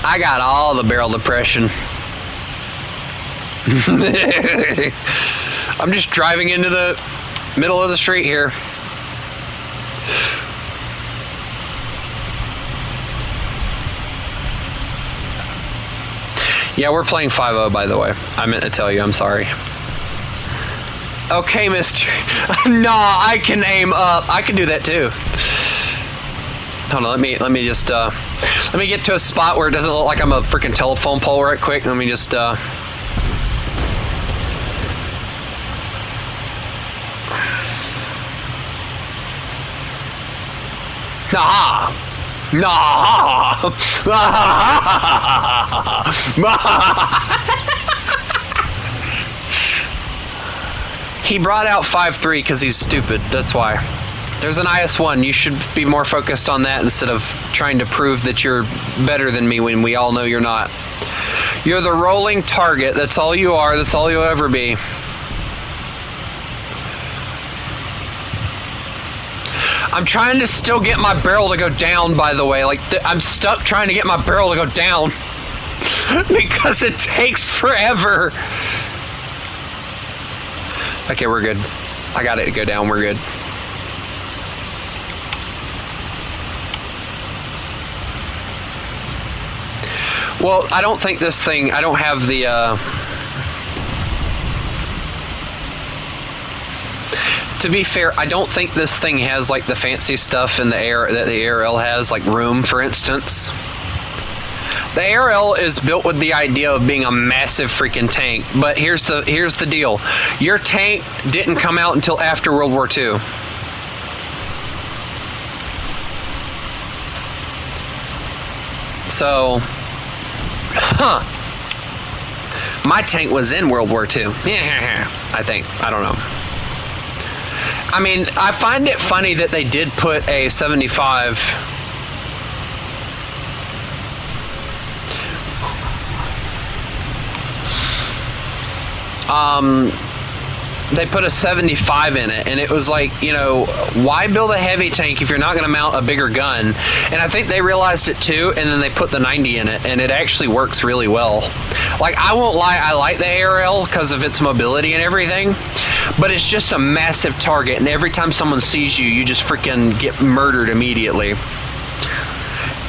I got all the barrel depression. I'm just driving into the middle of the street here. Yeah, we're playing 5-0, by the way. I meant to tell you, I'm sorry. Okay, mister. Nah, I can aim up. I can do that too. Hold on, let me just let me get to a spot where it doesn't look like I'm a freaking telephone pole right quick. Let me just Nah. Nah. He brought out 5-3 because he's stupid. That's why. There's an IS-1. You should be more focused on that instead of trying to prove that you're better than me when we all know you're not. You're the rolling target. That's all you are. That's all you'll ever be. I'm trying to still get my barrel to go down, by the way. Like, I'm stuck trying to get my barrel to go down because it takes forever. Okay, we're good. I got it to go down. We're good. Well, I don't think this thing, I don't have the, to be fair, I don't think this thing has like the fancy stuff in the air that the ARL has, like room, for instance. The ARL is built with the idea of being a massive freaking tank, but here's the deal. Your tank didn't come out until after World War II. So, my tank was in World War II. I think. I don't know. I mean, I find it funny that they did put a 75. They put a 75 in it, and it was like, you know, why build a heavy tank if you're not going to mount a bigger gun? And I think they realized it too, and then they put the 90 in it, and it actually works really well. Like, I won't lie, I like the ARL because of its mobility and everything, but it's just a massive target, and every time someone sees you, you just freaking get murdered immediately.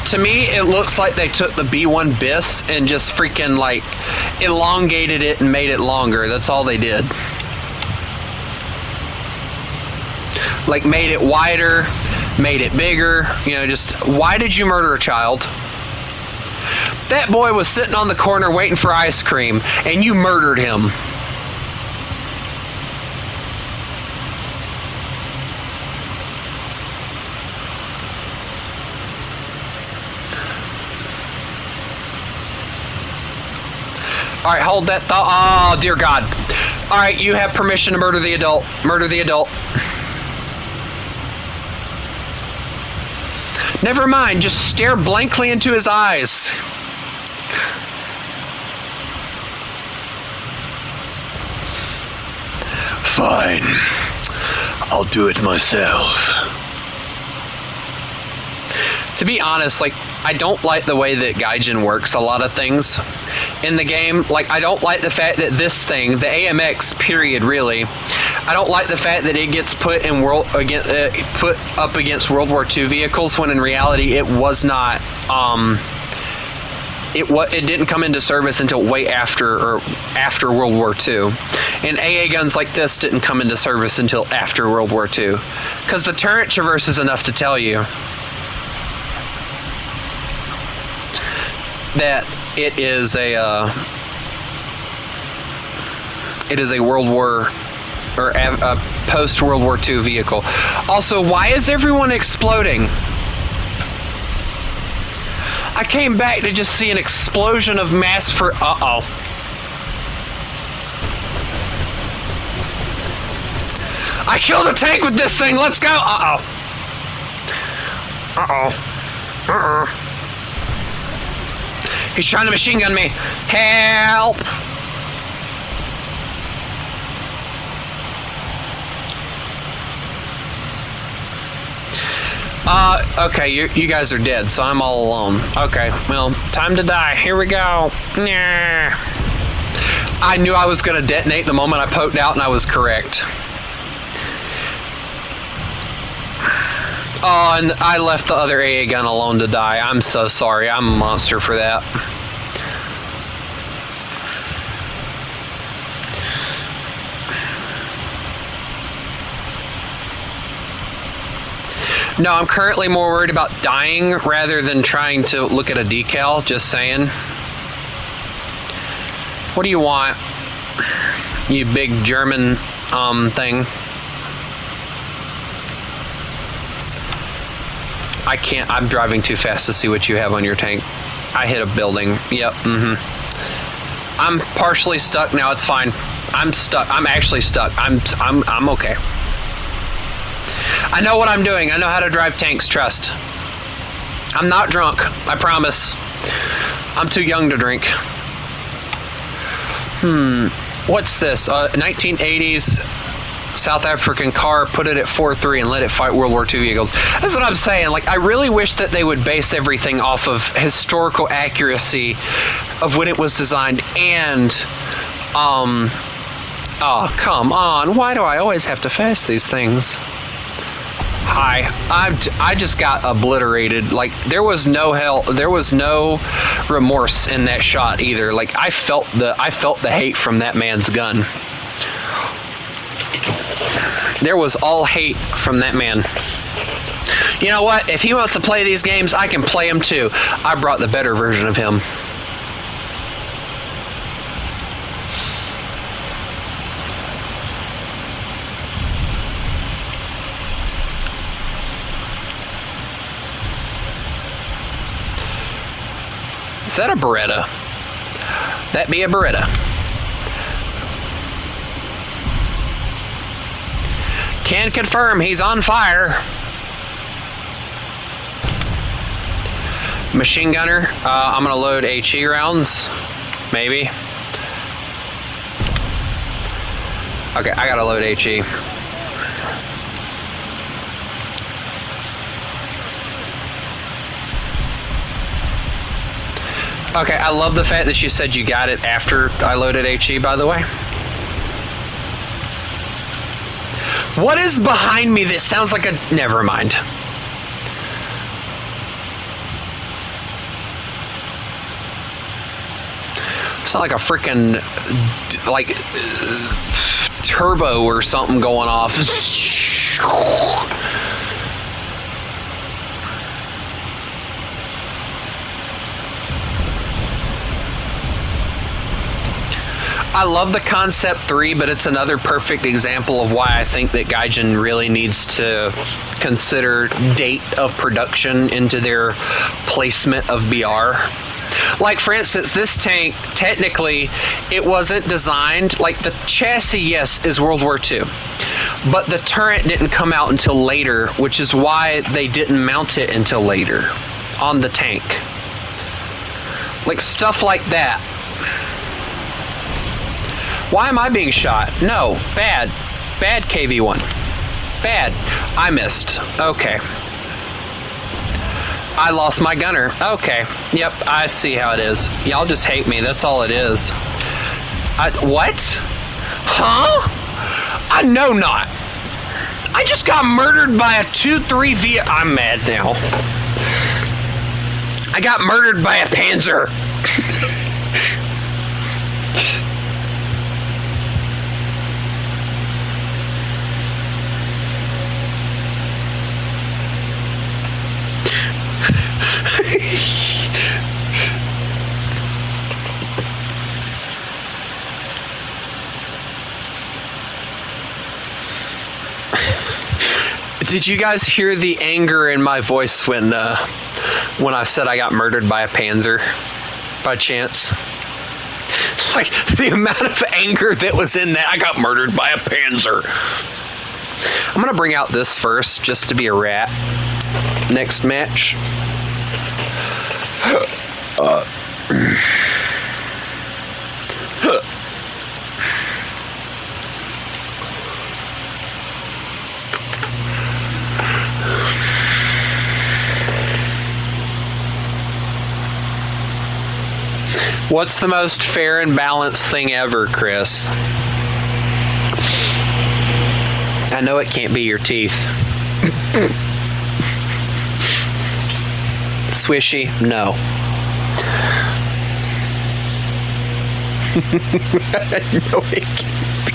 To me, it looks like they took the B1 BIS and just freaking, like, elongated it and made it longer. That's all they did. Like, made it wider, made it bigger, you know, just, why did you murder a child? That boy was sitting on the corner waiting for ice cream, and you murdered him. All right, hold that thought. Oh, dear God. All right, you have permission to murder the adult. Murder the adult. Never mind, just stare blankly into his eyes. Fine. I'll do it myself. To be honest, like, I don't like the way that Gaijin works a lot of things in the game. Like, I don't like the fact that this thing, the AMX period, really, I don't like the fact that it gets put in put up against World War II vehicles when in reality it was not. It didn't come into service until way after World War II, and AA guns like this didn't come into service until after World War II, because the turret traverse is enough to tell you that it is a World War or a post World War II vehicle. Also, why is everyone exploding? I came back to just see an explosion of mass for. Uh-oh. I killed a tank with this thing. Let's go. Uh-oh. Uh-oh. Uh-oh. He's trying to machine gun me. Help! Okay, you guys are dead, so I'm all alone. Okay, well, time to die. Here we go. Nah. I knew I was going to detonate the moment I poked out, and I was correct. Oh, and I left the other AA gun alone to die. I'm so sorry. I'm a monster for that. No, I'm currently more worried about dying rather than trying to look at a decal, just saying. What do you want, you big German thing? I can't, I'm driving too fast to see what you have on your tank. I hit a building. Yep, I'm partially stuck now, it's fine. I'm stuck, I'm actually stuck. I'm okay. I know what I'm doing. I know how to drive tanks, trust. I'm not drunk, I promise. I'm too young to drink. What's this? 1980s South African car, put it at 4.3 and let it fight World War II vehicles. That's what I'm saying. Like, I really wish that they would base everything off of historical accuracy of when it was designed and, oh, come on. Why do I always have to fast these things? Hi, I just got obliterated. Like, there was no remorse in that shot either. Like, I felt the hate from that man's gun. There was all hate from that man. You know what? If he wants to play these games, I can play them too. I brought the better version of him. Is that a Beretta? That be a Beretta. Can confirm he's on fire. Machine gunner. I'm gonna load HE rounds. Maybe. Okay, I gotta load HE. Okay, I love the fact that you said you got it after I loaded HE, by the way. What is behind me that sounds like a... Never mind. It's not like a freaking, like, turbo or something going off. I love the Concept 3, but it's another perfect example of why I think that Gaijin really needs to consider date of production into their placement of BR. Like, for instance, this tank, technically, it wasn't designed, like, the chassis, yes, is World War II. But the turret didn't come out until later, which is why they didn't mount it until later on the tank. Like, stuff like that. Why am I being shot? No, bad. Bad, KV-1. Bad. I missed. Okay. I lost my gunner. Okay. Yep, I see how it is. Y'all just hate me. That's all it is. What? Huh? I know not. I just got murdered by a 2-3 via... I'm mad now. I got murdered by a Panzer. Did you guys hear the anger in my voice when I said I got murdered by a Panzer by chance? Like, the amount of anger that was in that. I got murdered by a Panzer. I'm gonna bring out this first just to be a rat. Next match. What's the most fair and balanced thing ever, Chris? I know it can't be your teeth. Swishy? No. No, it can't be.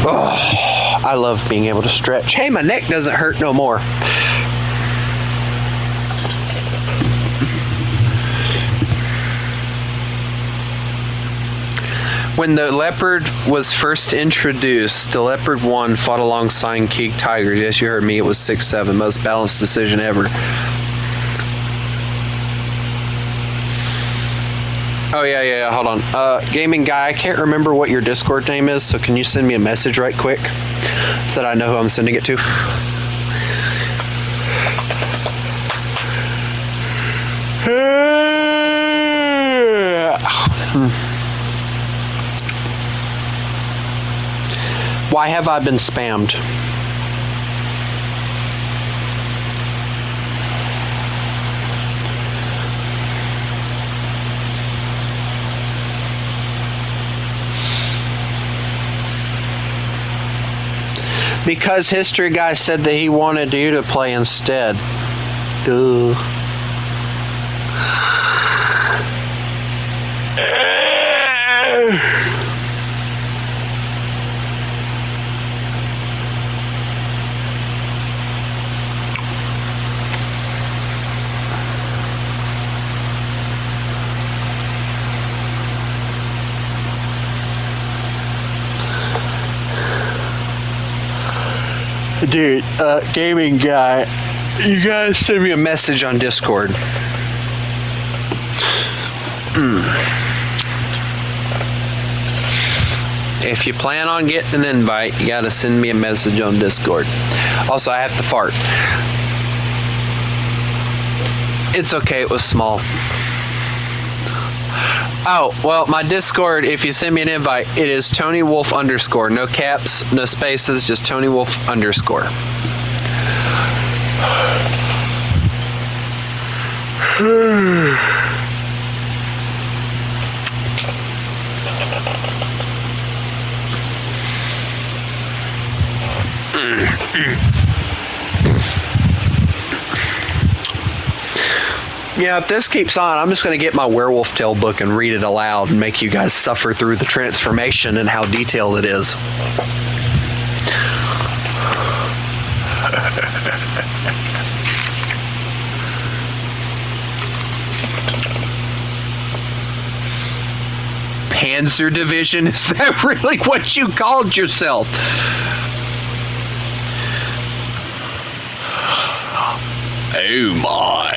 Oh, I love being able to stretch. Hey, my neck doesn't hurt no more. When the Leopard was first introduced, the Leopard 1 fought alongside King Tigers. Yes, you heard me. It was 6-7. Most balanced decision ever. Oh, yeah. Hold on. Gaming Guy, I can't remember what your Discord name is, so can you send me a message right quick so that I know who I'm sending it to? Why have I been spammed? Because History Guy said that he wanted you to play instead. Duh. Dude, Gaming Guy, you gotta send me a message on Discord. If you plan on getting an invite, you gotta send me a message on Discord. Also, I have to fart. It's okay, it was small. Oh, well, my Discord, if you send me an invite, it is Tony Wolf _. No caps, no spaces, just Tony Wolf _. Yeah, if this keeps on, I'm just going to get my werewolf tale book and read it aloud and make you guys suffer through the transformation and how detailed it is. Panzer Division? Is that really what you called yourself? Oh my.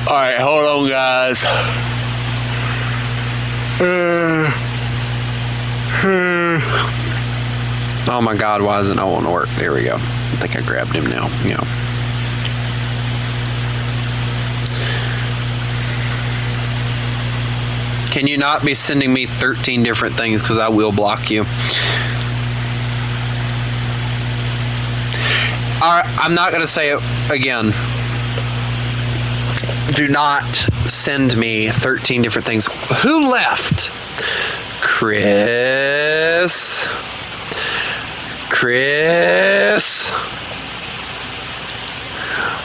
Alright, hold on, guys. Oh my god, why is it not wanting to work? There we go. I think I grabbed him now. Yeah. Can you not be sending me 13 different things, because I will block you. Alright, I'm not going to say it again. Do not send me 13 different things. Who left? Chris.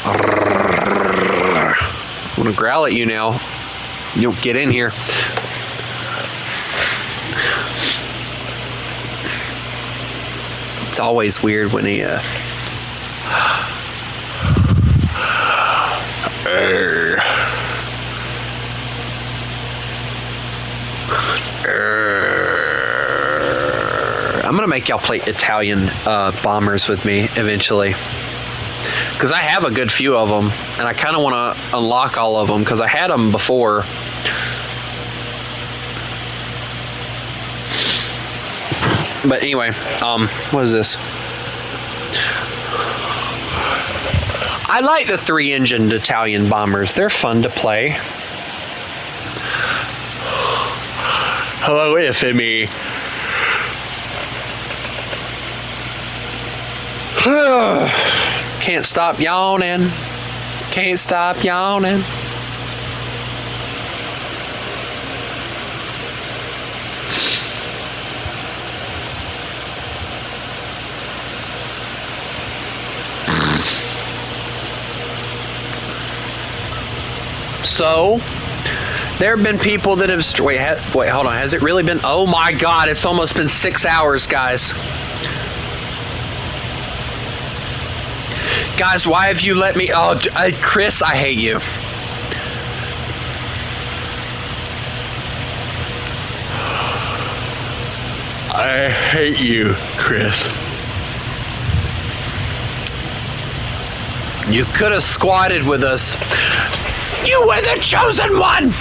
I'm gonna growl at you now. You'll get in here. It's always weird when he I'm gonna make y'all play Italian bombers with me eventually, because I have a good few of them, and I kind of want to unlock all of them because I had them before. But anyway, what is this? I like the 3-engined Italian bombers. They're fun to play. Hello, FME. Can't stop yawning. Can't stop yawning. So, there have been people that have... Wait, hold on. Has it really been... Oh my god, it's almost been 6 hours, guys. Guys, why have you let me... Oh, Chris, I hate you. I hate you, Chris. You could have squatted with us. You were the chosen one!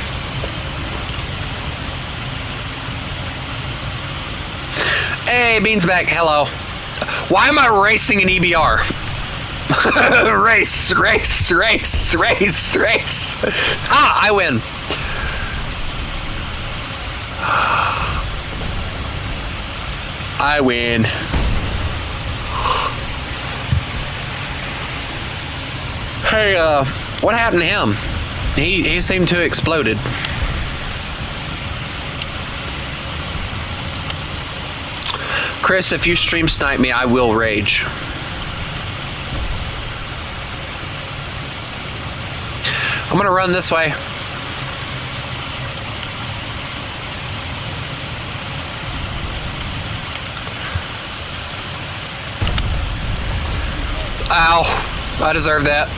Hey, Beansback, hello. Why am I racing an EBR? Race. Ah, I win. I win. Hey, what happened to him? He seemed to have exploded. Chris, if you stream snipe me, I will rage. I'm gonna run this way. Ow, I deserve that.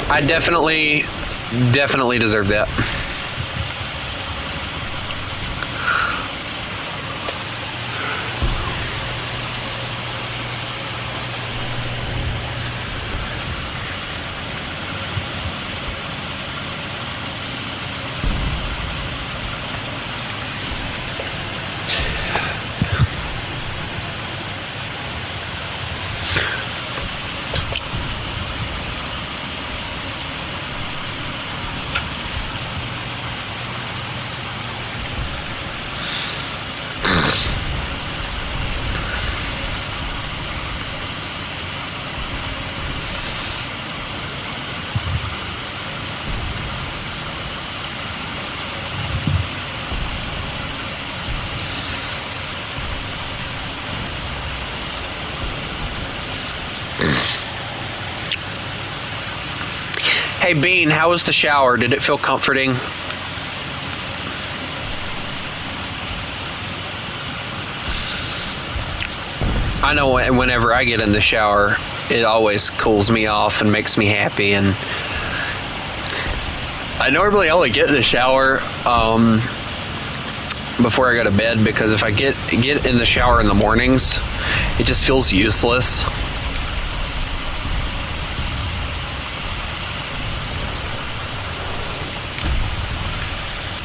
I definitely deserve that. Hey Bean, how was the shower? Did it feel comforting? I know whenever I get in the shower, it always cools me off and makes me happy. And I normally only get in the shower before I go to bed, because if I get in the shower in the mornings, it just feels useless.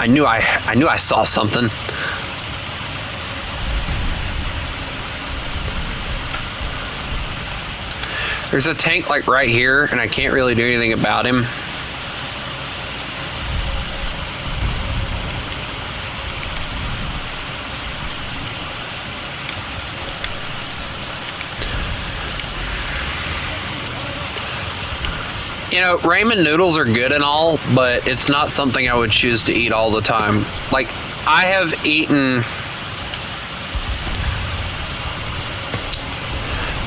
I knew I saw something. There's a tank like right here, and I can't really do anything about him. You know, ramen noodles are good and all, but it's not something I would choose to eat all the time. Like, I have eaten...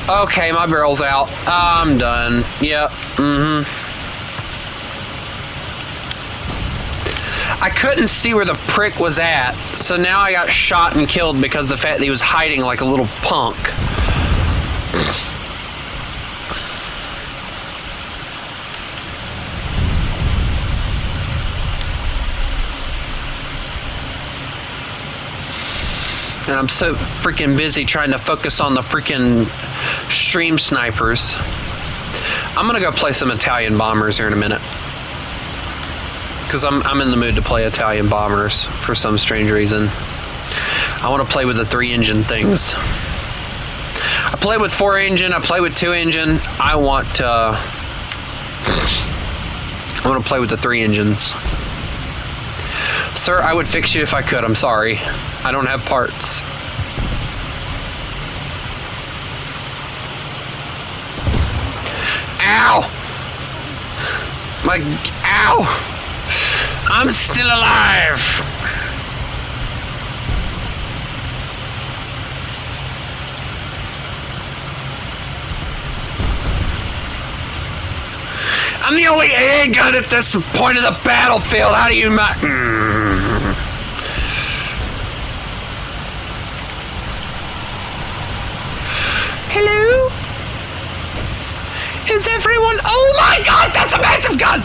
Okay, my barrel's out. I'm done. Yep. I couldn't see where the prick was at, so now I got shot and killed because of the fact that he was hiding like a little punk. And I'm so freaking busy trying to focus on the freaking stream snipers. I'm gonna go play some Italian bombers here in a minute, because I'm in the mood to play Italian bombers for some strange reason. I want to play with the 3-engine things. I play with 4-engine. I play with 2-engine. I want to play with the 3 engines. Sir, I would fix you if I could. I'm sorry. I don't have parts. Ow! Ow! I'm still alive! I'm the only AA gun at this point of the battlefield. How do you not... Hello? Is everyone... Oh my god, that's a massive gun!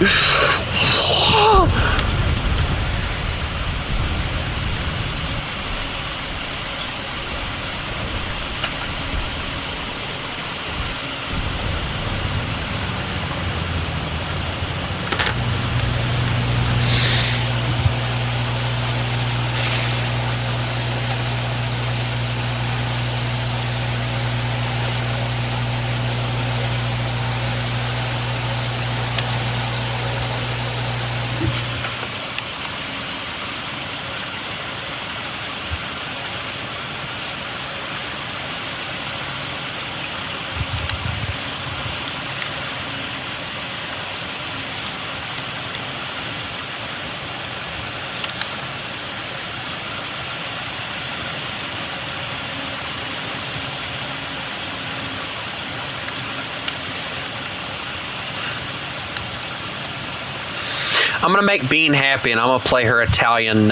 I'm gonna make Bean happy, and I'm gonna play her Italian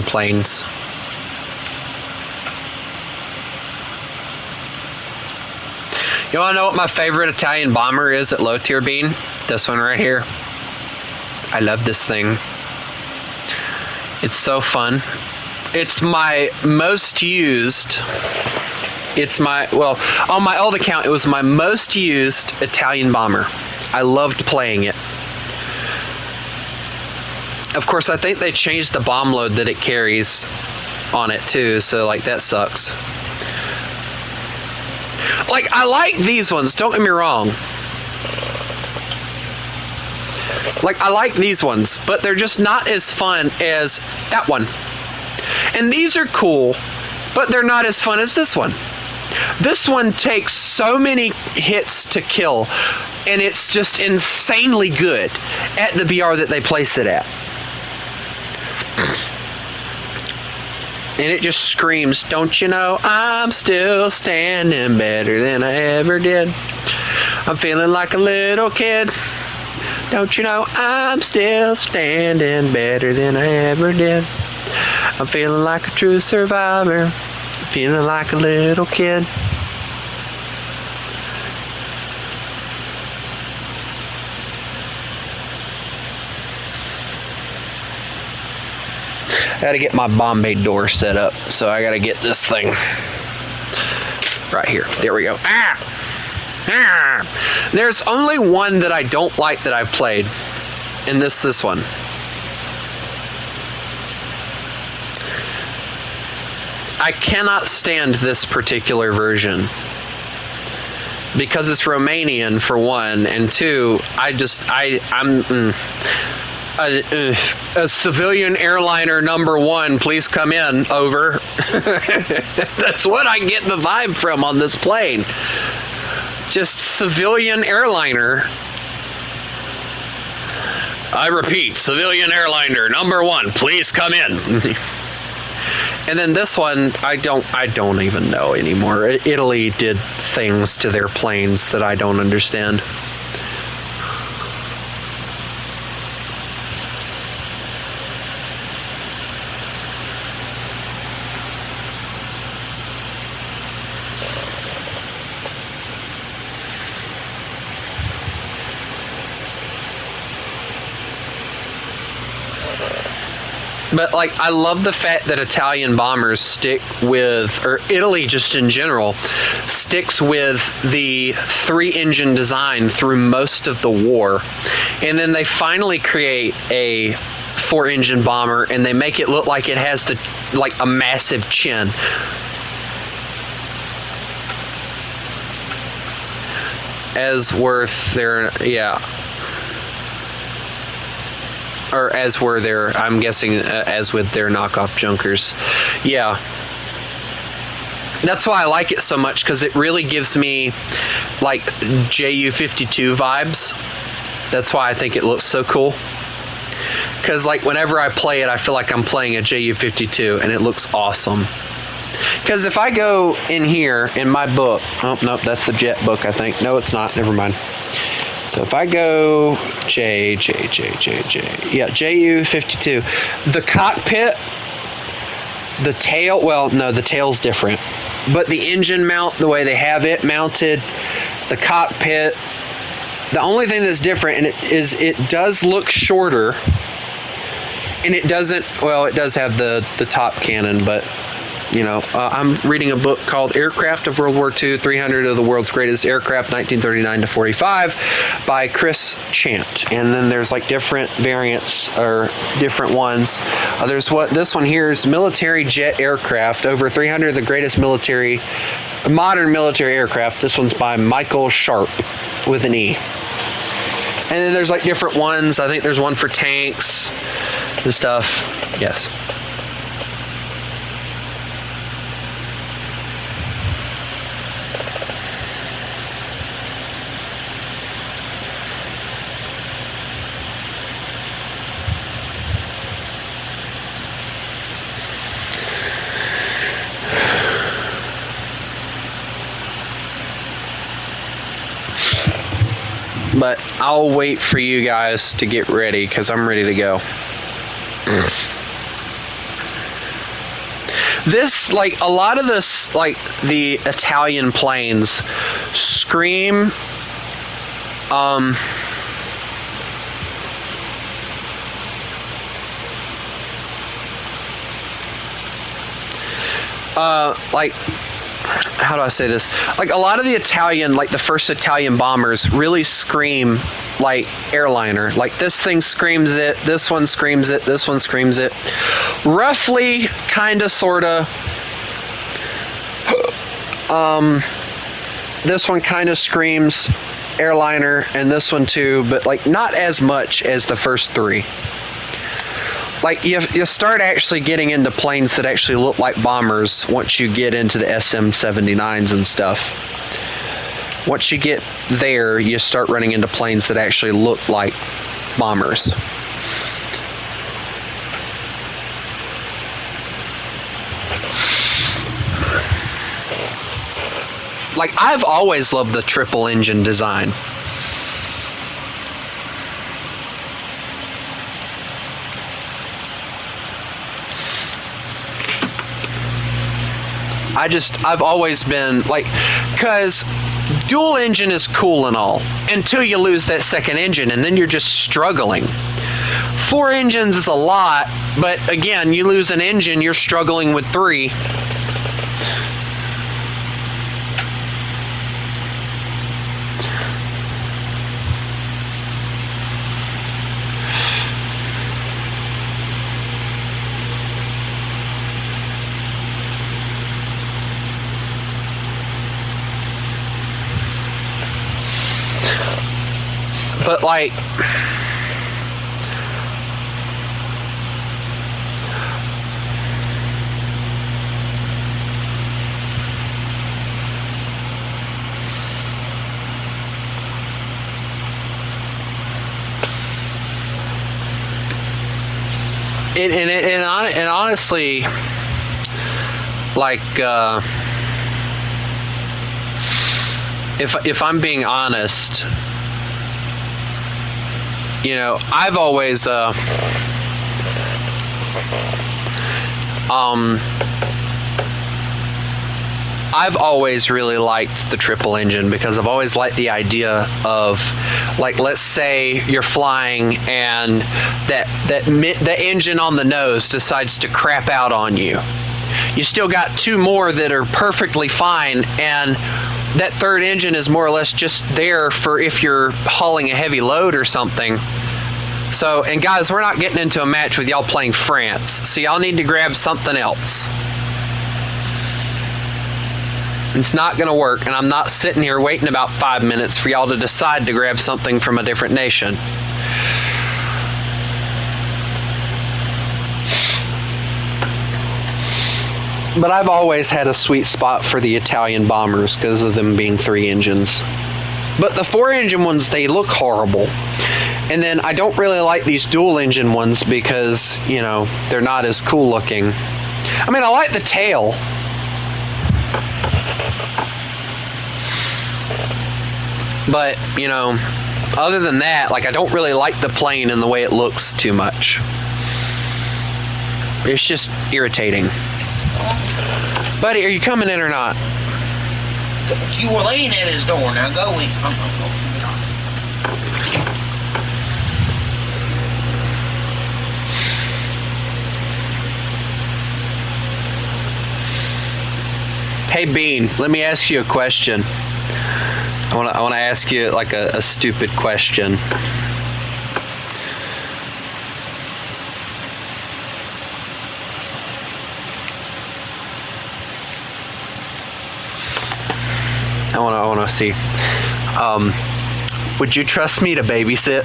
planes. You wanna know what my favorite Italian bomber is at low tier, Bean? This one right here. I love this thing. It's so fun. It's my most used. On my old account, it was my most used Italian bomber. I loved playing it. Of course, I think they changed the bomb load that it carries on it too, so like that sucks. Like, I like these ones, don't get me wrong. Like, I like these ones, but they're just not as fun as that one. And these are cool, but they're not as fun as this one. This one takes so many hits to kill, and it's just insanely good at the BR that they place it at. And it just screams, don't you know, I'm still standing better than I ever did. I'm feeling like a little kid. Don't you know, I'm still standing better than I ever did. I'm feeling like a true survivor. Feeling like a little kid. I gotta get my Bombay door set up, so I gotta get this thing right here. There we go. There's only one that I don't like that I've played, and this one. I cannot stand this particular version because it's Romanian for one, and two, I'm a civilian airliner #1, please come in, over. That's what I get the vibe from on this plane. Just civilian airliner. I repeat, civilian airliner #1, please come in. And then this one, I don't even know anymore. Italy did things to their planes that I don't understand. But, like, I love the fact that Italian bombers stick with, or Italy just in general, sticks with the 3-engine design through most of the war. And then they finally create a 4-engine bomber, and they make it look like it has a massive chin. As worth their, yeah. Or as were their, I'm guessing, as with their knockoff junkers. Yeah. That's why I like it so much, because it really gives me, like, Ju-52 vibes. That's why I think it looks so cool. Because, like, whenever I play it, I feel like I'm playing a Ju-52, and it looks awesome. Because if I go in here, in my book, oh, nope, that's the jet book, I think. No, it's not. Never mind. So if I go yeah, Ju-52, the cockpit, the tail, well, no, the tail's different, but the engine mount, the way they have it mounted, the cockpit, the only thing that's different is it does look shorter, and it doesn't, well, it does have the top cannon, but you know, I'm reading a book called Aircraft of World War II, 300 of the World's Greatest Aircraft, 1939 to 45, by Chris Chant. And then there's like different variants or different ones. There's this one here is Military Jet Aircraft, over 300 of the greatest modern military aircraft. This one's by Michael Sharp with an E. And then there's like different ones. I think there's one for tanks and stuff. Yes. But I'll wait for you guys to get ready because I'm ready to go. This, like, a lot of this, like, the Italian planes scream, like, how do I say this? Like, a lot of the Italian, like, the first Italian bombers really scream like airliner. Like, this thing screams it, this one screams it, this one screams it. Roughly, kind of, sort of. This one kind of screams airliner, and this one too, but, like, not as much as the first three. Like, you start actually getting into planes that actually look like bombers once you get into the SM-79s and stuff. Once you get there, you start running into planes that actually look like bombers. Like, I've always loved the triple engine design. I've always been like, because dual engine is cool and all until you lose that second engine, and then you're just struggling. 4 engines is a lot, but again, you lose an engine, you're struggling with 3. But, like, and honestly, like, if I'm being honest, you know, I've always really liked the triple engine because I've always liked the idea of, like, let's say you're flying and the engine on the nose decides to crap out on you. You still got 2 more that are perfectly fine, and that third engine is more or less just there for if you're hauling a heavy load or something. So, and guys, we're not getting into a match with y'all playing France, so y'all need to grab something else. It's not going to work, and I'm not sitting here waiting about 5 minutes for y'all to decide to grab something from a different nation. But I've always had a sweet spot for the Italian bombers because of them being 3 engines. But the 4 engine ones, they look horrible. And then I don't really like these dual engine ones because, you know, they're not as cool looking. I mean, I like the tail. But, you know, other than that, like, I don't really like the plane and the way it looks too much. It's just irritating. Buddy, are you coming in or not? You were laying at his door. Now go in. Hey, Bean, let me ask you a question. I want to ask you, like, a stupid question. I want to see. Would you trust me to babysit?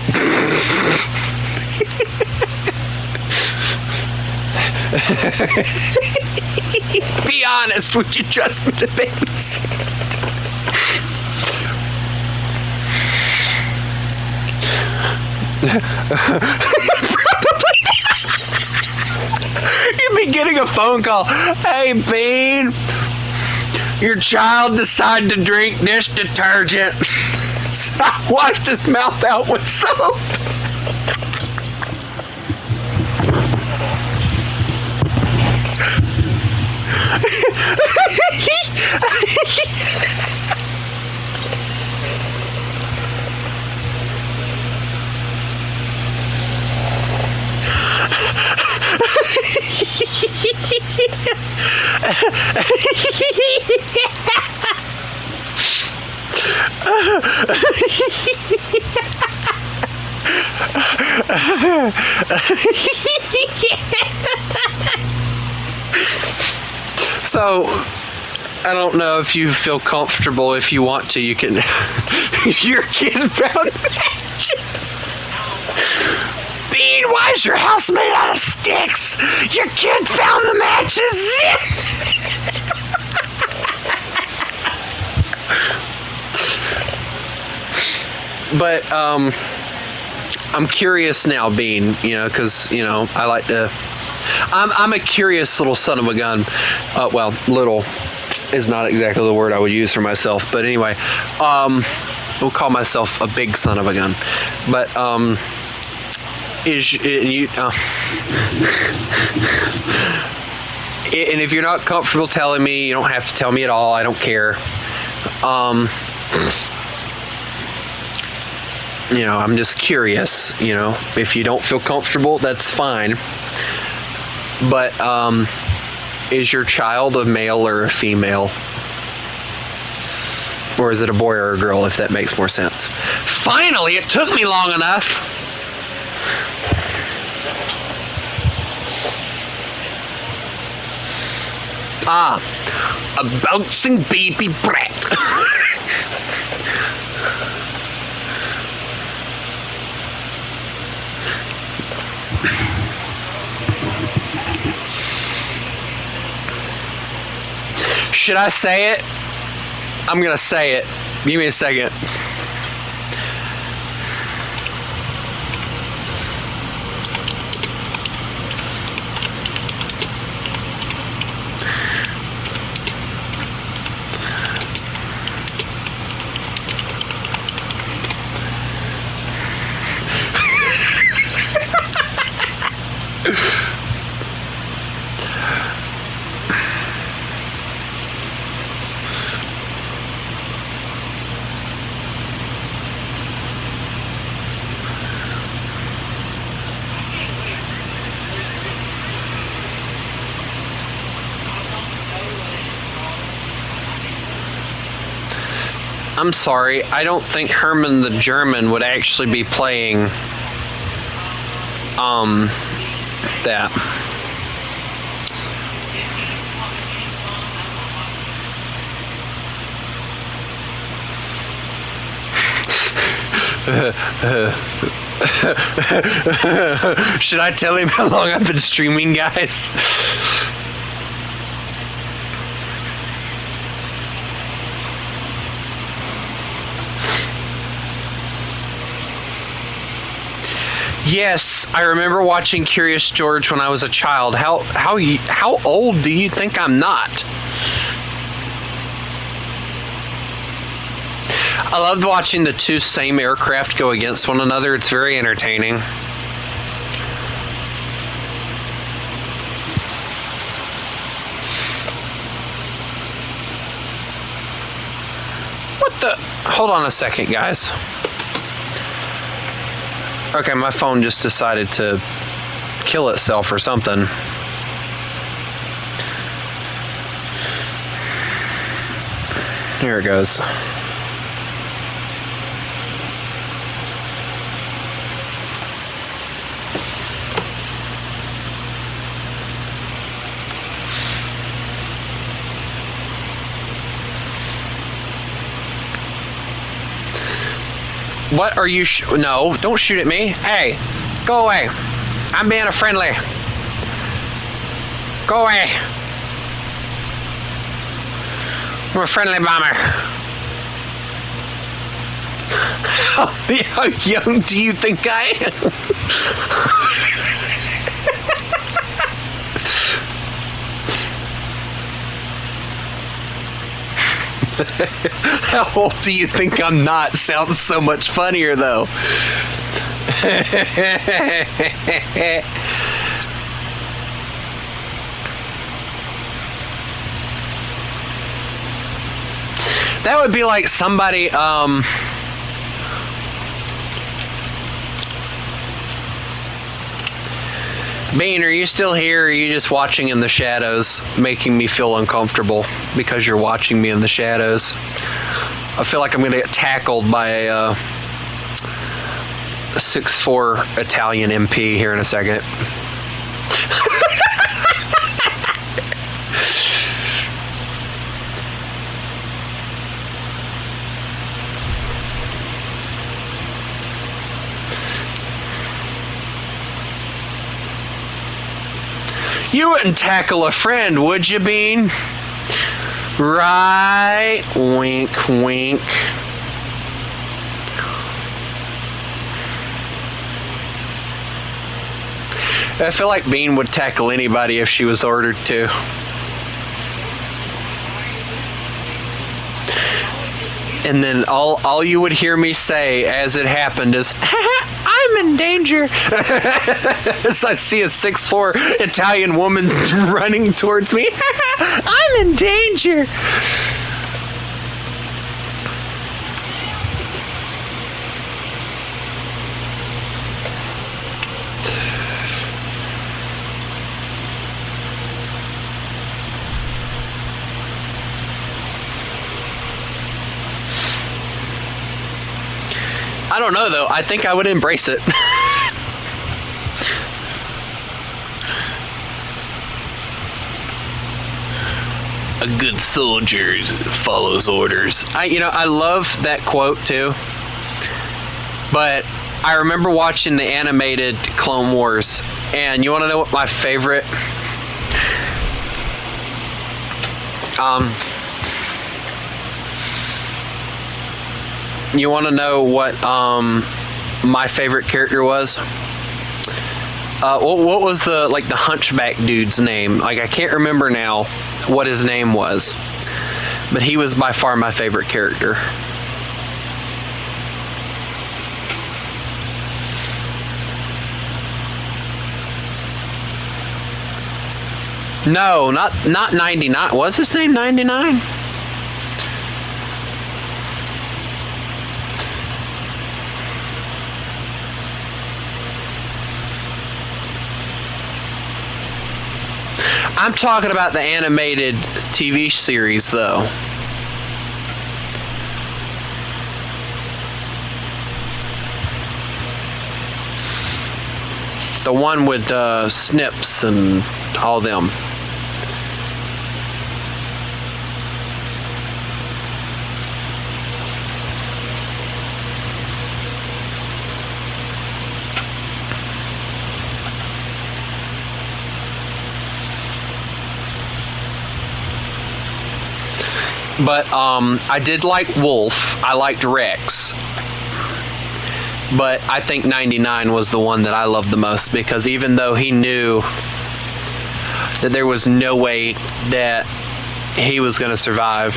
Be honest. Would you trust me to babysit? Probably. You'd be getting a phone call. Hey, Bean. Your child decided to drink dish detergent. I washed his mouth out with soap. So, I don't know if you feel comfortable. If you want to, you can. Your kid found matches. Bean, why is your house made out of sticks? Your kid found the matches. But I'm curious now, Bean. You know, because I like to. I'm a curious little son of a gun. Well, little is not exactly the word I would use for myself, but anyway, we'll call myself a big son of a gun. But and if you're not comfortable telling me, you don't have to tell me at all. I don't care. I'm just curious. If you don't feel comfortable, that's fine. But is your child a male or a female? Or is it a boy or a girl, if that makes more sense? Finally, it took me long enough. A bouncing baby brat. Should I say it? I'm gonna say it. Give me a second. I'm sorry, I don't think Herman the German would actually be playing that. Should I tell him how long I've been streaming, guys? Yes, I remember watching Curious George when I was a child. How old do you think I'm not? I loved watching the two same aircraft go against one another. It's very entertaining. What the? Hold on a second, guys. Okay, my phone just decided to kill itself or something. Here it goes. What are you no, don't shoot at me. Hey, go away. I'm being a friendly. Go away. I'm a friendly bomber. How young do you think I am? How old do you think I'm not? Sounds so much funnier, though. That would be like somebody, Bean, are you still here, or are you just watching in the shadows, making me feel uncomfortable because you're watching me in the shadows? I feel like I'm going to get tackled by a 6'4" Italian MP here in a second. You wouldn't tackle a friend, would you, Bean? Right? Wink, wink. I feel like Bean would tackle anybody if she was ordered to. And then all you would hear me say as it happened is, I'm in danger. As I see a 6'4" Italian woman running towards me. I'm in danger. I don't know, though. I think I would embrace it. A good soldier follows orders. I love that quote, too. But I remember watching the animated Clone Wars. And you want to know what my favorite... You want to know what my favorite character was? What was the hunchback dude's name? I can't remember now what his name was, but he was by far my favorite character. No, not 99. Was his name 99? I'm talking about the animated TV series, though. The one with Snips and all them. But I did like Wolf. I liked Rex. But I think 99 was the one that I loved the most, because even though he knew that there was no way that he was going to survive,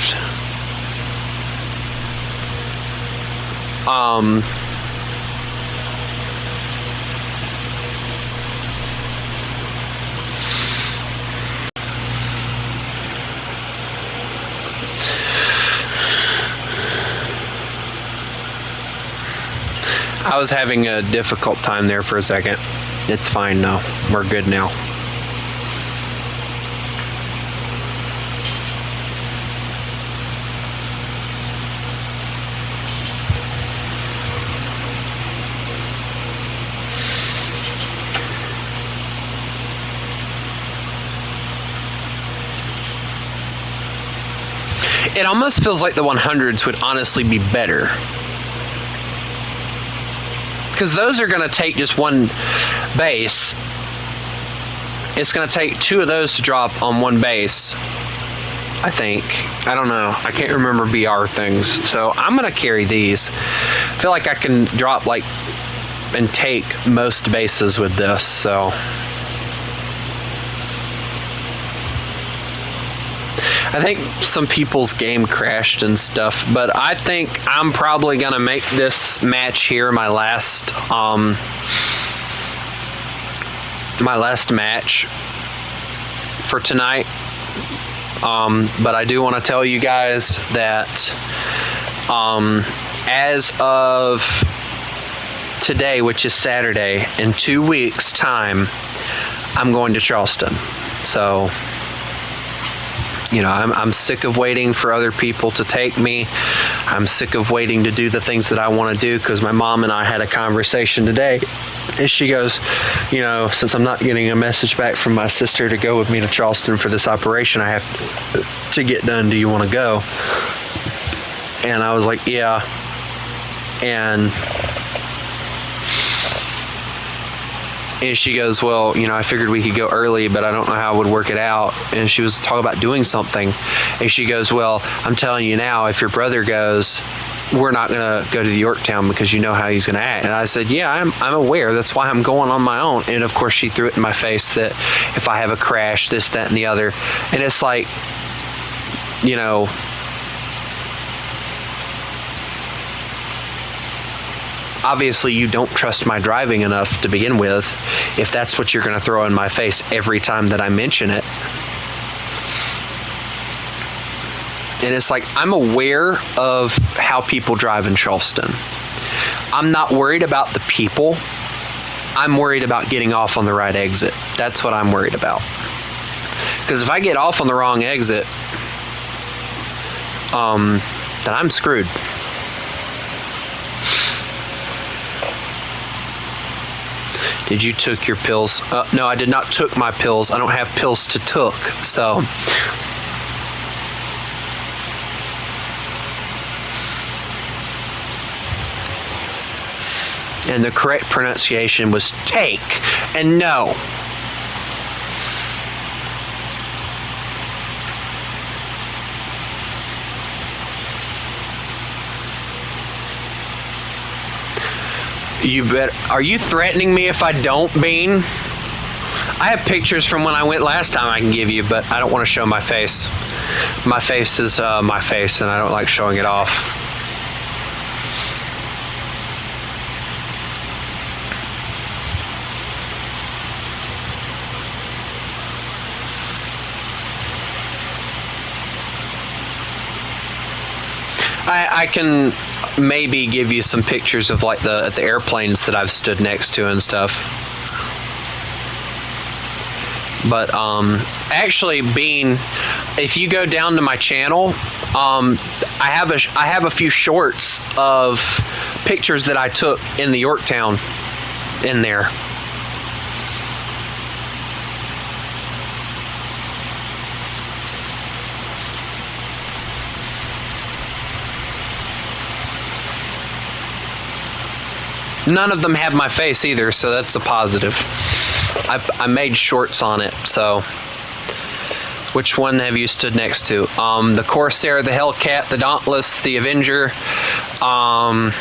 I was having a difficult time there for a second. It's fine now. We're good now. It almost feels like the 100s would honestly be better. Because those are going to take just one base. It's going to take two of those to drop on one base, I think. I don't know. I can't remember BR things. So I'm going to carry these. I feel like I can drop and take most bases with this. So I think some people's game crashed and stuff, but I think I'm probably gonna make this match here my last match for tonight. But I do want to tell you guys that as of today, which is Saturday, in 2 weeks' time, I'm going to Charleston. So, you know, I'm sick of waiting for other people to take me. I'm sick of waiting to do the things that I want to do, because my mom and I had a conversation today. And she goes, you know, since I'm not getting a message back from my sister to go with me to Charleston for this operation I have to get done, do you want to go? And I was like, yeah. And she goes, well, you know, I figured we could go early, but I don't know how I would work it out. And she was talking about doing something. And she goes, well, I'm telling you now, if your brother goes, we're not going to go to the Yorktown because you know how he's going to act. And I said, yeah, I'm aware. That's why I'm going on my own. And of course, she threw it in my face that if I have a crash, this, that, and the other. And it's like, you know, obviously you don't trust my driving enough to begin with, if that's what you're going to throw in my face every time that I mention it. And it's like, I'm aware of how people drive in Charleston. I'm not worried about the people. I'm worried about getting off on the right exit. That's what I'm worried about. Because if I get off on the wrong exit, then I'm screwed. Did you took your pills? No, I did not took my pills. I don't have pills to took, so. And the correct pronunciation was take and no. You bet. Are you threatening me if I don't, Bean? I have pictures from when I went last time I can give you, but I don't want to show my face. My face is my face, and I don't like showing it off. I can maybe give you some pictures of like the airplanes that I've stood next to and stuff. But actually, Bean, if you go down to my channel, I have a few shorts of pictures that I took in the Yorktown in there. None of them have my face either, so that's a positive. I made shorts on it, so. Which one have you stood next to? The Corsair, the Hellcat, the Dauntless, the Avenger. Trying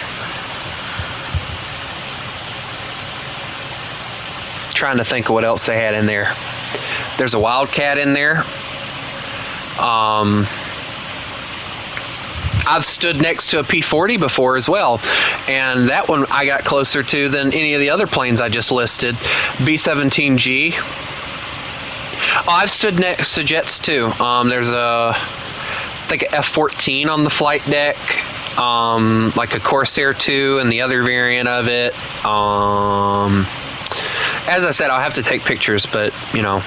to think of what else they had in there. There's a Wildcat in there. I've stood next to a P-40 before as well, and that one I got closer to than any of the other planes I just listed. B-17G. Oh, I've stood next to jets too. There's I think a F-14 on the flight deck, like a Corsair 2 and the other variant of it. As I said, I'll have to take pictures, but you know.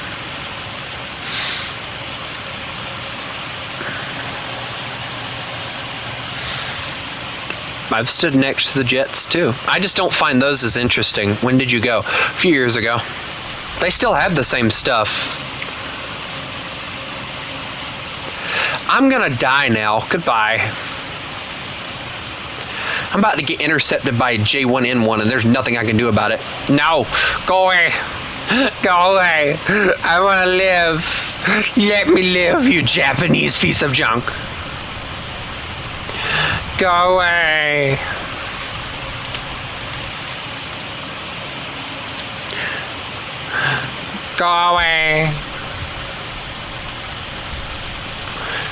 I've stood next to the jets too. I just don't find those as interesting. When did you go? A few years ago. They still have the same stuff. I'm gonna die now. Goodbye. I'm about to get intercepted by a J1N1 and there's nothing I can do about it. No! Go away! Go away! I wanna live! Let me live, you Japanese piece of junk! Go away! Go away!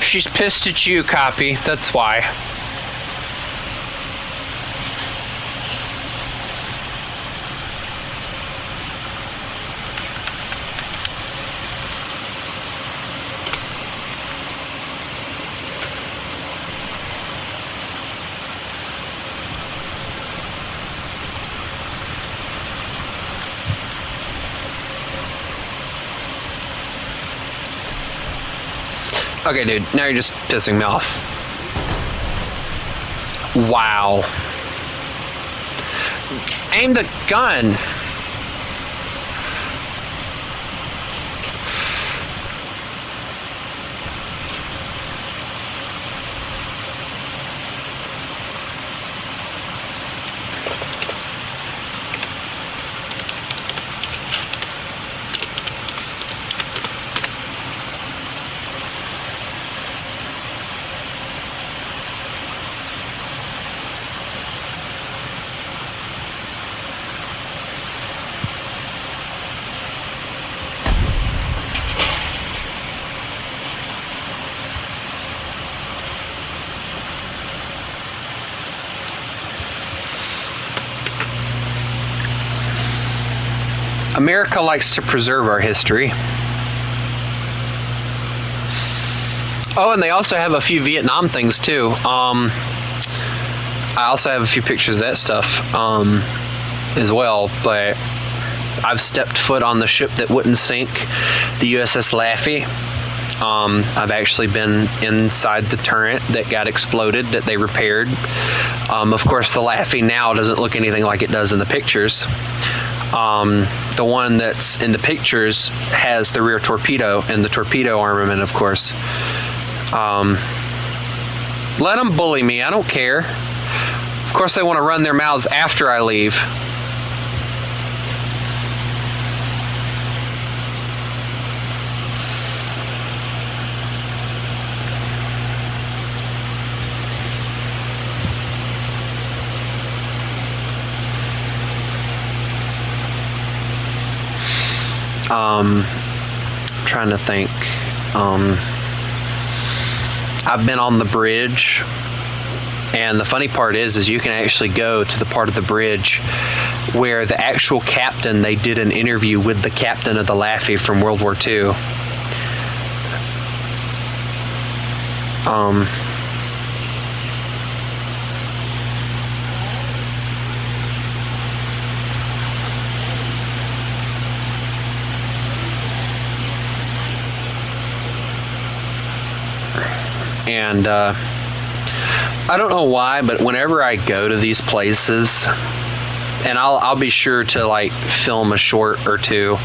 she's pissed at you, copy. That's why. Okay, dude, now you're just pissing me off. Wow. Aim the gun. America likes to preserve our history. Oh, and they also have a few Vietnam things too. I also have a few pictures of that stuff as well, but I've stepped foot on the ship that wouldn't sink, the USS Laffey. I've actually been inside the turret that got exploded that they repaired. Of course, the Laffey now doesn't look anything like it does in the pictures. The one that's in the pictures has the rear torpedo and the torpedo armament, of course. Let them bully me, I don't care. Of course, they want to run their mouths after I leave. Trying to think. I've been on the bridge, and the funny part is you can actually go to the part of the bridge where the actual captain, they did an interview with the captain of the Laffey from World War II. And I don't know why, but whenever I go to these places, and I'll be sure to like film a short or two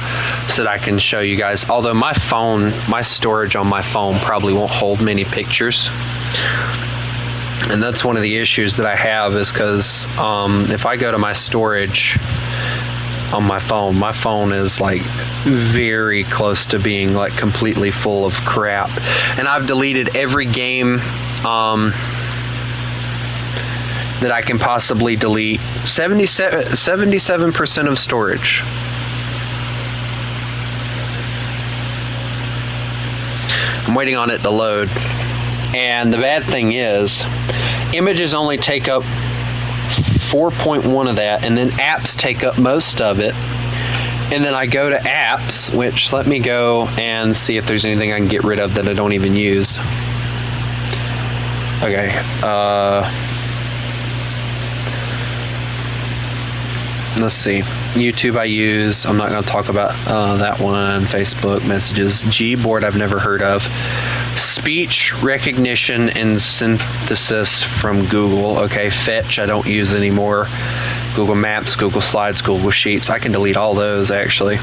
so that I can show you guys. Although my storage on my phone probably won't hold many pictures. And that's one of the issues that I have, is because if I go to my storage on my phone is like very close to being like completely full of crap. And I've deleted every game that I can possibly delete. 77% of storage. I'm waiting on it to load. And the bad thing is, images only take up 4.1 of that, and then apps take up most of it. And then I go to apps, which let me go and see if there's anything I can get rid of that I don't even use. Okay, let's see. YouTube I use. I'm not going to talk about that one. Facebook messages. Gboard I've never heard of. Speech recognition and synthesis from Google. Okay, Fetch I don't use anymore. Google Maps, Google Slides, Google Sheets. I can delete all those actually.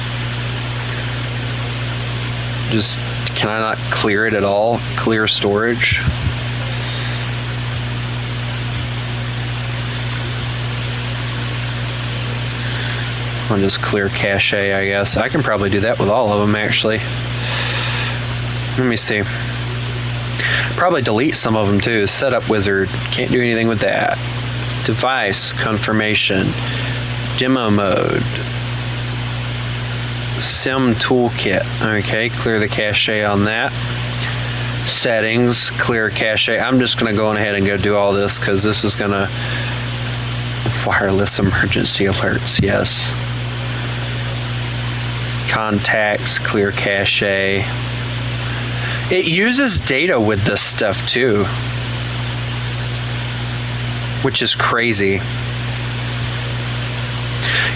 Just, can I not clear it at all? Clear storage. I'll just clear cache, I guess. I can probably do that with all of them, actually. Let me see. Probably delete some of them, too. Setup wizard. Can't do anything with that. Device confirmation. Demo mode. Sim toolkit. Okay, clear the cache on that. Settings, clear cache. I'm just going to go ahead and go do all this because this is going to... Wireless emergency alerts, yes. Contacts, clear cache. It uses data with this stuff too, which is crazy.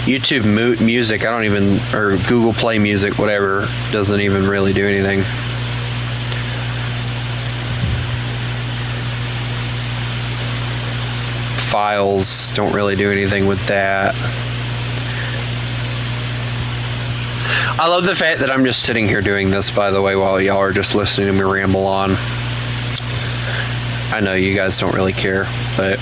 YouTube Music, I don't even, or Google Play Music, whatever, doesn't even really do anything. Files don't really do anything with that. I love the fact that I'm just sitting here doing this, by the way, while y'all are just listening to me ramble on. I know you guys don't really care, but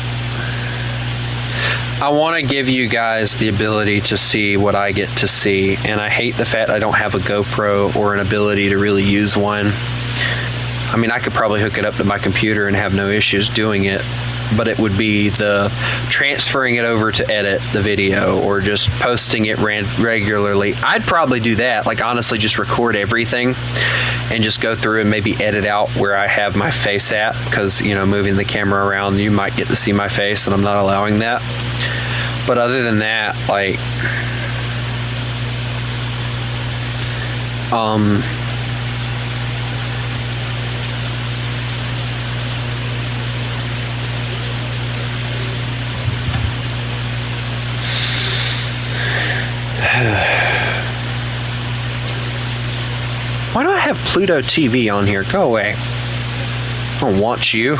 I want to give you guys the ability to see what I get to see, and I hate the fact I don't have a GoPro or an ability to really use one. I mean, I could probably hook it up to my computer and have no issues doing it, but it would be the transferring it over to edit the video or just posting it regularly. I'd probably do that, like honestly just record everything and just go through and maybe edit out where I have my face at, because, you know, moving the camera around, you might get to see my face and I'm not allowing that. But other than that, like, why do I have Pluto TV on here? Go away. I don't want you.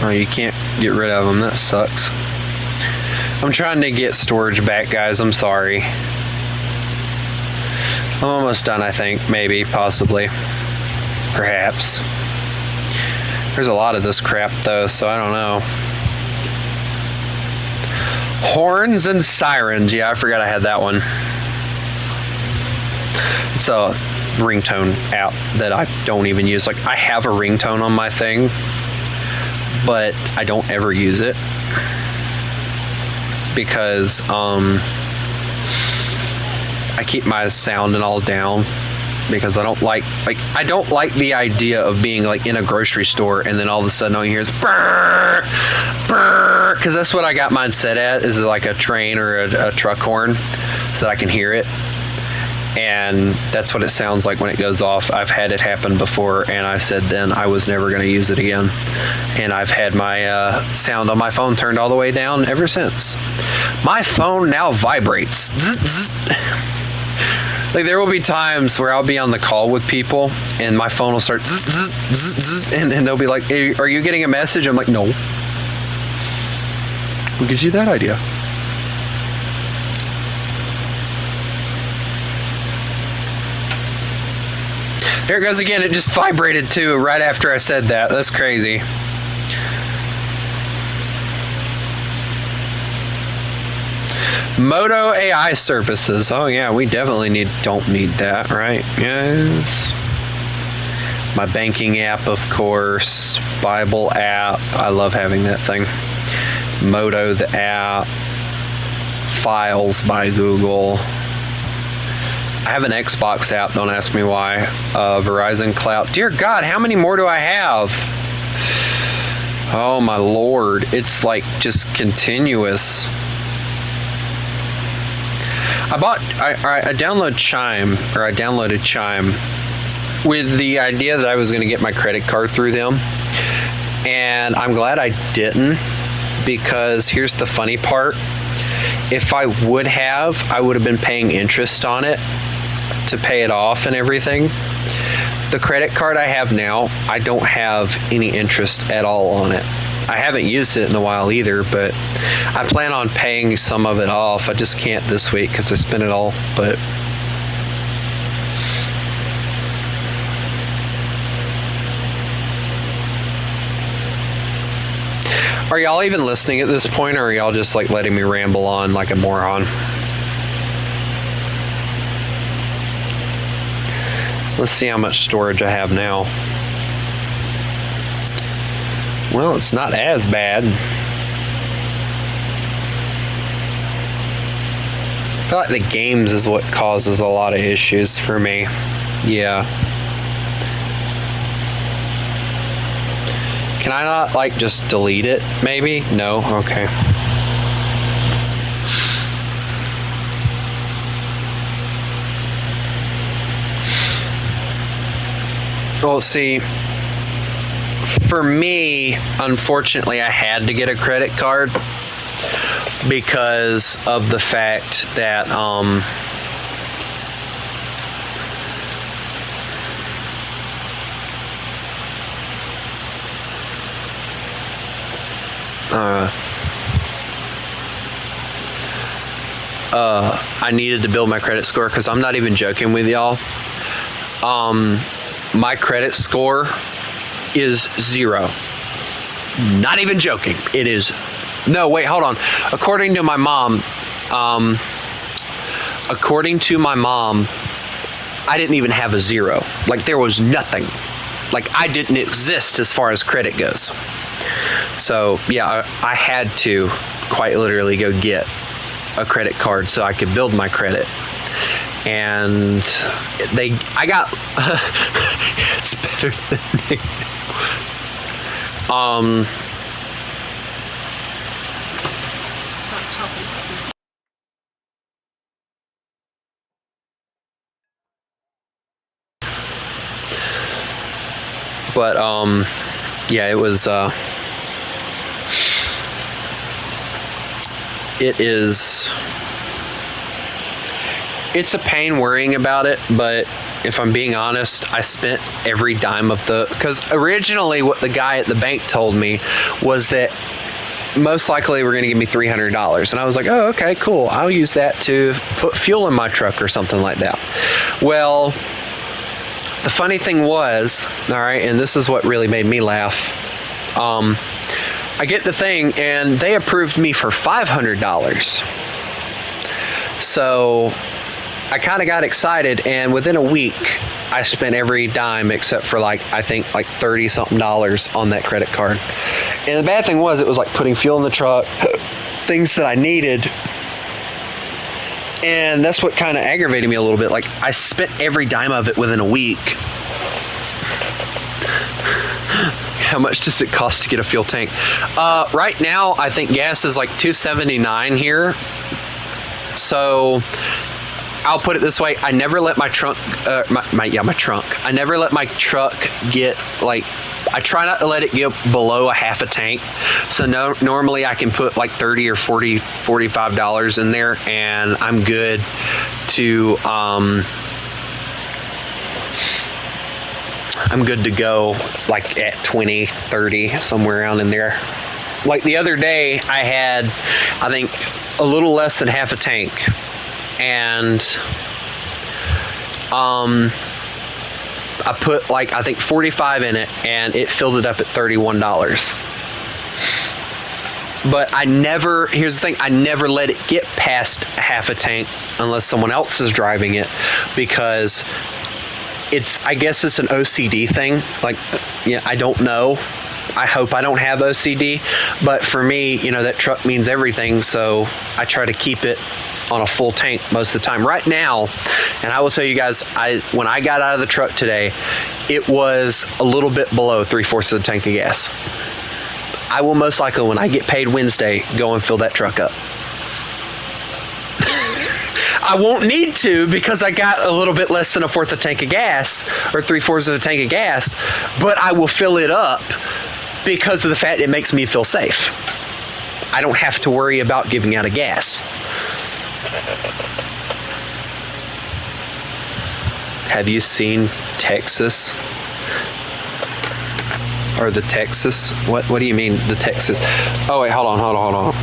Oh, you can't get rid of them. That sucks. I'm trying to get storage back, guys. I'm sorry. I'm almost done, I think. Maybe. Possibly. Perhaps. There's a lot of this crap, though, so I don't know. Horns and Sirens. Yeah, I forgot I had that one. It's a ringtone app that I don't even use. Like, I have a ringtone on my thing, but I don't ever use it because I keep my sound and all down, because I don't like I don't like the idea of being like in a grocery store and then all of a sudden all you hear is brrr, brrr, because that's what I got mine set at, is like a train or a truck horn, so that I can hear it. And that's what it sounds like when it goes off. I've had it happen before, and I said then I was never going to use it again. And I've had my sound on my phone turned all the way down ever since. My phone now vibrates. Like, there will be times where I'll be on the call with people, and my phone will start and they'll be like, hey, are you getting a message? I'm like, no. What gives you that idea? There it goes again. It just vibrated too right after I said that. That's crazy. Moto AI services. Oh yeah, we definitely don't need that, right? Yes. My banking app, of course. Bible app. I love having that thing. Moto the app. Files by Google. I have an Xbox app, don't ask me why. Verizon Cloud. Dear God, how many more do I have? Oh my Lord, it's like just continuous. I downloaded Chime with the idea that I was going to get my credit card through them, and I'm glad I didn't, because here's the funny part. If I would have, I would have been paying interest on it to pay it off and everything. The credit card I have now, I don't have any interest at all on it. I haven't used it in a while either, but I plan on paying some of it off. I just can't this week because I spent it all, but are y'all even listening at this point, or are y'all just like letting me ramble on like a moron? Let's see how much storage I have now. Well, it's not as bad. feel like the games is what causes a lot of issues for me. Yeah. Can I not, like, just delete it, maybe? No? Okay. Well, see, for me, unfortunately, I had to get a credit card because of the fact that, I needed to build my credit score, because I'm not even joking with y'all. My credit score is 0. Not even joking. It is. No, wait, hold on. According to my mom, I didn't even have a 0. Like, there was nothing. Like, I didn't exist as far as credit goes. So, yeah, I had to quite literally go get a credit card so I could build my credit. And I got it's better than me. But yeah, it was it's a pain worrying about it, but if I'm being honest, I spent every dime of because originally what the guy at the bank told me was that most likely we're going to give me $300. And I was like, oh, okay, cool. I'll use that to put fuel in my truck or something like that. Well, the funny thing was, all right, and this is what really made me laugh. I get the thing, and they approved me for $500. So I kind of got excited, and within a week, I spent every dime except for I think 30-something on that credit card. And the bad thing was, it was like putting fuel in the truck, things that I needed. And that's what kind of aggravated me a little bit. Like, I spent every dime of it within a week. How much does it cost to get a fuel tank? Right now, I think gas is like $2.79 here. So I'll put it this way: I never let my trunk, my trunk. I never let my truck get I try not to let it get below a half a tank. So normally I can put like $30 or $40, $45 in there, and I'm good to go like at 20, 30, somewhere around in there. Like the other day, I had, I think, a little less than half a tank, and I put I think 45 in it, and it filled it up at $31. But here's the thing, I never let it get past half a tank unless someone else is driving it, because I guess it's an OCD thing. I don't know. I hope I don't have OCD, but for me, that truck means everything, so I try to keep it on a full tank most of the time. Right now, and I will tell you guys, when I got out of the truck today, it was a little bit below 3/4 of the tank of gas. I will most likely, when I get paid Wednesday, go and fill that truck up. I won't need to, because I got a little bit less than 1/4 of a tank of gas, or 3/4 of a tank of gas, but I will fill it up because of the fact it makes me feel safe. I don't have to worry about giving out of gas. Have you seen Texas? Or the Texas? What do you mean, the Texas? Oh, wait, hold on.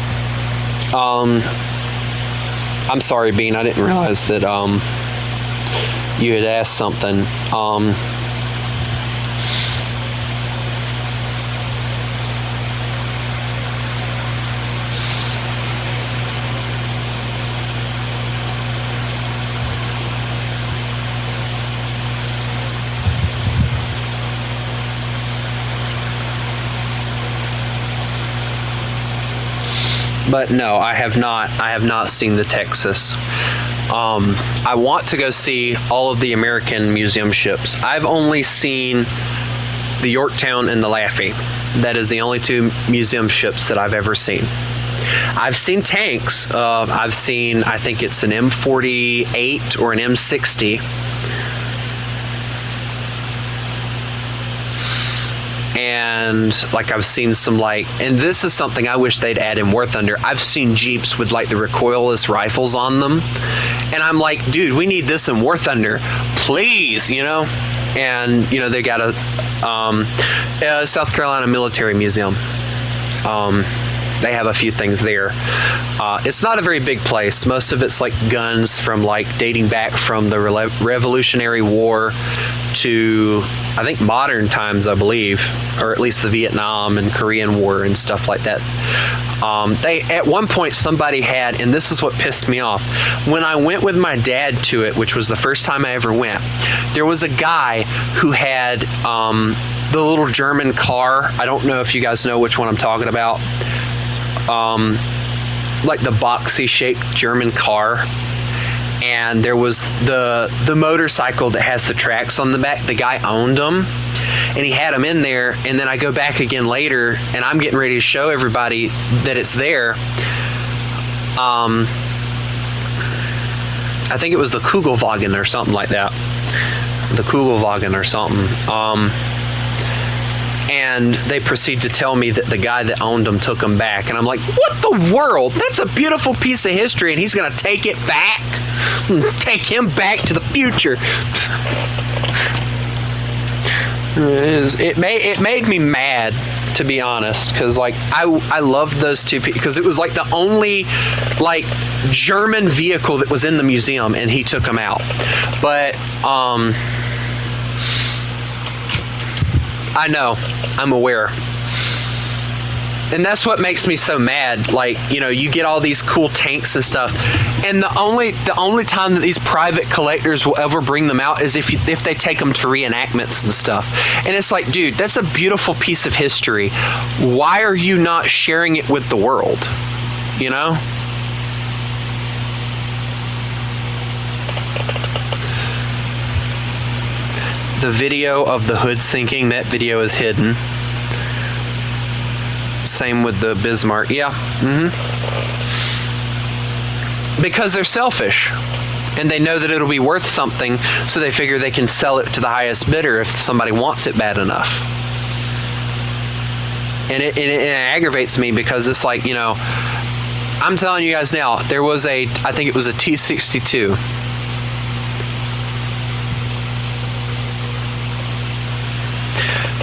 I'm sorry, Bean, I didn't realize that you had asked something. But no, I have not seen the Texas. I want to go see all of the American museum ships. I've only seen the Yorktown and the Laffey. That is the only two museum ships that I've ever seen. I've seen tanks. I've seen, I think it's an M48 or an M60. And like I've seen some and this is something I wish they'd add in War Thunder. I've seen Jeeps with like the recoilless rifles on them, and I'm like, dude, we need this in War Thunder, please, you know. And you know, they got a South Carolina Military Museum. They have a few things there. It's not a very big place. Most of it's like guns from like dating back from the Revolutionary War to I think modern times, I believe, or at least the Vietnam and Korean War and stuff like that. They at one point somebody had, and this is what pissed me off, when I went with my dad to it, which was the first time I ever went, there was a guy who had the little German car. I don't know if you guys know which one I'm talking about. Like the boxy shaped German car, and there was the motorcycle that has the tracks on the back. The guy owned them, and he had them in there. And then I go back again later, and I'm getting ready to show everybody that it's there. I think it was the Kugelwagen or something like that. The Kugelwagen or something. And they proceed to tell me that the guy that owned them took them back. And I'm like, what the world? That's a beautiful piece of history, and he's going to take it back? Take him back to the future. It made me mad, to be honest, because like I loved those two people, because it was like the only like German vehicle that was in the museum, and he took them out. But I know, I'm aware. And that's what makes me so mad. Like, you know, you get all these cool tanks and stuff, and the only time that these private collectors will ever bring them out is if they take them to reenactments and stuff. And it's like, dude, that's a beautiful piece of history. Why are you not sharing it with the world? You know? The video of the hood sinking, that video is hidden. Same with the Bismarck. Yeah. Because they're selfish. And they know that it'll be worth something, so they figure they can sell it to the highest bidder if somebody wants it bad enough. And it aggravates me, because it's like, you know, I'm telling you guys now, there was I think it was a T-62.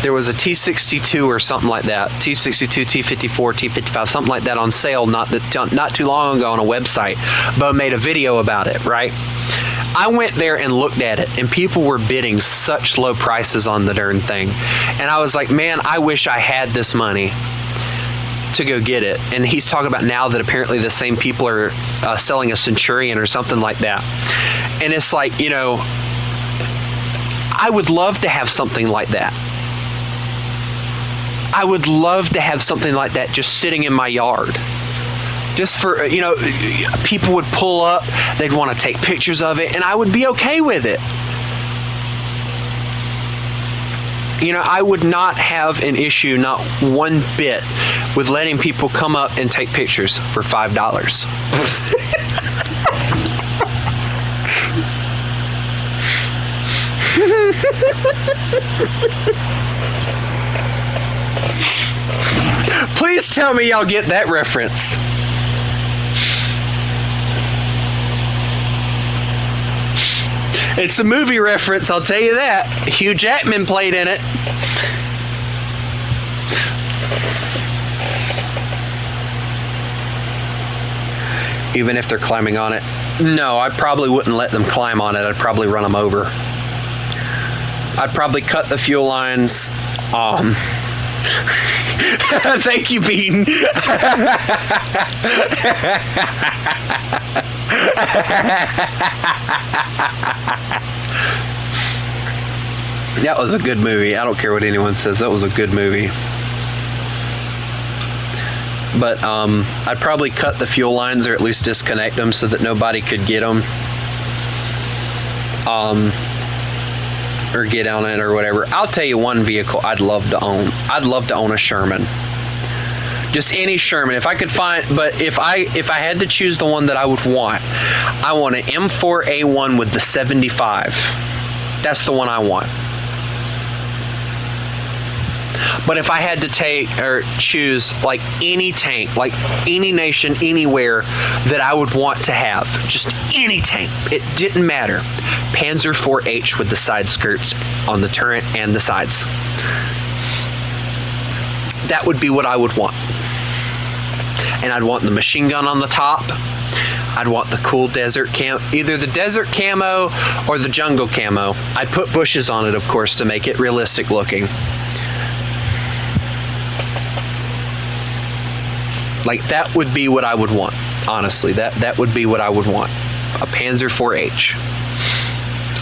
There was a T-62 or something like that. T-62, T-54, T-55, something like that on sale not too long ago on a website. Bo made a video about it, right? I went there and looked at it, and people were bidding such low prices on the darn thing. And I was like, man, I wish I had this money to go get it. And he's talking about now that apparently the same people are selling a Centurion or something like that. And it's like, you know, I would love to have something like that. I would love to have something like that just sitting in my yard. Just for, you know, people would pull up, they'd want to take pictures of it, and I would be okay with it. You know, I would not have an issue, not one bit, with letting people come up and take pictures for $5. Please tell me y'all get that reference. It's a movie reference, I'll tell you that. Hugh Jackman played in it. Even if they're climbing on it. No, I probably wouldn't let them climb on it. I'd probably run them over. I'd probably cut the fuel lines. Thank you, Beaton. That was a good movie. I don't care what anyone says. That was a good movie. But I'd probably cut the fuel lines, or at least disconnect them so that nobody could get them. Or get on it or whatever. I'll tell you one vehicle I'd love to own. I'd love to own a Sherman. Just any Sherman. If I could find, but if I had to choose the one that I would want, I want an M4A1 with the 75. That's the one I want. But if I had to take or choose like any tank, like any nation, anywhere that I would want to have, just any tank, it didn't matter. Panzer IV-H with the side skirts on the turret and the sides. That would be what I would want. And I'd want the machine gun on the top. I'd want the cool desert camo, either the desert camo or the jungle camo. I'd put bushes on it, of course, to make it realistic looking. Like, that would be what I would want. Honestly, that would be what I would want. A Panzer IV-H.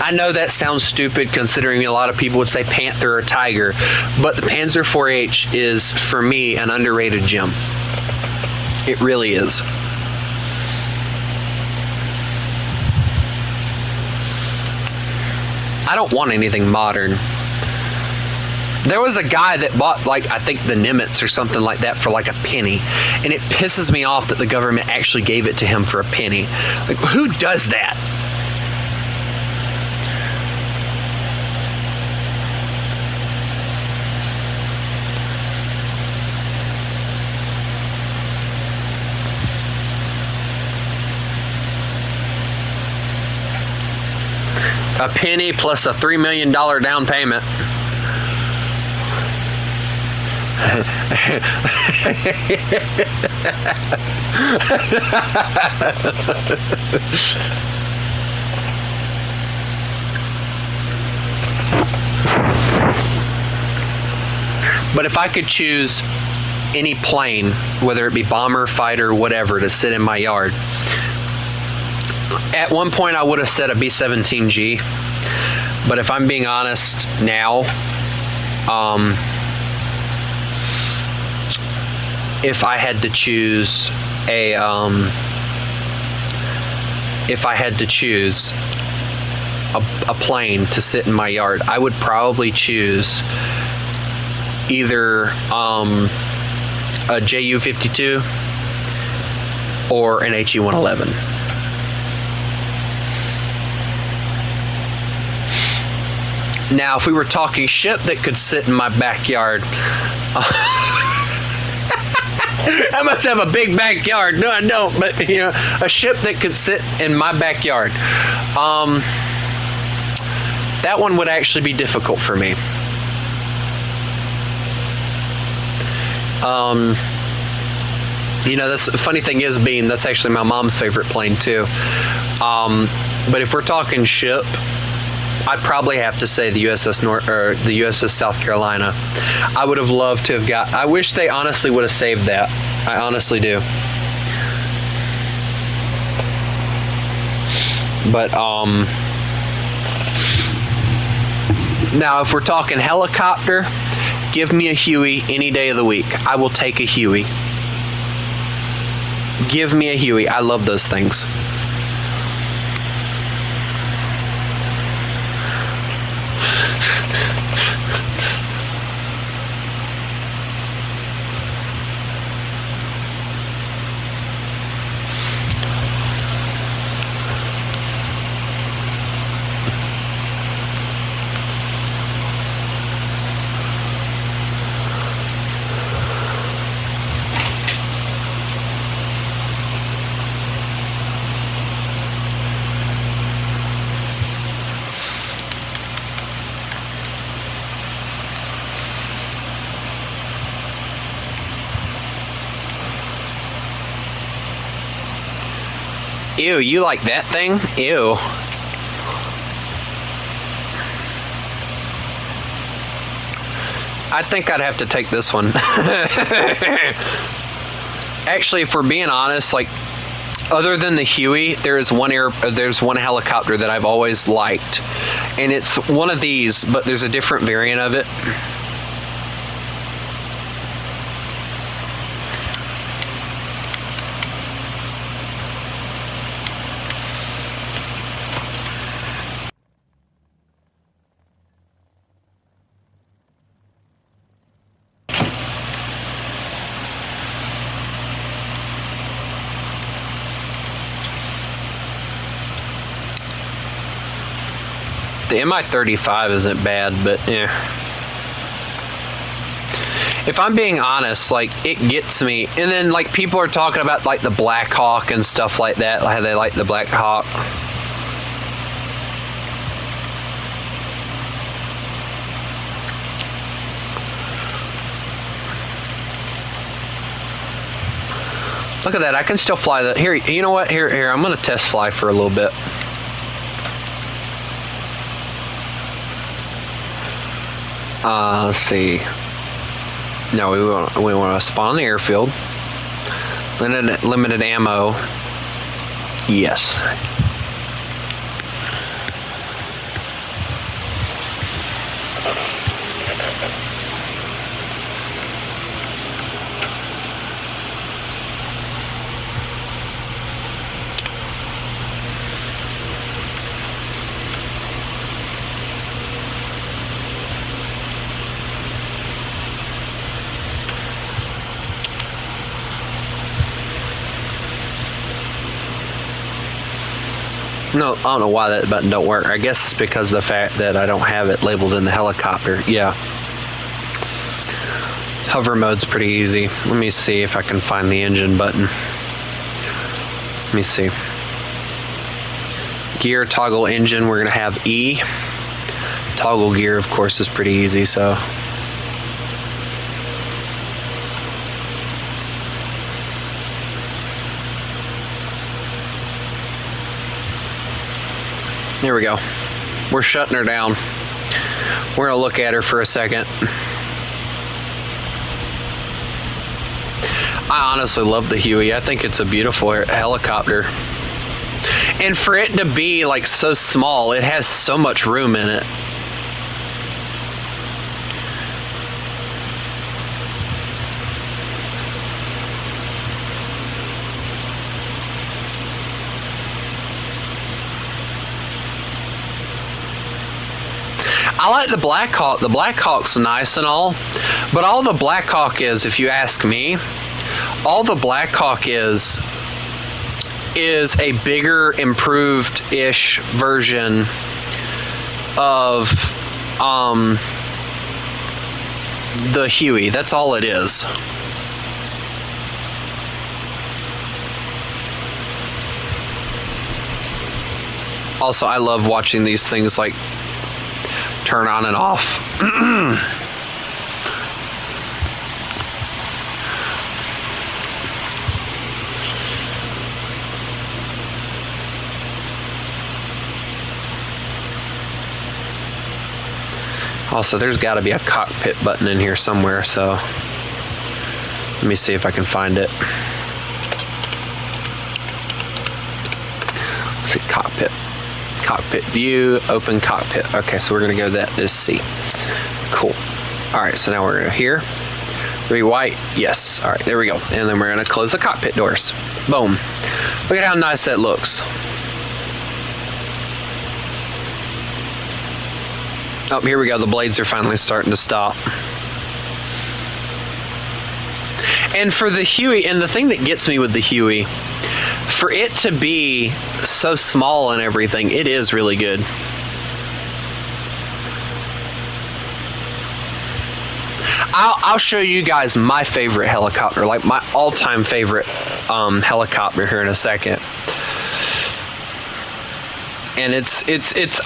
I know that sounds stupid considering a lot of people would say Panther or Tiger, but the Panzer IV-H is, for me, an underrated gem. It really is. I don't want anything modern. There was a guy that bought, like, I think the Nimitz or something like that for like a penny, and it pisses me off that the government actually gave it to him for a penny. Like, who does that? A penny plus a $3 million down payment. But if I could choose any plane, whether it be bomber, fighter, whatever, to sit in my yard, at one point I would have said a B-17G, but if I'm being honest now, if I had to choose a plane to sit in my yard, I would probably choose either a Ju-52 or an HE-111. Now, if we were talking ship that could sit in my backyard, I must have a big backyard. No, I don't. But, you know, a ship that could sit in my backyard. That one would actually be difficult for me. You know, the funny thing is, that's actually my mom's favorite plane too. But if we're talking ship, I'd probably have to say the USS South Carolina. I would have loved to have I wish they honestly would have saved that. I honestly do. But now if we're talking helicopter, give me a Huey any day of the week. I will take a Huey. Give me a Huey. I love those things. Ew, you like that thing? Ew. I think I'd have to take this one. Actually, if we're being honest, like, other than the Huey, there's one helicopter that I've always liked, and it's one of these, but there's a different variant of it. The Mi-35 isn't bad, but yeah. If I'm being honest, like, it gets me. And then, like, people are talking about, like, the Black Hawk and stuff like that, how they like the Black Hawk. Look at that, I can still fly the, here, you know what, here, I'm gonna test fly for a little bit. Let's see. No, we want to spawn on the airfield. Limited ammo. Yes. No, I don't know why that button don't work. I guess it's because of the fact that I don't have it labeled in the helicopter. Yeah. Hover mode's pretty easy. Let me see if I can find the engine button. Let me see. Gear, toggle engine, we're going to have E. Toggle gear, of course, is pretty easy, so... Here we go. We're shutting her down. We're going to look at her for a second. I honestly love the Huey. I think it's a beautiful helicopter. And for it to be like so small, it has so much room in it. I like the Black Hawk. The Black Hawk's nice and all, but all the Black Hawk is, if you ask me, all the Black Hawk is a bigger, improved-ish version of the Huey. That's all it is. Also, I love watching these things like turn on and off. Also, there's got to be a cockpit button in here somewhere, so let me see if I can find it. Let's see, cockpit. Cockpit view, open cockpit. Okay, so we're going to go to that as C. Cool. Alright, so now we're going to here. Three white, yes. Alright, there we go. And then we're going to close the cockpit doors. Boom. Look at how nice that looks. Oh, here we go. The blades are finally starting to stop. And for the Huey, and the thing that gets me with the Huey, for it to be so small and everything, it is really good. I'll show you guys my favorite helicopter, like my all-time favorite helicopter here in a second. And it's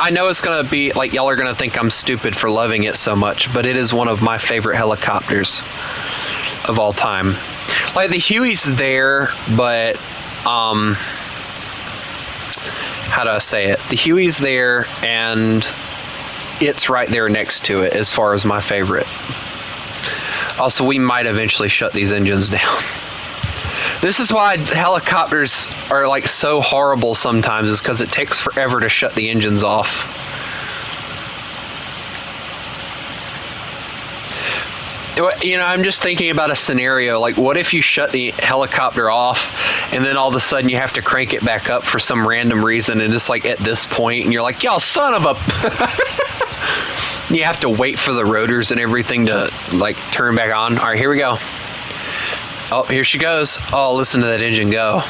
I know it's gonna be like, y'all are gonna think I'm stupid for loving it so much, but it is one of my favorite helicopters of all time. Like, the Huey's there, but how do I say it? The Huey's there, and it's right there next to it as far as my favorite. Also, we might eventually shut these engines down. This is why helicopters are like so horrible sometimes, is because it takes forever to shut the engines off. You know, I'm just thinking about a scenario, like, what if you shut the helicopter off and then all of a sudden you have to crank it back up for some random reason, and it's like at this point and you're like, y'all son of a... You have to wait for the rotors and everything to like turn back on. All right, here we go. Oh, here she goes. Oh, listen to that engine go.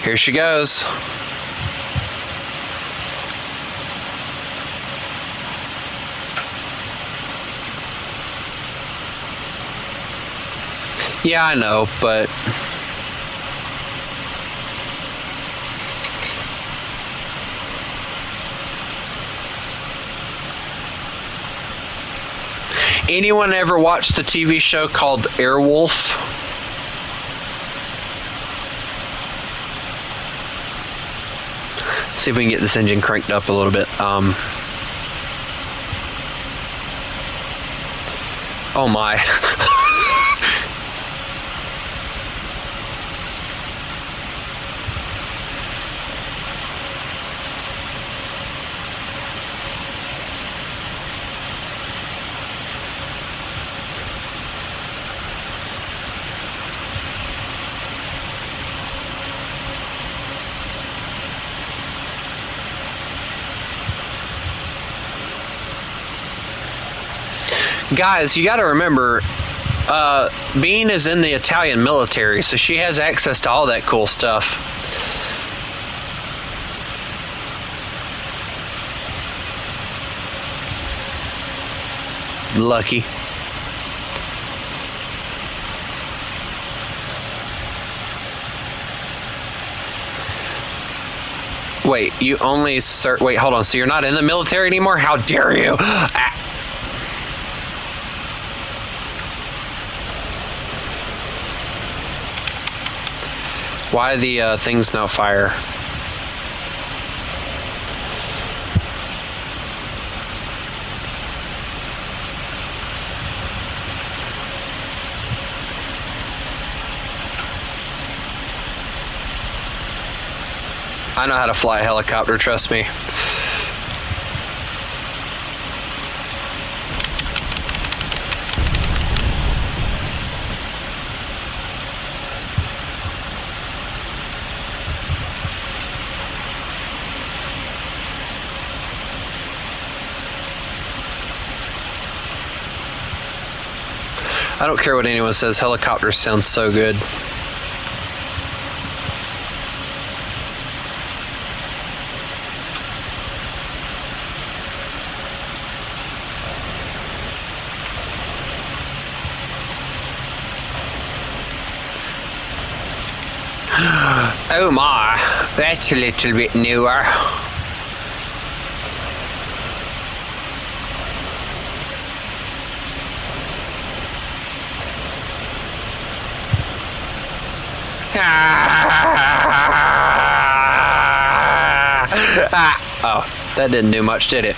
Here she goes. Yeah, I know, but anyone ever watched the TV show called Airwolf? See if we can get this engine cranked up a little bit. Oh my. Guys, you got to remember, Bean is in the Italian military, so she has access to all that cool stuff. Lucky. Wait, you only wait, hold on. So you're not in the military anymore? How dare you? Ah. Why the things no fire? I know how to fly a helicopter, trust me. I don't care what anyone says, helicopters sound so good. Oh my, that's a little bit newer. Oh, that didn't do much, did it?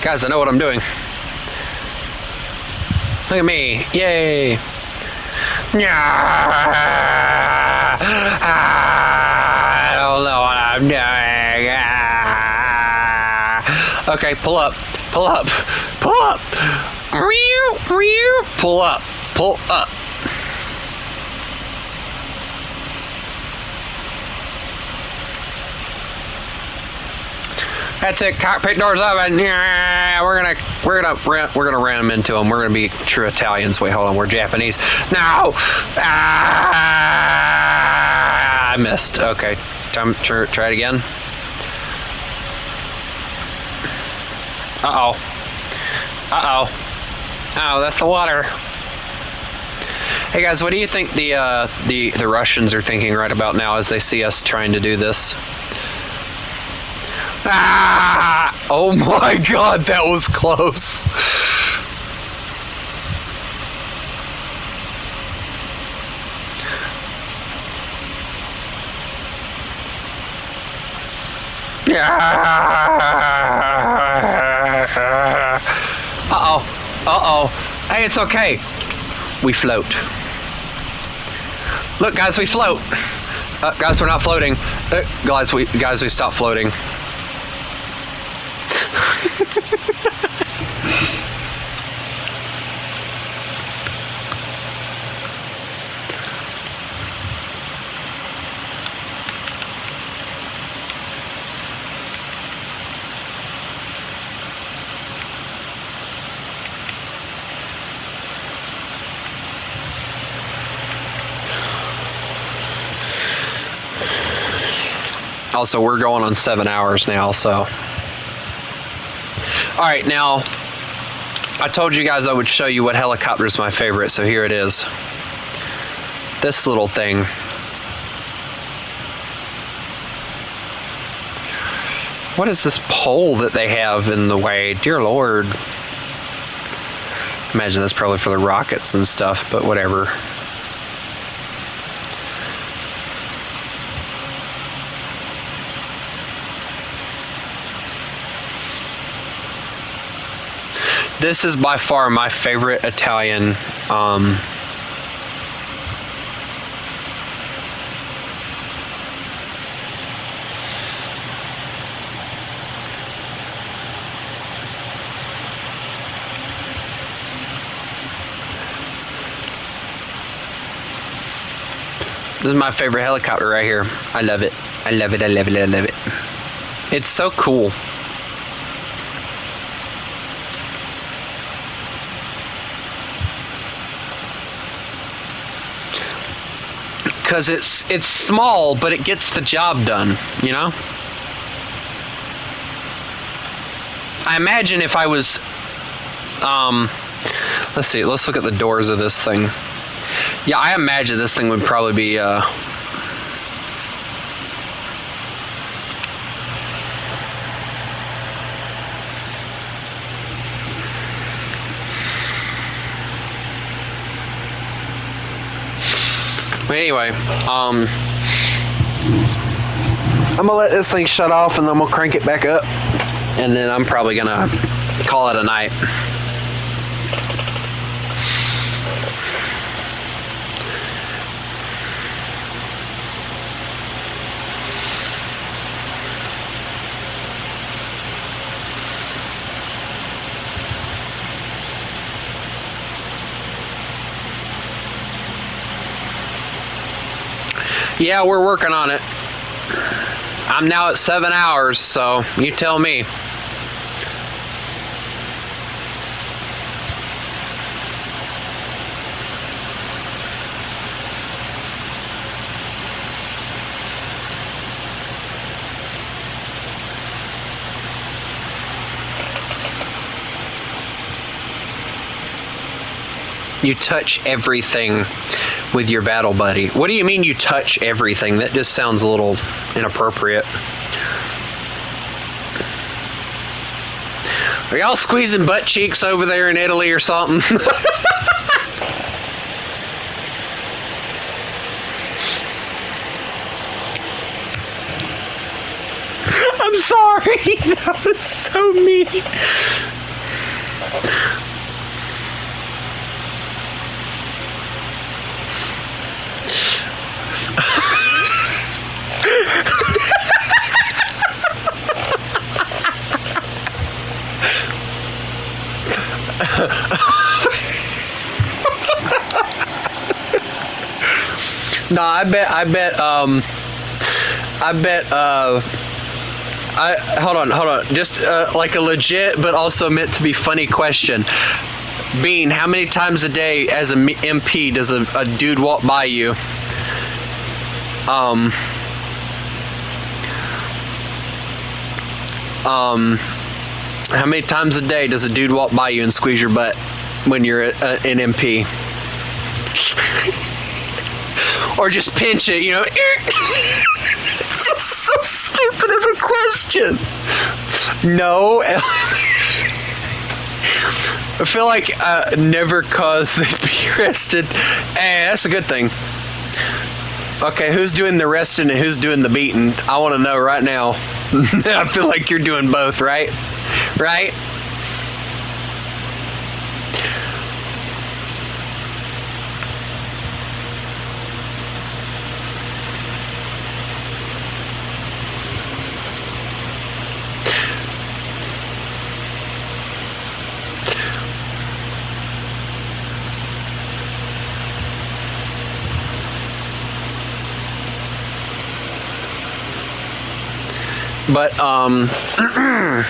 Guys, I know what I'm doing. Look at me. Yay. I don't know what I'm doing. Okay, pull up. Pull up. Pull up. Pull up. Pull up. That's it. Cockpit doors open. Yeah, we're gonna ram them into them. We're gonna be true Italians. Wait, hold on. We're Japanese. No. I missed. Okay, time to try it again. Uh oh. Uh oh. Oh, that's the water. Hey guys, what do you think the Russians are thinking right about now as they see us trying to do this? Ah! Oh my God, that was close. Uh-oh. Uh-oh. Hey, it's okay. We float. Look, guys, we float. Guys, we're not floating. Guys, we stopped floating. Also, we're going on 7 hours now, so. Alright, now, I told you guys I would show you what helicopter is my favorite, so here it is. This little thing. What is this pole that they have in the way? Dear Lord. Imagine that's probably for the rockets and stuff, but whatever. This is by far my favorite Italian this is my favorite helicopter right here. I love it. I love it. I love it. I love it. It's so cool. Because it's small, but it gets the job done, you know? I imagine if I was, let's see, let's look at the doors of this thing. Yeah, I imagine this thing would probably be, But anyway, I'm gonna let this thing shut off and then we'll crank it back up. And then I'm probably gonna call it a night. Yeah, we're working on it. I'm now at 7 hours, so you tell me. You touch everything with your battle buddy. What do you mean you touch everything? That just sounds a little inappropriate. Are y'all squeezing butt cheeks over there in Italy or something? I'm sorry. That was so mean. No, I bet, hold on. Just, like a legit, but also meant to be funny question. Bean, how many times a day as an MP does a dude walk by you? How many times a day does a dude walk by you and squeeze your butt when you're an MP? Or just pinch it, you know? It's just so stupid of a question. No. I feel like never cause they'd be arrested. Hey, that's a good thing. Okay, who's doing the arresting and who's doing the beating? I want to know right now. I feel like you're doing both, right? Right? But, I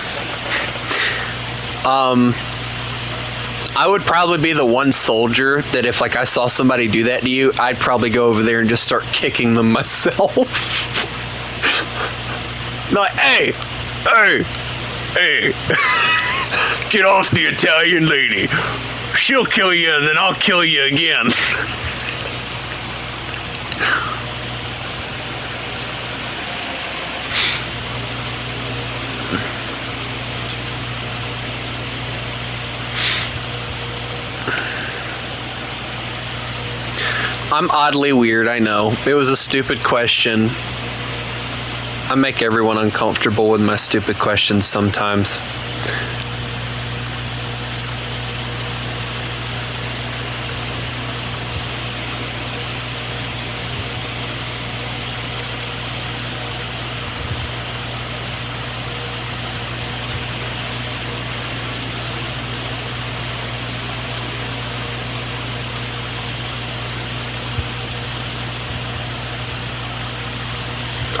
would probably be the one soldier that if, like, I saw somebody do that to you, I'd probably go over there and just start kicking them myself. Like, hey, get off the Italian lady. She'll kill you, and then I'll kill you again. I'm oddly weird, I know. It was a stupid question. I make everyone uncomfortable with my stupid questions sometimes.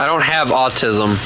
I don't have autism.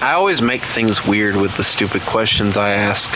I always make things weird with the stupid questions I ask.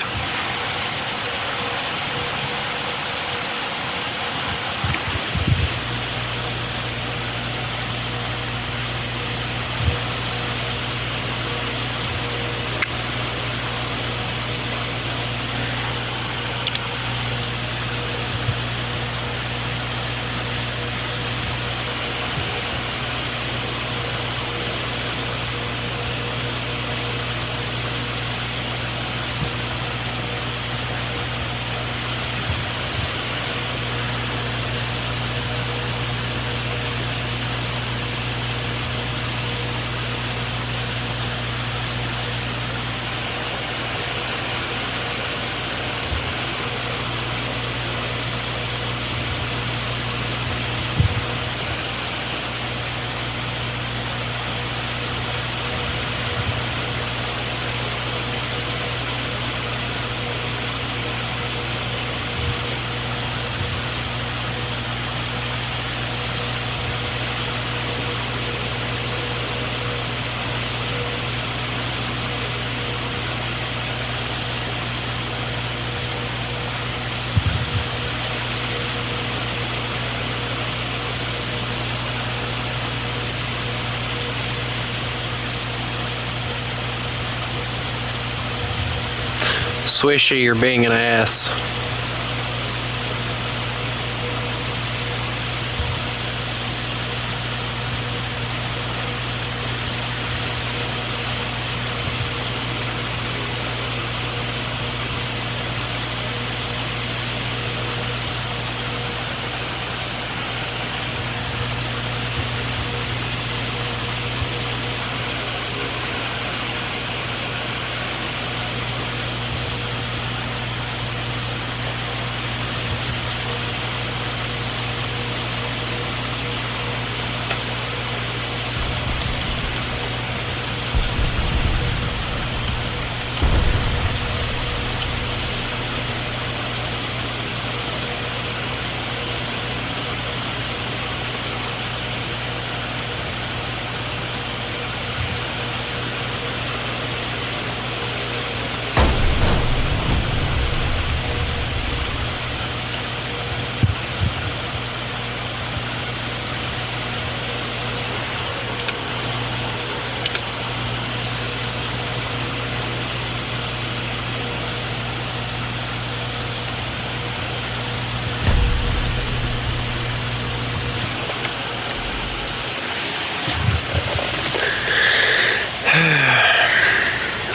Swishy, you're being an ass.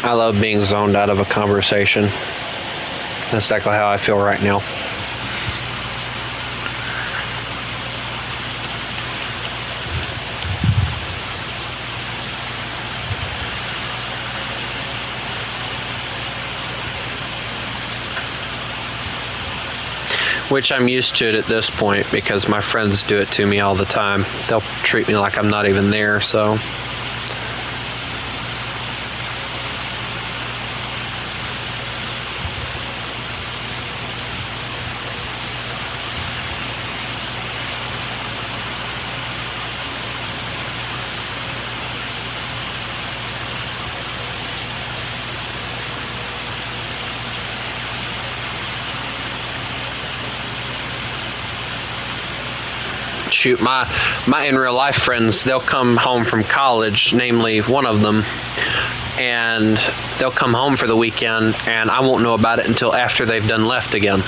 I love being zoned out of a conversation. That's exactly how I feel right now. Which I'm used to it at this point because my friends do it to me all the time. They'll treat me like I'm not even there, so. Shoot, my in real life friends, they'll come home from college, namely one of them, and they'll come home for the weekend, and I won't know about it until after they've done left again.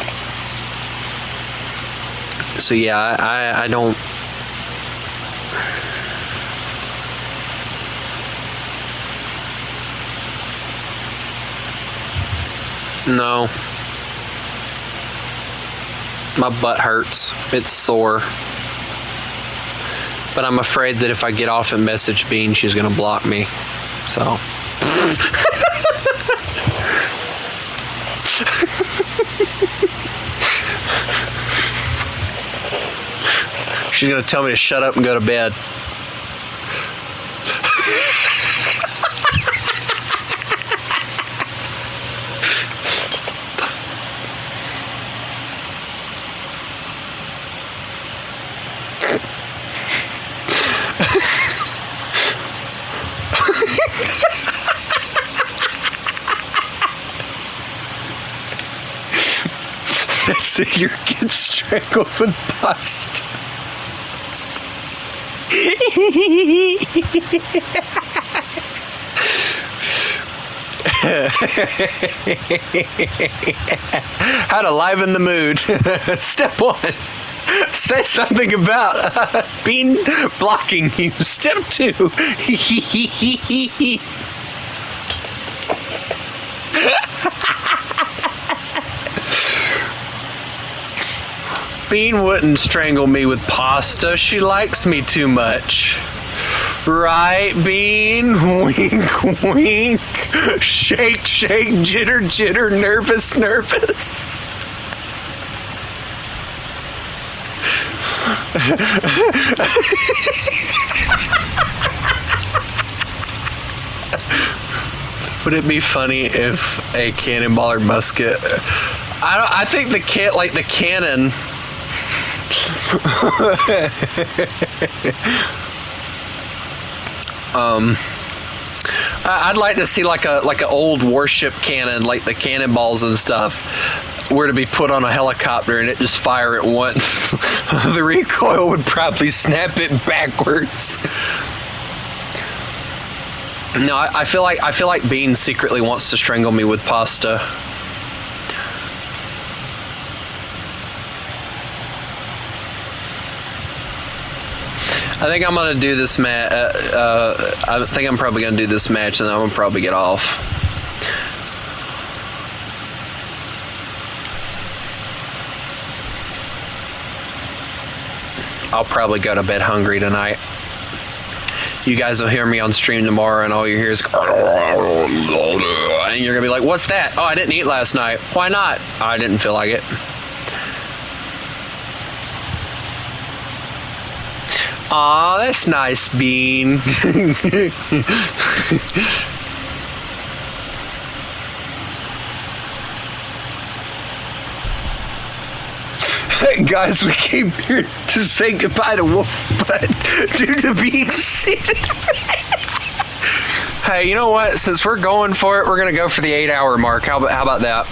So yeah, I don't. No. My butt hurts. It's sore. But I'm afraid that if I get off and message Bean, she's going to block me. So. She's going to tell me to shut up and go to bed. That's it, you're getting strangled with pasta. How to liven the mood. Step 1. Say something about Bean blocking you. Step 2. Bean wouldn't strangle me with pasta. She likes me too much. Right, Bean? Wink, wink. Shake, shake, jitter, jitter, nervous, nervous. Would it be funny if a cannonball or musket? I think the cannon. I'd like to see like an old warship cannon, like the cannonballs and stuff, were to be put on a helicopter and it just fire at once. The recoil would probably snap it backwards. No, I feel like Bean secretly wants to strangle me with pasta. I think I'm gonna do this match. I think I'm probably gonna do this match, and then I'm gonna probably get off. I'll probably go to bed hungry tonight. You guys will hear me on stream tomorrow, and all you hear is, and you're gonna be like, "What's that?" "Oh, I didn't eat last night." "Why not?" "I didn't feel like it." Aw, that's nice, Bean. Guys, we came here to say goodbye to Wolf, but due to being seated. Hey, you know what? Since we're going for it, we're going to go for the 8-hour mark. How about that?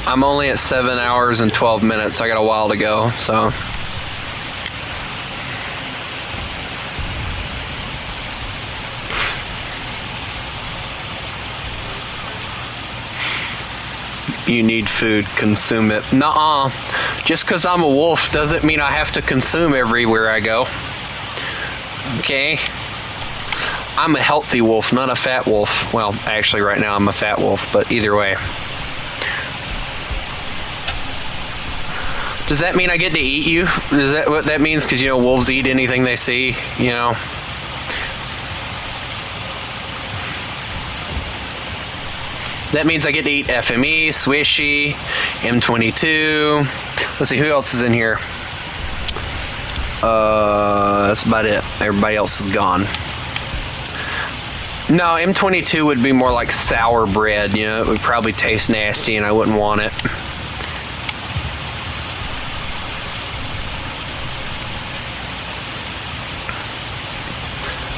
I'm only at 7 hours and 12 minutes. I got a while to go, so. You need food, consume it. Nuh-uh. Just because I'm a wolf doesn't mean I have to consume everywhere I go. Okay? I'm a healthy wolf, not a fat wolf. Well, actually right now I'm a fat wolf, but either way. Does that mean I get to eat you? Is that what that means? Because, you know, wolves eat anything they see, you know? That means I get to eat FME, Swishy, M22. Let's see, who else is in here? That's about it. Everybody else is gone. No, M22 would be more like sour bread. You know, it would probably taste nasty and I wouldn't want it.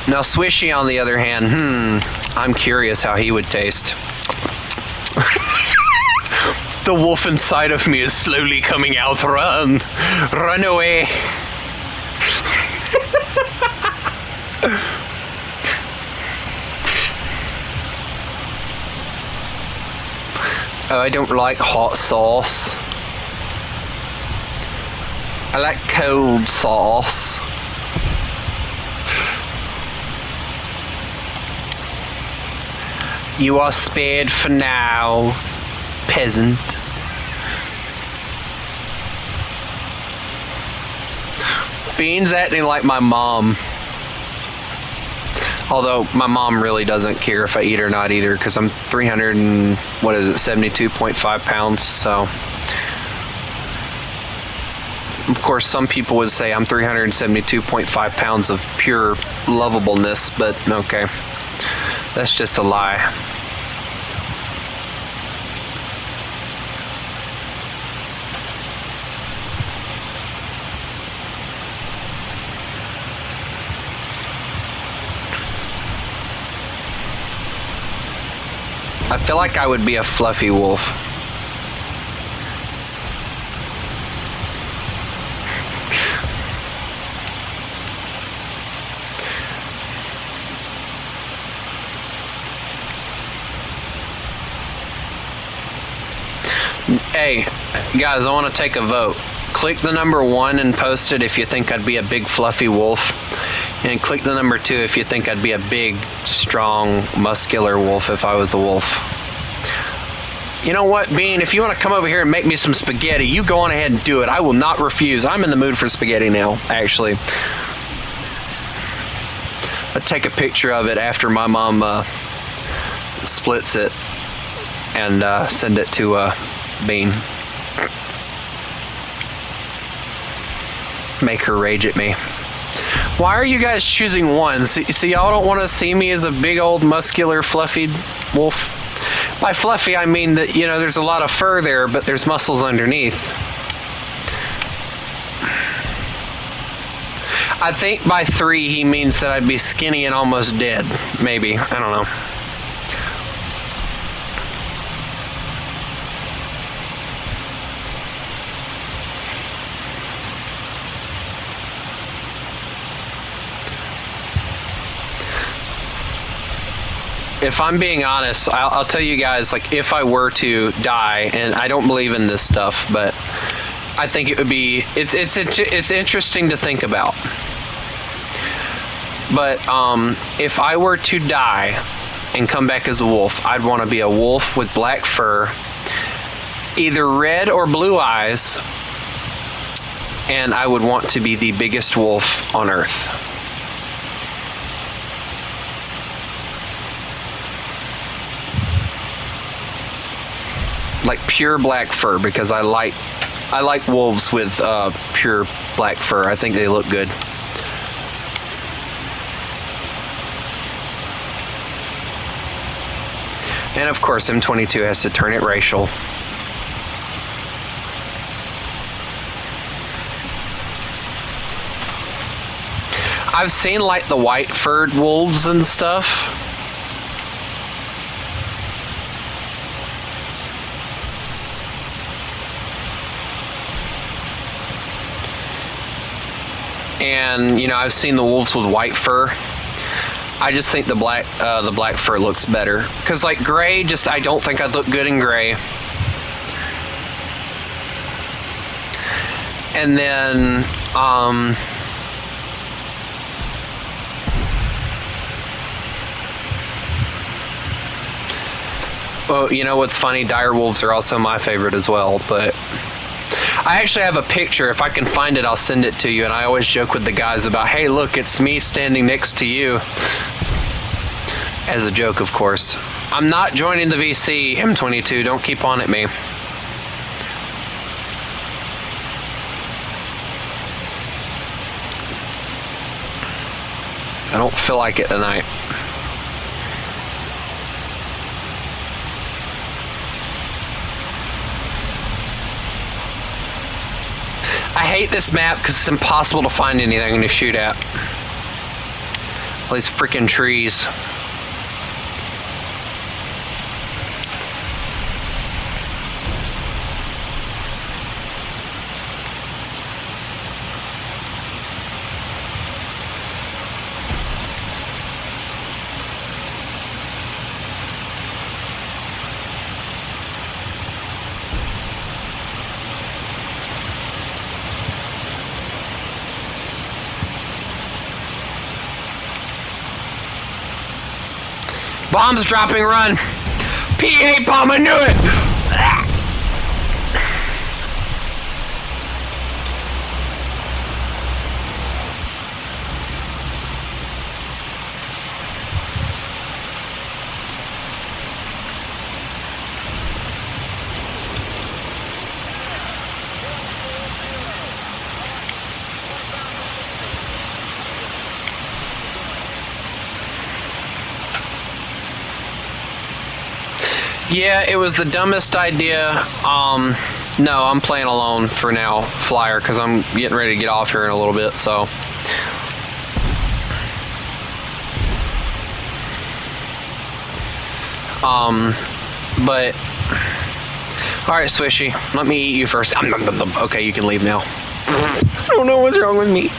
Now, Swishy, on the other hand, I'm curious how he would taste. The wolf inside of me is slowly coming out. Run! Run away! Oh, I don't like hot sauce. I like cold sauce. You are spared for now, peasant. Bean's acting like my mom. Although my mom really doesn't care if I eat or not either, because I'm 72.5 pounds, so. Of course, some people would say I'm 372.5 pounds of pure lovableness, but okay. That's just a lie. I feel like I would be a fluffy wolf. Hey, guys, I want to take a vote. Click the number 1 and post it if you think I'd be a big fluffy wolf. And click the number 2 if you think I'd be a big, strong, muscular wolf if I was a wolf. You know what, Bean? If you want to come over here and make me some spaghetti, you go on ahead and do it. I will not refuse. I'm in the mood for spaghetti now, actually. I'll take a picture of it after my mom splits it and send it to Bean. Make her rage at me. Why are you guys choosing one? So y'all don't want to see me as a big old muscular fluffy wolf? By fluffy I mean that, you know, there's a lot of fur there, but there's muscles underneath. I think by 3 he means that I'd be skinny and almost dead. Maybe. I don't know. If I'm being honest, I'll tell you guys, like, if I were to die, and I don't believe in this stuff, but I think it would be, it's interesting to think about. But if I were to die and come back as a wolf, I'd want to be a wolf with black fur, either red or blue eyes, and I would want to be the biggest wolf on Earth. Like pure black fur, because I like wolves with pure black fur. I think they look good. And of course, M22 has to turn it racial. I've seen like the white furred wolves and stuff. And you know, I've seen the wolves with white fur. I just think the black fur looks better, because like gray, just I don't think I'd look good in gray. And then well, you know what's funny? Dire wolves are also my favorite as well, but I actually have a picture. If I can find it, I'll send it to you. And I always joke with the guys about, hey, look, it's me standing next to you. As a joke, of course. I'm not joining the VC, M22. Don't keep on at me. I don't feel like it tonight. I hate this map because it's impossible to find anything to shoot at. All these freaking trees. Bombs dropping, run! P8 bomb, I knew it! Yeah, it was the dumbest idea. No, I'm playing alone for now, Flyer, because I'm getting ready to get off here in a little bit, so. But, alright, Swishy, let me eat you first. Okay, you can leave now. I don't know what's wrong with me.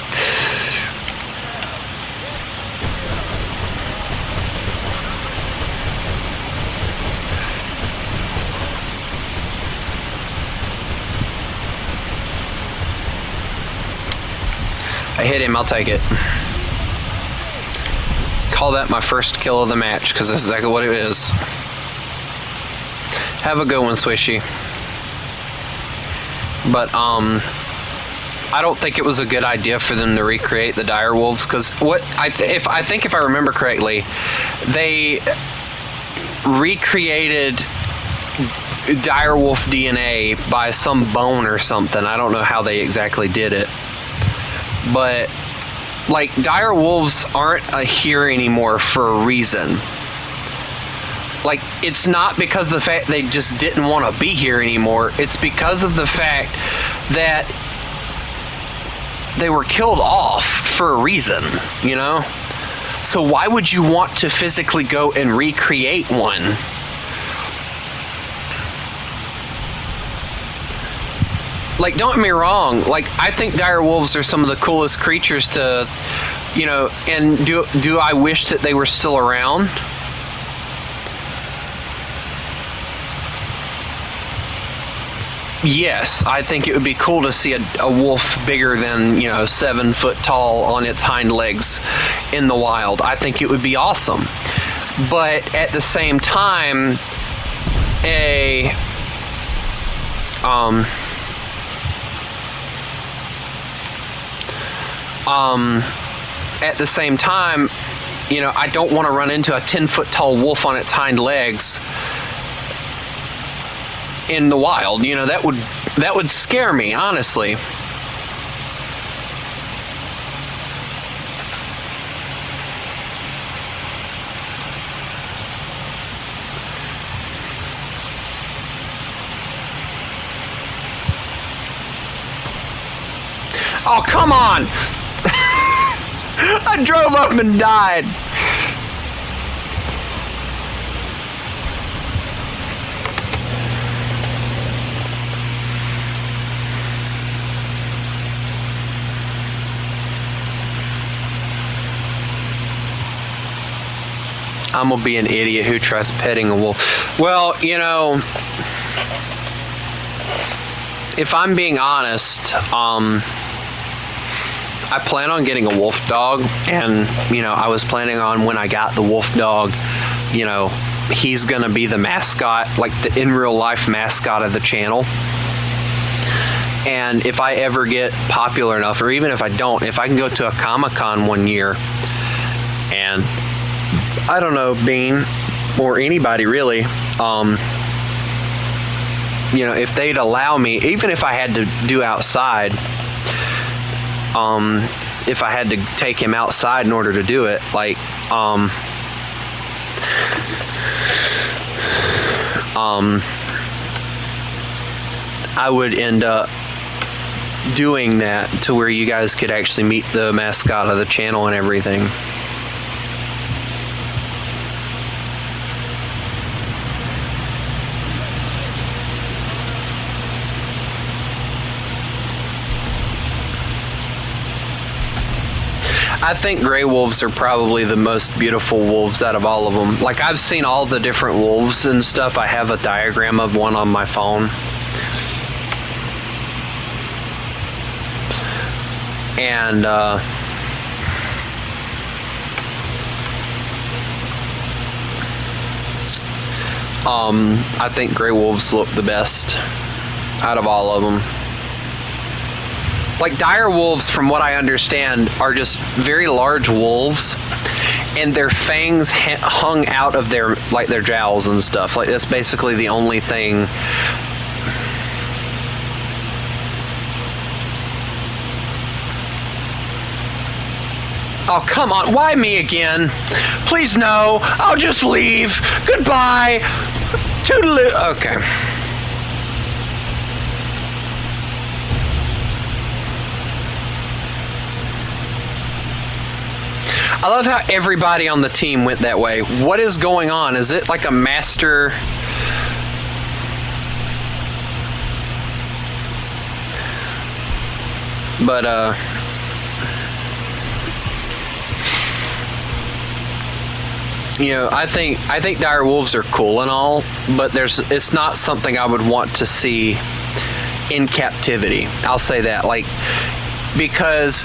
I hit him, I'll take it. Call that my first kill of the match, because that's exactly what it is. Have a good one, Swishy. But, I don't think it was a good idea for them to recreate the dire wolves, because I think if I remember correctly, they recreated dire wolf DNA by some bone or something. I don't know how they exactly did it. But, like, dire wolves aren't here anymore for a reason. Like, it's not because of the fact they just didn't want to be here anymore. It's because of the fact that they were killed off for a reason, you know? So why would you want to physically go and recreate one? Like, don't get me wrong, like, I think dire wolves are some of the coolest creatures to, you know, and do I wish that they were still around? Yes, I think it would be cool to see a wolf bigger than, you know, 7 foot tall on its hind legs in the wild. I think it would be awesome. But at the same time, at the same time, you know, I don't want to run into a 10-foot tall wolf on its hind legs in the wild. You know, that would scare me, honestly. Oh, come on! I drove up and died. I'm gonna be an idiot who tries petting a wolf. Well, you know, if I'm being honest, I plan on getting a wolf dog, and, you know, I was planning on, when I got the wolf dog, you know, he's gonna be the mascot, like the in real life mascot of the channel. And if I ever get popular enough, or even if I don't, if I can go to a Comic-Con one year, and I don't know, Bean, or anybody really, if they'd allow me, even if I had to do outside, if I had to take him outside in order to do it, like, I would end up doing that to where you guys could actually meet the mascot of the channel and everything. I think gray wolves are probably the most beautiful wolves out of all of them. Like, I've seen all the different wolves and stuff. I have a diagram of one on my phone. And I think gray wolves look the best out of all of them. Like, dire wolves, from what I understand, are just very large wolves, and their fangs hung out of their jowls and stuff. Like, that's basically the only thing. Oh, come on. Why me again? Please, no. I'll just leave. Goodbye. Toodaloo. Okay. I love how everybody on the team went that way. What is going on? Is it like a master... But, I think dire wolves are cool and all, but it's not something I would want to see in captivity. I'll say that, because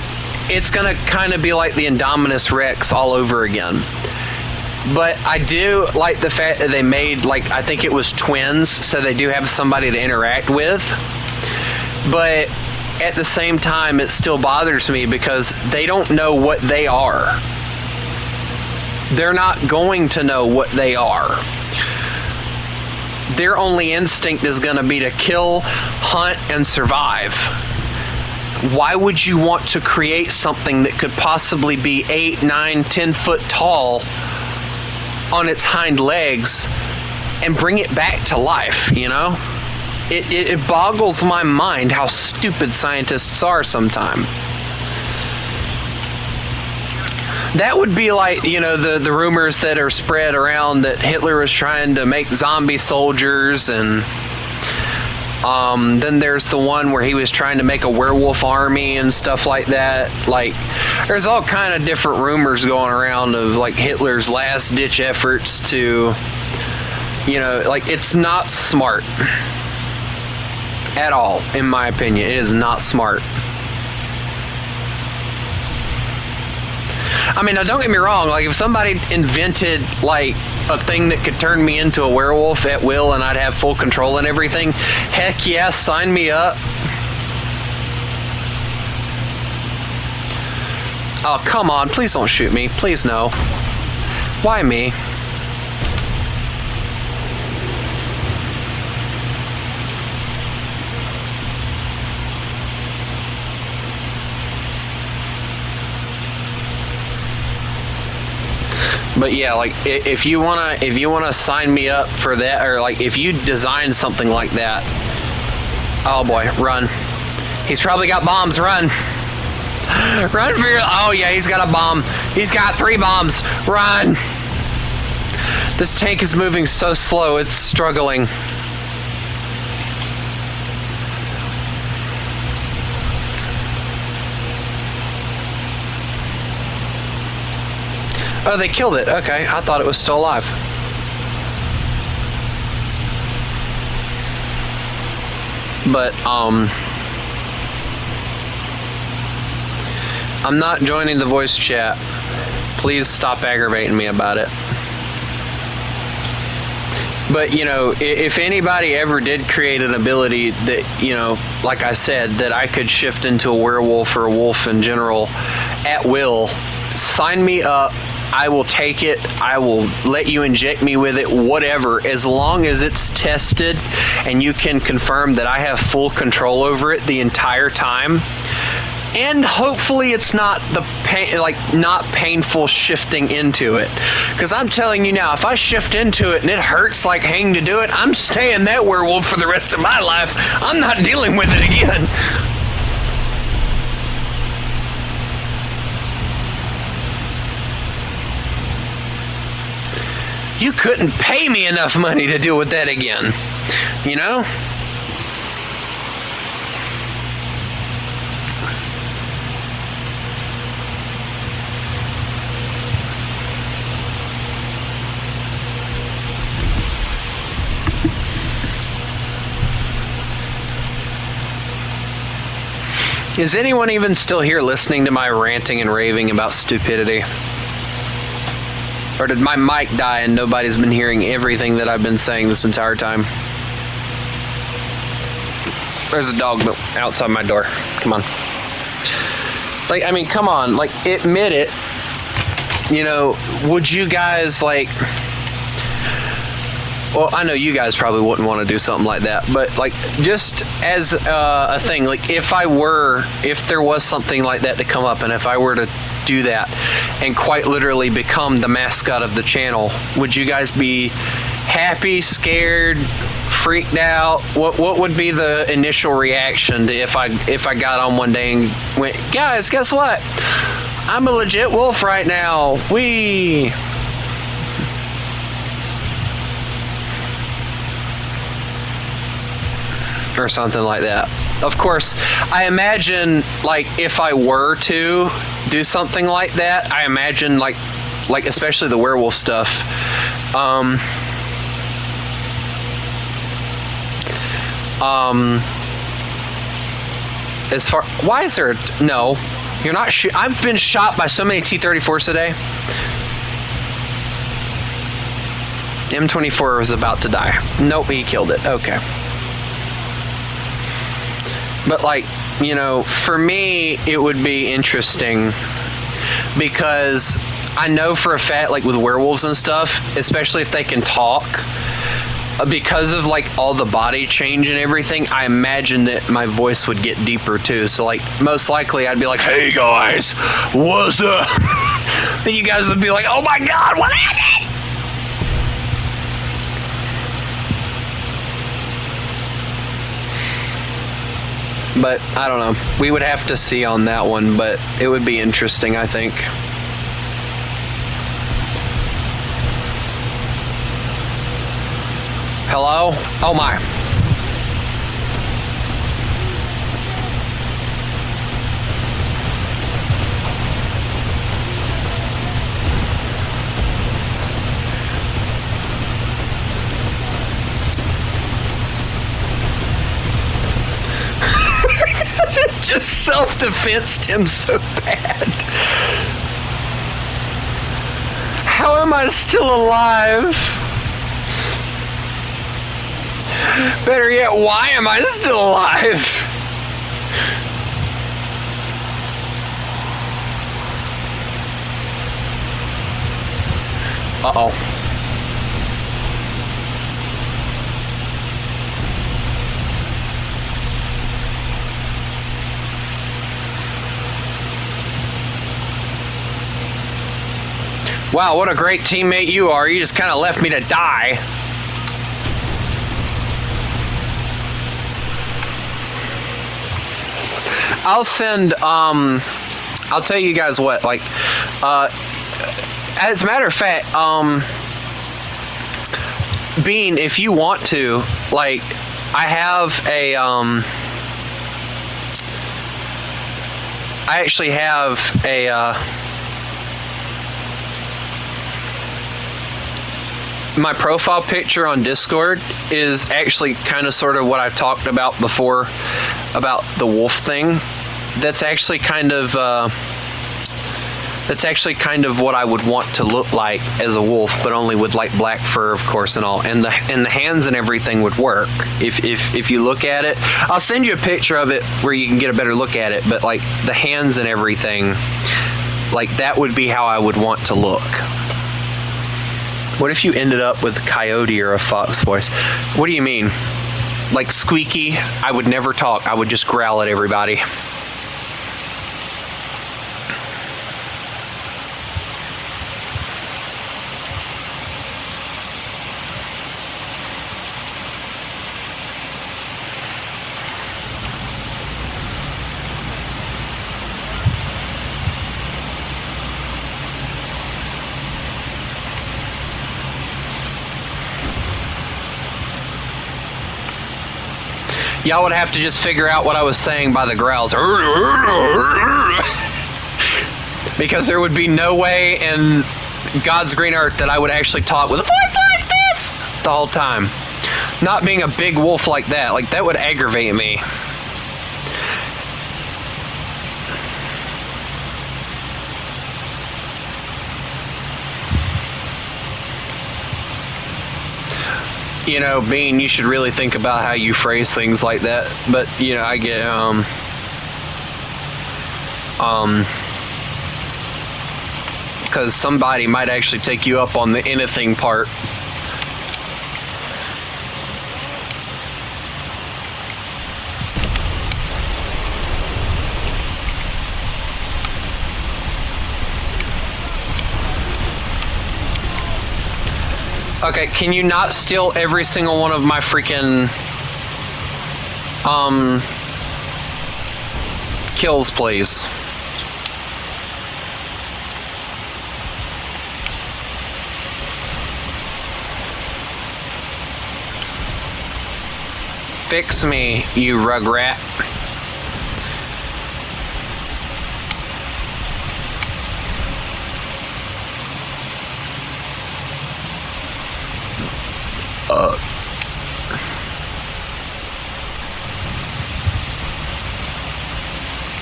it's gonna kind of be like the Indominus Rex all over again. But I do like the fact that they made, I think it was twins, so they do have somebody to interact with. But at the same time, it still bothers me because they don't know what they are. They're not going to know what they are. Their only instinct is going to be to kill, hunt, and survive. Why would you want to create something that could possibly be 8, 9, 10 foot tall on its hind legs and bring it back to life, It boggles my mind how stupid scientists are sometimes. That would be like, the rumors that are spread around that Hitler was trying to make zombie soldiers, and then there's the one where he was trying to make a werewolf army and stuff like that. There's all kind of different rumors going around of, Hitler's last-ditch efforts to, it's not smart. At all, in my opinion. It is not smart. I mean, now don't get me wrong, if somebody invented, a thing that could turn me into a werewolf at will and I'd have full control and everything, heck yeah, sign me up. Oh, come on, please don't shoot me. Please, no. Why me? But yeah, if you wanna sign me up for that, or if you design something like that, oh boy, run! He's probably got bombs. Run! Run for your! Oh yeah, he's got a bomb. He's got 3 bombs. Run! This tank is moving so slow; it's struggling. Oh, they killed it. Okay, I thought it was still alive. But, I'm not joining the voice chat. Please stop aggravating me about it. But, if anybody ever did create an ability that, like I said, that I could shift into a werewolf or a wolf in general at will, sign me up. I will take it. I will let you inject me with it, whatever, as long as it's tested and you can confirm that I have full control over it the entire time. And hopefully it's not not painful shifting into it. Because I'm telling you now, if I shift into it and it hurts like hang to do it, I'm staying that werewolf for the rest of my life. I'm not dealing with it again. You couldn't pay me enough money to deal with that again. You know? Is anyone even still here listening to my ranting and raving about stupidity? Or did my mic die and nobody's been hearing everything that I've been saying this entire time? There's a dog outside my door. Come on. Like, I mean, come on. Like, admit it. You know, would you guys, like... Well, I know you guys probably wouldn't want to do something like that, but like just as a thing, like if there was something like that to come up, and if I were to do that and quite literally become the mascot of the channel, would you guys be happy, scared, freaked out? What would be the initial reaction to if I got on one day and went, guys, guess what? I'm a legit wolf right now. Or something like that. Of course, I imagine, like, if I were to do something like that, I imagine, like especially the werewolf stuff, as far, why is there no, you're not I've been shot by so many T-34s today. M24 was about to die. Nope, he killed it. Okay. But, like, you know, for me, it would be interesting because I know for a fact, like, with werewolves and stuff, especially if they can talk, because of, like, all the body change and everything, I imagine that my voice would get deeper, too. So, like, most likely I'd be like, hey, guys, what's up? And you guys would be like, oh, my God, what happened? But I don't know. We would have to see on that one, but it would be interesting, I think. Hello? Oh my. Just self-defensed him so bad. How am I still alive? Better yet, why am I still alive? Uh-oh. Wow, what a great teammate you are. You just kind of left me to die. I'll send, I'll tell you guys what, like, as a matter of fact, Bean, if you want to, like, I have a, I actually have a, my profile picture on Discord is actually kind of sort of what I've talked about before about the wolf thing. That's actually kind of what I would want to look like as a wolf, but only with like black fur, of course, and all. And the hands and everything would work if you look at it. I'll send you a picture of it where you can get a better look at it. But like the hands and everything Like, that would be how I would want to look. What if you ended up with a coyote or a fox voice? What do you mean? Like squeaky? I would never talk. I would just growl at everybody. Y'all would have to just figure out what I was saying by the growls. Because there would be no way in God's green earth that I would actually talk with a voice like this the whole time. Not being a big wolf like that would aggravate me. You know, Bean, you should really think about how you phrase things like that. But, you know, I get, because somebody might actually take you up on the anything part. Okay, can you not steal every single one of my freaking kills, please? Fix me, you rugrat.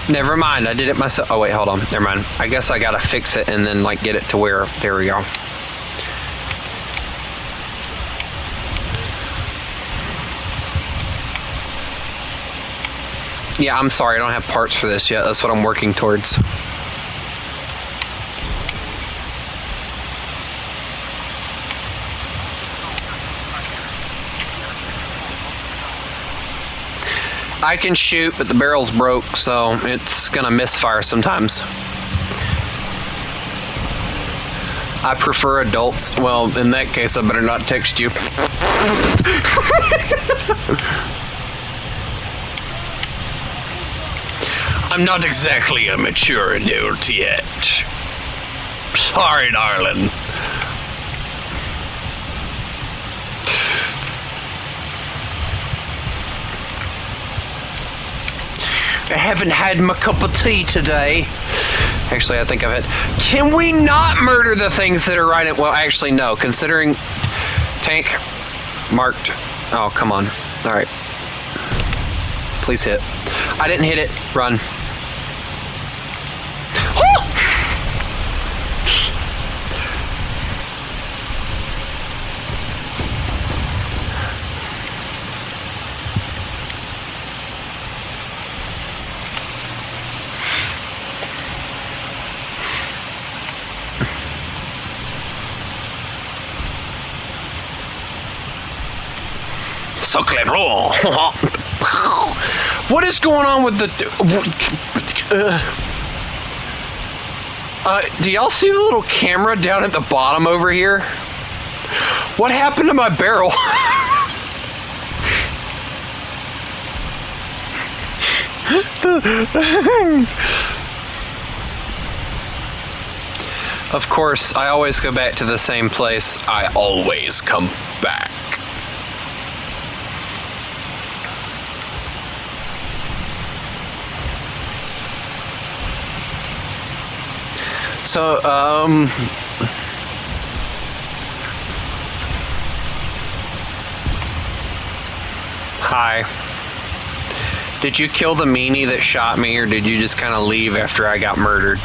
Never mind, I did it myself. Oh wait, hold on, never mind. I guess I gotta fix it and then like get it to where, there we go. Yeah, I'm sorry, I don't have parts for this yet. That's what I'm working towards. I can shoot, but the barrel's broke, so it's gonna misfire sometimes. I prefer adults. Well, in that case, I better not text you. I'm not exactly a mature adult yet. Sorry, darling. I haven't had my cup of tea today. Actually, I think I've had... Can we not murder the things that are right at... Well, actually, no. Considering... Tank. Marked. Oh, come on. Alright. Please hit. I didn't hit it. Run. So clever. What is going on with the... do y'all see the little camera down at the bottom over here? What happened to my barrel? Of course, I always go back to the same place. I always come back. So, hi. Did you kill the meanie that shot me, or did you just kind of leave after I got murdered?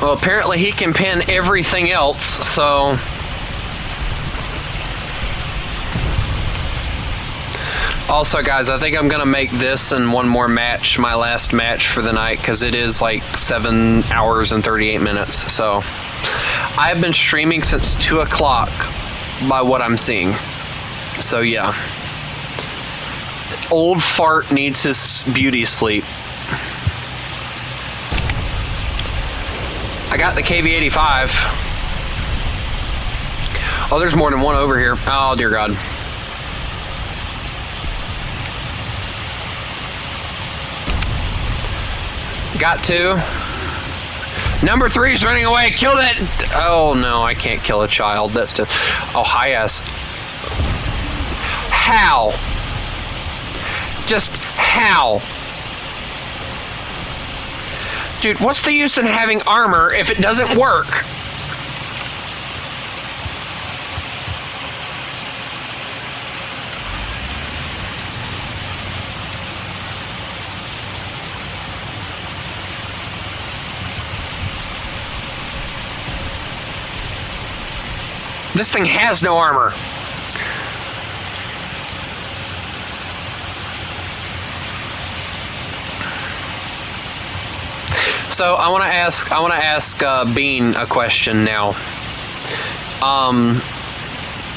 Well, apparently he can pin everything else, so... Also, guys, I think I'm going to make this and one more match my last match for the night, because it is like 7 hours and 38 minutes. So, I have been streaming since 2 o'clock by what I'm seeing. So, yeah. Old fart needs his beauty sleep. I got the KV-85. Oh, there's more than one over here. Oh, dear God. Got 2. Number 3's running away. Kill that. Oh, no, I can't kill a child. That's just... Oh, hi, ass. How? Just how? Dude, what's the use in having armor if it doesn't work? This thing has no armor. So I want to ask Bean a question now.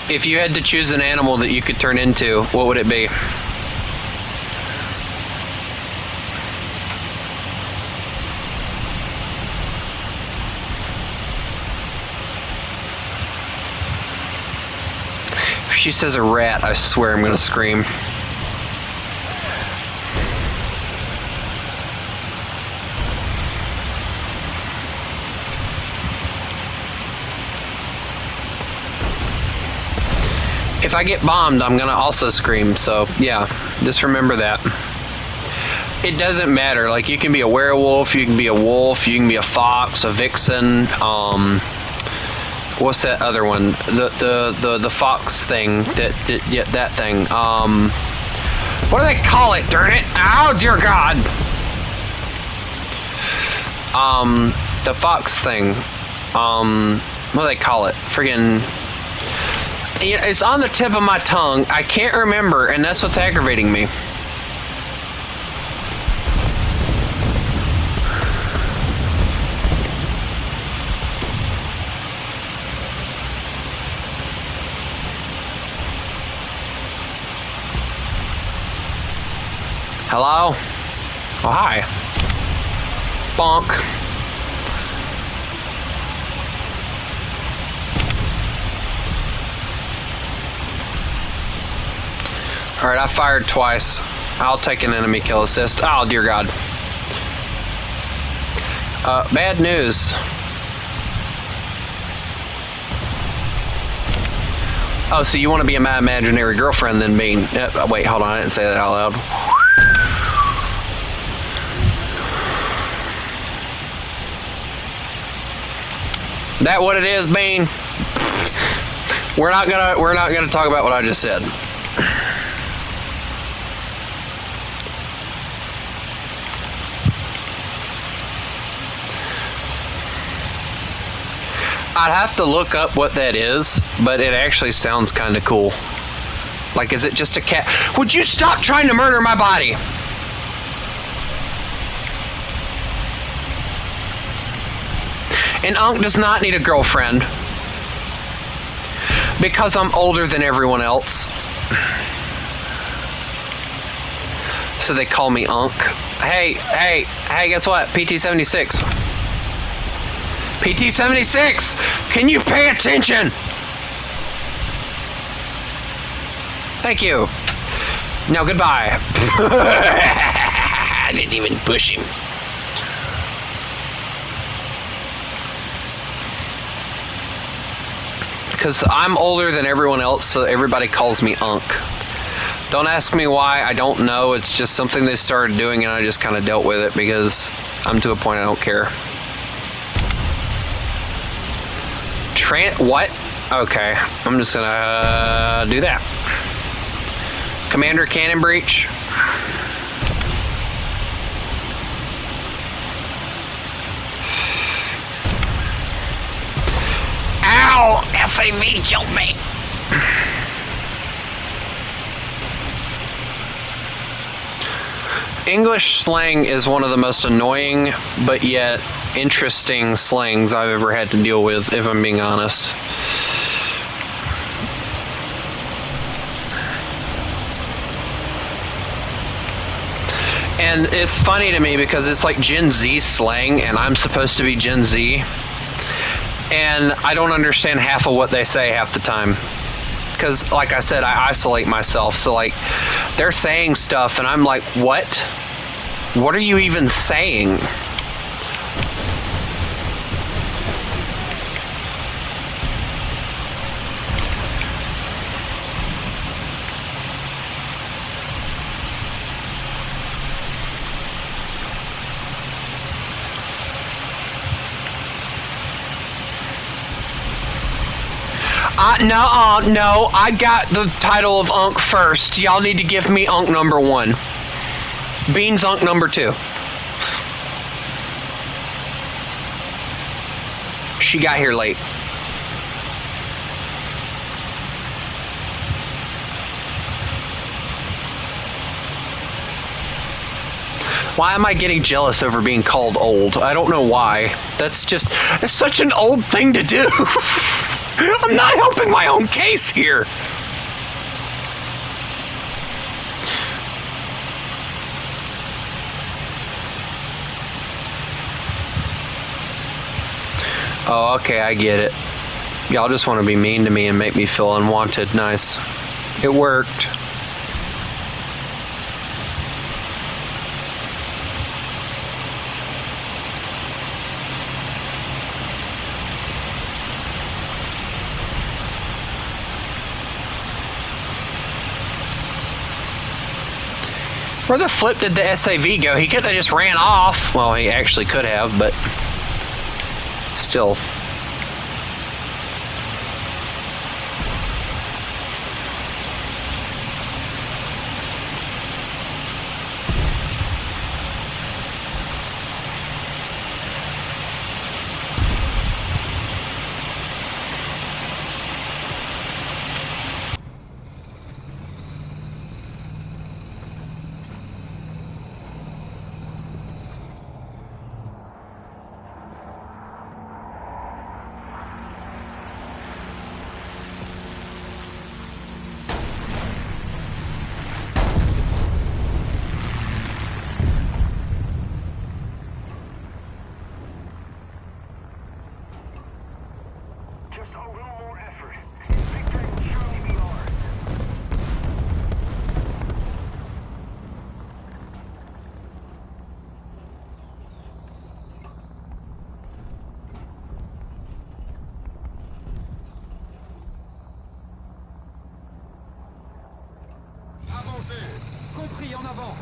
If you had to choose an animal that you could turn into, what would it be? If she says a rat, I swear I'm gonna scream. If I get bombed, I'm gonna also scream, so yeah, just remember that. It doesn't matter, like you can be a werewolf, you can be a wolf, you can be a fox, a vixen, what's that other one? The fox thing, that thing, what do they call it, darn it? Oh, dear God! The fox thing, what do they call it? Friggin'... It's on the tip of my tongue. I can't remember, and that's what's aggravating me. Hello? Oh, hi. Bonk. Alright, I fired twice. I'll take an enemy kill assist. Oh, dear God. Bad news. Oh, so you want to be my imaginary girlfriend then, Bean? Wait, hold on, I didn't say that out loud. That what it is, Bean? We're not gonna talk about what I just said. I'd have to look up what that is, but it actually sounds kind of cool. Like, is it just a cat? Would you stop trying to murder my body? And Unc does not need a girlfriend. Because I'm older than everyone else. So they call me Unc. Hey, guess what? PT-76. PT-76! Can you pay attention? Thank you. Now goodbye. I didn't even push him. Because I'm older than everyone else, so everybody calls me Unc. Don't ask me why, I don't know. It's just something they started doing and I just kind of dealt with it because I'm to a point I don't care. What? Okay, I'm just gonna do that. Commander Cannon Breach. Ow! SAV killed me! English slang is one of the most annoying, but yet interesting slangs I've ever had to deal with, if I'm being honest. And it's funny to me because it's like Gen Z slang, and I'm supposed to be Gen Z. And I don't understand half of what they say half the time. Because, like I said, I isolate myself. So, like, they're saying stuff, and I'm like, what? What are you even saying? No, I got the title of Unk first. Y'all need to give me Unk number 1. Beans Unk number 2. She got here late. Why am I getting jealous over being called old? I don't know why. It's such an old thing to do. I'm not helping my own case here. Oh, okay, I get it. Y'all just want to be mean to me and make me feel unwanted. Nice. It worked. Where the flip did the SAV go? He could have just ran off. Well, he actually could have, but still. Compris, en avant.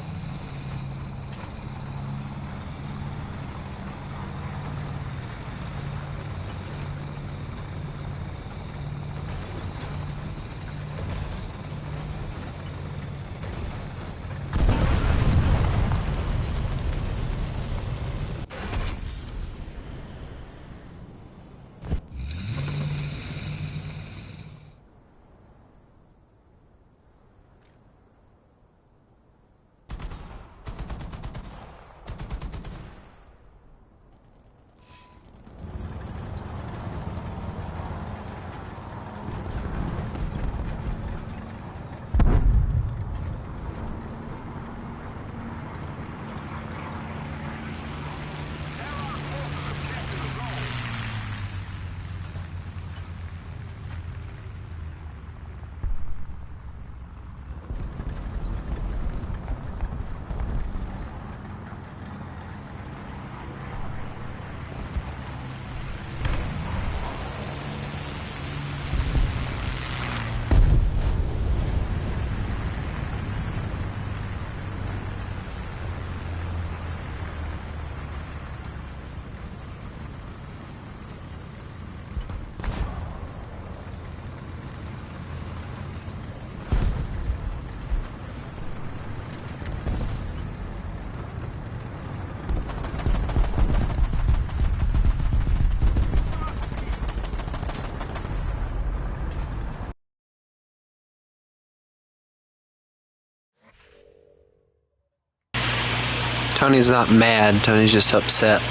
Tony's not mad. Tony's just upset.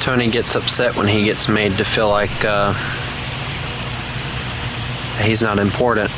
Tony gets upset when he gets made to feel like he's not important.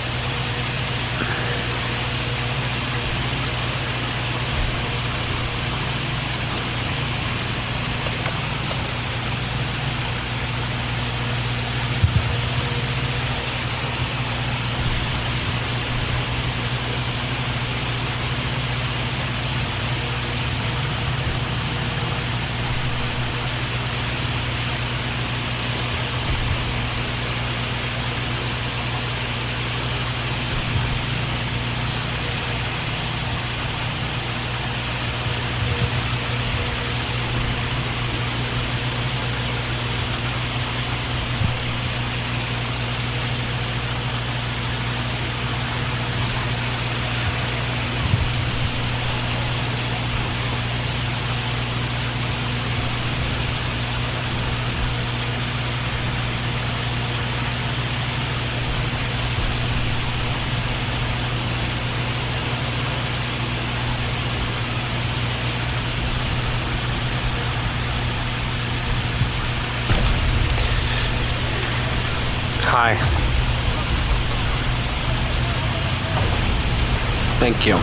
Hi. Thank you.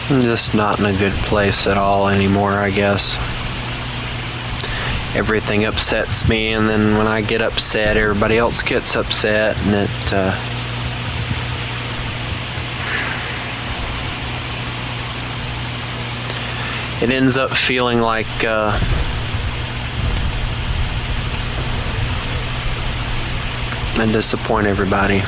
I'm just not in a good place at all anymore, I guess. Everything upsets me, and then when I get upset, everybody else gets upset, and it ends up feeling like I disappoint everybody.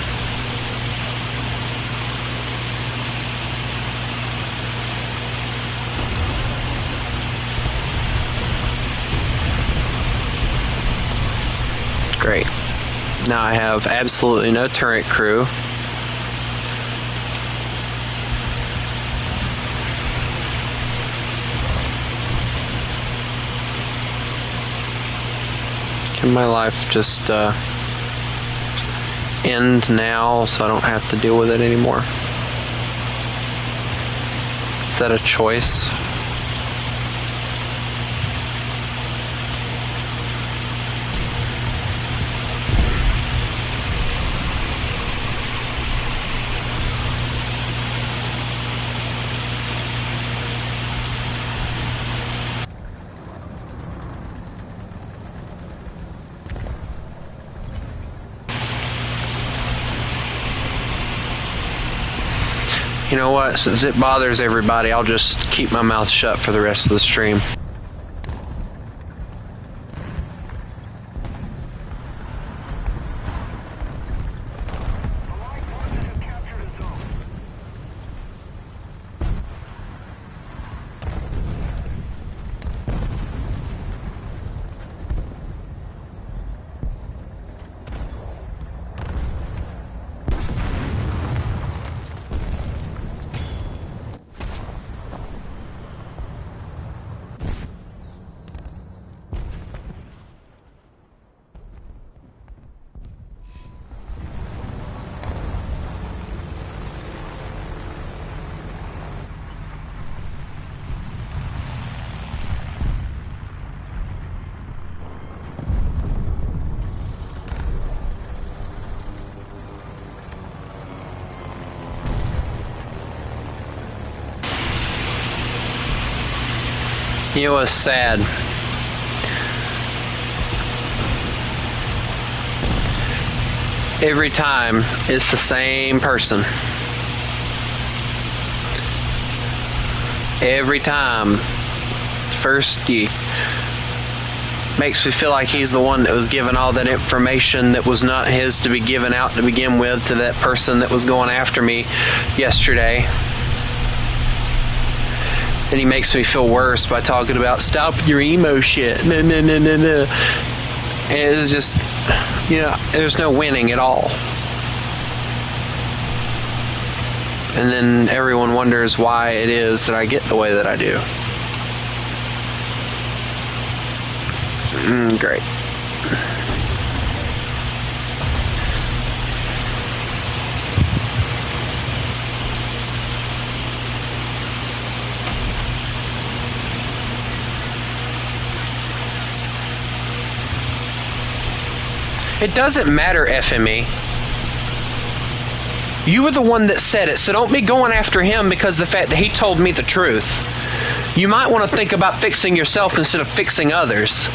Great. Now I have absolutely no turret crew. Can my life just end now so I don't have to deal with it anymore? Is that a choice? You know what, since it bothers everybody, I'll just keep my mouth shut for the rest of the stream. You know what's sad? Every time it's the same person. Every time. First, he makes me feel like he's the one that was given all that information that was not his to be given out to begin with to that person that was going after me yesterday. Then he makes me feel worse by talking about stop your emo shit. No, no, no, no, no. And it was just, there's no winning at all. And then everyone wonders why it is that I get the way that I do. Great. It doesn't matter, FME. You were the one that said it, so don't be going after him because of the fact that he told me the truth. You might want to think about fixing yourself instead of fixing others.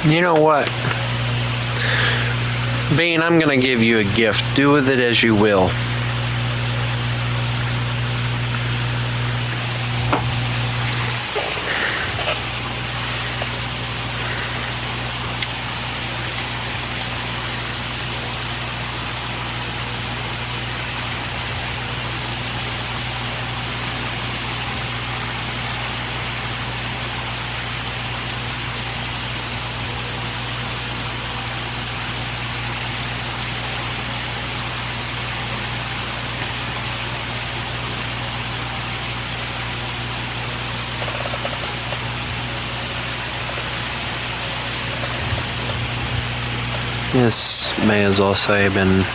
You know what? Bean, I'm going to give you a gift. Do with it as you will. Yes, may as well say been.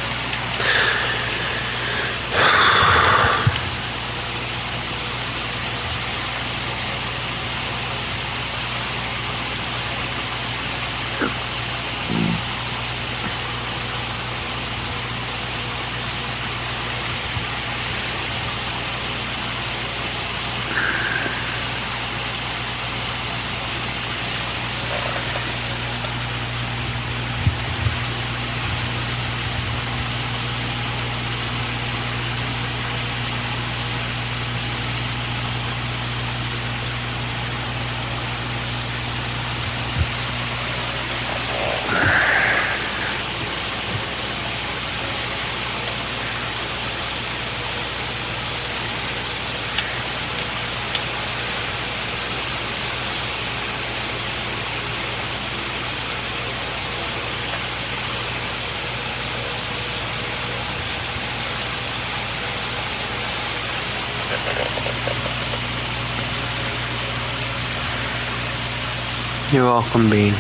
You're welcome, Bean.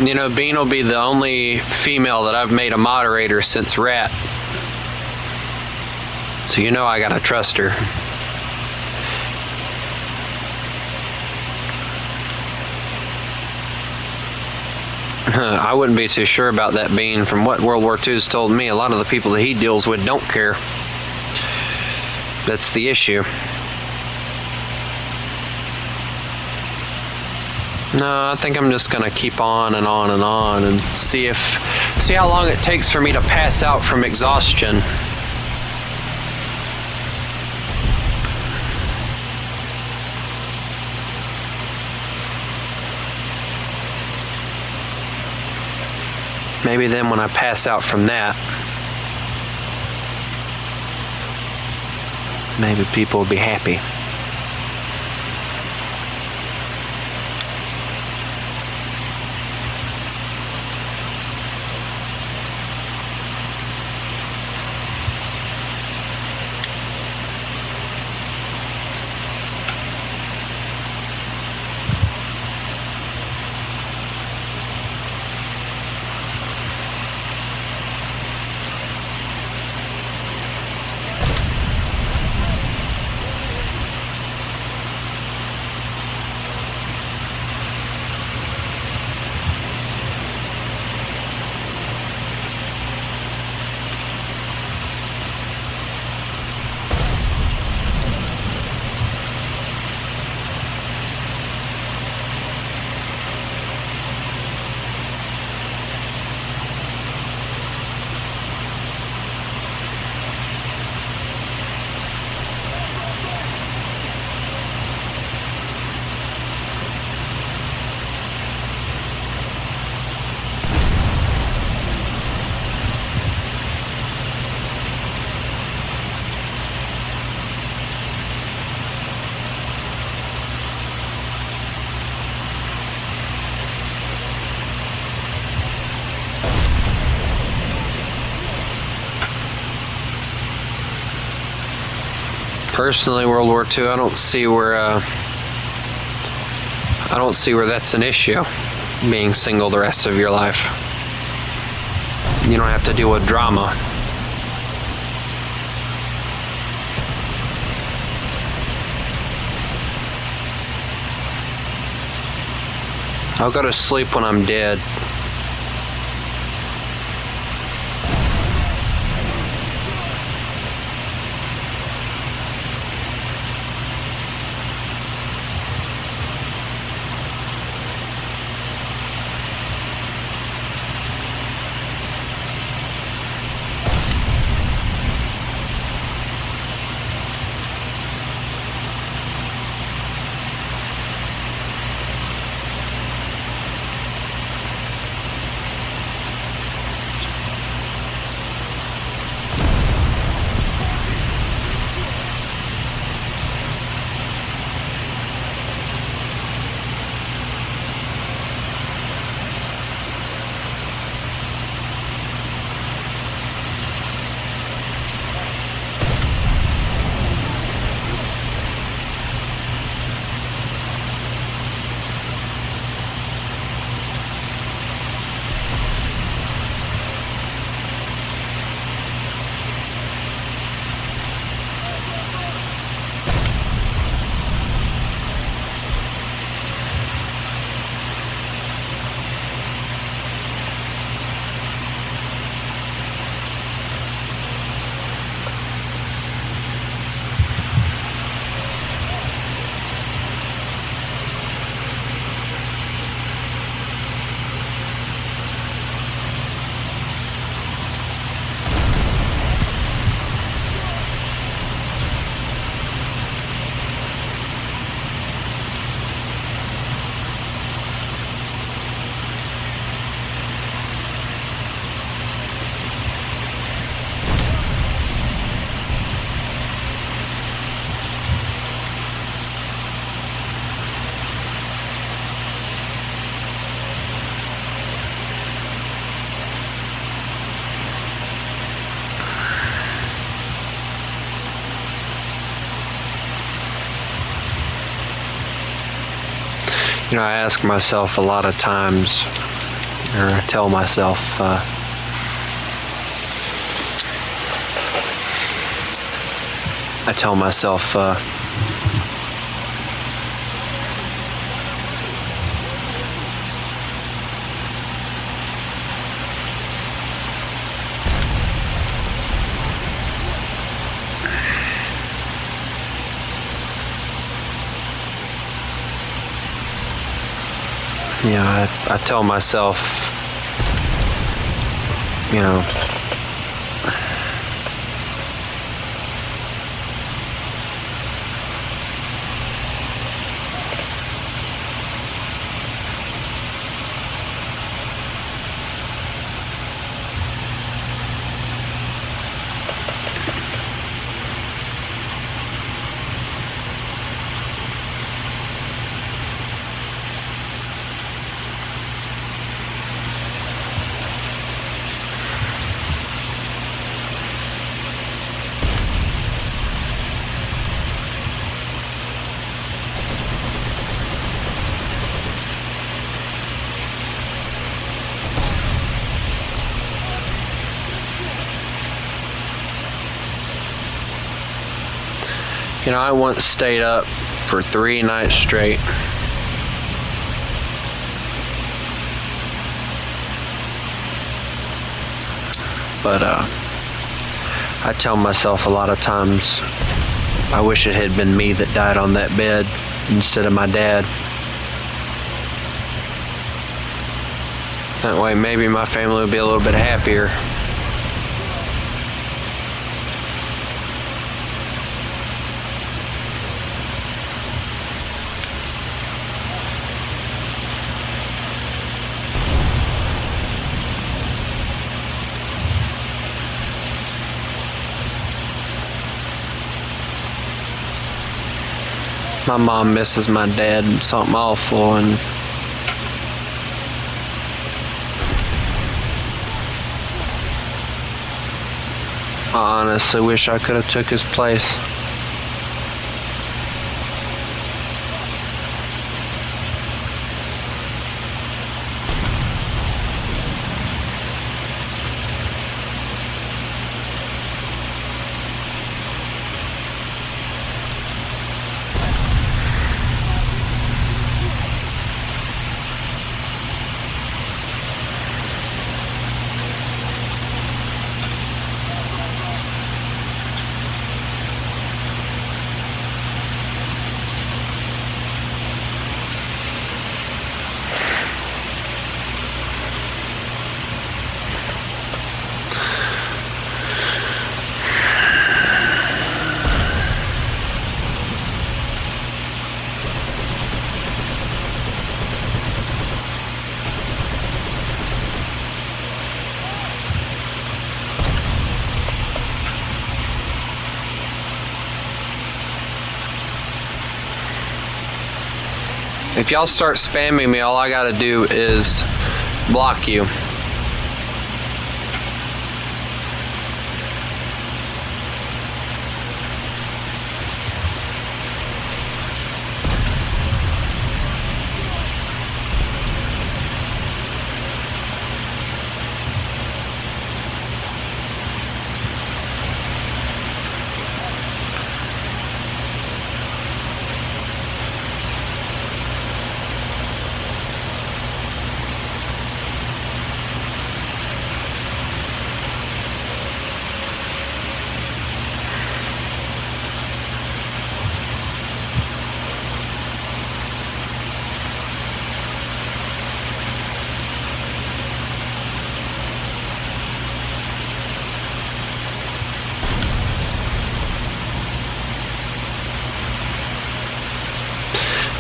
You know, Bean will be the only female that I've made a moderator since Rat. So you know I gotta trust her. I wouldn't be too sure about that, Bean. From what World War II's told me, a lot of the people that he deals with don't care. That's the issue. No, I think I'm just gonna keep on and on and on and see how long it takes for me to pass out from exhaustion. Maybe then when I pass out from that, maybe people will be happy. Personally, World War II, I don't see where that's an issue, being single the rest of your life. You don't have to deal with drama. I'll go to sleep when I'm dead. You know, I ask myself a lot of times, or I tell myself, I tell myself, you know, I once stayed up for 3 nights straight. But I tell myself a lot of times, I wish it had been me that died on that bed instead of my dad. That way maybe my family would be a little bit happier. My mom misses my dad and something awful, and I honestly wish I could have took his place. If y'all start spamming me, all I gotta do is block you.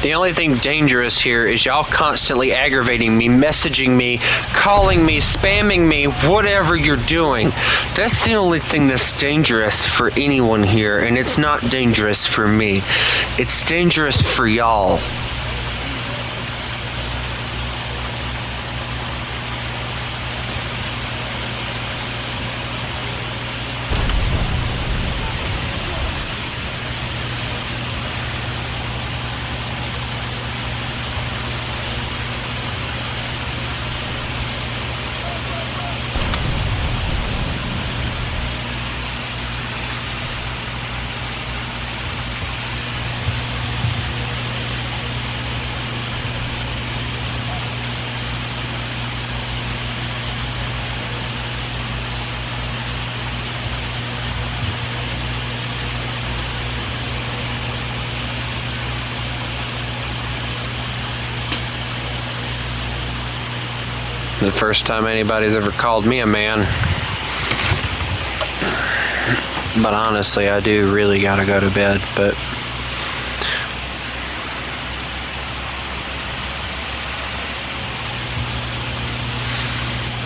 The only thing dangerous here is y'all constantly aggravating me, messaging me, calling me, spamming me, whatever you're doing. That's the only thing that's dangerous for anyone here, and it's not dangerous for me. It's dangerous for y'all. The first time anybody's ever called me a man. But honestly, I do really gotta go to bed, but...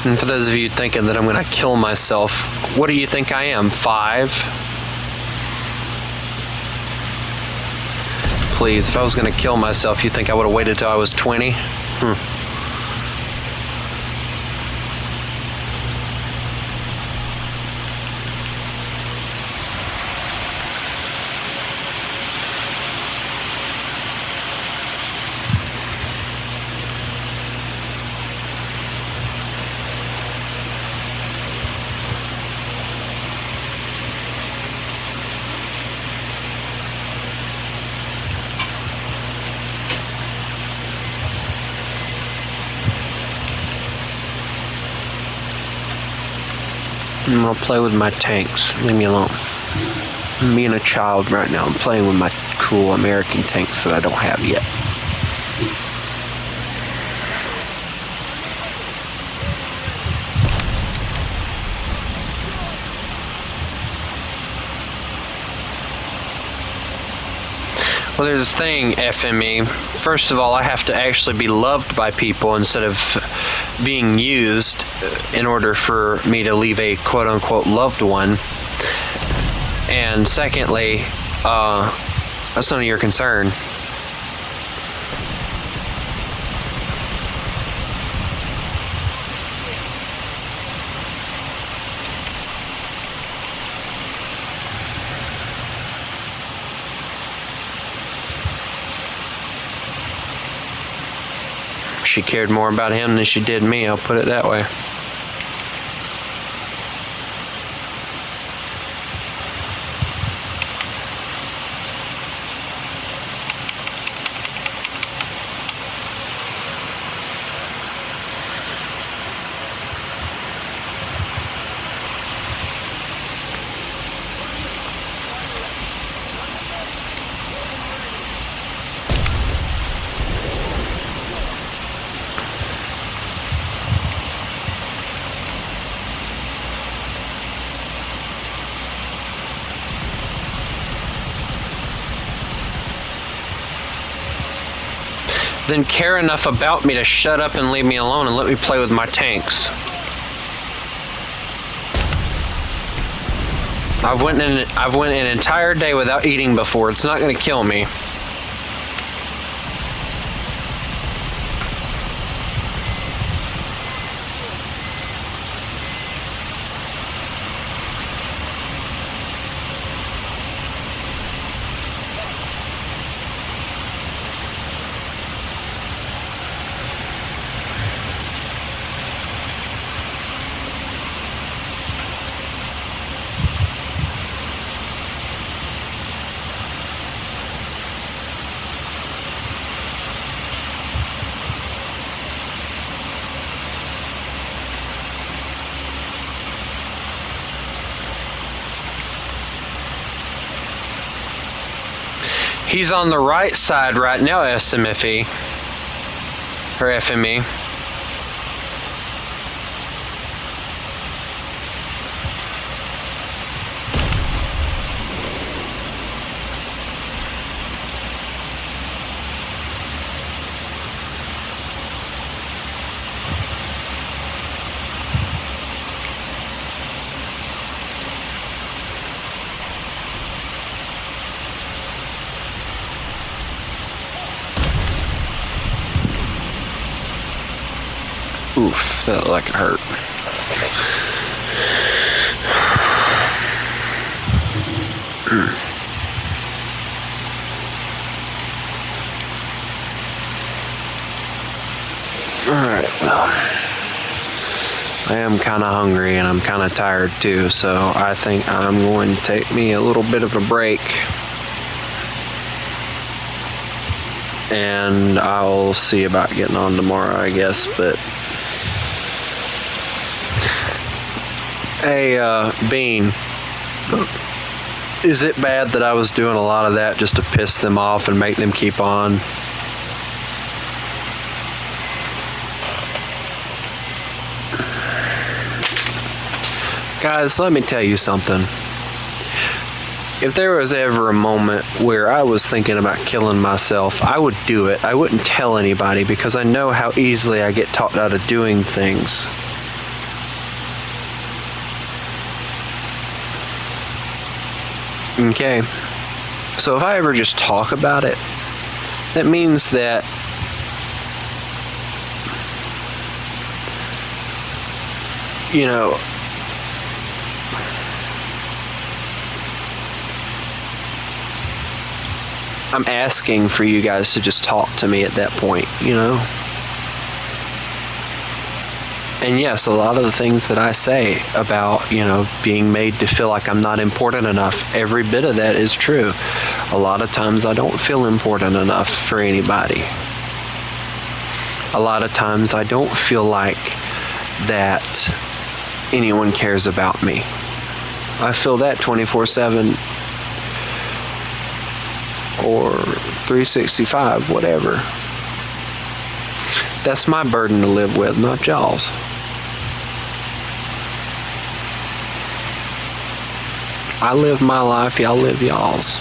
And for those of you thinking that I'm gonna kill myself, what do you think I am, 5? Please, if I was gonna kill myself, you think I would have waited till I was 20? I'm gonna play with my tanks. Leave me alone. I'm being a child right now. I'm playing with my cool American tanks that I don't have yet. Well, there's a thing, FME. First of all, I have to actually be loved by people instead of being used in order for me to leave a quote-unquote loved one. And secondly, that's none of your concern. She cared more about him than she did me, I'll put it that way. Then care enough about me to shut up and leave me alone and let me play with my tanks. I've went an entire day without eating before. It's not going to kill me. He's on the right side right now, SMFE. Or FME. Oof, that looked like it hurt. Alright, well, I am kind of hungry and I'm kind of tired too, so I think I'm going to take me a little bit of a break. And I'll see about getting on tomorrow, I guess, but... Hey, Bean, is it bad that I was doing a lot of that just to piss them off and make them keep on? Guys, let me tell you something. If there was ever a moment where I was thinking about killing myself, I would do it. I wouldn't tell anybody because I know how easily I get talked out of doing things. Okay. So if I ever just talk about it, that means that I'm asking for you guys to just talk to me at that point, And yes, a lot of the things that I say about, being made to feel like I'm not important enough, every bit of that is true. A lot of times I don't feel important enough for anybody. A lot of times I don't feel like that anyone cares about me. I feel that 24/7 or 365, whatever. That's my burden to live with, not y'all's. I live my life, y'all live y'all's.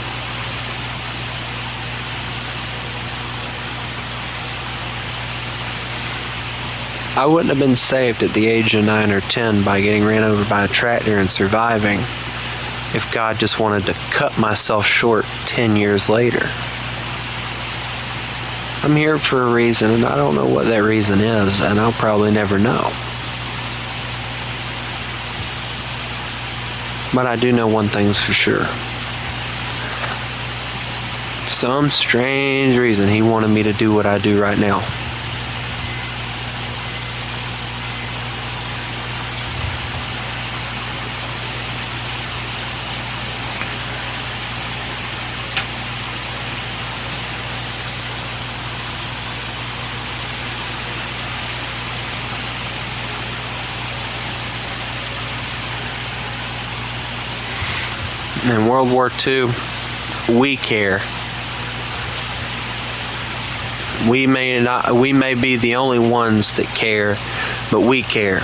I wouldn't have been saved at the age of 9 or 10 by getting ran over by a tractor and surviving if God just wanted to cut myself short 10 years later. I'm here for a reason, and I don't know what that reason is, and I'll probably never know. But I do know one thing's for sure. For some strange reason, He wanted me to do what I do right now. In World War II, we care. We may be the only ones that care, but we care.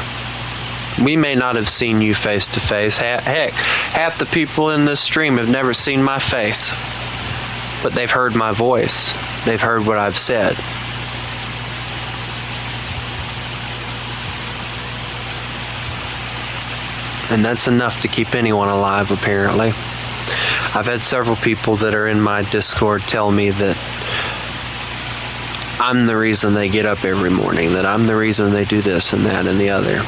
We may not have seen you face to face. Heck, half the people in this stream have never seen my face, but they've heard my voice. They've heard what I've said. And that's enough to keep anyone alive, apparently. I've had several people that are in my Discord tell me that I'm the reason they get up every morning, that I'm the reason they do this and that and the other.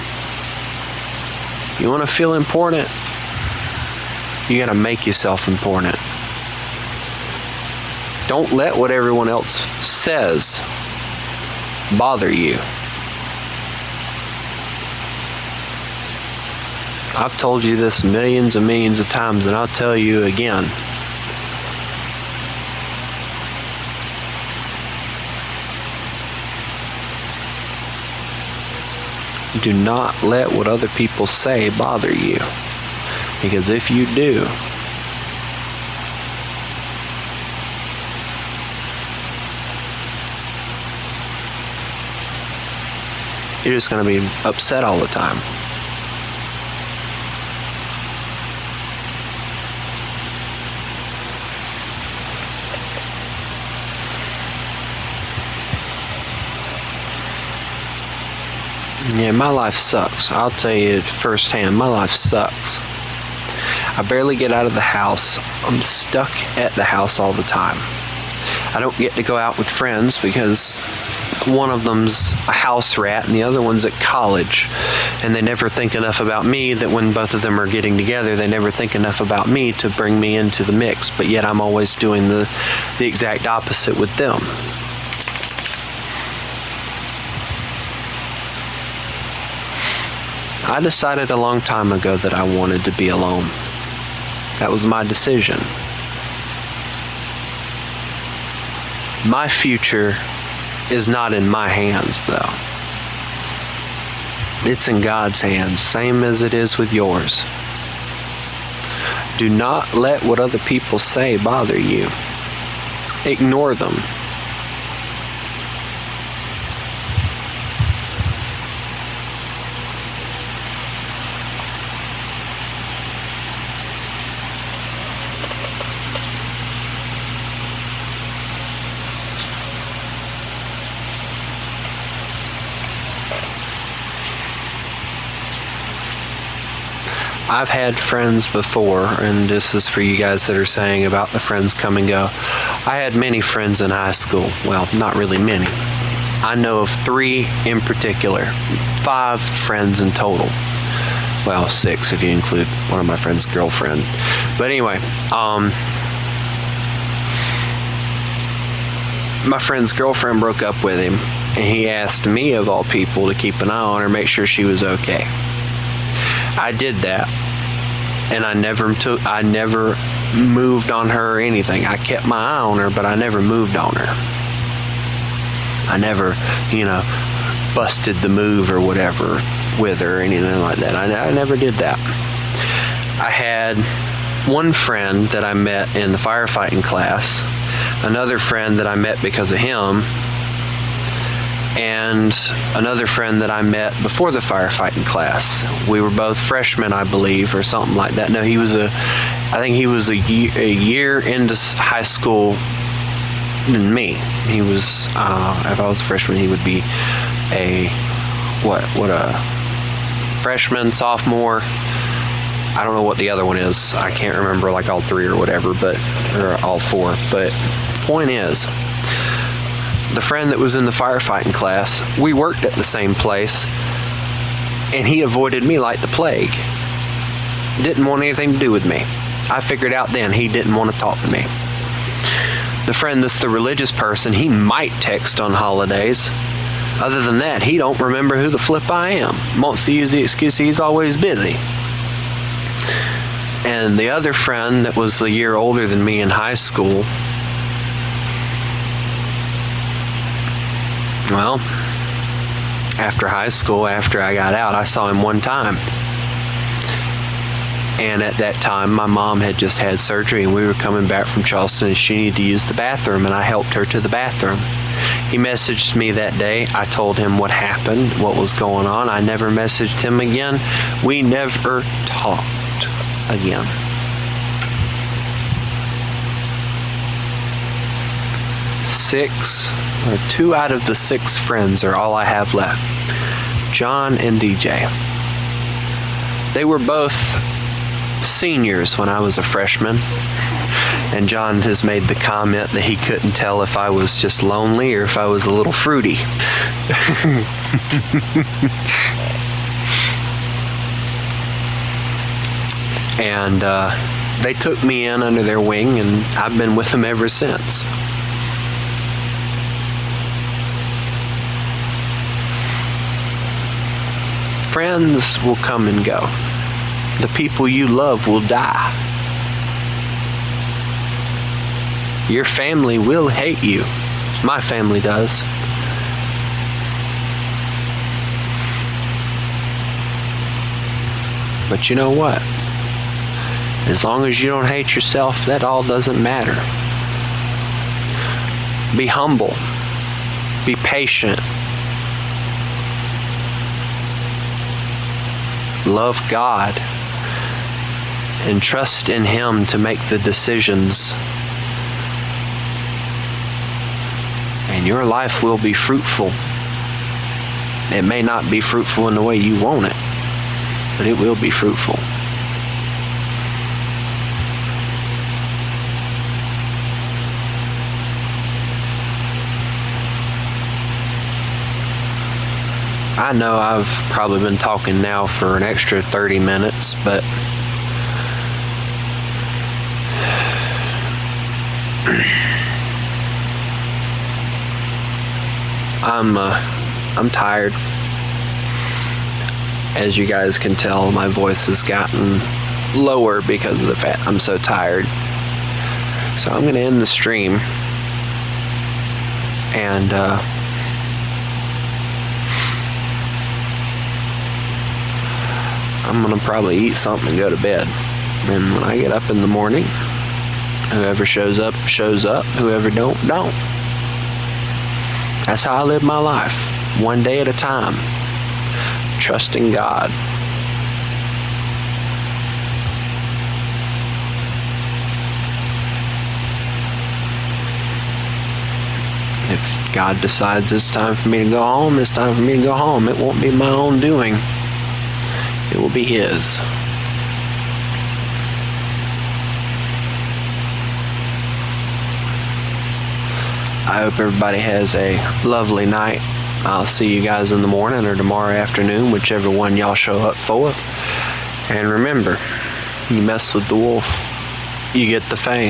You want to feel important? You got to make yourself important. Don't let what everyone else says bother you. I've told you this millions and millions of times, and I'll tell you again. Do not let what other people say bother you. Because if you do, you're just going to be upset all the time. Yeah, my life sucks. I'll tell you firsthand, my life sucks. I barely get out of the house. I'm stuck at the house all the time. I don't get to go out with friends because one of them's a house rat and the other one's at college. And they never think enough about me that when both of them are getting together, they never think enough about me to bring me into the mix. But yet I'm always doing the exact opposite with them. I decided a long time ago that I wanted to be alone. That was my decision. My future is not in my hands, though. It's in God's hands, same as it is with yours. Do not let what other people say bother you. Ignore them. I've had friends before, and this is for you guys that are saying about the friends come and go. I had many friends in high school. Well, not really many. I know of 3 in particular. 5 friends in total. Well, 6 if you include one of my friend's girlfriend. But anyway, my friend's girlfriend broke up with him, and he asked me, of all people, to keep an eye on her, make sure she was okay. I did that, and I never moved on her or anything. I kept my eye on her, but I never moved on her. I never, busted the move or whatever with her or anything like that. I never did that. I had one friend that I met in the firefighting class, another friend that I met because of him, and another friend that I met before the firefighting class. We were both freshmen, I believe, or something like that. No, I think he was a year into high school than me. He was, if I was a freshman, he would be a freshman, sophomore. I don't know what the other one is. I can't remember, like all 3 or whatever, or all 4. But point is, the friend that was in the firefighting class, we worked at the same place, and he avoided me like the plague. Didn't want anything to do with me. I figured out then he didn't want to talk to me. The friend that's the religious person, he might text on holidays. Other than that, he don't remember who the flip I am. Wants to use the excuse he's always busy. And the other friend that was a year older than me in high school, well, after high school, after I got out, I saw him one time. And at that time, my mom had just had surgery, and we were coming back from Charleston, and she needed to use the bathroom, and I helped her to the bathroom. He messaged me that day. I told him what happened, what was going on. I never messaged him again. We never talked again. Two out of the 6 friends are all I have left. John and DJ. They were both seniors when I was a freshman, and John has made the comment that he couldn't tell if I was just lonely or if I was a little fruity. And they took me in under their wing, and I've been with them ever since. Friends will come and go. The people you love will die. Your family will hate you. My family does. But you know what? As long as you don't hate yourself, that all doesn't matter. Be humble. Be patient. Love God. And trust in Him to make the decisions. And your life will be fruitful. It may not be fruitful in the way you want it, but it will be fruitful. I know I've probably been talking now for an extra 30 minutes, but I'm tired. As you guys can tell, my voice has gotten lower because of the fact I'm so tired. So I'm going to end the stream, and I'm going to probably eat something and go to bed. And when I get up in the morning, whoever shows up, shows up. Whoever don't. That's how I live my life. One day at a time. Trusting God. If God decides it's time for me to go home, it's time for me to go home. It won't be my own doing. It will be His. I hope everybody has a lovely night. I'll see you guys in the morning or tomorrow afternoon, whichever one y'all show up for. And remember, you mess with the wolf, you get the fame.